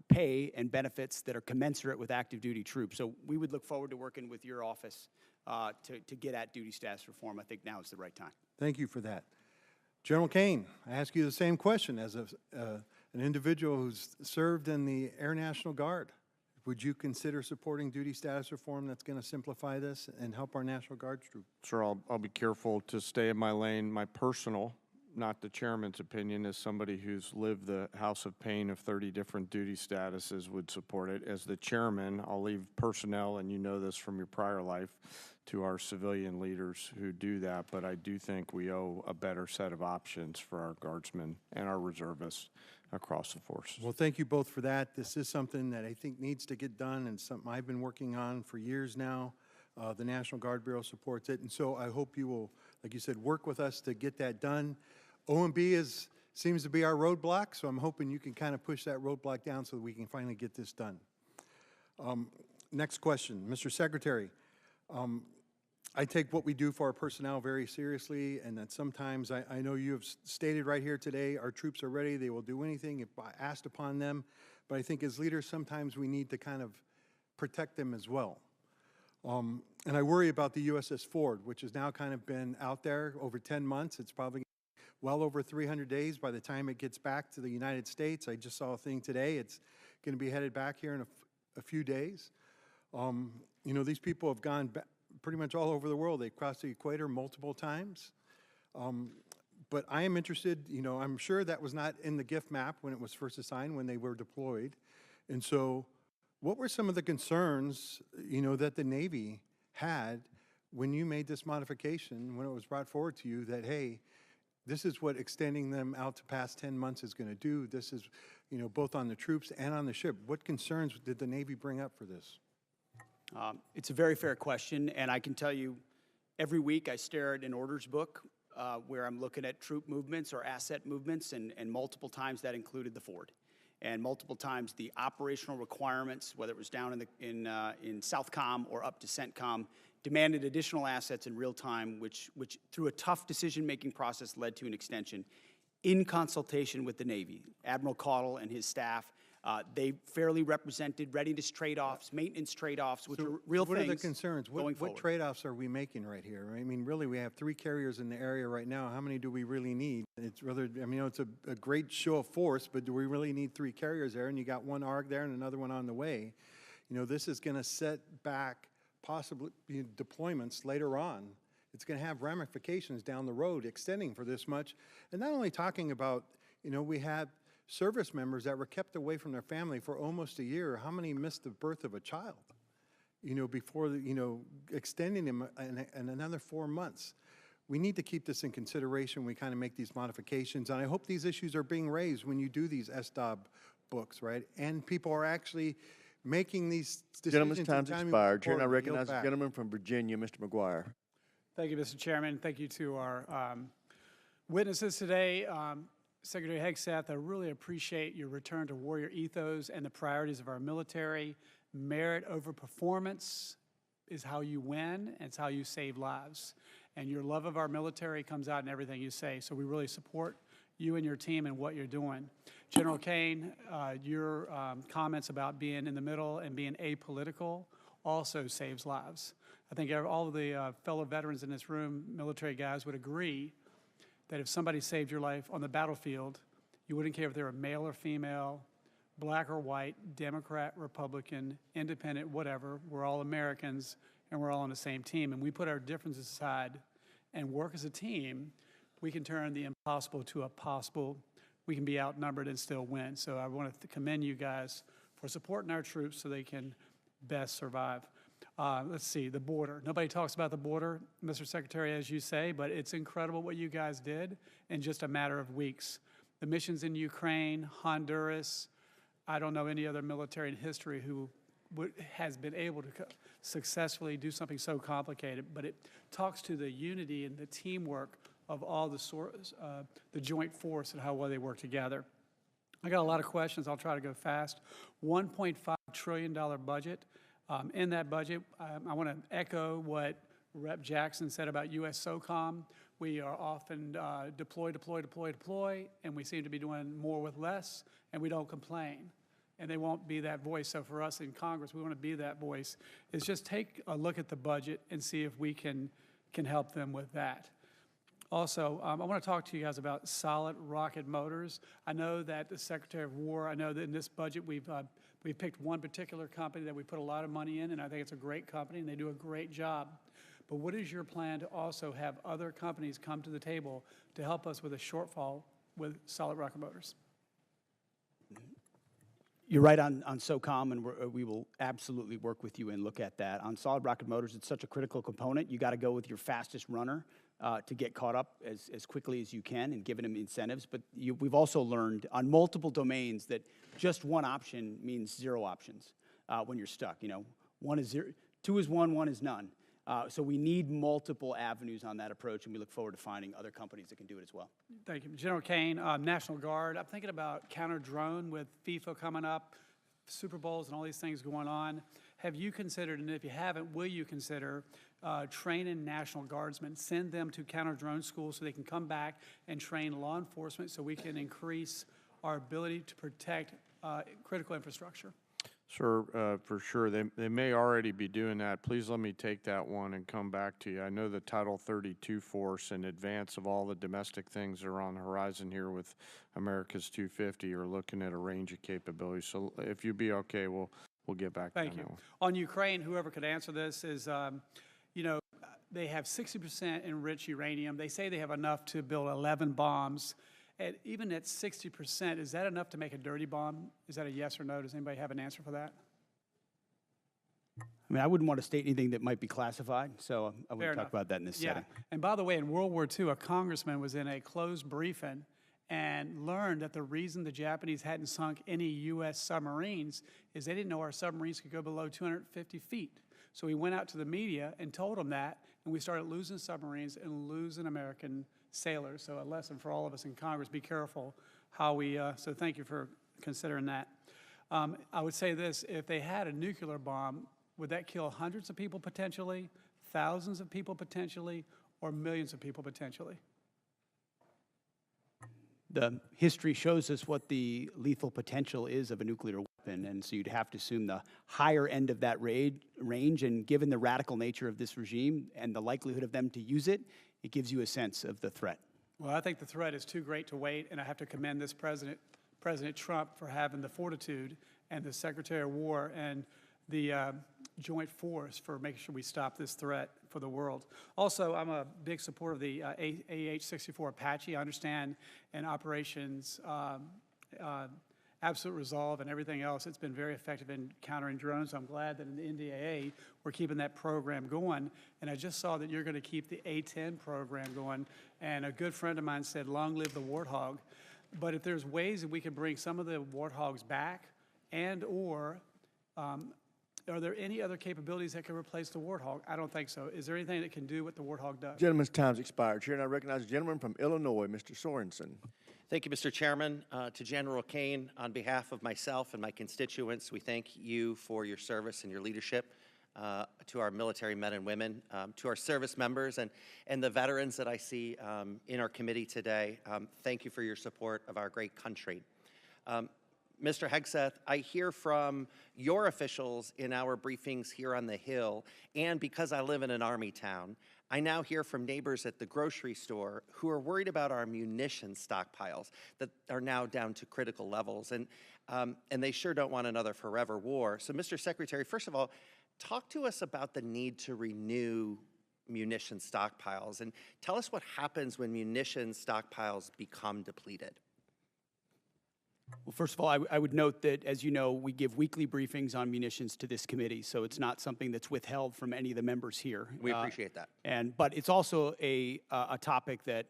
pay and benefits that are commensurate with active duty troops. So we would look forward to working with your office to get at duty status reform. I think now is the right time. Thank you for that. General Caine, I ask you the same question as an individual who's served in the Air National Guard. Would you consider supporting duty status reform that's going to simplify this and help our National Guard troops? Sure, I'll be careful to stay in my lane. My personal, not the chairman's opinion, as somebody who's lived the house of pain of 30 different duty statuses, would support it. As the chairman, I'll leave personnel, and you know this from your prior life, to our civilian leaders who do that, but I do think we owe a better set of options for our guardsmen and our reservists across the forces. Well, thank you both for that. This is something that I think needs to get done and something I've been working on for years now. The National Guard Bureau supports it, and so I hope you will, like you said, work with us to get that done. OMB seems to be our roadblock, so I'm hoping you can kind of push that roadblock down so that we can finally get this done. Next question, Mr. Secretary. I take what we do for our personnel very seriously, and that sometimes I know you have stated right here today, our troops are ready, they will do anything if asked upon them, but I think as leaders sometimes we need to kind of protect them as well. And I worry about the USS Ford, which has now kind of been out there over 10 months. It's probably well over 300 days by the time it gets back to the United States. I just saw a thing today. It's going to be headed back here in a few days. You know, these people have gone back pretty much all over the world. They've crossed the equator multiple times. But I am interested, you know, I'm sure that was not in the gift map when it was first assigned, when they were deployed. And so what were some of the concerns, you know, that the Navy had when you made this modification, when it was brought forward to you that, hey, this is what extending them out to past 10 months is going to do. This is, you know, both on the troops and on the ship. What concerns did the Navy bring up for this? It's a very fair question, and I can tell you every week I stare at an orders book where I'm looking at troop movements or asset movements, and multiple times that included the Ford. And multiple times the operational requirements, whether it was down in Southcom or up to CENTCOM, demanded additional assets in real time, which through a tough decision-making process led to an extension in consultation with the Navy. Admiral Caudle and his staff, they fairly represented readiness trade-offs, maintenance trade-offs, which are real what things. What are the concerns? What trade-offs are we making right here? I mean, really, we have 3 carriers in the area right now. How many do we really need? It's rather, I mean, you know, it's a great show of force, but do we really need 3 carriers there? And you got 1 ARG there and another one on the way. You know, this is going to set back possibly deployments later on. It's going to have ramifications down the road extending for this much. And not only talking about, you know, we had service members that were kept away from their family for almost a year. How many missed the birth of a child, you know, before, you know, extending them in another 4 months? We need to keep this in consideration when we kind of make these modifications. And I hope these issues are being raised when you do these SDOB books, right? And people are actually making these decisions. Gentleman's time's expired. Chair, I recognize the gentleman from Virginia, Mr. McGuire. Thank you, Mr. Chairman. Thank you to our witnesses today. Secretary Hegseth, I really appreciate your return to warrior ethos and the priorities of our military. Merit over performance is how you win, and it's how you save lives. And your love of our military comes out in everything you say. So we really support you and your team and what you're doing. General Caine, your comments about being in the middle and being apolitical also saves lives. I think all of the fellow veterans in this room, military guys, would agree that if somebody saved your life on the battlefield, you wouldn't care if they were male or female, black or white, Democrat, Republican, independent, whatever. We're all Americans, and we're all on the same team. And we put our differences aside and work as a team, we can turn the impossible to a possible. We can be outnumbered and still win. So I want to commend you guys for supporting our troops so they can best survive. Let's see, the border. Nobody talks about the border, Mr. Secretary, as you say, but it's incredible what you guys did in just a matter of weeks. The missions in Ukraine, Honduras, I don't know any other military in history who has been able to successfully do something so complicated, but it talks to the unity and the teamwork of all the joint force and how well they work together. I got a lot of questions. I'll try to go fast. $1.5 trillion budget. In that budget, I want to echo what Rep. Jackson said about U.S. SOCOM. We are often deploy, and we seem to be doing more with less, and we don't complain. And they won't be that voice. So for us in Congress, we want to be that voice. Is just take a look at the budget and see if we can help them with that. Also, I want to talk to you guys about solid rocket motors. I know that the Secretary of War, I know that in this budget we've picked one particular company that we put a lot of money in, and I think it's a great company, and they do a great job. But what is your plan to also have other companies come to the table to help us with a shortfall with solid rocket motors? You're right on SOCOM, and we will absolutely work with you and look at that. On solid rocket motors, it's such a critical component. You got to go with your fastest runner to get caught up as quickly as you can and giving them incentives. But we've also learned on multiple domains that just one option means zero options when you're stuck. You know, one is zero, two is one is none. So we need multiple avenues on that approach, and we look forward to finding other companies that can do it as well. Thank you. General Caine, National Guard. I'm thinking about counter-drone with FIFA coming up, Super Bowls and all these things going on. Have you considered, and if you haven't, will you consider training National Guardsmen, send them to counter-drone schools so they can come back and train law enforcement so we can increase our ability to protect critical infrastructure? Sir, for sure. They may already be doing that. Please let me take that one and come back to you. I know the Title 32 force, in advance of all the domestic things that are on the horizon here with America's 250, are looking at a range of capabilities. So if you'd be okay, we'll get back to that. Thank you. On Ukraine, whoever could answer this is, you know, they have 60% enriched uranium. They say they have enough to build 11 bombs. Even at 60%, is that enough to make a dirty bomb? Is that a yes or no? Does anybody have an answer for that? I mean, I wouldn't want to state anything that might be classified, so I wouldn't talk about that in this setting. And by the way, in World War II, a congressman was in a closed briefing and learned that the reason the Japanese hadn't sunk any U.S. submarines is they didn't know our submarines could go below 250 feet. So he went out to the media and told them that, and we started losing submarines and losing American sailors. So a lesson for all of us in Congress: be careful how we. So thank you for considering that. I would say this: if they had a nuclear bomb, would that kill hundreds of people potentially, thousands of people potentially, or millions of people potentially? The history shows us what the lethal potential is of a nuclear weapon, and so you'd have to assume the higher end of that range, and given the radical nature of this regime and the likelihood of them to use it, it gives you a sense of the threat. Well, I think the threat is too great to wait, and I have to commend this President Trump for having the fortitude, and the Secretary of War and the joint force for making sure we stop this threat for the world. Also, I'm a big supporter of the AH-64 Apache. I understand in operations Absolute Resolve and everything else, it's been very effective in countering drones. I'm glad that in the NDAA, we're keeping that program going. And I just saw that you're going to keep the A-10 program going. And a good friend of mine said, long live the Warthog. But if there's ways that we can bring some of the Warthogs back, and or are there any other capabilities that can replace the Warthog? I don't think so. Is there anything that can do what the Warthog does? Gentleman's time's expired. Chair, and I recognize the gentleman from Illinois, Mr. Sorensen. Thank you, Mr. Chairman. To General Caine, on behalf of myself and my constituents, we thank you for your service and your leadership to our military men and women, to our service members and the veterans that I see in our committee today. Thank you for your support of our great country. Mr. Hegseth, I hear from your officials in our briefings here on the Hill, and because I live in an Army town, I now hear from neighbors at the grocery store who are worried about our munitions stockpiles that are now down to critical levels, and they sure don't want another forever war. So, Mr. Secretary, first of all, talk to us about the need to renew munitions stockpiles, and tell us what happens when munitions stockpiles become depleted. Well, first of all, I would note that, as you know, we give weekly briefings on munitions to this committee, so it's not something that's withheld from any of the members here. We appreciate that. But it's also a topic that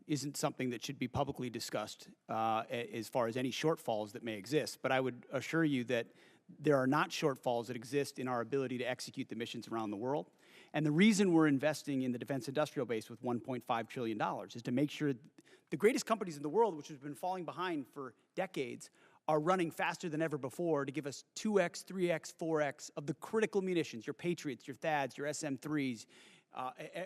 isn't something that should be publicly discussed as far as any shortfalls that may exist. But I would assure you that there are not shortfalls that exist in our ability to execute the missions around the world. And the reason we're investing in the defense industrial base with $1.5 trillion is to make sure the greatest companies in the world, which have been falling behind for decades, are running faster than ever before to give us 2x, 3x, 4x of the critical munitions, your Patriots, your THAADs, your SM-3s,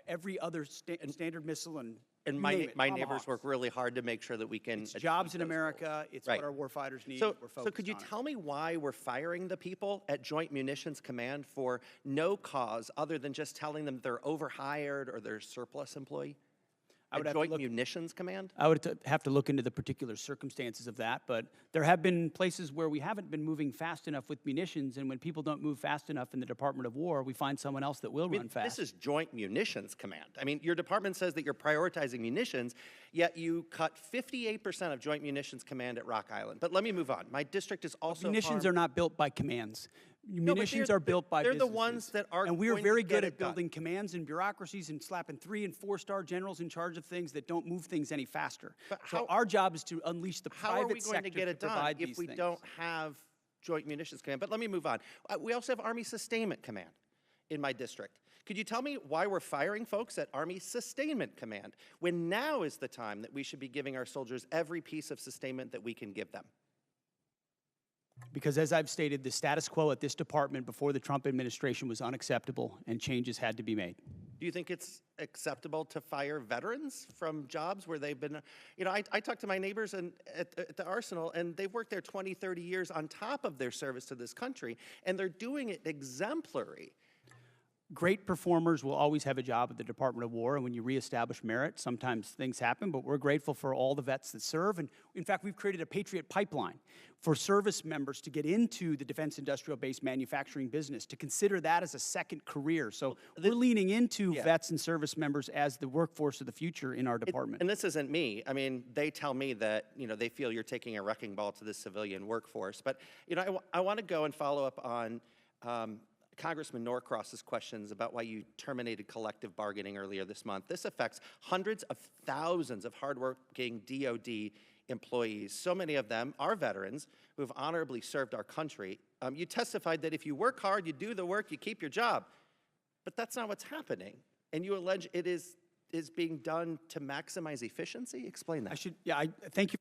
every other standard missile, and my name it, neighbors Tomahawks. work really hard to make sure that we can It's achieve jobs in those America. goals. It's Right. what our warfighters need. So, We're so focused could you on it. tell me why we're firing the people at Joint Munitions Command for no cause other than just telling them they're overhired or they're surplus employee? I would At have to Joint look- Munitions Command? I would have to look into the particular circumstances of that, but there have been places where we haven't been moving fast enough with munitions, and when people don't move fast enough in the Department of War, we find someone else that will run fast. This is Joint Munitions Command. I mean, your department says that you're prioritizing munitions, yet you cut 58% of Joint Munitions Command at Rock Island. But let me move on. My district is also Munitions harmed. are not built by commands. but Munitions they're- are built by they're the businesses. ones that are And we are going very to get good it at done. building commands and bureaucracies and slapping 3- and 4-star generals in charge of things that don't move things any faster. So our job is to unleash the How are private we sector going to get it done provide if these we things. don't have Joint Munitions Command? But let me move on. We also have Army Sustainment Command in my district. Could you tell me why we're firing folks at Army Sustainment Command when now is the time that we should be giving our soldiers every piece of sustainment that we can give them? Because as I've stated, the status quo at this department before the Trump administration was unacceptable, and changes had to be made. Do you think it's acceptable to fire veterans from jobs where they've been, you know, I talk to my neighbors at the Arsenal, and they've worked there 20, 30 years on top of their service to this country, and they're doing it exemplary. Great performers will always have a job at the Department of War, and when you reestablish merit, sometimes things happen, but we're grateful for all the vets that serve. And in fact, we've created a Patriot pipeline for service members to get into the defense industrial base manufacturing business, to consider that as a second career. So we're leaning into vets and service members as the workforce of the future in our department. And this isn't me. I mean, they tell me that, you know, they feel you're taking a wrecking ball to the civilian workforce. But, you know, I want to go and follow up on Congressman Norcross's questions about why you terminated collective bargaining earlier this month. This affects hundreds of thousands of hardworking DOD employees. So many of them are veterans who have honorably served our country. You testified that if you work hard, you do the work, you keep your job. But that's not what's happening. And you allege it is being done to maximize efficiency? Explain that. I thank you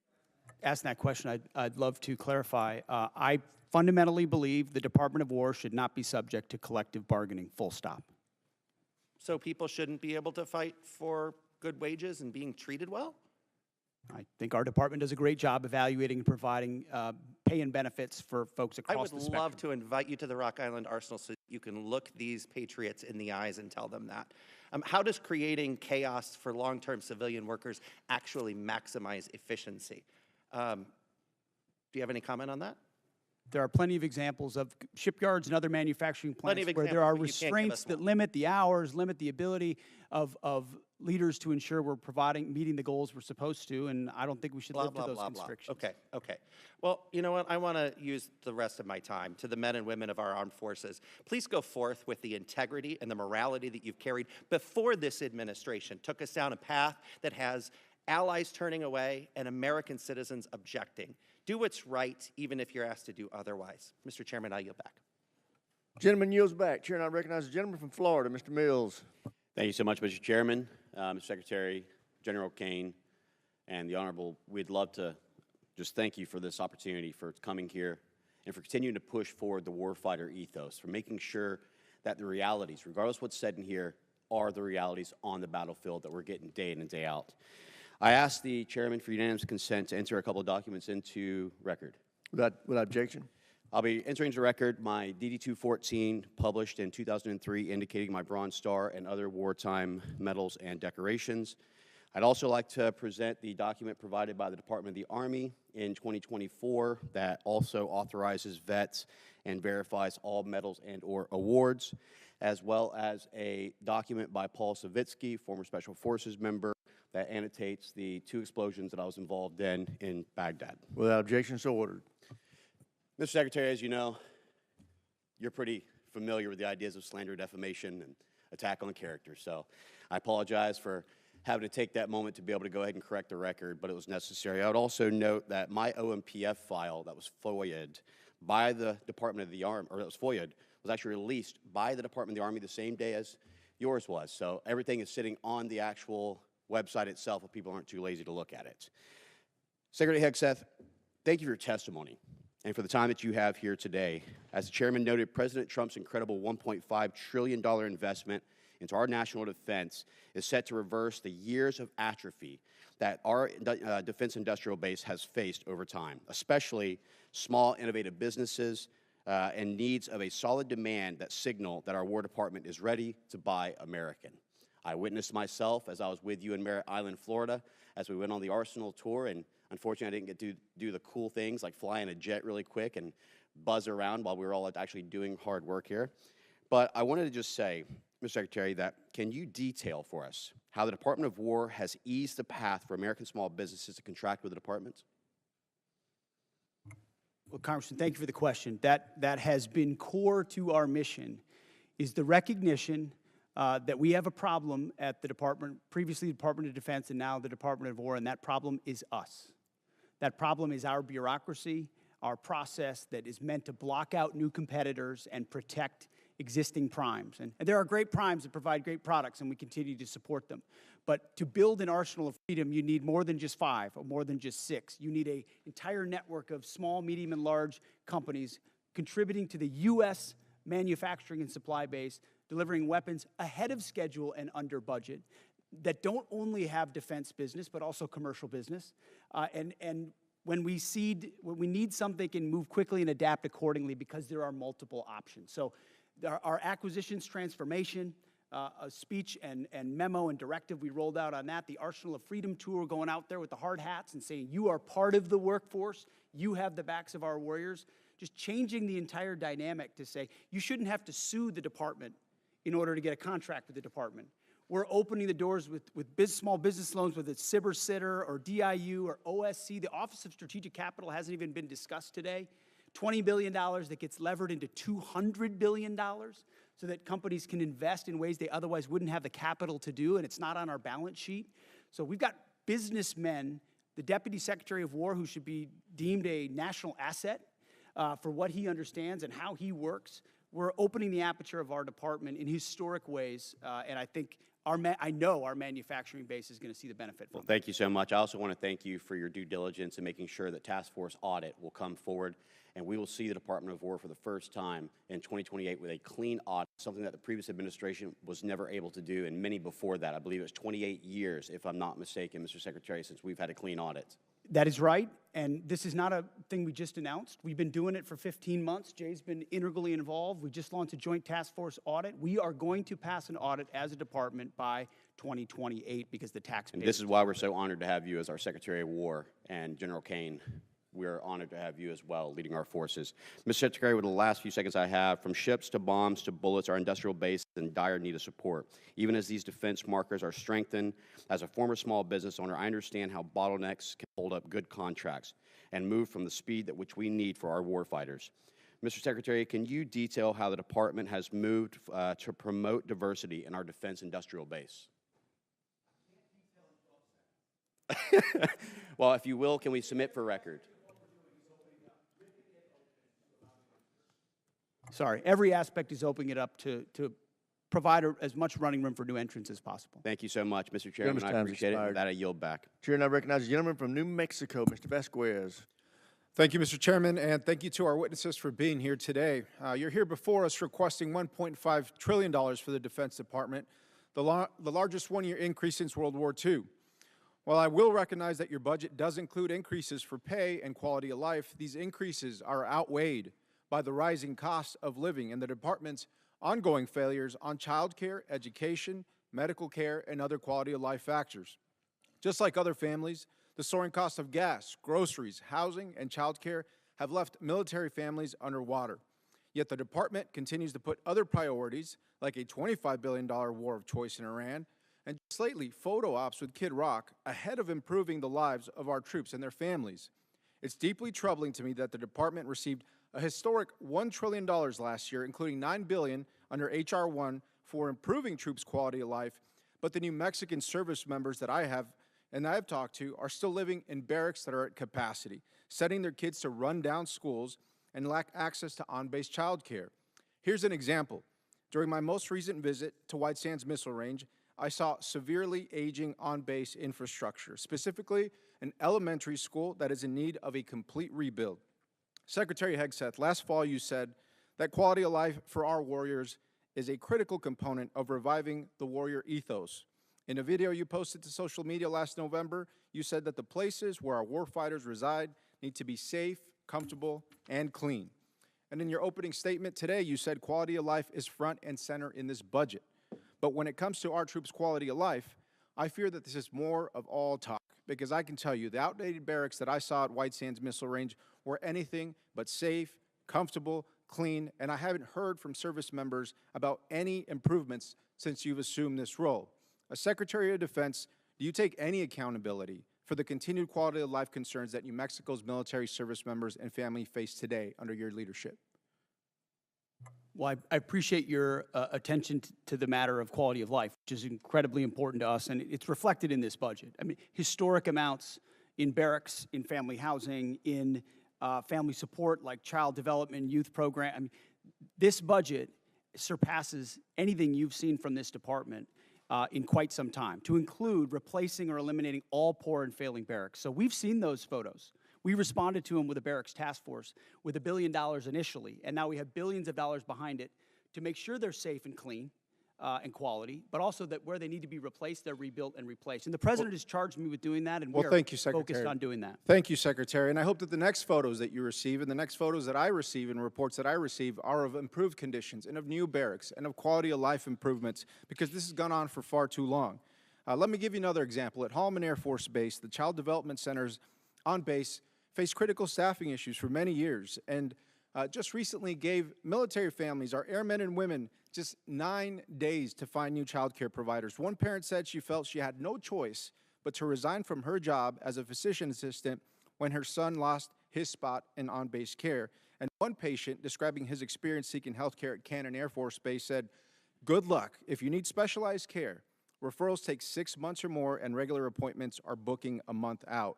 for asking that question. I'd love to clarify. I fundamentally believe the Department of War should not be subject to collective bargaining, full stop. So people shouldn't be able to fight for good wages and being treated well? I think our department does a great job evaluating and providing pay and benefits for folks across the I would spectrum. love to invite you to the Rock Island Arsenal so you can look these patriots in the eyes and tell them that. How does creating chaos for long-term civilian workers actually maximize efficiency? Do you have any comment on that? There are plenty of examples of shipyards and other manufacturing plants where there are restraints that limit the hours, limit the ability of leaders to ensure we're meeting the goals we're supposed to, and I don't think we should live to those constrictions. Okay. Well, you know what? I want to use the rest of my time to the men and women of our armed forces. Please go forth with the integrity and the morality that you've carried before this administration took us down a path that has allies turning away and American citizens objecting. Do what's right, even if you're asked to do otherwise. Mr. Chairman, I yield back. Gentleman yields back. Chair, and I recognize the gentleman from Florida, Mr. Mills. Thank you so much, Mr. Chairman, Mr. Secretary, General Caine, and the Honorable. We'd love to just thank you for this opportunity, for coming here, and for continuing to push forward the warfighter ethos, for making sure that the realities, regardless of what's said in here, are the realities on the battlefield that we're getting day in and day out. I asked the chairman for unanimous consent to enter a couple of documents into record. Without objection? I'll be entering into record my DD-214, published in 2003, indicating my Bronze Star and other wartime medals and decorations. I'd also like to present the document provided by the Department of the Army in 2024 that also authorizes vets and verifies all medals and/or awards, as well as a document by Paul Savitsky, former Special Forces member, that annotates the 2 explosions that I was involved in Baghdad. Without objection, so ordered. Mr. Secretary, as you know, you're pretty familiar with the ideas of slander, defamation, and attack on character. So I apologize for having to take that moment to be able to go ahead and correct the record, but it was necessary. I would also note that my OMPF file that was FOIA'd by the Department of the Army, or that was FOIA'd, was actually released by the Department of the Army the same day as yours was. So everything is sitting on the actual website itself if people aren't too lazy to look at it. Secretary Hegseth, thank you for your testimony and for the time that you have here today. As the chairman noted, President Trump's incredible $1.5 trillion investment into our national defense is set to reverse the years of atrophy that our defense industrial base has faced over time, especially small, innovative businesses and needs of a solid demand that signal that our War Department is ready to buy American. I witnessed myself as I was with you in Merritt Island, Florida, as we went on the Arsenal tour, and unfortunately I didn't get to do the cool things like fly in a jet really quick and buzz around while we were all actually doing hard work here. But I wanted to just say, Mr. Secretary, that can you detail for us how the Department of War has eased the path for American small businesses to contract with the department? Well, Congressman, thank you for the question. That has been core to our mission, is the recognition that we have a problem at the Department, previously the Department of Defense and now the Department of War, and that problem is us. That problem is our bureaucracy, our process that is meant to block out new competitors and protect existing primes. And there are great primes that provide great products, and we continue to support them. But to build an arsenal of freedom, you need more than just 5 or more than just 6. You need an entire network of small, medium, and large companies contributing to the U.S. manufacturing and supply base, delivering weapons ahead of schedule and under budget that don't only have defense business, but also commercial business. And when we need something, can move quickly and adapt accordingly because there are multiple options. So our acquisitions transformation, a speech and memo and directive we rolled out on that, the Arsenal of Freedom tour, going out there with the hard hats and saying, you are part of the workforce, you have the backs of our warriors, just changing the entire dynamic to say, you shouldn't have to sue the department in order to get a contract with the department. We're opening the doors with small business loans, whether it's SIBR Sitter or DIU or OSC. The Office of Strategic Capital hasn't even been discussed today. $20 billion that gets levered into $200 billion so that companies can invest in ways they otherwise wouldn't have the capital to do, and it's not on our balance sheet. So we've got businessmen, the Deputy Secretary of War, who should be deemed a national asset for what he understands and how he works. We're opening the aperture of our department in historic ways, and I think I know our manufacturing base is going to see the benefit from it. Thank you so much. I also want to thank you for your due diligence in making sure that task force audit will come forward, and we will see the Department of War for the first time in 2028 with a clean audit, something that the previous administration was never able to do, and many before that. I believe it was 28 years, if I'm not mistaken, Mr. Secretary, since we've had a clean audit. That is right, and this is not a thing we just announced. We've been doing it for 15 months. Jay's been integrally involved. We just launched a joint task force audit. We are going to pass an audit as a department by 2028 because the taxpayers. And this is why we're so honored to have you as our Secretary of War, and General Caine. We're honored to have you as well, leading our forces. Mr. Secretary, with the last few seconds I have, from ships to bombs to bullets, our industrial base is in dire need of support. Even as these defense markers are strengthened, as a former small business owner, I understand how bottlenecks can hold up good contracts and move from the speed at which we need for our warfighters. Mr. Secretary, can you detail how the department has moved to promote diversity in our defense industrial base? Well, if you will, can we submit for record? Sorry, every aspect is opening it up to provide as much running room for new entrants as possible. Thank you so much, Mr. Chairman. I appreciate it. With that, I yield back. Chair now recognizes the gentleman from New Mexico, Mr. Vasquez. Thank you, Mr. Chairman, and thank you to our witnesses for being here today. You're here before us requesting $1.5 trillion for the Defense Department, the largest one-year increase since World War II. While I will recognize that your budget does include increases for pay and quality of life, these increases are outweighed by the rising cost of living and the department's ongoing failures on child care, education, medical care, and other quality of life factors. Just like other families, the soaring cost of gas, groceries, housing, and child care have left military families underwater. Yet the department continues to put other priorities, like a $25 billion war of choice in Iran, and just lately, photo ops with Kid Rock, ahead of improving the lives of our troops and their families. It's deeply troubling to me that the department received a historic $1 trillion last year, including $9 billion under H.R. 1 for improving troops' quality of life, but the New Mexican service members that I have talked to are still living in barracks that are at capacity, sending their kids to run-down schools and lack access to on-base child care. Here's an example. During my most recent visit to White Sands Missile Range, I saw severely aging on-base infrastructure, specifically an elementary school that is in need of a complete rebuild. Secretary Hegseth, last fall you said that quality of life for our warriors is a critical component of reviving the warrior ethos. In a video you posted to social media last November, you said that the places where our warfighters reside need to be safe, comfortable, and clean. And in your opening statement today, you said quality of life is front and center in this budget. But when it comes to our troops' quality of life, I fear that this is more of all talk, because I can tell you the outdated barracks that I saw at White Sands Missile Range were anything but safe, comfortable, clean, and I haven't heard from service members about any improvements since you've assumed this role. As Secretary of Defense, do you take any accountability for the continued quality of life concerns that New Mexico's military service members and family face today under your leadership? Well, I appreciate your attention to the matter of quality of life, which is incredibly important to us, and it's reflected in this budget. I mean, historic amounts in barracks, in family housing, in family support like child development, youth program. I mean, this budget surpasses anything you've seen from this department in quite some time, to include replacing or eliminating all poor and failing barracks. So we've seen those photos. We responded to them with a barracks task force with $1 billion initially, and now we have billions of dollars behind it to make sure they're safe and clean and quality, but also that where they need to be replaced, they're rebuilt and replaced. And the President has charged me with doing that, and we are thank you, Secretary. focused on doing that. Thank you, Secretary. And I hope that the next photos that you receive and the next photos that I receive and reports that I receive are of improved conditions and of new barracks and of quality of life improvements, because this has gone on for far too long. Let me give you another example. At Holloman Air Force Base, the Child Development Centers on base faced critical staffing issues for many years, and just recently gave military families, our airmen and women, just 9 days to find new child care providers. One parent said she felt she had no choice but to resign from her job as a physician assistant when her son lost his spot in on-base care. And one patient, describing his experience seeking health care at Caine Air Force Base, said, "Good luck. If you need specialized care, referrals take 6 months or more, and regular appointments are booking a month out."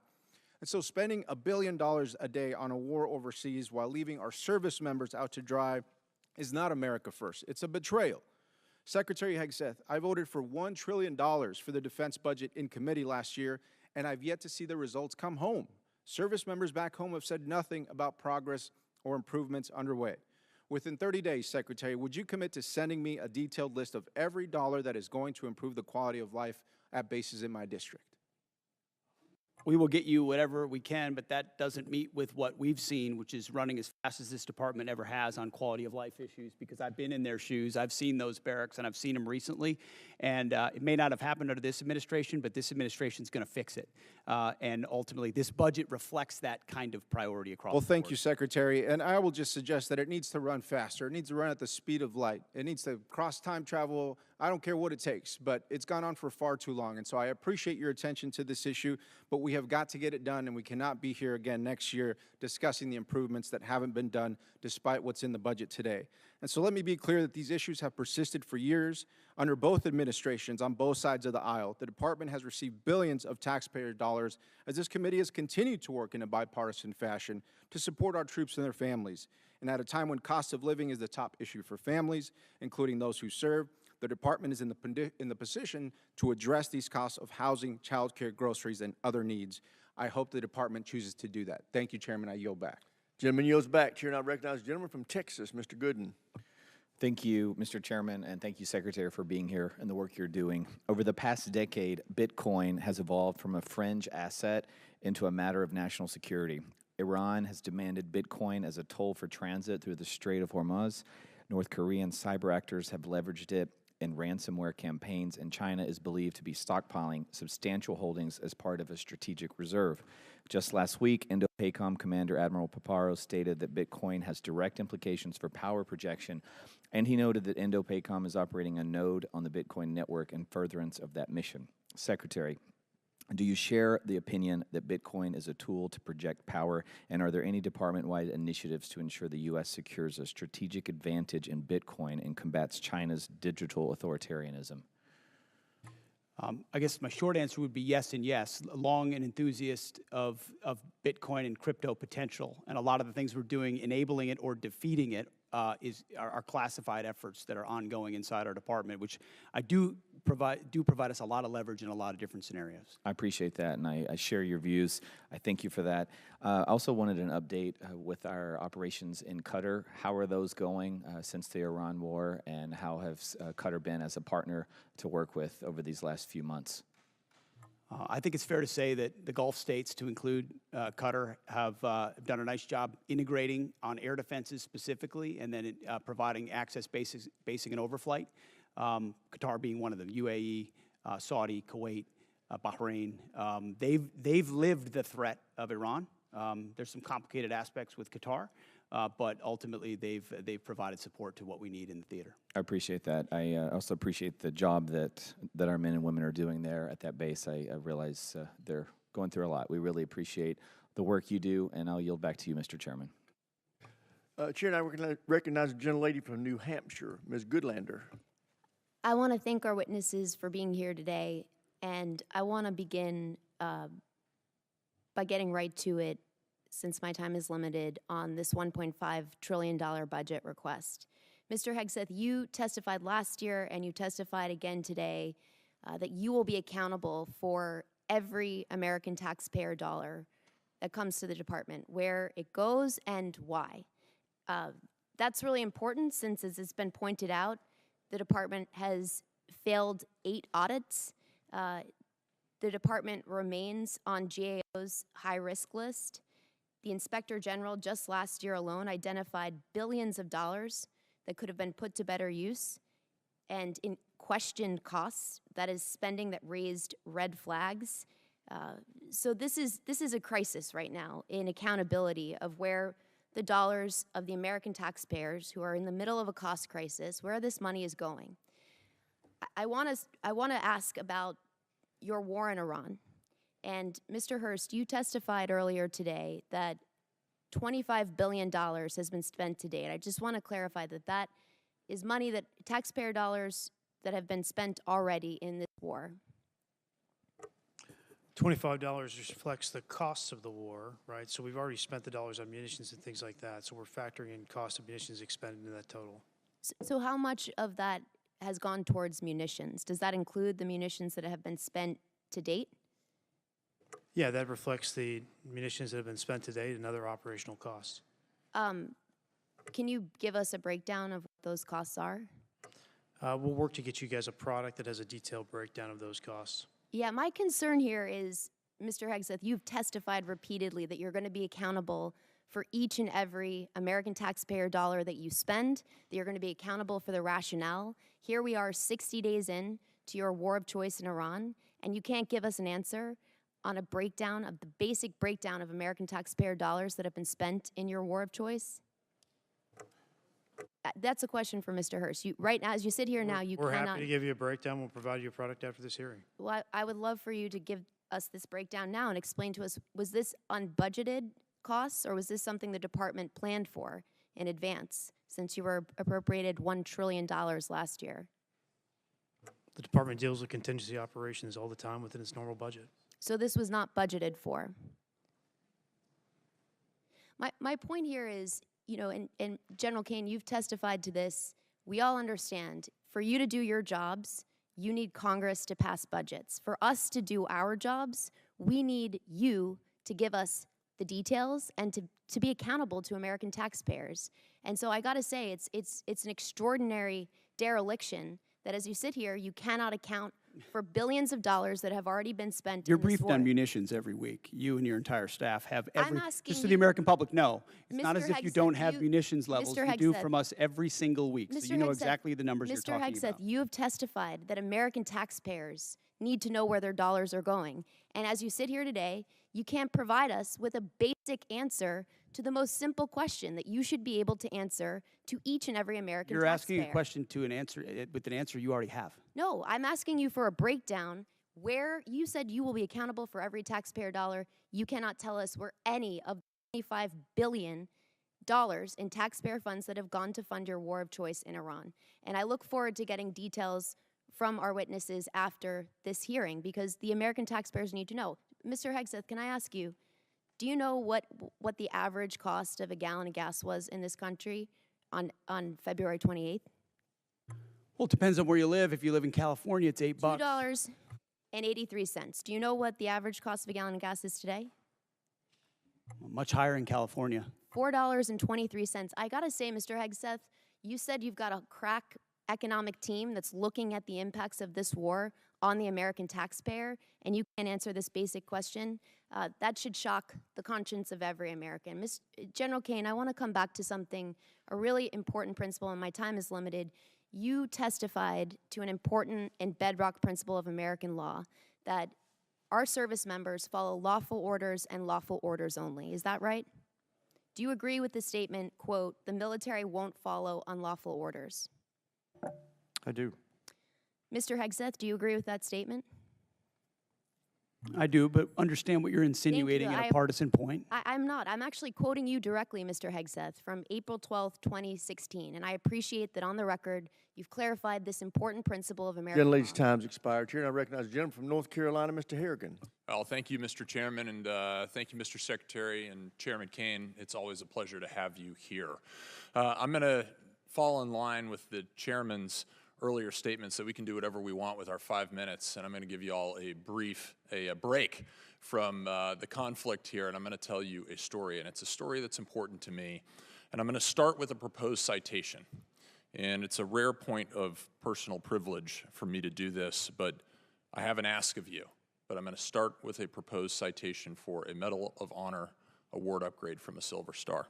And so spending $1 billion a day on a war overseas while leaving our service members out to dry is not America first. It's a betrayal. Secretary Hegseth, I voted for $1 trillion for the defense budget in committee last year, and I've yet to see the results come home. Service members back home have said nothing about progress or improvements underway. Within 30 days, Secretary, would you commit to sending me a detailed list of every dollar that is going to improve the quality of life at bases in my district? We will get you whatever we can, but that doesn't meet with what we've seen, which is running as fast as this department ever has on quality of life issues, because I've been in their shoes. I've seen those barracks, and I've seen them recently. And it may not have happened under this administration, but this administration is going to fix it. And ultimately, this budget reflects that kind of priority across the board. Well, thank you, Secretary. And I will just suggest that it needs to run faster. It needs to run at the speed of light. It needs to cross time travel. I don't care what it takes, but it's gone on for far too long. And so I appreciate your attention to this issue, but we have got to get it done, and we cannot be here again next year discussing the improvements that haven't been done despite what's in the budget today. And so let me be clear that these issues have persisted for years under both administrations on both sides of the aisle. The department has received billions of taxpayer dollars as this committee has continued to work in a bipartisan fashion to support our troops and their families. And at a time when cost of living is the top issue for families, including those who serve, the department is in the position to address these costs of housing, child care, groceries, and other needs. I hope the department chooses to do that. Thank you, Chairman. I yield back. Gentleman yields back. Chair now recognizes the gentleman from Texas, Mr. Gooden. Thank you, Mr. Chairman, and thank you, Secretary, for being here and the work you're doing. Over the past decade, Bitcoin has evolved from a fringe asset into a matter of national security. Iran has demanded Bitcoin as a toll for transit through the Strait of Hormuz. North Korean cyber actors have leveraged it in ransomware campaigns, and China is believed to be stockpiling substantial holdings as part of a strategic reserve. Just last week, Indo-PACOM Commander Admiral Paparo stated that Bitcoin has direct implications for power projection, and he noted that Indo-PACOM is operating a node on the Bitcoin network in furtherance of that mission. Secretary, do you share the opinion that Bitcoin is a tool to project power, and are there any department-wide initiatives to ensure the U.S. secures a strategic advantage in Bitcoin and combats China's digital authoritarianism? I guess my short answer would be yes and yes. Long an enthusiast of Bitcoin and crypto potential, and a lot of the things we're doing enabling it or defeating it are classified efforts that are ongoing inside our department, which I do provide us a lot of leverage in a lot of different scenarios. I appreciate that, and I share your views. I thank you for that. I also wanted an update with our operations in Qatar. How are those going since the Iran war, and how has Qatar been as a partner to work with over these last few months? I think it's fair to say that the Gulf states, to include Qatar, have done a nice job integrating on air defenses specifically, and then providing access basing and overflight. Qatar being one of them, UAE, Saudi, Kuwait, Bahrain. They've lived the threat of Iran. There's some complicated aspects with Qatar, but ultimately they've provided support to what we need in the theater. I appreciate that. I also appreciate the job that our men and women are doing there at that base. I realize they're going through a lot. We really appreciate the work you do, and I'll yield back to you, Mr. Chairman. Chair, now we're going to recognize a gentlelady from New Hampshire, Ms. Goodlander. I want to thank our witnesses for being here today, and I want to begin by getting right to it, since my time is limited, on this $1.5 trillion budget request. Mr. Hegseth, you testified last year and you testified again today that you will be accountable for every American taxpayer dollar that comes to the department, where it goes and why. That's really important since, as it's been pointed out, the department has failed 8 audits. The department remains on GAO's high-risk list. The Inspector General just last year alone identified billions of dollars that could have been put to better use, and in questioned costs, that is spending that raised red flags. So this is a crisis right now in accountability of where the dollars of the American taxpayers who are in the middle of a cost crisis, where this money is going. I want to ask about your war in Iran. And Mr. Hurst, you testified earlier today that $25 billion has been spent to date. I just want to clarify that that is money, that taxpayer dollars that have been spent already in this war. $25 reflects the costs of the war, right? So we've already spent the dollars on munitions and things like that. So we're factoring in cost of munitions expended in that total. So how much of that has gone towards munitions? Does that include the munitions that have been spent to date? Yeah, that reflects the munitions that have been spent to date and other operational costs. Can you give us a breakdown of what those costs are? We'll work to get you guys a product that has a detailed breakdown of those costs. Yeah, my concern here is, Mr. Hegseth, you've testified repeatedly that you're going to be accountable for each and every American taxpayer dollar that you spend, that you're going to be accountable for the rationale. Here we are 60 days in to your war of choice in Iran, and you can't give us an answer on a breakdown of the basic breakdown of American taxpayer dollars that have been spent in your war of choice? That's a question for Mr. Hurst. Right now, as you sit here now, you We're cannot... happy to give you a breakdown. We'll provide you a product after this hearing. Well, I would love for you to give us this breakdown now and explain to us, was this unbudgeted costs, or was this something the department planned for in advance, since you were appropriated $1 trillion last year? The department deals with contingency operations all the time within its normal budget. So this was not budgeted for. My point here is, you know, and General Caine, you've testified to this. We all understand, for you to do your jobs, you need Congress to pass budgets. For us to do our jobs, we need you to give us the details and to be accountable to American taxpayers. And so I got to say, it's an extraordinary dereliction that as you sit here, you cannot account for billions of dollars that have already been spent. You're briefed on munitions every week. You and your entire staff have every, asking just so the American public know, it's Mr. not as if you Hegseth, don't have munitions levels. Mr. You do Hegseth, from us every single week, so Mr. you know Hegseth, exactly the numbers you're talking Mr. Hegseth, about. you have testified that American taxpayers need to know where their dollars are going. And as you sit here today, you can't provide us with a basic answer to the most simple question that you should be able to answer to each and every American You're taxpayer. asking a question to an answer with an answer you already have. No, I'm asking you for a breakdown where you said you will be accountable for every taxpayer dollar. You cannot tell us where any of the $25 billion in taxpayer funds that have gone to fund your war of choice in Iran. And I look forward to getting details from our witnesses after this hearing, because the American taxpayers need to know. Mr. Hegseth, can I ask you, do you know what the average cost of a gallon of gas was in this country on February 28th? Well, it depends on where you live. If you live in California, it's $8. $2.83. Do you know what the average cost of a gallon of gas is today? Much higher in California. $4.23. I gotta say, Mr. Hegseth, you said you've got a crack economic team that's looking at the impacts of this war on the American taxpayer, and you can't answer this basic question. That should shock the conscience of every American. General Caine, I want to come back to something, a really important principle, and my time is limited. You testified to an important and bedrock principle of American law, that our service members follow lawful orders and lawful orders only. Is that right? Do you agree with the statement, quote, "The military won't follow unlawful orders"? I do. Mr. Hegseth, do you agree with that statement? I do, but understand what you're insinuating at a partisan point. I'm not. I'm actually quoting you directly, Mr. Hegseth, from April 12th, 2016. And I appreciate that on the record, you've clarified this important principle of American law. Gentlelady's time's expired. Chair, and I recognize the gentleman from North Carolina, Mr. Harrigan. Well, thank you, Mr. Chairman, and thank you, Mr. Secretary and Chairman Caine. It's always a pleasure to have you here. I'm going to fall in line with the chairman's earlier statements that we can do whatever we want with our 5 minutes, and I'm going to give you all a break from the conflict here, and I'm going to tell you a story, and it's a story that's important to me. And I'm going to start with a proposed citation, and it's a rare point of personal privilege for me to do this, but I have an ask of you. But I'm going to start with a proposed citation for a Medal of Honor award upgrade from a Silver Star.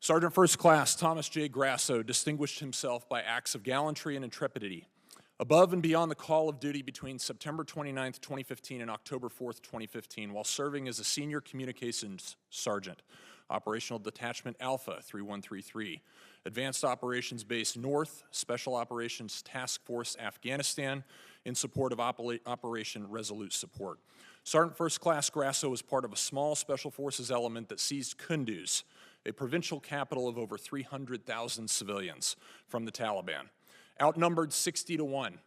Sergeant First Class Thomas J. Grasso distinguished himself by acts of gallantry and intrepidity above and beyond the call of duty between September 29, 2015 and October 4, 2015, while serving as a senior communications sergeant, Operational Detachment Alpha 3133, Advanced Operations Base North, Special Operations Task Force Afghanistan, in support of Operation Resolute Support. Sergeant First Class Grasso was part of a small Special Forces element that seized Kunduz, a provincial capital of over 300,000 civilians, from the Taliban. Outnumbered 60-1,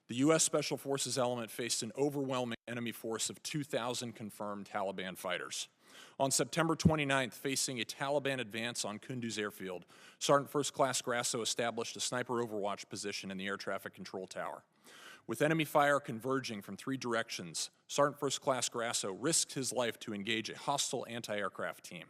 the U.S. Special Forces element faced an overwhelming enemy force of 2,000 confirmed Taliban fighters. On September 29th, facing a Taliban advance on Kunduz airfield, Sergeant First Class Grasso established a sniper overwatch position in the air traffic control tower. With enemy fire converging from 3 directions, Sergeant First Class Grasso risked his life to engage a hostile anti-aircraft team,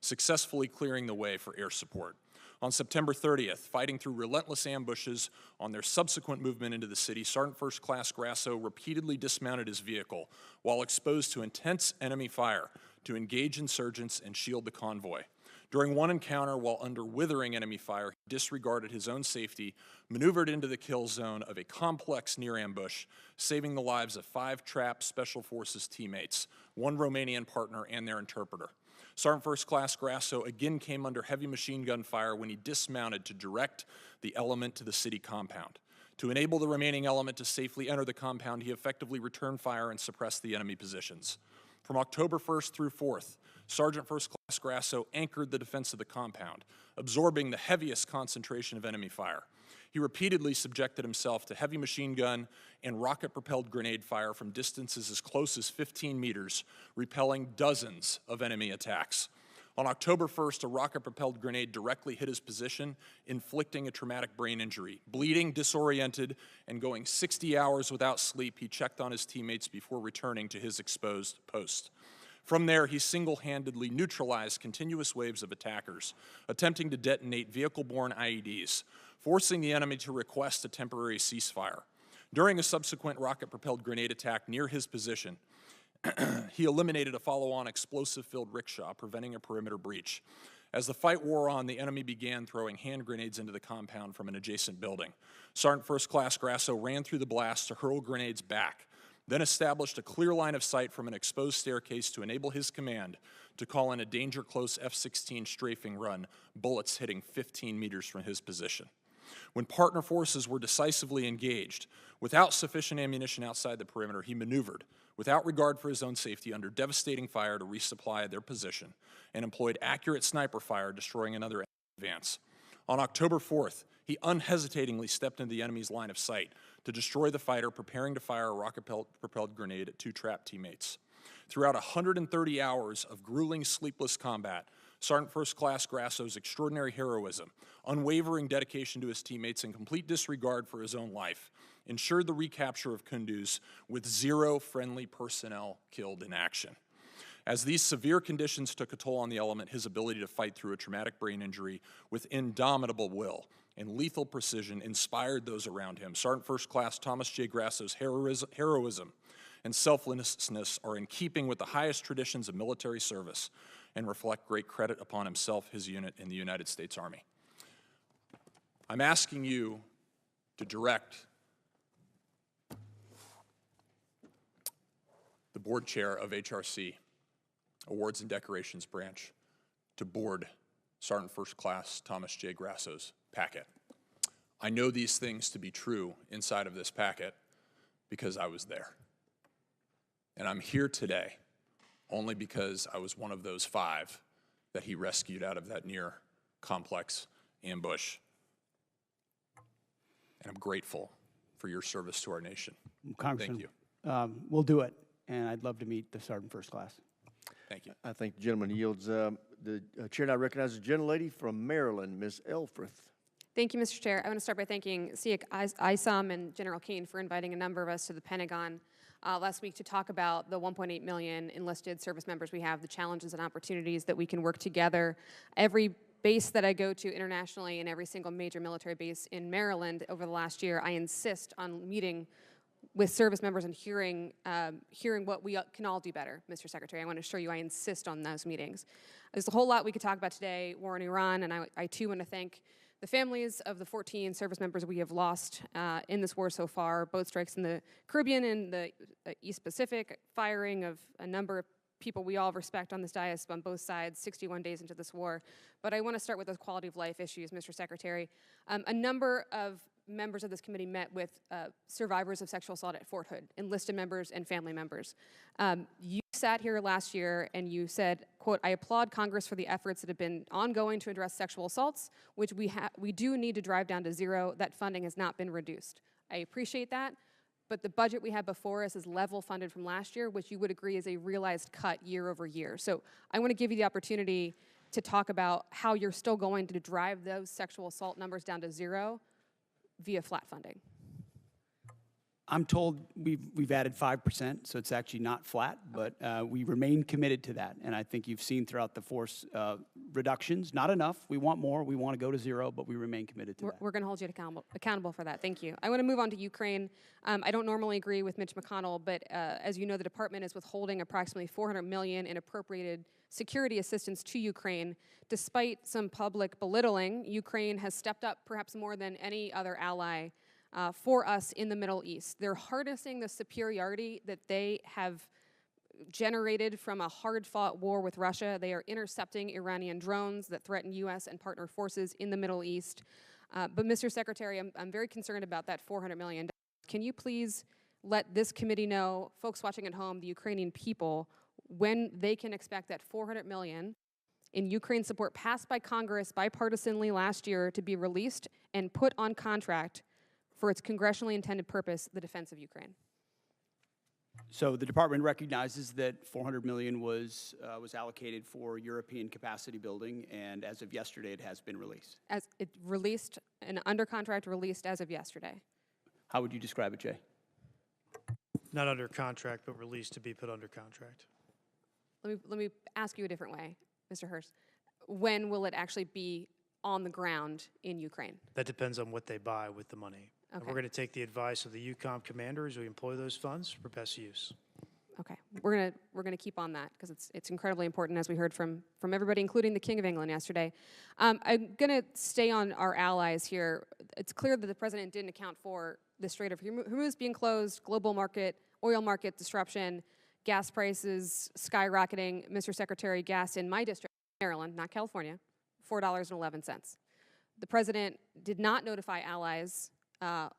successfully clearing the way for air support. On September 30th, fighting through relentless ambushes on their subsequent movement into the city, Sergeant First Class Grasso repeatedly dismounted his vehicle while exposed to intense enemy fire to engage insurgents and shield the convoy. During one encounter, while under withering enemy fire, he disregarded his own safety, maneuvered into the kill zone of a complex near ambush, saving the lives of 5 trapped Special Forces teammates, 1 Romanian partner, and their interpreter. Sergeant First Class Grasso again came under heavy machine gun fire when he dismounted to direct the element to the city compound. To enable the remaining element to safely enter the compound, he effectively returned fire and suppressed the enemy positions. From October 1st through 4th, Sergeant First Class Grasso anchored the defense of the compound, absorbing the heaviest concentration of enemy fire. He repeatedly subjected himself to heavy machine gun and rocket-propelled grenade fire from distances as close as 15 meters, repelling dozens of enemy attacks. On October 1st, a rocket-propelled grenade directly hit his position, inflicting a traumatic brain injury. Bleeding, disoriented, and going 60 hours without sleep, he checked on his teammates before returning to his exposed post. From there, he single-handedly neutralized continuous waves of attackers, attempting to detonate vehicle-borne IEDs, forcing the enemy to request a temporary ceasefire. During a subsequent rocket-propelled grenade attack near his position, he eliminated a follow-on explosive-filled rickshaw, preventing a perimeter breach. As the fight wore on, the enemy began throwing hand grenades into the compound from an adjacent building. Sergeant First Class Grasso ran through the blast to hurl grenades back, then established a clear line of sight from an exposed staircase to enable his command to call in a danger-close F-16 strafing run, bullets hitting 15 meters from his position. When partner forces were decisively engaged, without sufficient ammunition outside the perimeter, he maneuvered, without regard for his own safety, under devastating fire to resupply their position, and employed accurate sniper fire, destroying another advance. On October 4th, he unhesitatingly stepped into the enemy's line of sight to destroy the fighter preparing to fire a rocket-propelled grenade at 2 trapped teammates. Throughout 130 hours of grueling, sleepless combat, Sergeant First Class Grasso's extraordinary heroism, unwavering dedication to his teammates, and complete disregard for his own life ensured the recapture of Kunduz with 0 friendly personnel killed in action. As these severe conditions took a toll on the element, his ability to fight through a traumatic brain injury with indomitable will and lethal precision inspired those around him. Sergeant First Class Thomas J. Grasso's heroism and selflessness are in keeping with the highest traditions of military service and reflect great credit upon himself, his unit, and the United States Army. I'm asking you to direct the board chair of HRC, Awards and Decorations Branch, to board Sergeant First Class Thomas J. Grasso's packet. I know these things to be true inside of this packet because I was there. And I'm here today only because I was one of those 5 that he rescued out of that near complex ambush. And I'm grateful for your service to our nation. Congressman, Thank you. We'll do it, and I'd love to meet the Sergeant First Class. Thank you. I thank the gentleman yields. The chair now recognizes the gentlelady from Maryland, Ms. Elfreth. Thank you, Mr. Chair. I want to start by thanking SEAC ISOM and General Caine for inviting a number of us to the Pentagon last week to talk about the 1.8 million enlisted service members we have, the challenges and opportunities that we can work together. Every base that I go to internationally and every single major military base in Maryland over the last year, I insist on meeting with service members and hearing what we can all do better, Mr. Secretary. I want to assure you I insist on those meetings. There's a whole lot we could talk about today, war in Iran, and I too want to thank the families of the 14 service members we have lost in this war so far, boat strikes in the Caribbean and the East Pacific, firing of a number of people we all respect on this dais on both sides 61 days into this war. But I want to start with those quality of life issues, Mr. Secretary. A number of members of this committee met with survivors of sexual assault at Fort Hood, enlisted members and family members. You sat here last year and you said, quote, "I applaud Congress for the efforts that have been ongoing to address sexual assaults, which we do need to drive down to 0. That funding has not been reduced." I appreciate that, but the budget we have before us is level funded from last year, which you would agree is a realized cut year over year. So I want to give you the opportunity to talk about how you're still going to drive those sexual assault numbers down to 0 via flat funding. I'm told we've added 5%, so it's actually not flat, but we remain committed to that. And I think you've seen throughout the force reductions, not enough. We want more. We want to go to 0, but we remain committed to that. We're going to hold you accountable for that. Thank you. I want to move on to Ukraine. I don't normally agree with Mitch McConnell, but as you know, the department is withholding approximately $400 million in appropriated security assistance to Ukraine. Despite some public belittling, Ukraine has stepped up perhaps more than any other ally for us in the Middle East. They're harnessing the superiority that they have generated from a hard-fought war with Russia. They are intercepting Iranian drones that threaten U.S. and partner forces in the Middle East. But Mr. Secretary, I'm very concerned about that $400 million. Can you please let this committee know, folks watching at home, the Ukrainian people, when they can expect that $400 million in Ukraine support passed by Congress bipartisanly last year to be released and put on contract for its congressionally intended purpose, the defense of Ukraine? So the department recognizes that $400 million was allocated for European capacity building, and as of yesterday, it has been released. As it released, an under contract released as of yesterday. How would you describe it, Jay? Not under contract, but released to be put under contract. Let me ask you a different way, Mr. Hurst. When will it actually be on the ground in Ukraine? That depends on what they buy with the money. And Okay. we're going to take the advice of the EUCOM commander as we employ those funds for best use. Okay, we're gonna keep on that because it's incredibly important, as we heard from everybody, including the King of England yesterday. I'm gonna stay on our allies here. It's clear that the president didn't account for the Strait of Hormuz being closed, global market, oil market disruption, gas prices skyrocketing. Mr. Secretary, gas in my district, Maryland, not California, $4.11. The president did not notify allies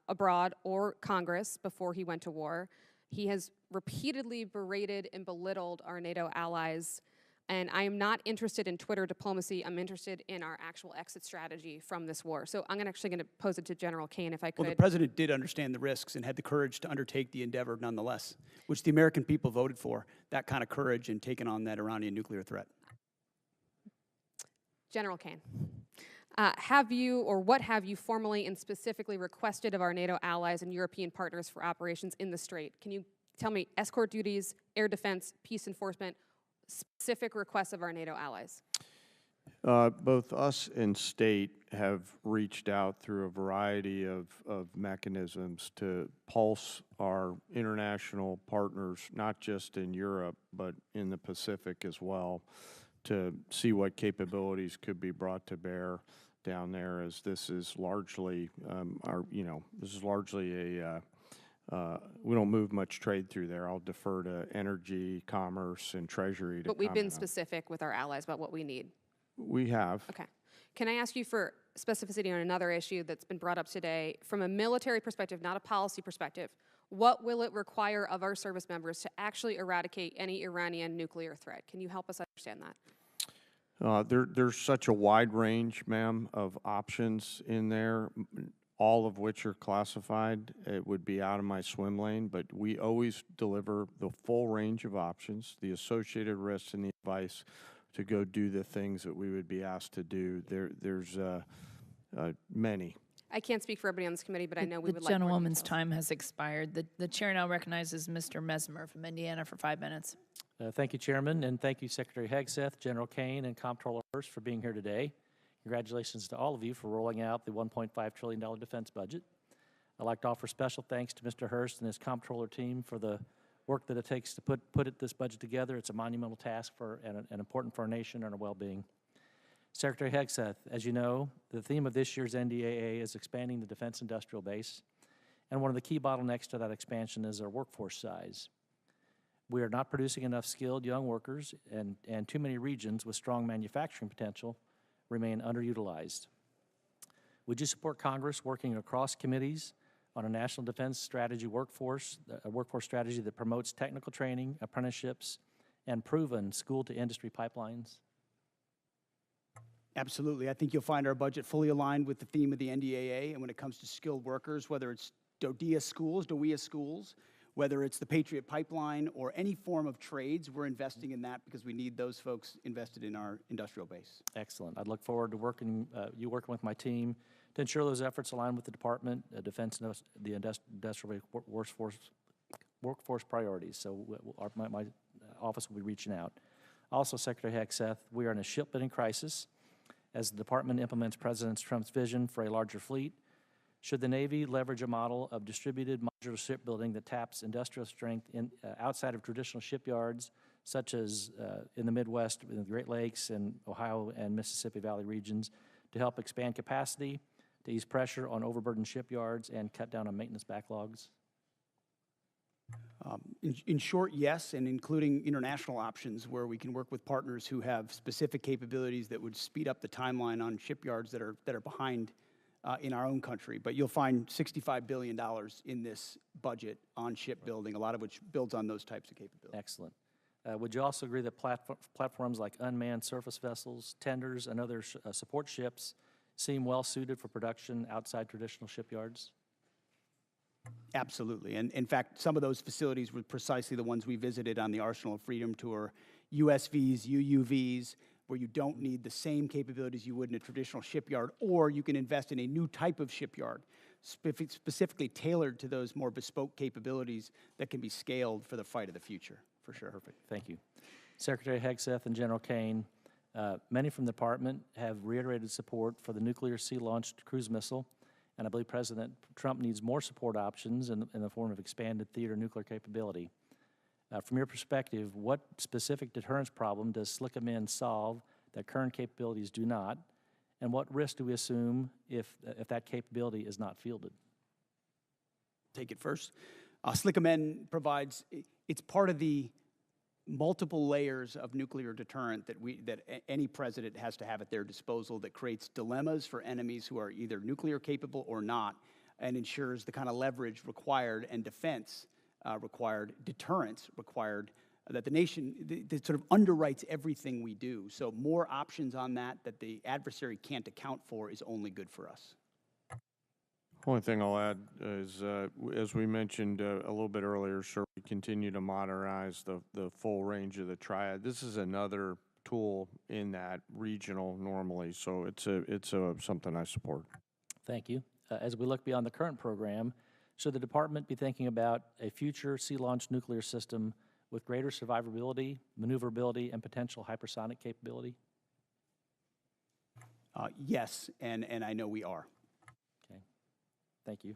abroad or Congress before he went to war. He has repeatedly berated and belittled our NATO allies, and I am not interested in Twitter diplomacy. I'm interested in our actual exit strategy from this war. So I'm actually going to pose it to General Caine, if I could. Well, the president did understand the risks and had the courage to undertake the endeavor nonetheless, which the American people voted for, that kind of courage in taking on that Iranian nuclear threat. General Caine, have you, or what have you formally and specifically requested of our NATO allies and European partners for operations in the Strait? Can you tell me escort duties, air defense, peace enforcement, specific requests of our NATO allies? Both us and state have reached out through a variety of mechanisms to pulse our international partners, not just in Europe, but in the Pacific as well, to see what capabilities could be brought to bear down there, as this is largely this is largely a we don't move much trade through there. I'll defer to energy, commerce, and treasury to But we've been comment on. specific with our allies about what we need. We have. Okay. Can I ask you for specificity on another issue that's been brought up today? From a military perspective, not a policy perspective, what will it require of our service members to actually eradicate any Iranian nuclear threat? Can you help us understand that? There's such a wide range, ma'am, of options in there, all of which are classified. It would be out of my swim lane, but we always deliver the full range of options, the associated risks, and the advice to go do the things that we would be asked to do. There's many. I can't speak for everybody on this committee, but I know we The would like more gentlewoman's details. time has expired. The chair now recognizes Mr. Mesmer from Indiana for 5 minutes. Thank you, Chairman, and thank you, Secretary Hegseth, General Caine, and Comptroller Hurst for being here today. Congratulations to all of you for rolling out the $1.5 trillion defense budget. I'd like to offer special thanks to Mr. Hurst and his Comptroller team for the work that it takes to put this budget together. It's a monumental task and important for our nation and our well-being. Secretary Hegseth, as you know, the theme of this year's NDAA is expanding the defense industrial base, and one of the key bottlenecks to that expansion is our workforce size. We are not producing enough skilled young workers, and too many regions with strong manufacturing potential remain underutilized. Would you support Congress working across committees on a national defense strategy workforce strategy that promotes technical training, apprenticeships, and proven school-to-industry pipelines? Absolutely. I think you'll find our budget fully aligned with the theme of the NDAA, and when it comes to skilled workers, whether it's DODEA schools, whether it's the Patriot Pipeline or any form of trades, we're investing in that because we need those folks invested in our industrial base. Excellent. I'd look forward to working with my team to ensure those efforts align with the Department of Defense and the industrial workforce priorities. So my office will be reaching out. Also, Secretary Hegseth, we are in a shipbuilding crisis as the department implements President Trump's vision for a larger fleet. Should the Navy leverage a model of distributed modular shipbuilding that taps industrial strength outside of traditional shipyards, such as in the Midwest, in the Great Lakes, and Ohio and Mississippi Valley regions, to help expand capacity, to ease pressure on overburdened shipyards, and cut down on maintenance backlogs? In short, yes, and including international options where we can work with partners who have specific capabilities that would speed up the timeline on shipyards that are behind in our own country. But you'll find $65 billion in this budget on shipbuilding, a lot of which builds on those types of capabilities. Excellent. Would you also agree that platforms like unmanned surface vessels, tenders, and other support ships seem well suited for production outside traditional shipyards? Absolutely. And in fact, some of those facilities were precisely the ones we visited on the Arsenal of Freedom tour, USVs, UUVs, where you don't need the same capabilities you would in a traditional shipyard, or you can invest in a new type of shipyard, specifically tailored to those more bespoke capabilities that can be scaled for the fight of the future, for sure. Perfect. Thank you. Secretary Hegseth and General Caine, many from the department have reiterated support for the nuclear sea-launched cruise missile, and I believe President Trump needs more support options in the form of expanded theater nuclear capability. From your perspective, what specific deterrence problem does SLCM solve that current capabilities do not, and what risk do we assume if that capability is not fielded? Take it first. SLCM provides, it's part of the multiple layers of nuclear deterrent that any president has to have at their disposal that creates dilemmas for enemies who are either nuclear capable or not, and ensures the kind of leverage required and defense required, deterrence required, that the nation that sort of underwrites everything we do. So more options on that the adversary can't account for is only good for us. Only thing I'll add is, as we mentioned a little bit earlier, sir, we continue to modernize the full range of the triad. This is another tool in that regional normally. So it's something I support. Thank you. As we look beyond the current program, should the department be thinking about a future sea-launched nuclear system with greater survivability, maneuverability, and potential hypersonic capability? Yes, and I know we are. Okay, thank you.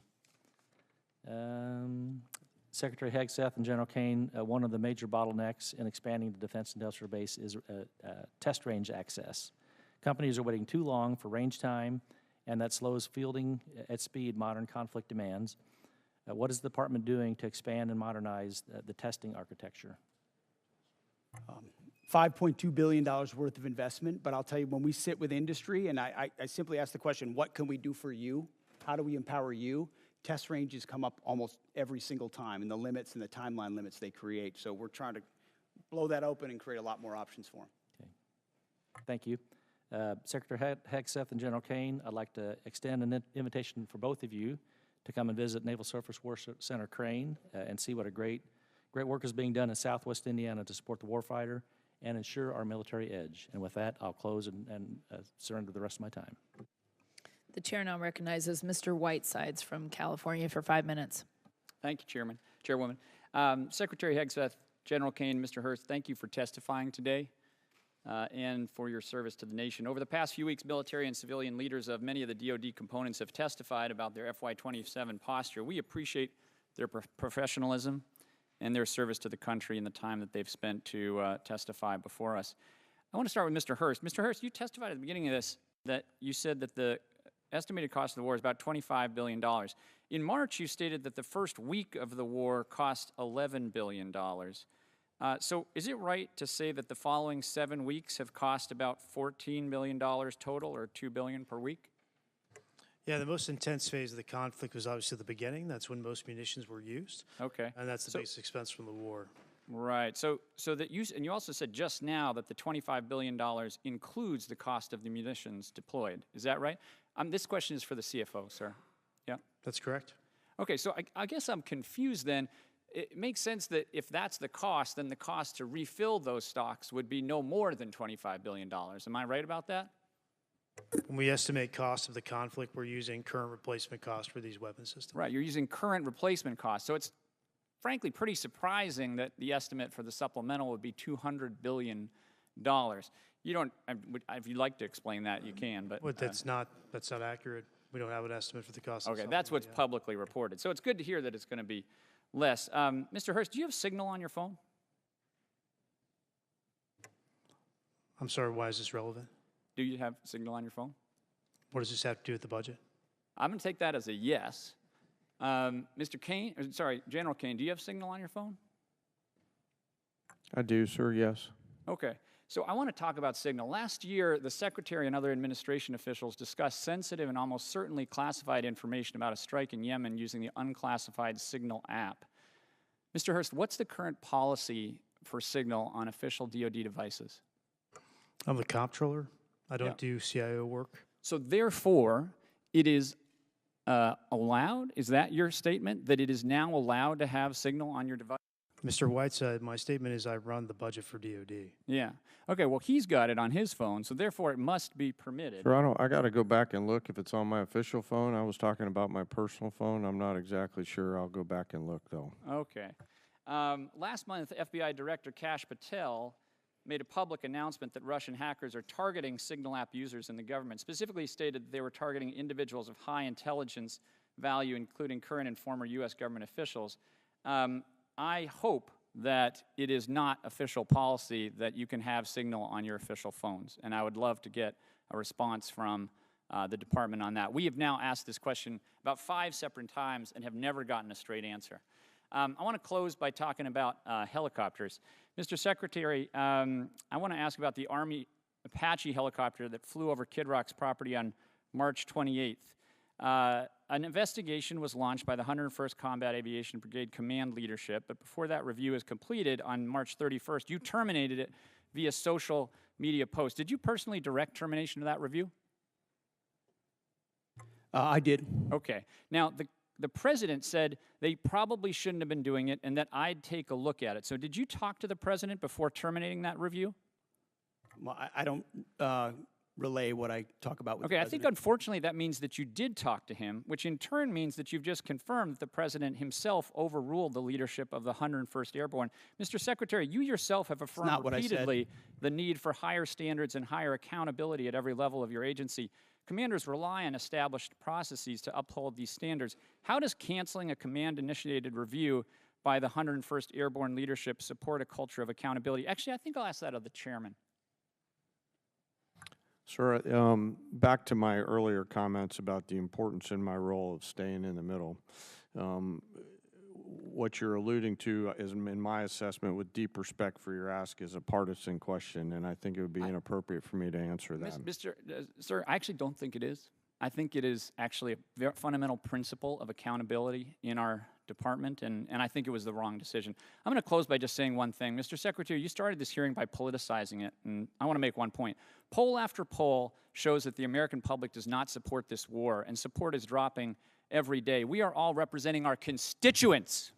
Secretary Hegseth and General Caine, one of the major bottlenecks in expanding the defense industrial base is test range access. Companies are waiting too long for range time, and that slows fielding at speed modern conflict demands. What is the department doing to expand and modernize the testing architecture? $5.2 billion worth of investment, but I'll tell you, when we sit with industry, and I simply ask the question, what can we do for you? How do we empower you? Test ranges come up almost every single time, and the limits and the timeline limits they create. So we're trying to blow that open and create a lot more options for them. Okay. Thank you. Secretary Hegseth and General Caine, I'd like to extend an invitation for both of you to come and visit Naval Surface Warfare Center Caine and see what a great work is being done in Southwest Indiana to support the warfighter and ensure our military edge. And with that, I'll close and surrender the rest of my time. The chair now recognizes Mr. Whitesides from California for 5 minutes. Thank you, Chairwoman. Secretary Hegseth, General Caine, Mr. Hurst, thank you for testifying today and for your service to the nation. Over the past few weeks, military and civilian leaders of many of the DoD components have testified about their FY27 posture. We appreciate their professionalism and their service to the country and the time that they've spent to testify before us. I want to start with Mr. Hurst. Mr. Hurst, you testified at the beginning of this that you said that the estimated cost of the war is about $25 billion. In March, you stated that the first week of the war cost $11 billion. So is it right to say that the following 7 weeks have cost about $14 billion total, or $2 billion per week? Yeah, the most intense phase of the conflict was obviously the beginning. That's when most munitions were used. Okay. And that's the biggest expense from the war. Right. So that you also said just now that the $25 billion includes the cost of the munitions deployed. Is that right? This question is for the CFO, sir. Yeah? That's correct. Okay, so I guess I'm confused then. It makes sense that if that's the cost, then the cost to refill those stocks would be no more than $25 billion. Am I right about that? When we estimate costs of the conflict, we're using current replacement cost for these weapon systems. Right, you're using current replacement costs. So it's frankly pretty surprising that the estimate for the supplemental would be $200 billion. You don't, if you'd like to explain that, you can, but. That's not accurate. We don't have an estimate for the cost. Okay, that's what's publicly reported. So it's good to hear that it's going to be less. Mr. Hurst, do you have Signal on your phone? I'm sorry, why is this relevant? Do you have Signal on your phone? What does this have to do with the budget? I'm going to take that as a yes. Mr. Caine, sorry, General Caine, do you have Signal on your phone? I do, sir, yes. Okay. So I want to talk about Signal. Last year, the Secretary and other administration officials discussed sensitive and almost certainly classified information about a strike in Yemen using the unclassified Signal app. Mr. Hurst, what's the current policy for Signal on official DoD devices? I'm the comptroller. I don't do CIO work. So therefore, it is allowed? Is that your statement, that it is now allowed to have Signal on your device? Mr. Whiteside, my statement is I run the budget for DoD. Yeah. Okay, well, he's got it on his phone, so therefore it must be permitted. Sir, I got to go back and look if it's on my official phone. I was talking about my personal phone. I'm not exactly sure. I'll go back and look, though. Okay. Last month, FBI Director Kash Patel made a public announcement that Russian hackers are targeting Signal app users in the government, specifically stated that they were targeting individuals of high intelligence value, including current and former U.S. government officials. I hope that it is not official policy that you can have Signal on your official phones, and I would love to get a response from the department on that. We have now asked this question about 5 separate times and have never gotten a straight answer. I want to close by talking about helicopters. Mr. Secretary, I want to ask about the Army Apache helicopter that flew over Kid Rock's property on March 28th. An investigation was launched by the 101st Combat Aviation Brigade Command Leadership, but before that review is completed on March 31st, you terminated it via social media post. Did you personally direct termination of that review? I did. Okay. Now, the president said they probably shouldn't have been doing it and that I'd take a look at it. So did you talk to the president before terminating that review? Well, I don't relay what I talk about with Okay, the I think president. unfortunately that means that you did talk to him, which in turn means that you've just confirmed that the president himself overruled the leadership of the 101st Airborne. Mr. Secretary, you yourself have affirmed not what I said. repeatedly the need for higher standards and higher accountability at every level of your agency. Commanders rely on established processes to uphold these standards. How does canceling a command-initiated review by the 101st Airborne leadership support a culture of accountability? Actually, I think I'll ask that of the chairman. Sir, back to my earlier comments about the importance in my role of staying in the middle. What you're alluding to is, in my assessment, with deep respect for your ask, is a partisan question, and I think it would be inappropriate for me to answer that. Sir, I actually don't think it is. I think it is actually a very fundamental principle of accountability in our department, and I think it was the wrong decision. I'm going to close by just saying one thing. Mr. Secretary, you started this hearing by politicizing it, and I want to make one point. Poll after poll shows that the American public does not support this war, and support is dropping every day. We are all representing our constituents,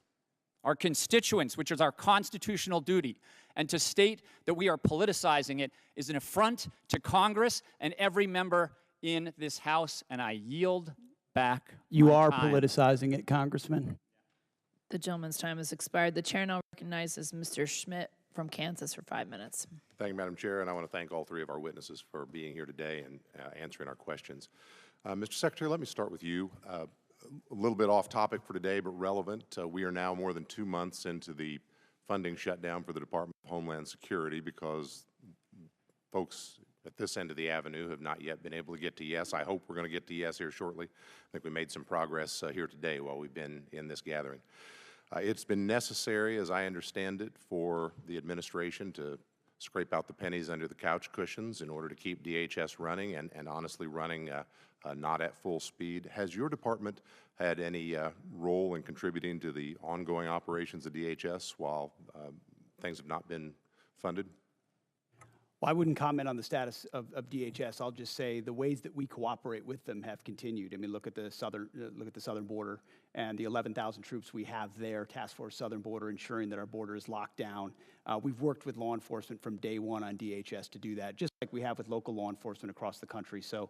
which is our constitutional duty. And to state that we are politicizing it is an affront to Congress and every member in this House, and I yield back You my are time. politicizing it, Congressman. The gentleman's time has expired. The chair now recognizes Mr. Schmidt from Kansas for 5 minutes. Thank you, Madam Chair, and I want to thank all three of our witnesses for being here today and answering our questions. Mr. Secretary, let me start with you. A little bit off topic for today, but relevant. We are now more than 2 months into the funding shutdown for the Department of Homeland Security because folks at this end of the avenue have not yet been able to get to yes. I hope we're going to get to yes here shortly. I think we made some progress here today while we've been in this gathering. It's been necessary, as I understand it, for the administration to scrape out the pennies under the couch cushions in order to keep DHS running and honestly running not at full speed. Has your department had any role in contributing to the ongoing operations of DHS while things have not been funded? Well, I wouldn't comment on the status of DHS. I'll just say the ways that we cooperate with them have continued. I mean, look at the southern border and the 11,000 troops we have there, Task Force Southern Border, ensuring that our border is locked down. We've worked with law enforcement from day one on DHS to do that, just like we have with local law enforcement across the country. So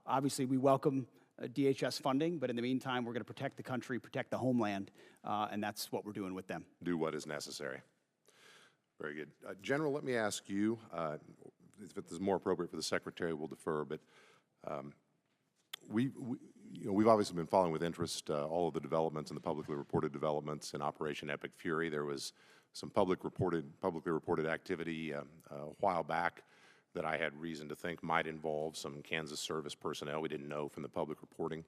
obviously we welcome DHS funding, but in the meantime, we're going to protect the country, protect the homeland, and that's what we're doing with them. Do what is necessary. Very good. General, let me ask you, if it is more appropriate for the Secretary, we'll defer, but we've obviously been following with interest all of the developments and the publicly reported developments in Operation Epic Fury. There was some publicly reported activity a while back that I had reason to think might involve some Kansas service personnel. We didn't know from the public reporting.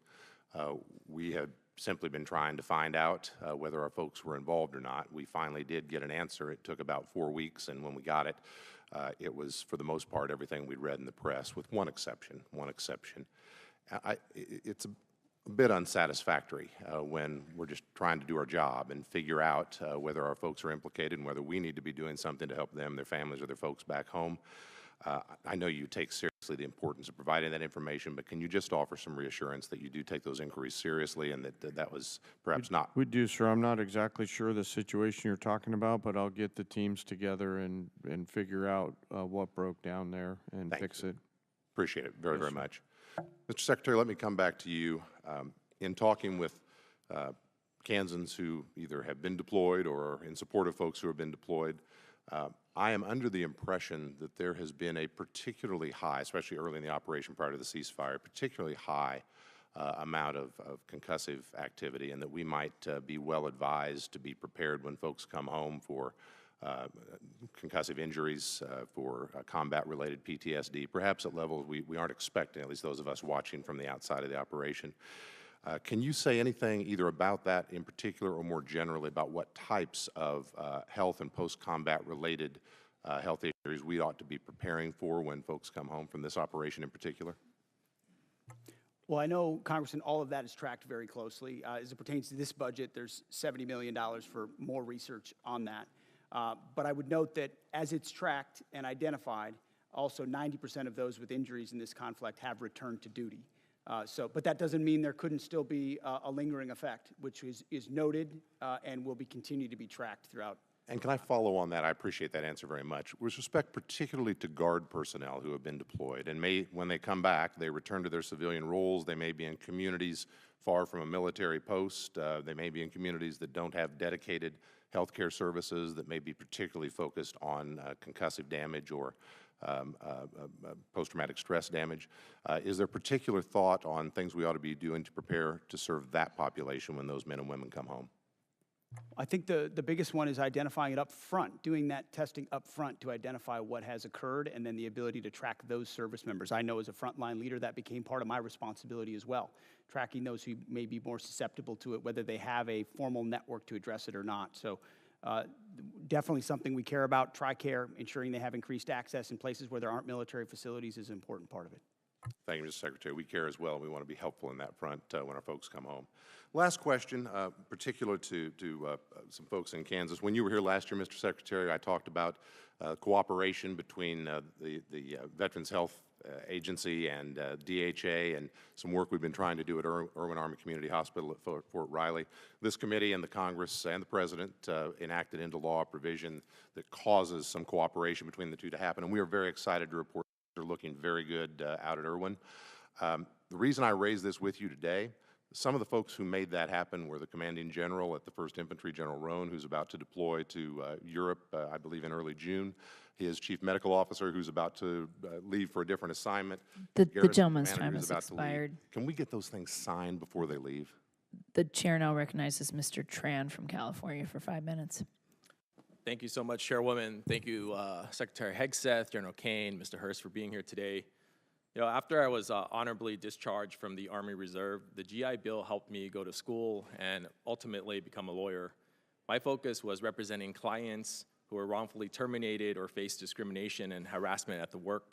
We had simply been trying to find out whether our folks were involved or not. We finally did get an answer. It took about 4 weeks, and when we got it, it was, for the most part, everything we'd read in the press, with one exception. It's a bit unsatisfactory when we're just trying to do our job and figure out whether our folks are implicated and whether we need to be doing something to help them, their families, or their folks back home. I know you take seriously the importance of providing that information, but can you just offer some reassurance that you do take those inquiries seriously and that was perhaps not? We do, sir. I'm not exactly sure the situation you're talking about, but I'll get the teams together and figure out what broke down there and fix it. Appreciate it very, very much. Mr. Secretary, let me come back to you. In talking with Kansans who either have been deployed or are in support of folks who have been deployed, I am under the impression that there has been a particularly high, especially early in the operation prior to the ceasefire, particularly high amount of concussive activity, and that we might be well advised to be prepared when folks come home for concussive injuries, for combat-related PTSD, perhaps at levels we aren't expecting, at least those of us watching from the outside of the operation. Can you say anything either about that in particular or more generally about what types of health and post-combat related health issues we ought to be preparing for when folks come home from this operation in particular? Well, I know, Congressman, all of that is tracked very closely. As it pertains to this budget, there's $70 million for more research on that. But I would note that as it's tracked and identified, also 90% of those with injuries in this conflict have returned to duty. But that doesn't mean there couldn't still be a lingering effect, which is noted and will be continued to be tracked throughout And can I follow on that? I appreciate that answer very much. With respect particularly to Guard personnel who have been deployed, and when they come back, they return to their civilian roles. They may be in communities far from a military post. They may be in communities that don't have dedicated healthcare services, that may be particularly focused on concussive damage or post-traumatic stress damage. Is there particular thought on things we ought to be doing to prepare to serve that population when those men and women come home? I think the biggest one is identifying it up front, doing that testing up front to identify what has occurred, and then the ability to track those service members. I know as a frontline leader that became part of my responsibility as well, tracking those who may be more susceptible to it, whether they have a formal network to address it or not. So definitely something we care about. TRICARE, ensuring they have increased access in places where there aren't military facilities is an important part of it. Thank you, Mr. Secretary. We care as well. We want to be helpful in that front when our folks come home. Last question, particular to some folks in Kansas. When you were here last year, Mr. Secretary, I talked about cooperation between the Veterans Health Agency and DHA and some work we've been trying to do at Irwin Army Community Hospital at Fort Riley. This committee and the Congress and the President enacted into law a provision that causes some cooperation between the two to happen, and we are very excited to report they're looking very good out at Irwin. The reason I raise this with you today, some of the folks who made that happen were the Commanding General at the 1st Infantry, General Roan, who's about to deploy to Europe, I believe in early June. His Chief Medical Officer, who's about to leave for a different assignment. The gentleman's time has expired. Can we get those things signed before they leave? The chair now recognizes Mr. Tran from California for 5 minutes. Thank you so much, Chairwoman. Thank you, Secretary Hegseth, General Caine, Mr. Hurst, for being here today. You know, after I was honorably discharged from the Army Reserve, the GI Bill helped me go to school and ultimately become a lawyer. My focus was representing clients who were wrongfully terminated or faced discrimination and harassment at the work.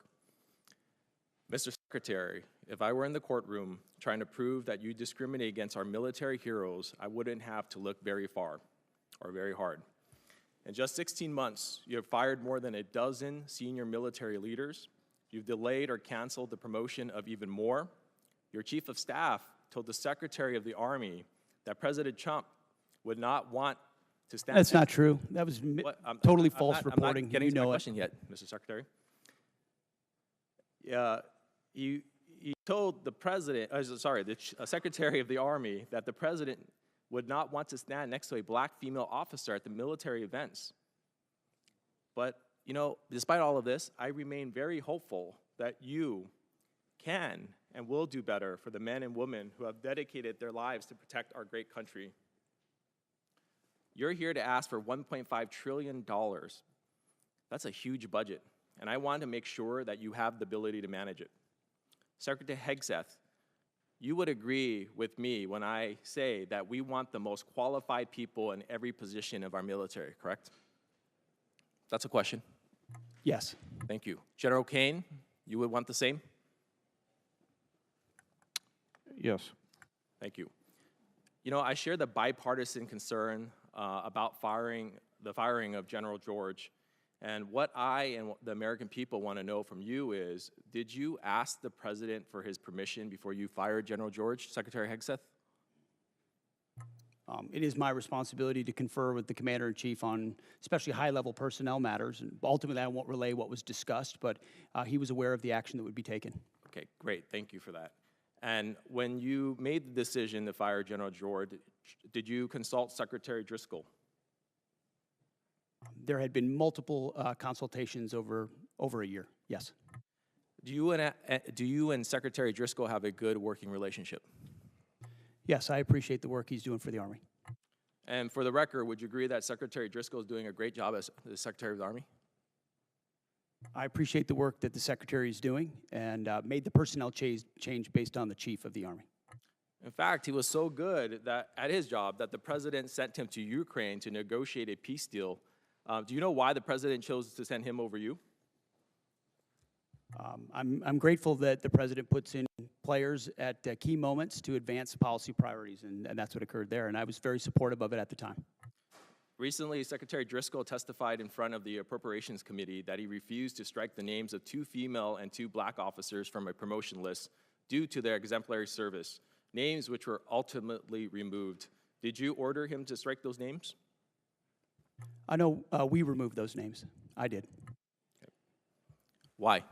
Mr. Secretary, if I were in the courtroom trying to prove that you discriminate against our military heroes, I wouldn't have to look very far or very hard. In just 16 months, you have fired more than a dozen senior military leaders. You've delayed or canceled the promotion of even more. Your chief of staff told the Secretary of the Army that President Trump would not want to stand. That's not true. That was totally false reporting. I'm not getting you to my know question yet, Mr. Secretary. He told the President, the Secretary of the Army that the President would not want to stand next to a black female officer at the military events. But, you know, despite all of this, I remain very hopeful that you can and will do better for the men and women who have dedicated their lives to protect our great country. You're here to ask for $1.5 trillion. That's a huge budget, and I want to make sure that you have the ability to manage it. Secretary Hegseth, you would agree with me when I say that we want the most qualified people in every position of our military, correct? That's a question. Yes. Thank you. General Caine, you would want the same? Yes. Thank you. You know, I share the bipartisan concern about the firing of General George. And what I and the American people want to know from you is, did you ask the President for his permission before you fired General George, Secretary Hegseth? It is my responsibility to confer with the Commander-in-Chief on especially high-level personnel matters. And ultimately, I won't relay what was discussed, but he was aware of the action that would be taken. Okay, great. Thank you for that. And when you made the decision to fire General George, did you consult Secretary Driscoll? There had been multiple consultations over a year, yes. Do you and Secretary Driscoll have a good working relationship? Yes, I appreciate the work he's doing for the Army. And for the record, would you agree that Secretary Driscoll is doing a great job as the Secretary of the Army? I appreciate the work that the Secretary is doing and made the personnel change based on the Chief of the Army. In fact, he was so good that at his job that the President sent him to Ukraine to negotiate a peace deal. Do you know why the President chose to send him over you? I'm grateful that the President puts in players at key moments to advance policy priorities, and that's what occurred there, and I was very supportive of it at the time. Recently, Secretary Driscoll testified in front of the Appropriations Committee that he refused to strike the names of 2 female and 2 black officers from a promotion list due to their exemplary service, names which were ultimately removed. Did you order him to strike those names? I know we removed those names. I did. Why?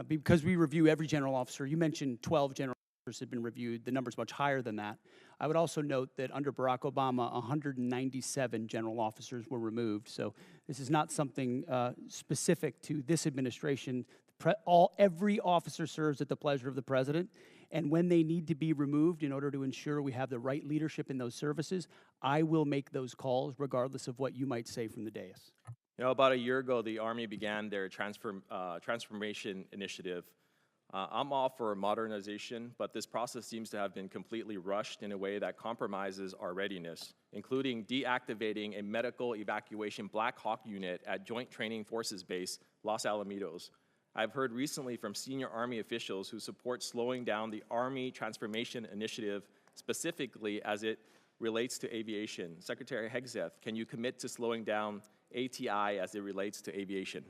Because we review every general officer. You mentioned 12 general officers have been reviewed. The number's much higher than that. I would also note that under Barack Obama, 197 general officers were removed. So this is not something specific to this administration. Every officer serves at the pleasure of the president. And when they need to be removed in order to ensure we have the right leadership in those services, I will make those calls regardless of what you might say from the dais. You know, about a year ago, the Army began their transformation initiative. I'm all for modernization, but this process seems to have been completely rushed in a way that compromises our readiness, including deactivating a medical evacuation Black Hawk unit at Joint Training Forces Base, Los Alamitos. I've heard recently from senior Army officials who support slowing down the Army Transformation Initiative, specifically as it relates to aviation. Secretary Hegseth, can you commit to slowing down ATI as it relates to aviation?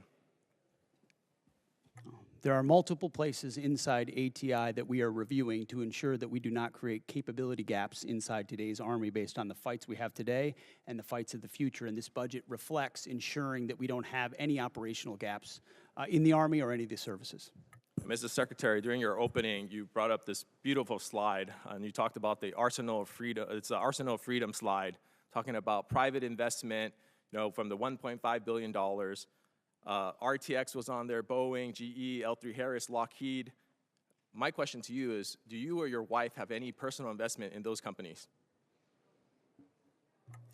There are multiple places inside ATI that we are reviewing to ensure that we do not create capability gaps inside today's Army based on the fights we have today and the fights of the future. And this budget reflects ensuring that we don't have any operational gaps in the Army or any of the services. Mr. Secretary, during your opening, you brought up this beautiful slide, and you talked about the Arsenal of Freedom. It's the Arsenal of Freedom slide, talking about private investment, you know, from the $1.5 billion. RTX was on there, Boeing, GE, L3 Harris, Lockheed. My question to you is, do you or your wife have any personal investment in those companies?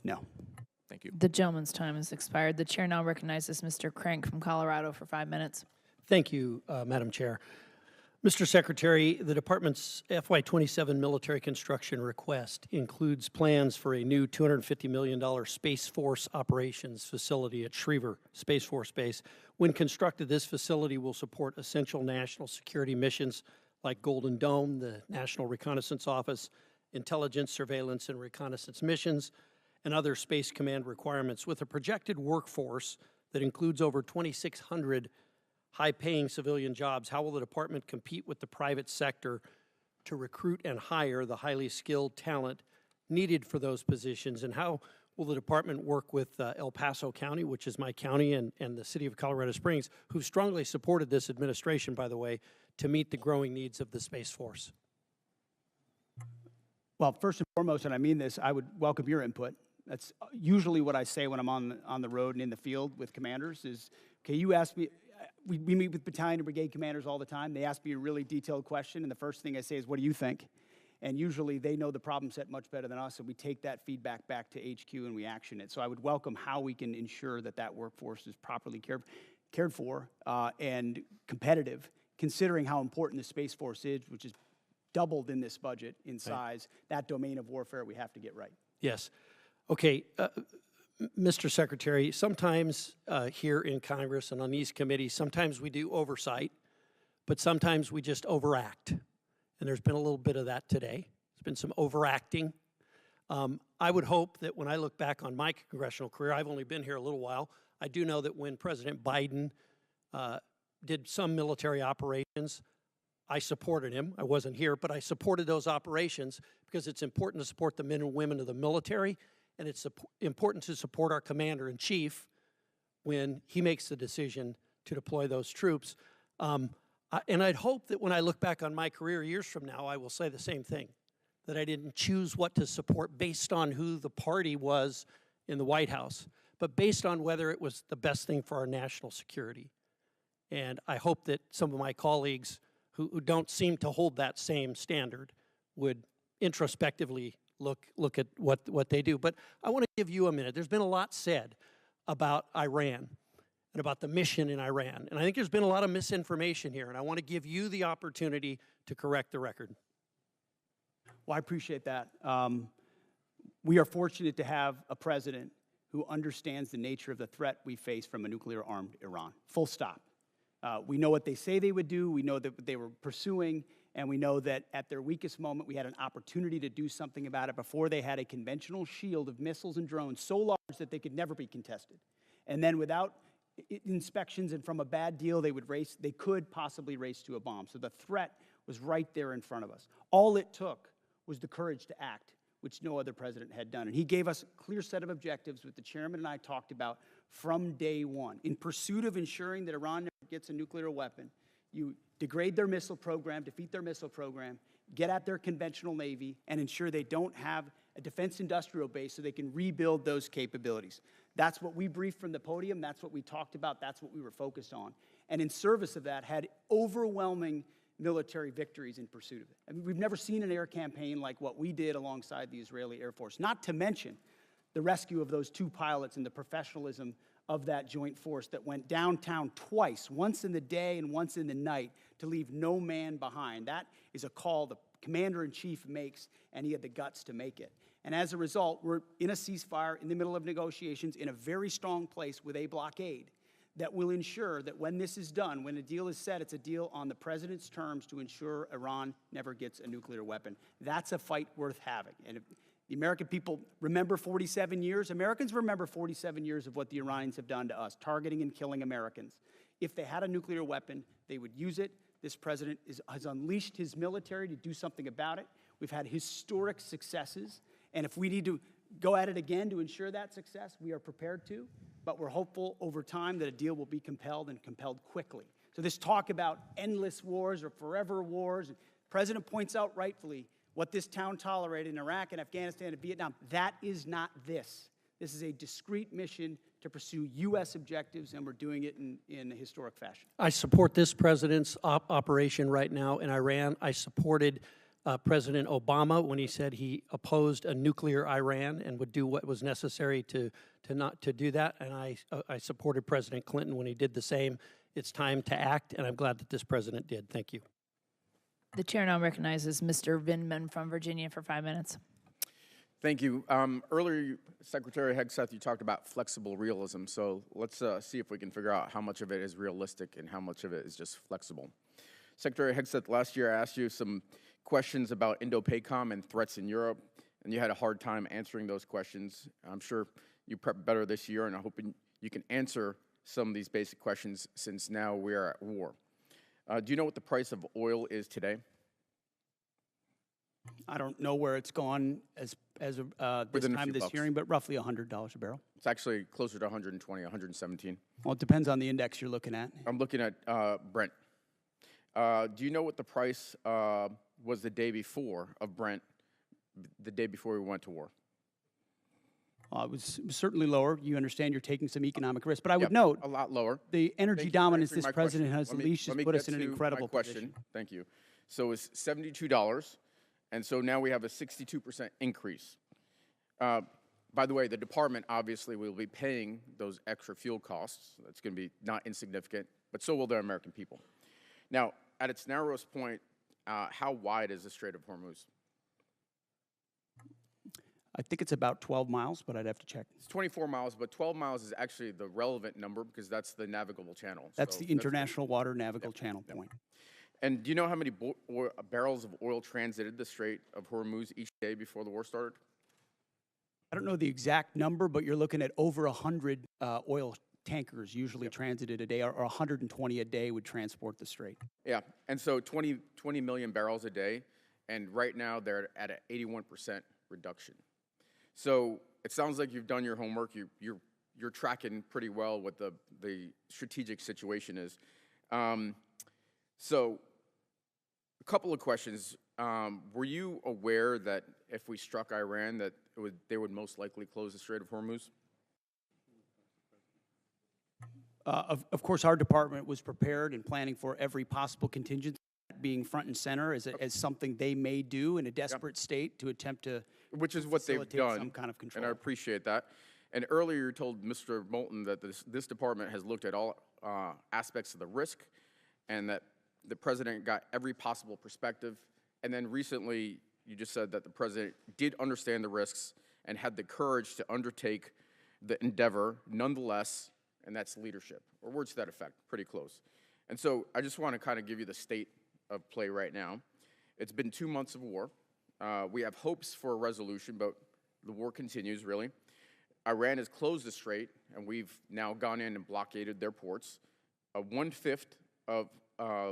No. Thank you. The gentleman's time has expired. The chair now recognizes Mr. Crank from Colorado for 5 minutes. Thank you, Madam Chair. Mr. Secretary, the Department's FY27 military construction request includes plans for a new $250 million Space Force operations facility at Schriever Space Force Base. When constructed, this facility will support essential national security missions like Golden Dome, the National Reconnaissance Office, intelligence, surveillance, and reconnaissance missions, and other Space Command requirements. With a projected workforce that includes over 2,600 high-paying civilian jobs, how will the department compete with the private sector to recruit and hire the highly skilled talent needed for those positions? And how will the department work with El Paso County, which is my county, and the city of Colorado Springs, who strongly supported this administration, by the way, to meet the growing needs of the Space Force? Well, first and foremost, and I mean this, I would welcome your input. That's usually what I say when I'm on the road and in the field with commanders is, okay, you ask me, we meet with battalion and brigade commanders all the time. They ask me a really detailed question, and the first thing I say is, what do you think? And usually they know the problem set much better than us, and we take that feedback back to HQ and we action it. So I would welcome how we can ensure that that workforce is properly cared for and competitive, considering how important the Space Force is, which is doubled in this budget in size. That domain of warfare we have to get right. Yes. Okay. Mr. Secretary, sometimes here in Congress and on these committees, sometimes we do oversight, but sometimes we just overact. And there's been a little bit of that today. There's been some overacting. I would hope that when I look back on my congressional career, I've only been here a little while, I do know that when President Biden did some military operations, I supported him. I wasn't here, but I supported those operations because it's important to support the men and women of the military, and it's important to support our commander-in-chief when he makes the decision to deploy those troops. And I'd hope that when I look back on my career years from now, I will say the same thing, that I didn't choose what to support based on who the party was in the White House, but based on whether it was the best thing for our national security. And I hope that some of my colleagues who don't seem to hold that same standard would introspectively look at what they do. But I want to give you a minute. There's been a lot said about Iran and about the mission in Iran. And I think there's been a lot of misinformation here, and I want to give you the opportunity to correct the record. Well, I appreciate that. We are fortunate to have a president who understands the nature of the threat we face from a nuclear-armed Iran. Full stop. We know what they say they would do. We know that they were pursuing. And we know that at their weakest moment, we had an opportunity to do something about it before they had a conventional shield of missiles and drones so large that they could never be contested. And then without inspections and from a bad deal, they could possibly race to a bomb. So the threat was right there in front of us. All it took was the courage to act. which no other president had done. And he gave us a clear set of objectives, which the chairman and I talked about from day one. In pursuit of ensuring that Iran never gets a nuclear weapon, you degrade their missile program, defeat their missile program, get at their conventional Navy, and ensure they don't have a defense industrial base so they can rebuild those capabilities. That's what we briefed from the podium. That's what we talked about. That's what we were focused on. And in service of that, had overwhelming military victories in pursuit of it. I mean, we've never seen an air campaign like what we did alongside the Israeli Air Force, not to mention the rescue of those 2 pilots and the professionalism of that joint force that went downtown twice, once in the day and once in the night, to leave no man behind. That is a call the commander-in-chief makes, and he had the guts to make it. And as a result, we're in a ceasefire, in the middle of negotiations, in a very strong place with a blockade that will ensure that when this is done, when a deal is set, it's a deal on the president's terms to ensure Iran never gets a nuclear weapon. That's a fight worth having. And if the American people remember 47 years, Americans remember 47 years of what the Iranians have done to us, targeting and killing Americans. If they had a nuclear weapon, they would use it. This president has unleashed his military to do something about it. We've had historic successes. And if we need to go at it again to ensure that success, we are prepared to. But we're hopeful over time that a deal will be compelled and compelled quickly. So this talk about endless wars or forever wars, the president points out rightfully what this town tolerated in Iraq and Afghanistan and Vietnam. That is not this. This is a discrete mission to pursue U.S. objectives, and we're doing it in a historic fashion. I support this president's operation right now in Iran. I supported President Obama when he said he opposed a nuclear Iran and would do what was necessary to not do that. And I supported President Clinton when he did the same. It's time to act, and I'm glad that this president did. Thank you. The chair now recognizes Mr. Vindman from Virginia for 5 minutes. Thank you. Earlier, Secretary Hegseth, you talked about flexible realism. So let's see if we can figure out how much of it is realistic and how much of it is just flexible. Secretary Hegseth, last year I asked you some questions about Indo-PACOM and threats in Europe, and you had a hard time answering those questions. I'm sure you prepped better this year, and I'm hoping you can answer some of these basic questions since now we are at war. Do you know what the price of oil is today? I don't know where it's gone as of this time of this hearing, but roughly $100 a barrel. It's actually closer to 120, 117. Well, it depends on the index you're looking at. I'm looking at Brent. Do you know what the price was the day before of Brent, the day before we went to war? It was certainly lower. You understand you're taking some economic risk. But I would note, a lot lower. The energy dominance this president has unleashed has put us in an incredible position. Thank you. So it's $72, and so now we have a 62% increase. By the way, the department obviously will be paying those extra fuel costs. That's going to be not insignificant, but so will the American people. Now, at its narrowest point, how wide is the Strait of Hormuz? I think it's about 12 miles, but I'd have to check. It's 24 miles, but 12 miles is actually the relevant number because that's the navigable channel. That's the international water navigable channel point. And do you know how many barrels of oil transited the Strait of Hormuz each day before the war started? I don't know the exact number, but you're looking at over 100 oil tankers usually transited a day, or 120 a day would transport the strait. Yeah, and so 20 million barrels a day, and right now they're at an 81% reduction. So it sounds like you've done your homework. You're tracking pretty well what the strategic situation is. So a couple of questions. Were you aware that if we struck Iran, that they would most likely close the Strait of Hormuz? Of course, our department was prepared and planning for every possible contingency, being front and center as something they may do in a desperate state to attempt to which is what they've done, some kind of control. And I appreciate that. And earlier you told Mr. Moulton that this department has looked at all aspects of the risk and that the president got every possible perspective. And then recently you just said that the president did understand the risks and had the courage to undertake the endeavor nonetheless, and that's leadership, or words to that effect, pretty close. And so I just want to kind of give you the state of play right now. It's been 2 months of war. We have hopes for a resolution, but the war continues, really. Iran has closed the strait, and we've now gone in and blockaded their ports. 1/5 of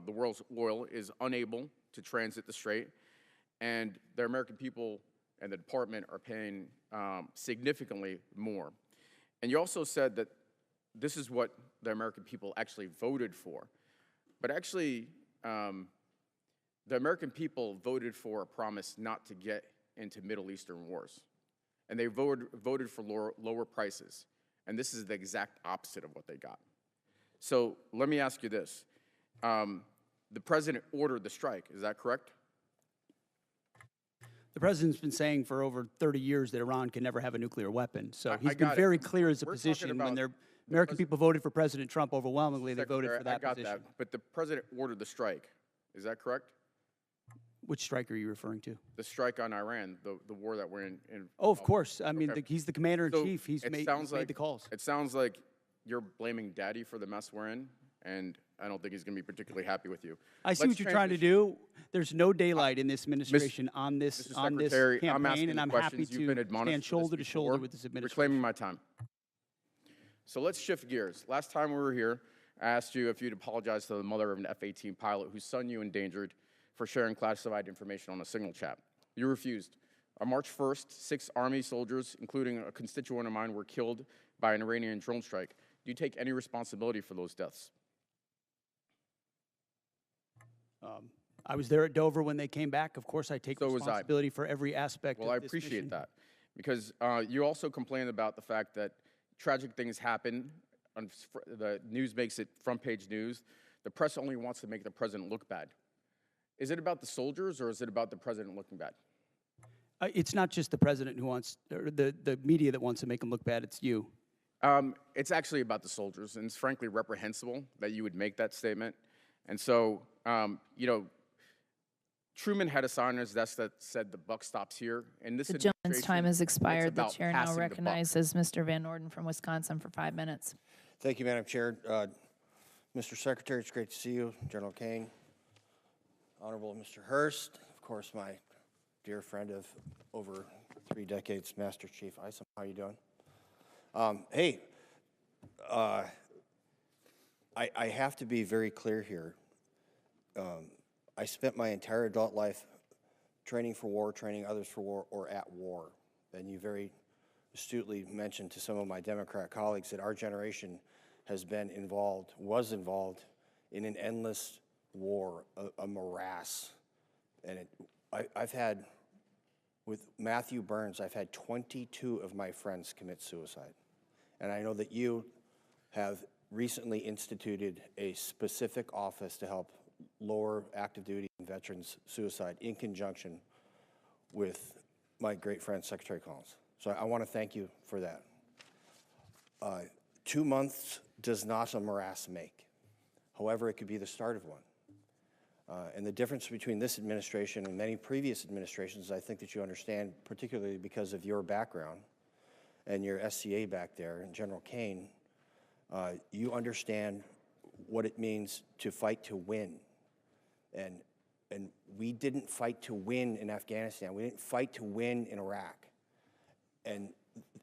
the world's oil is unable to transit the strait, and the American people and the department are paying significantly more. And you also said that this is what the American people actually voted for. But actually, the American people voted for a promise not to get into Middle Eastern wars. And they voted for lower prices. And this is the exact opposite of what they got. So let me ask you this. The president ordered the strike, is that correct? The president's been saying for over 30 years that Iran can never have a nuclear weapon. So he's been got very it. clear as a We're talking position when about American people voted for President Trump overwhelmingly, they voted Secretary, for that I got position. that, but the president ordered the strike, is that correct? Which strike are you referring to? The strike on Iran, the war that we're in. Oh, of course. I mean, Okay. he's the commander-in-chief. So He's it made sounds like the calls. It sounds like you're blaming Daddy for the mess we're in, and I don't think he's going to be particularly happy with you. I see what you're trying to do. There's no daylight in this administration on this Mr. Secretary, I'm campaign, asking and the I'm happy questions. You've to been admonished stand for this shoulder to shoulder before. with this administration. Reclaiming my time. So let's shift gears. Last time we were here, I asked you if you'd apologize to the mother of an F-18 pilot whose son you endangered for sharing classified information on a signal chat. You refused. On March 1st, 6 Army soldiers, including a constituent of mine, were killed by an Iranian drone strike. Do you take any responsibility for those deaths? I was there at Dover when they came back. Of course, I take So was I. responsibility for every aspect Well, of I this appreciate mission. that, because you also complained about the fact that tragic things happen. The news makes it front-page news. The press only wants to make the president look bad. Is it about the soldiers, or is it about the president looking bad? It's not just the president who wants, or the media that wants to make him look bad. It's you. It's actually about the soldiers, and it's frankly reprehensible that you would make that statement. And so, you know, Truman had a sign on his desk that said the buck stops here. And this The gentleman's time has it's expired. The about chair now passing the buck. recognizes Mr. Van Orden from Wisconsin for 5 minutes. Thank you, Madam Chair. Mr. Secretary, it's great to see you. General Caine, Honorable Mr. Hurst, of course, my dear friend of over 3 decades, Master Chief Isom. How are you doing? Hey, I have to be very clear here. I spent my entire adult life training for war, training others for war, or at war. And you very astutely mentioned to some of my Democrat colleagues that our generation has been involved, was involved in an endless war, a morass. And I've had, with Matthew Burns, I've had 22 of my friends commit suicide. And I know that you have recently instituted a specific office to help lower active duty and veterans suicide in conjunction with my great friend, Secretary Collins. So I want to thank you for that. 2 months does not a morass make. However, it could be the start of one. And the difference between this administration and many previous administrations, I think that you understand, particularly because of your background and your SCA back there, and General Caine, you understand what it means to fight to win. And we didn't fight to win in Afghanistan. We didn't fight to win in Iraq. And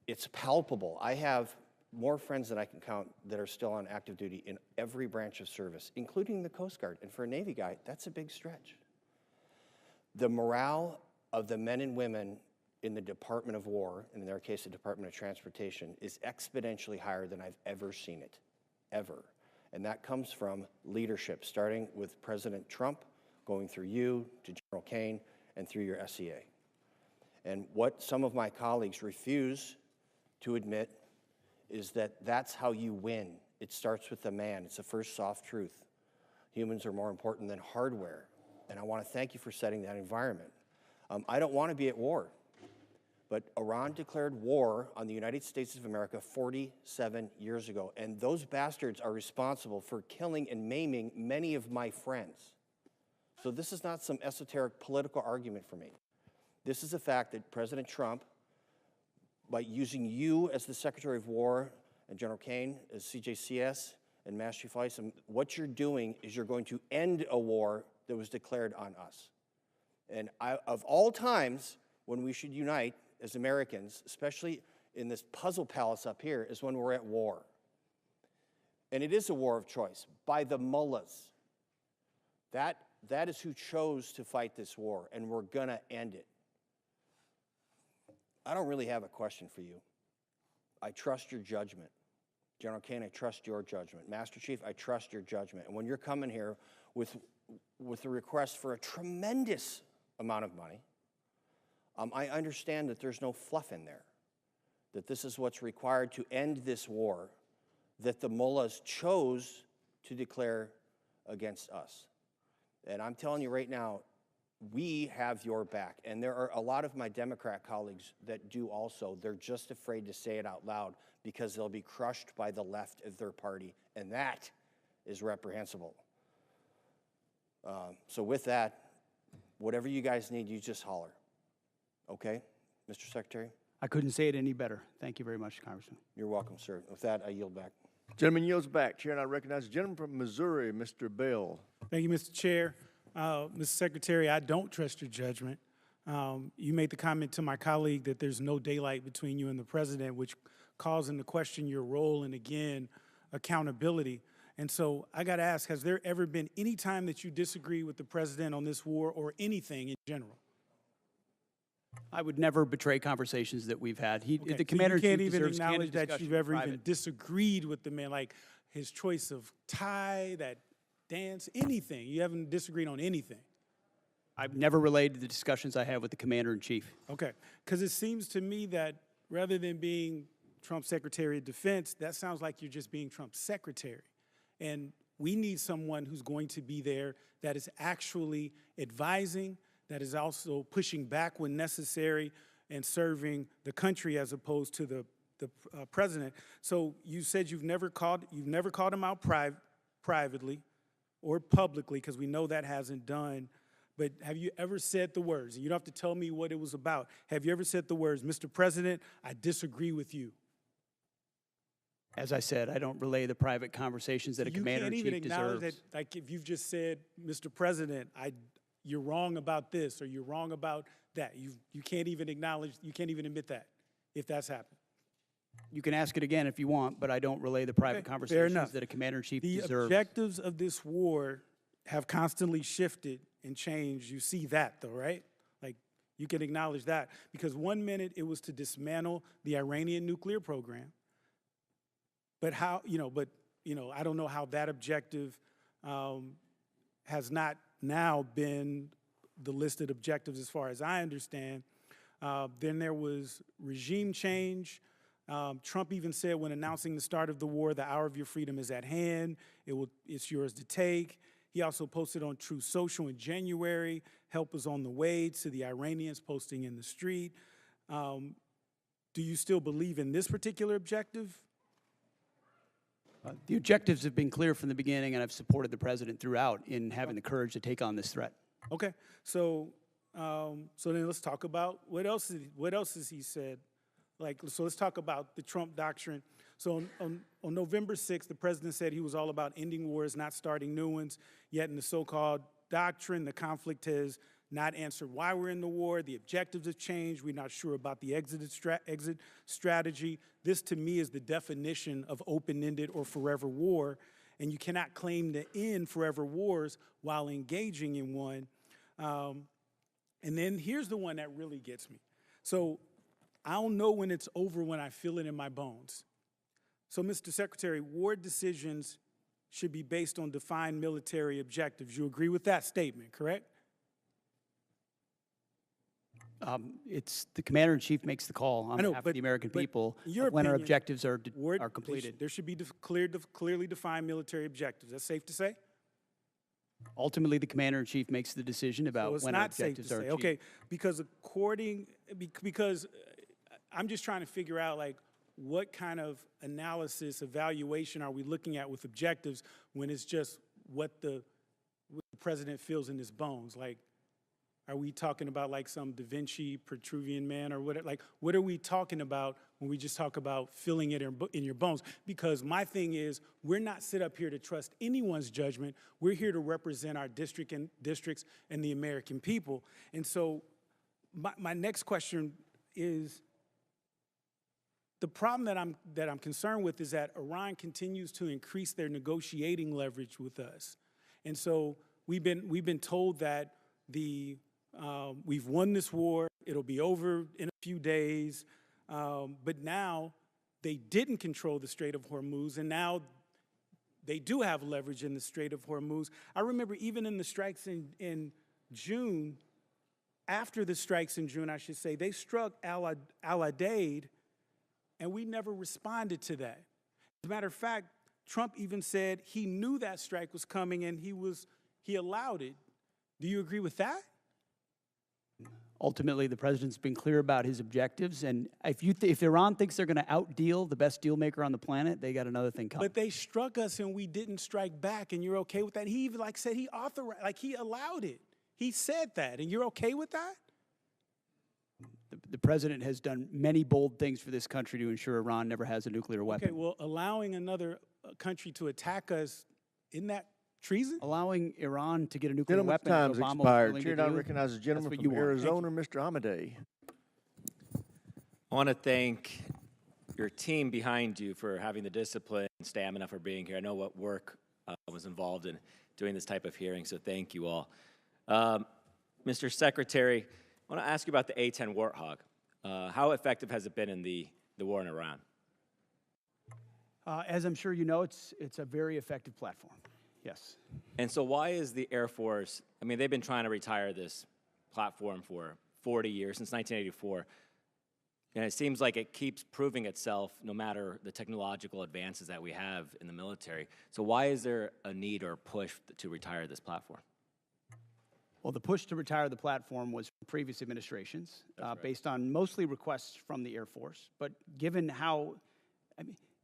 it's palpable. I have more friends than I can count that are still on active duty in every branch of service, including the Coast Guard. And for a Navy guy, that's a big stretch. The morale of the men and women in the Department of War, and in their case, the Department of Transportation, is exponentially higher than I've ever seen it, ever. And that comes from leadership, starting with President Trump, going through you, to General Caine, and through your SCA. And what some of my colleagues refuse to admit is that that's how you win. It starts with the man. It's the first soft truth. Humans are more important than hardware. And I want to thank you for setting that environment. I don't want to be at war. But Iran declared war on the United States of America 47 years ago, and those bastards are responsible for killing and maiming many of my friends. So this is not some esoteric political argument for me. This is a fact that President Trump, by using you as the Secretary of War and General Caine as CJCS and Master Chief Isom, what you're doing is you're going to end a war that was declared on us. And of all times when we should unite as Americans, especially in this puzzle palace up here, is when we're at war. And it is a war of choice by the mullahs. That is who chose to fight this war, and we're gonna end it. I don't really have a question for you. I trust your judgment. General Caine, I trust your judgment. Master Chief, I trust your judgment. And when you're coming here with a request for a tremendous amount of money, I understand that there's no fluff in there, that this is what's required to end this war that the mullahs chose to declare against us. And I'm telling you right now, we have your back. And there are a lot of my Democrat colleagues that do also. They're just afraid to say it out loud because they'll be crushed by the left of their party, and that is reprehensible. So with that, whatever you guys need, you just holler. Okay, Mr. Secretary? I couldn't say it any better. Thank you very much, Congressman. You're welcome, sir. With that, I yield back. Gentleman yields back. Chair, and I recognize the gentleman from Missouri, Mr. Bell. Thank you, Mr. Chair. Mr. Secretary, I don't trust your judgment. You made the comment to my colleague that there's no daylight between you and the president, which calls into question your role and, again, accountability. And so I got to ask, has there ever been any time that you disagree with the president on this war or anything in general? I would never betray conversations that we've had. Okay, The commander-in-chief you can't even deserves candid acknowledge that discussion you've ever in even private. disagreed with the man, like his choice of tie, that dance, anything. You haven't disagreed on anything. I've never relayed the discussions I have with the commander-in-chief. Okay, because it seems to me that rather than being Trump's Secretary of Defense, that sounds like you're just being Trump's secretary. And we need someone who's going to be there that is actually advising, that is also pushing back when necessary and serving the country as opposed to the president. So you said you've never called him out privately or publicly, because we know that hasn't done. But have you ever said the words, and you don't have to tell me what it was about, have you ever said the words, Mr. President, I disagree with you? As I said, I don't relay the private conversations that a commander-in-chief deserves. You can't even acknowledge that, like if you've just said, Mr. President, you're wrong about this or you're wrong about that. You can't even acknowledge, you can't even admit that, if that's happened. You can ask it again if you want, but I don't relay the private conversations that a commander-in-chief deserves. The objectives of this war have constantly shifted and changed. You see that, though, right? Like, you can acknowledge that. Because 1 minute it was to dismantle the Iranian nuclear program. But I don't know how that objective has not now been the listed objectives as far as I understand. Then there was regime change. Trump even said when announcing the start of the war, the hour of your freedom is at hand. It's yours to take. He also posted on Truth Social in January, help is on the way, to the Iranians posting in the street. Do you still believe in this particular objective? The objectives have been clear from the beginning, and I've supported the president throughout in having the courage to take on this threat. Okay, so then let's talk about what else has he said? So let's talk about the Trump doctrine. So on November 6th, the president said he was all about ending wars, not starting new ones. Yet in the so-called doctrine, the conflict has not answered why we're in the war. The objectives have changed. We're not sure about the exit strategy. This, to me, is the definition of open-ended or forever war. And you cannot claim to end forever wars while engaging in one. And then here's the one that really gets me. So I'll know when it's over when I feel it in my bones. So, Mr. Secretary, war decisions should be based on defined military objectives. You agree with that statement, correct? It's the commander-in-chief makes the call on behalf of the American people when our objectives are completed. There should be clearly defined military objectives. That's safe to say? Ultimately, the commander-in-chief makes the decision about when our objectives are achieved. Okay, because because I'm just trying to figure out, like, what kind of analysis, evaluation are we looking at with objectives when it's just what the president feels in his bones? Like, are we talking about like some Da Vinci Petruvian man or what? Like, what are we talking about when we just talk about feeling it in your bones? Because my thing is, we're not set up here to trust anyone's judgment. We're here to represent our districts and the American people. And so my next question is, the problem that I'm concerned with is that Iran continues to increase their negotiating leverage with us. And so we've been told that the We've won this war. It'll be over in a few days. But now they didn't control the Strait of Hormuz, and now they do have leverage in the Strait of Hormuz. I remember even in the strikes in June, after the strikes in June, I should say, they struck Al-Udeid, and we never responded to that. As a matter of fact, Trump even said he knew that strike was coming and he allowed it. Do you agree with that? Ultimately, the president's been clear about his objectives, and if Iran thinks they're going to outdeal the best deal maker on the planet, they got another thing coming. But they struck us and we didn't strike back, and you're okay with that? He even said he authorized, he allowed it. He said that, and you're okay with that? The president has done many bold things for this country to ensure Iran never has a nuclear weapon. Okay, well, allowing another country to attack us, isn't that treason? Allowing Iran to get a nuclear Gentleman's weapon. time's Obama was expired. willing Chair to now do, recognizes the gentleman that's what from you want. Arizona, Mr. Amadei. I want to thank your team behind you for having the discipline and stamina for being here. I know what work was involved in doing this type of hearing, so thank you all. Mr. Secretary, I want to ask you about the A-10 Warthog. How effective has it been in the war in Iran? As I'm sure you know, it's a very effective platform. Yes. And so why is the Air Force, I mean, they've been trying to retire this platform for 40 years, since 1984, and it seems like it keeps proving itself no matter the technological advances that we have in the military. So why is there a need or push to retire this platform? Well, the push to retire the platform was from previous administrations, based on mostly requests from the Air Force. But given how,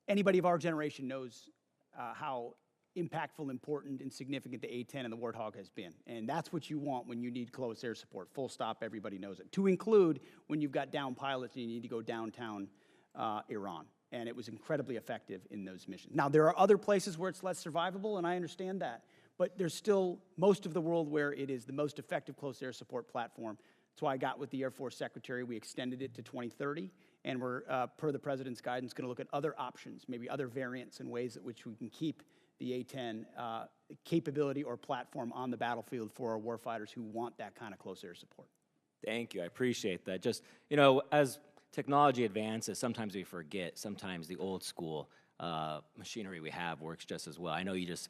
anybody of our generation knows how impactful, important, and significant the A-10 and the Warthog has been. And that's what you want when you need close air support. Full stop, everybody knows it. To include when you've got down pilots and you need to go downtown Iran. And it was incredibly effective in those missions. Now, there are other places where it's less survivable, and I understand that. But there's still most of the world where it is the most effective close air support platform. That's why I got with the Air Force Secretary. We extended it to 2030, and we're, per the President's guidance, going to look at other options, maybe other variants and ways at which we can keep the A-10 capability or platform on the battlefield for our warfighters who want that kind of close air support. Thank you. I appreciate that. Just, you know, as technology advances, sometimes we forget, sometimes the old school machinery we have works just as well. I know you just,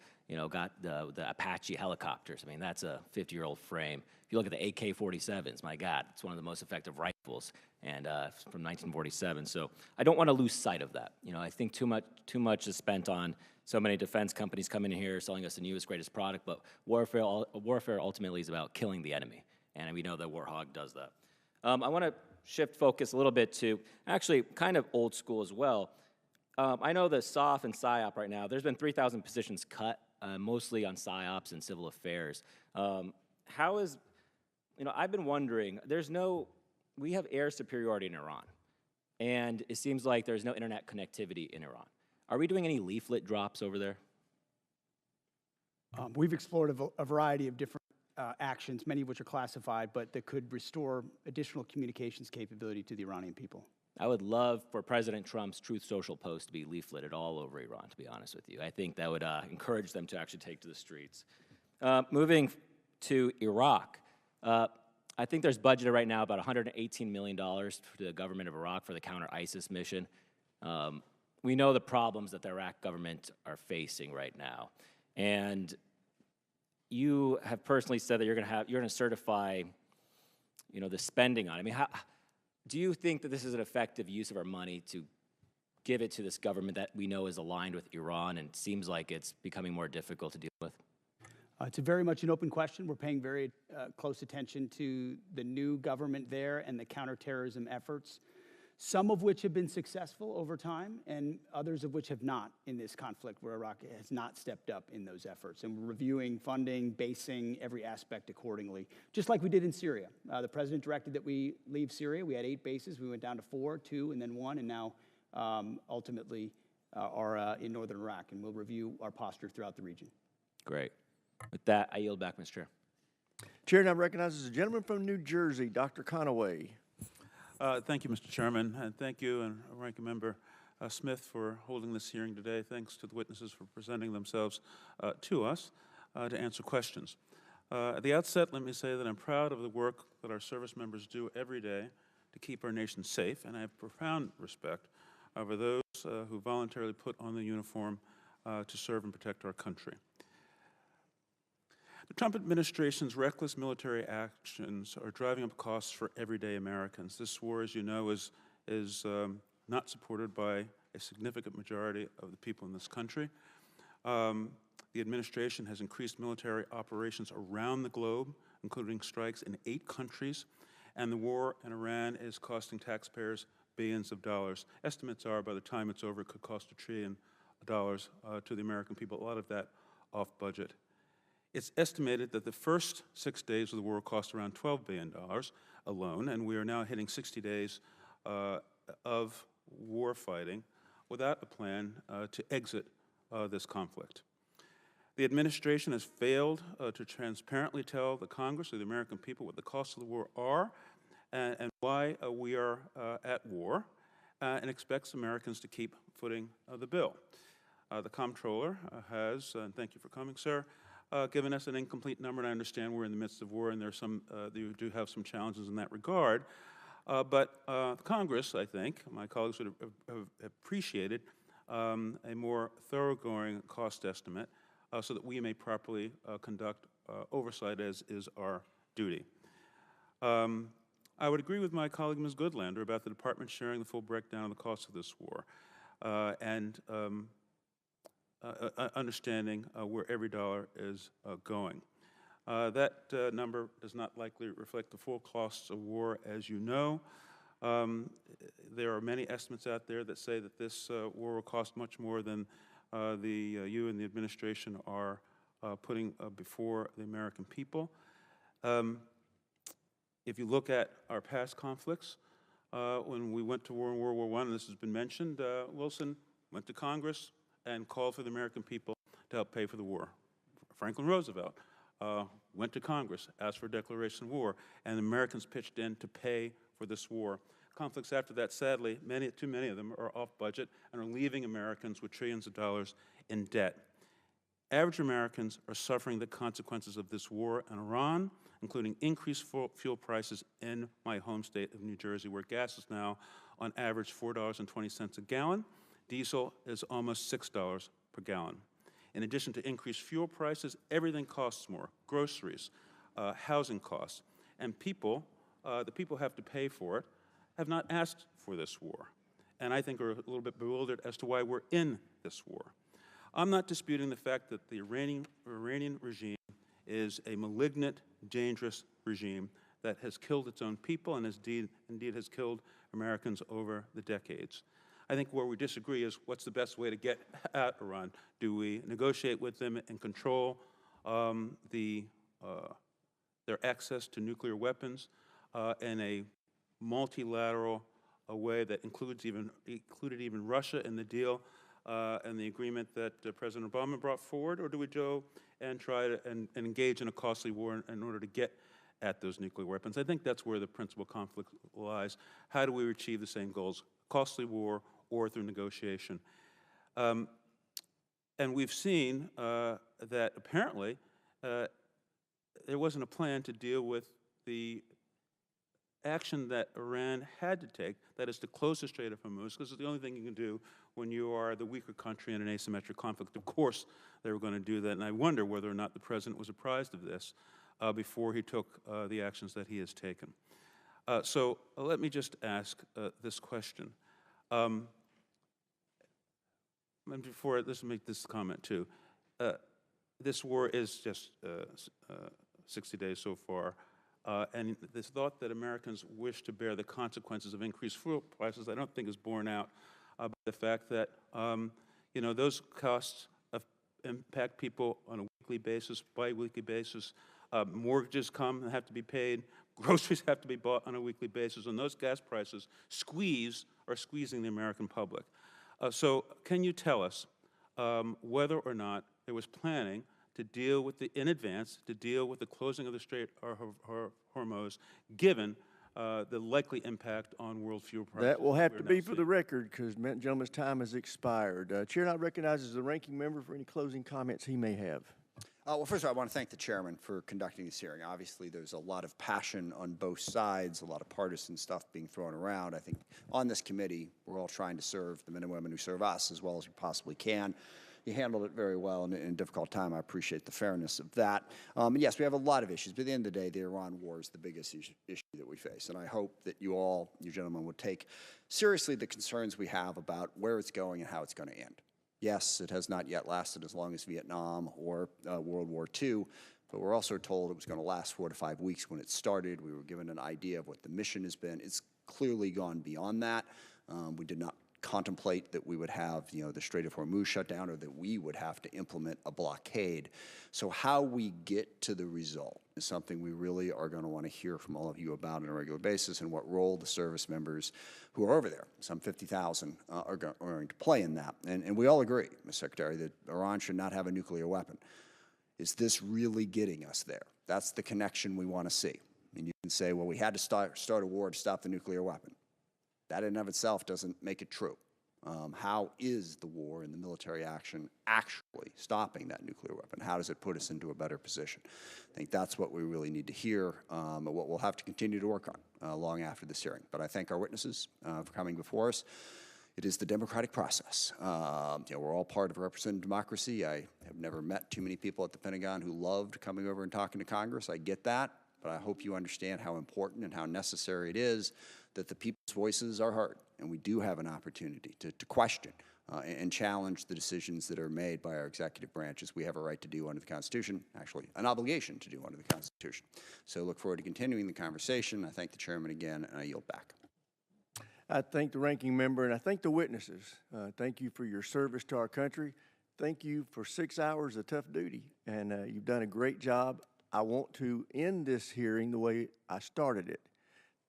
got the Apache helicopters. I mean, that's a 50-year-old frame. If you look at the AK-47s, my God, it's one of the most effective rifles, and from 1947. So I don't want to lose sight of that. I think too much is spent on so many defense companies coming in here selling us the newest, greatest product, but warfare ultimately is about killing the enemy, and we know that Warthog does that. I want to shift focus a little bit to actually kind of old school as well. I know the SOF and PSYOP right now, there's been 3,000 positions cut, mostly on PSYOPs and civil affairs. How is, I've been wondering, we have air superiority in Iran, and it seems like there's no internet connectivity in Iran. Are we doing any leaflet drops over there? We've explored a variety of different actions, many of which are classified, but that could restore additional communications capability to the Iranian people. I would love for President Trump's Truth Social post to be leafleted all over Iran, to be honest with you. I think that would encourage them to actually take to the streets. Moving to Iraq, I think there's budgeted right now about $118 million for the government of Iraq for the counter-ISIS mission. We know the problems that the Iraq government are facing right now. And you have personally said that you're going to certify, the spending on it. I mean, do you think that this is an effective use of our money to give it to this government that we know is aligned with Iran and seems like it's becoming more difficult to deal with? It's very much an open question. We're paying very close attention to the new government there and the counterterrorism efforts, some of which have been successful over time and others of which have not in this conflict where Iraq has not stepped up in those efforts. And we're reviewing funding, basing every aspect accordingly, just like we did in Syria. The president directed that we leave Syria. We had 8 bases. We went down to 4, 2, and then 1, and now ultimately are in northern Iraq. And we'll review our posture throughout the region. Great. With that, I yield back, Mr. Chair. Chair now recognizes the gentleman from New Jersey, Dr. Conaway. Thank you, Mr. Chairman, and thank you and Ranking Member Smith for holding this hearing today. Thanks to the witnesses for presenting themselves to us to answer questions. At the outset, let me say that I'm proud of the work that our service members do every day to keep our nation safe, and I have profound respect for those who voluntarily put on the uniform to serve and protect our country. The Trump administration's reckless military actions are driving up costs for everyday Americans. This war, as you know, is not supported by a significant majority of the people in this country. The administration has increased military operations around the globe, including strikes in 8 countries, and the war in Iran is costing taxpayers billions of dollars. Estimates are by the time it's over, it could cost $1 trillion to the American people, a lot of that off budget. It's estimated that the first 6 days of the war cost around $12 billion alone, and we are now hitting 60 days of war fighting without a plan to exit this conflict. The administration has failed to transparently tell the Congress or the American people what the costs of the war are and why we are at war, and expects Americans to keep footing the bill. The comptroller has, and thank you for coming, sir, given us an incomplete number, and I understand we're in the midst of war and you do have some challenges in that regard. But Congress, I think, my colleagues would have appreciated a more thoroughgoing cost estimate so that we may properly conduct oversight as is our duty. I would agree with my colleague, Ms. Goodlander, about the Department sharing the full breakdown of the cost of this war and understanding where every dollar is going. That number does not likely reflect the full costs of war, as you know. There are many estimates out there that say that this war will cost much more than you and the administration are putting before the American people. If you look at our past conflicts, when we went to war in World War I, and this has been mentioned, Wilson went to Congress and called for the American people to help pay for the war. Franklin Roosevelt went to Congress, asked for a declaration of war, and the Americans pitched in to pay for this war. Conflicts after that, sadly, too many of them are off budget and are leaving Americans with trillions of dollars in debt. Average Americans are suffering the consequences of this war in Iran, including increased fuel prices in my home state of New Jersey, where gas is now on average $4.20 a gallon. Diesel is almost $6 per gallon. In addition to increased fuel prices, everything costs more: groceries, housing costs, and the people have to pay for it, have not asked for this war, and I think are a little bit bewildered as to why we're in this war. I'm not disputing the fact that the Iranian regime is a malignant, dangerous regime that has killed its own people and indeed has killed Americans over the decades. I think where we disagree is what's the best way to get at Iran. Do we negotiate with them and control their access to nuclear weapons in a multilateral way that included even Russia in the deal and the agreement that President Obama brought forward, or do we go and try to and engage in a costly war in order to get at those nuclear weapons? I think that's where the principal conflict lies. How do we achieve the same goals, costly war or through negotiation? And we've seen that apparently there wasn't a plan to deal with the action that Iran had to take, that is to close the Strait of Hormuz, because it's the only thing you can do when you are the weaker country in an asymmetric conflict. Of course, they were going to do that, and I wonder whether or not the President was apprised of this before he took the actions that he has taken. So let me just ask this question. And before, let's make this comment too. This war is just 60 days so far. And this thought that Americans wish to bear the consequences of increased fuel prices, I don't think is borne out by the fact that, those costs impact people on a weekly basis, bi-weekly basis. Mortgages come and have to be paid. Groceries have to be bought on a weekly basis. And those gas prices are squeezing the American public. So can you tell us whether or not there was planning to deal with in advance, to deal with the closing of the Strait of Hormuz, given the likely impact on world fuel prices? That will have to be for the record, because the gentleman's time has expired. Chair now recognizes the ranking member for any closing comments he may have. Well, first of all, I want to thank the chairman for conducting this hearing. Obviously, there's a lot of passion on both sides, a lot of partisan stuff being thrown around. I think on this committee, we're all trying to serve the men and women who serve us as well as we possibly can. You handled it very well in a difficult time. I appreciate the fairness of that. And yes, we have a lot of issues, but at the end of the day, the Iran war is the biggest issue that we face. And I hope that you gentlemen, would take seriously the concerns we have about where it's going and how it's going to end. Yes, it has not yet lasted as long as Vietnam or World War II, but we're also told it was going to last 4 to 5 weeks when it started. We were given an idea of what the mission has been. It's clearly gone beyond that. We did not contemplate that we would have, the Strait of Hormuz shut down or that we would have to implement a blockade. So how we get to the result is something we really are going to want to hear from all of you about on a regular basis, and what role the service members who are over there, some 50,000, are going to play in that. And we all agree, Mr. Secretary, that Iran should not have a nuclear weapon. Is this really getting us there? That's the connection we want to see. I mean, you can say, well, we had to start a war to stop the nuclear weapon. That in and of itself doesn't make it true. How is the war and the military action actually stopping that nuclear weapon? How does it put us into a better position? I think that's what we really need to hear, and what we'll have to continue to work on long after this hearing. But I thank our witnesses for coming before us. It is the democratic process. We're all part of a representative democracy. I have never met too many people at the Pentagon who loved coming over and talking to Congress. I get that, but I hope you understand how important and how necessary it is that the people's voices are heard, and we do have an opportunity to question and challenge the decisions that are made by our executive branches. We have a right to do under the Constitution, actually an obligation to do under the Constitution. So look forward to continuing the conversation. I thank the chairman again, and I yield back. I thank the ranking member, and I thank the witnesses. Thank you for your service to our country. Thank you for 6 hours of tough duty, and you've done a great job. I want to end this hearing the way I started it.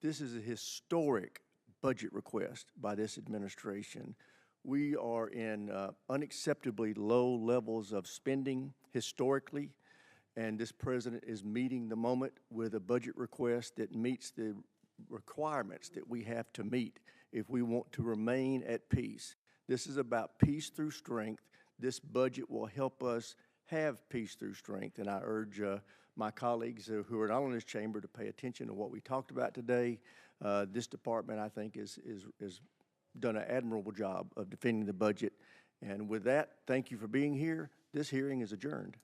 This is a historic budget request by this administration. We are in unacceptably low levels of spending historically, and this president is meeting the moment with a budget request that meets the requirements that we have to meet if we want to remain at peace. This is about peace through strength. This budget will help us have peace through strength, and I urge my colleagues who are not in this chamber to pay attention to what we talked about today. This department, I think, is done an admirable job of defending the budget. And with that, thank you for being here. This hearing is adjourned.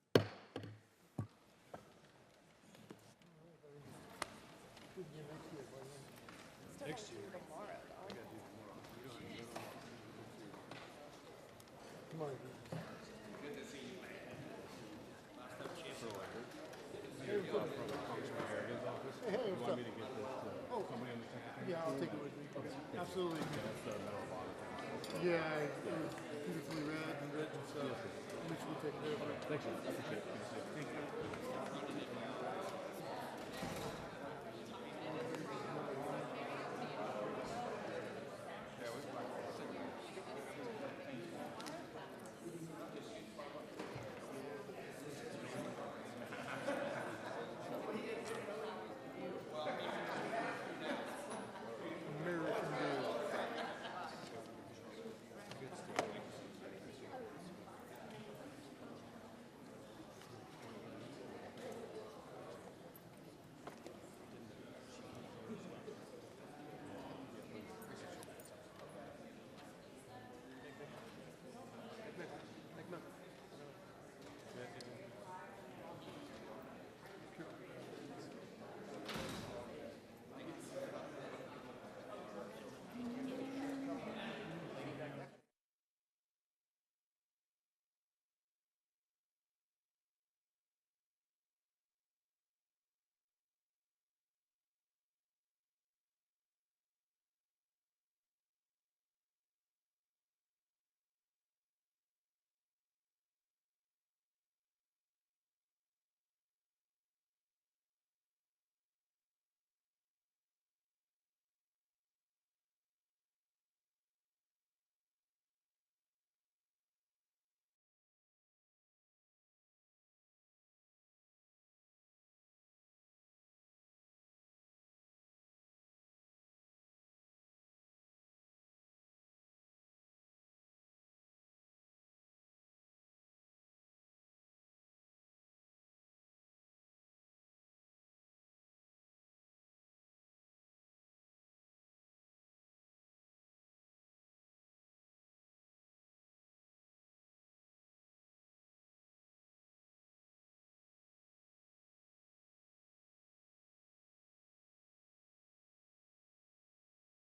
Next year. Come on. Good to see you, man. Last time Hey, what's up? Oh, yeah, I'll take it with me. Absolutely. Yeah, it was beautifully read and written, so make sure we take care of it. Thank you. I appreciate it. Thank you.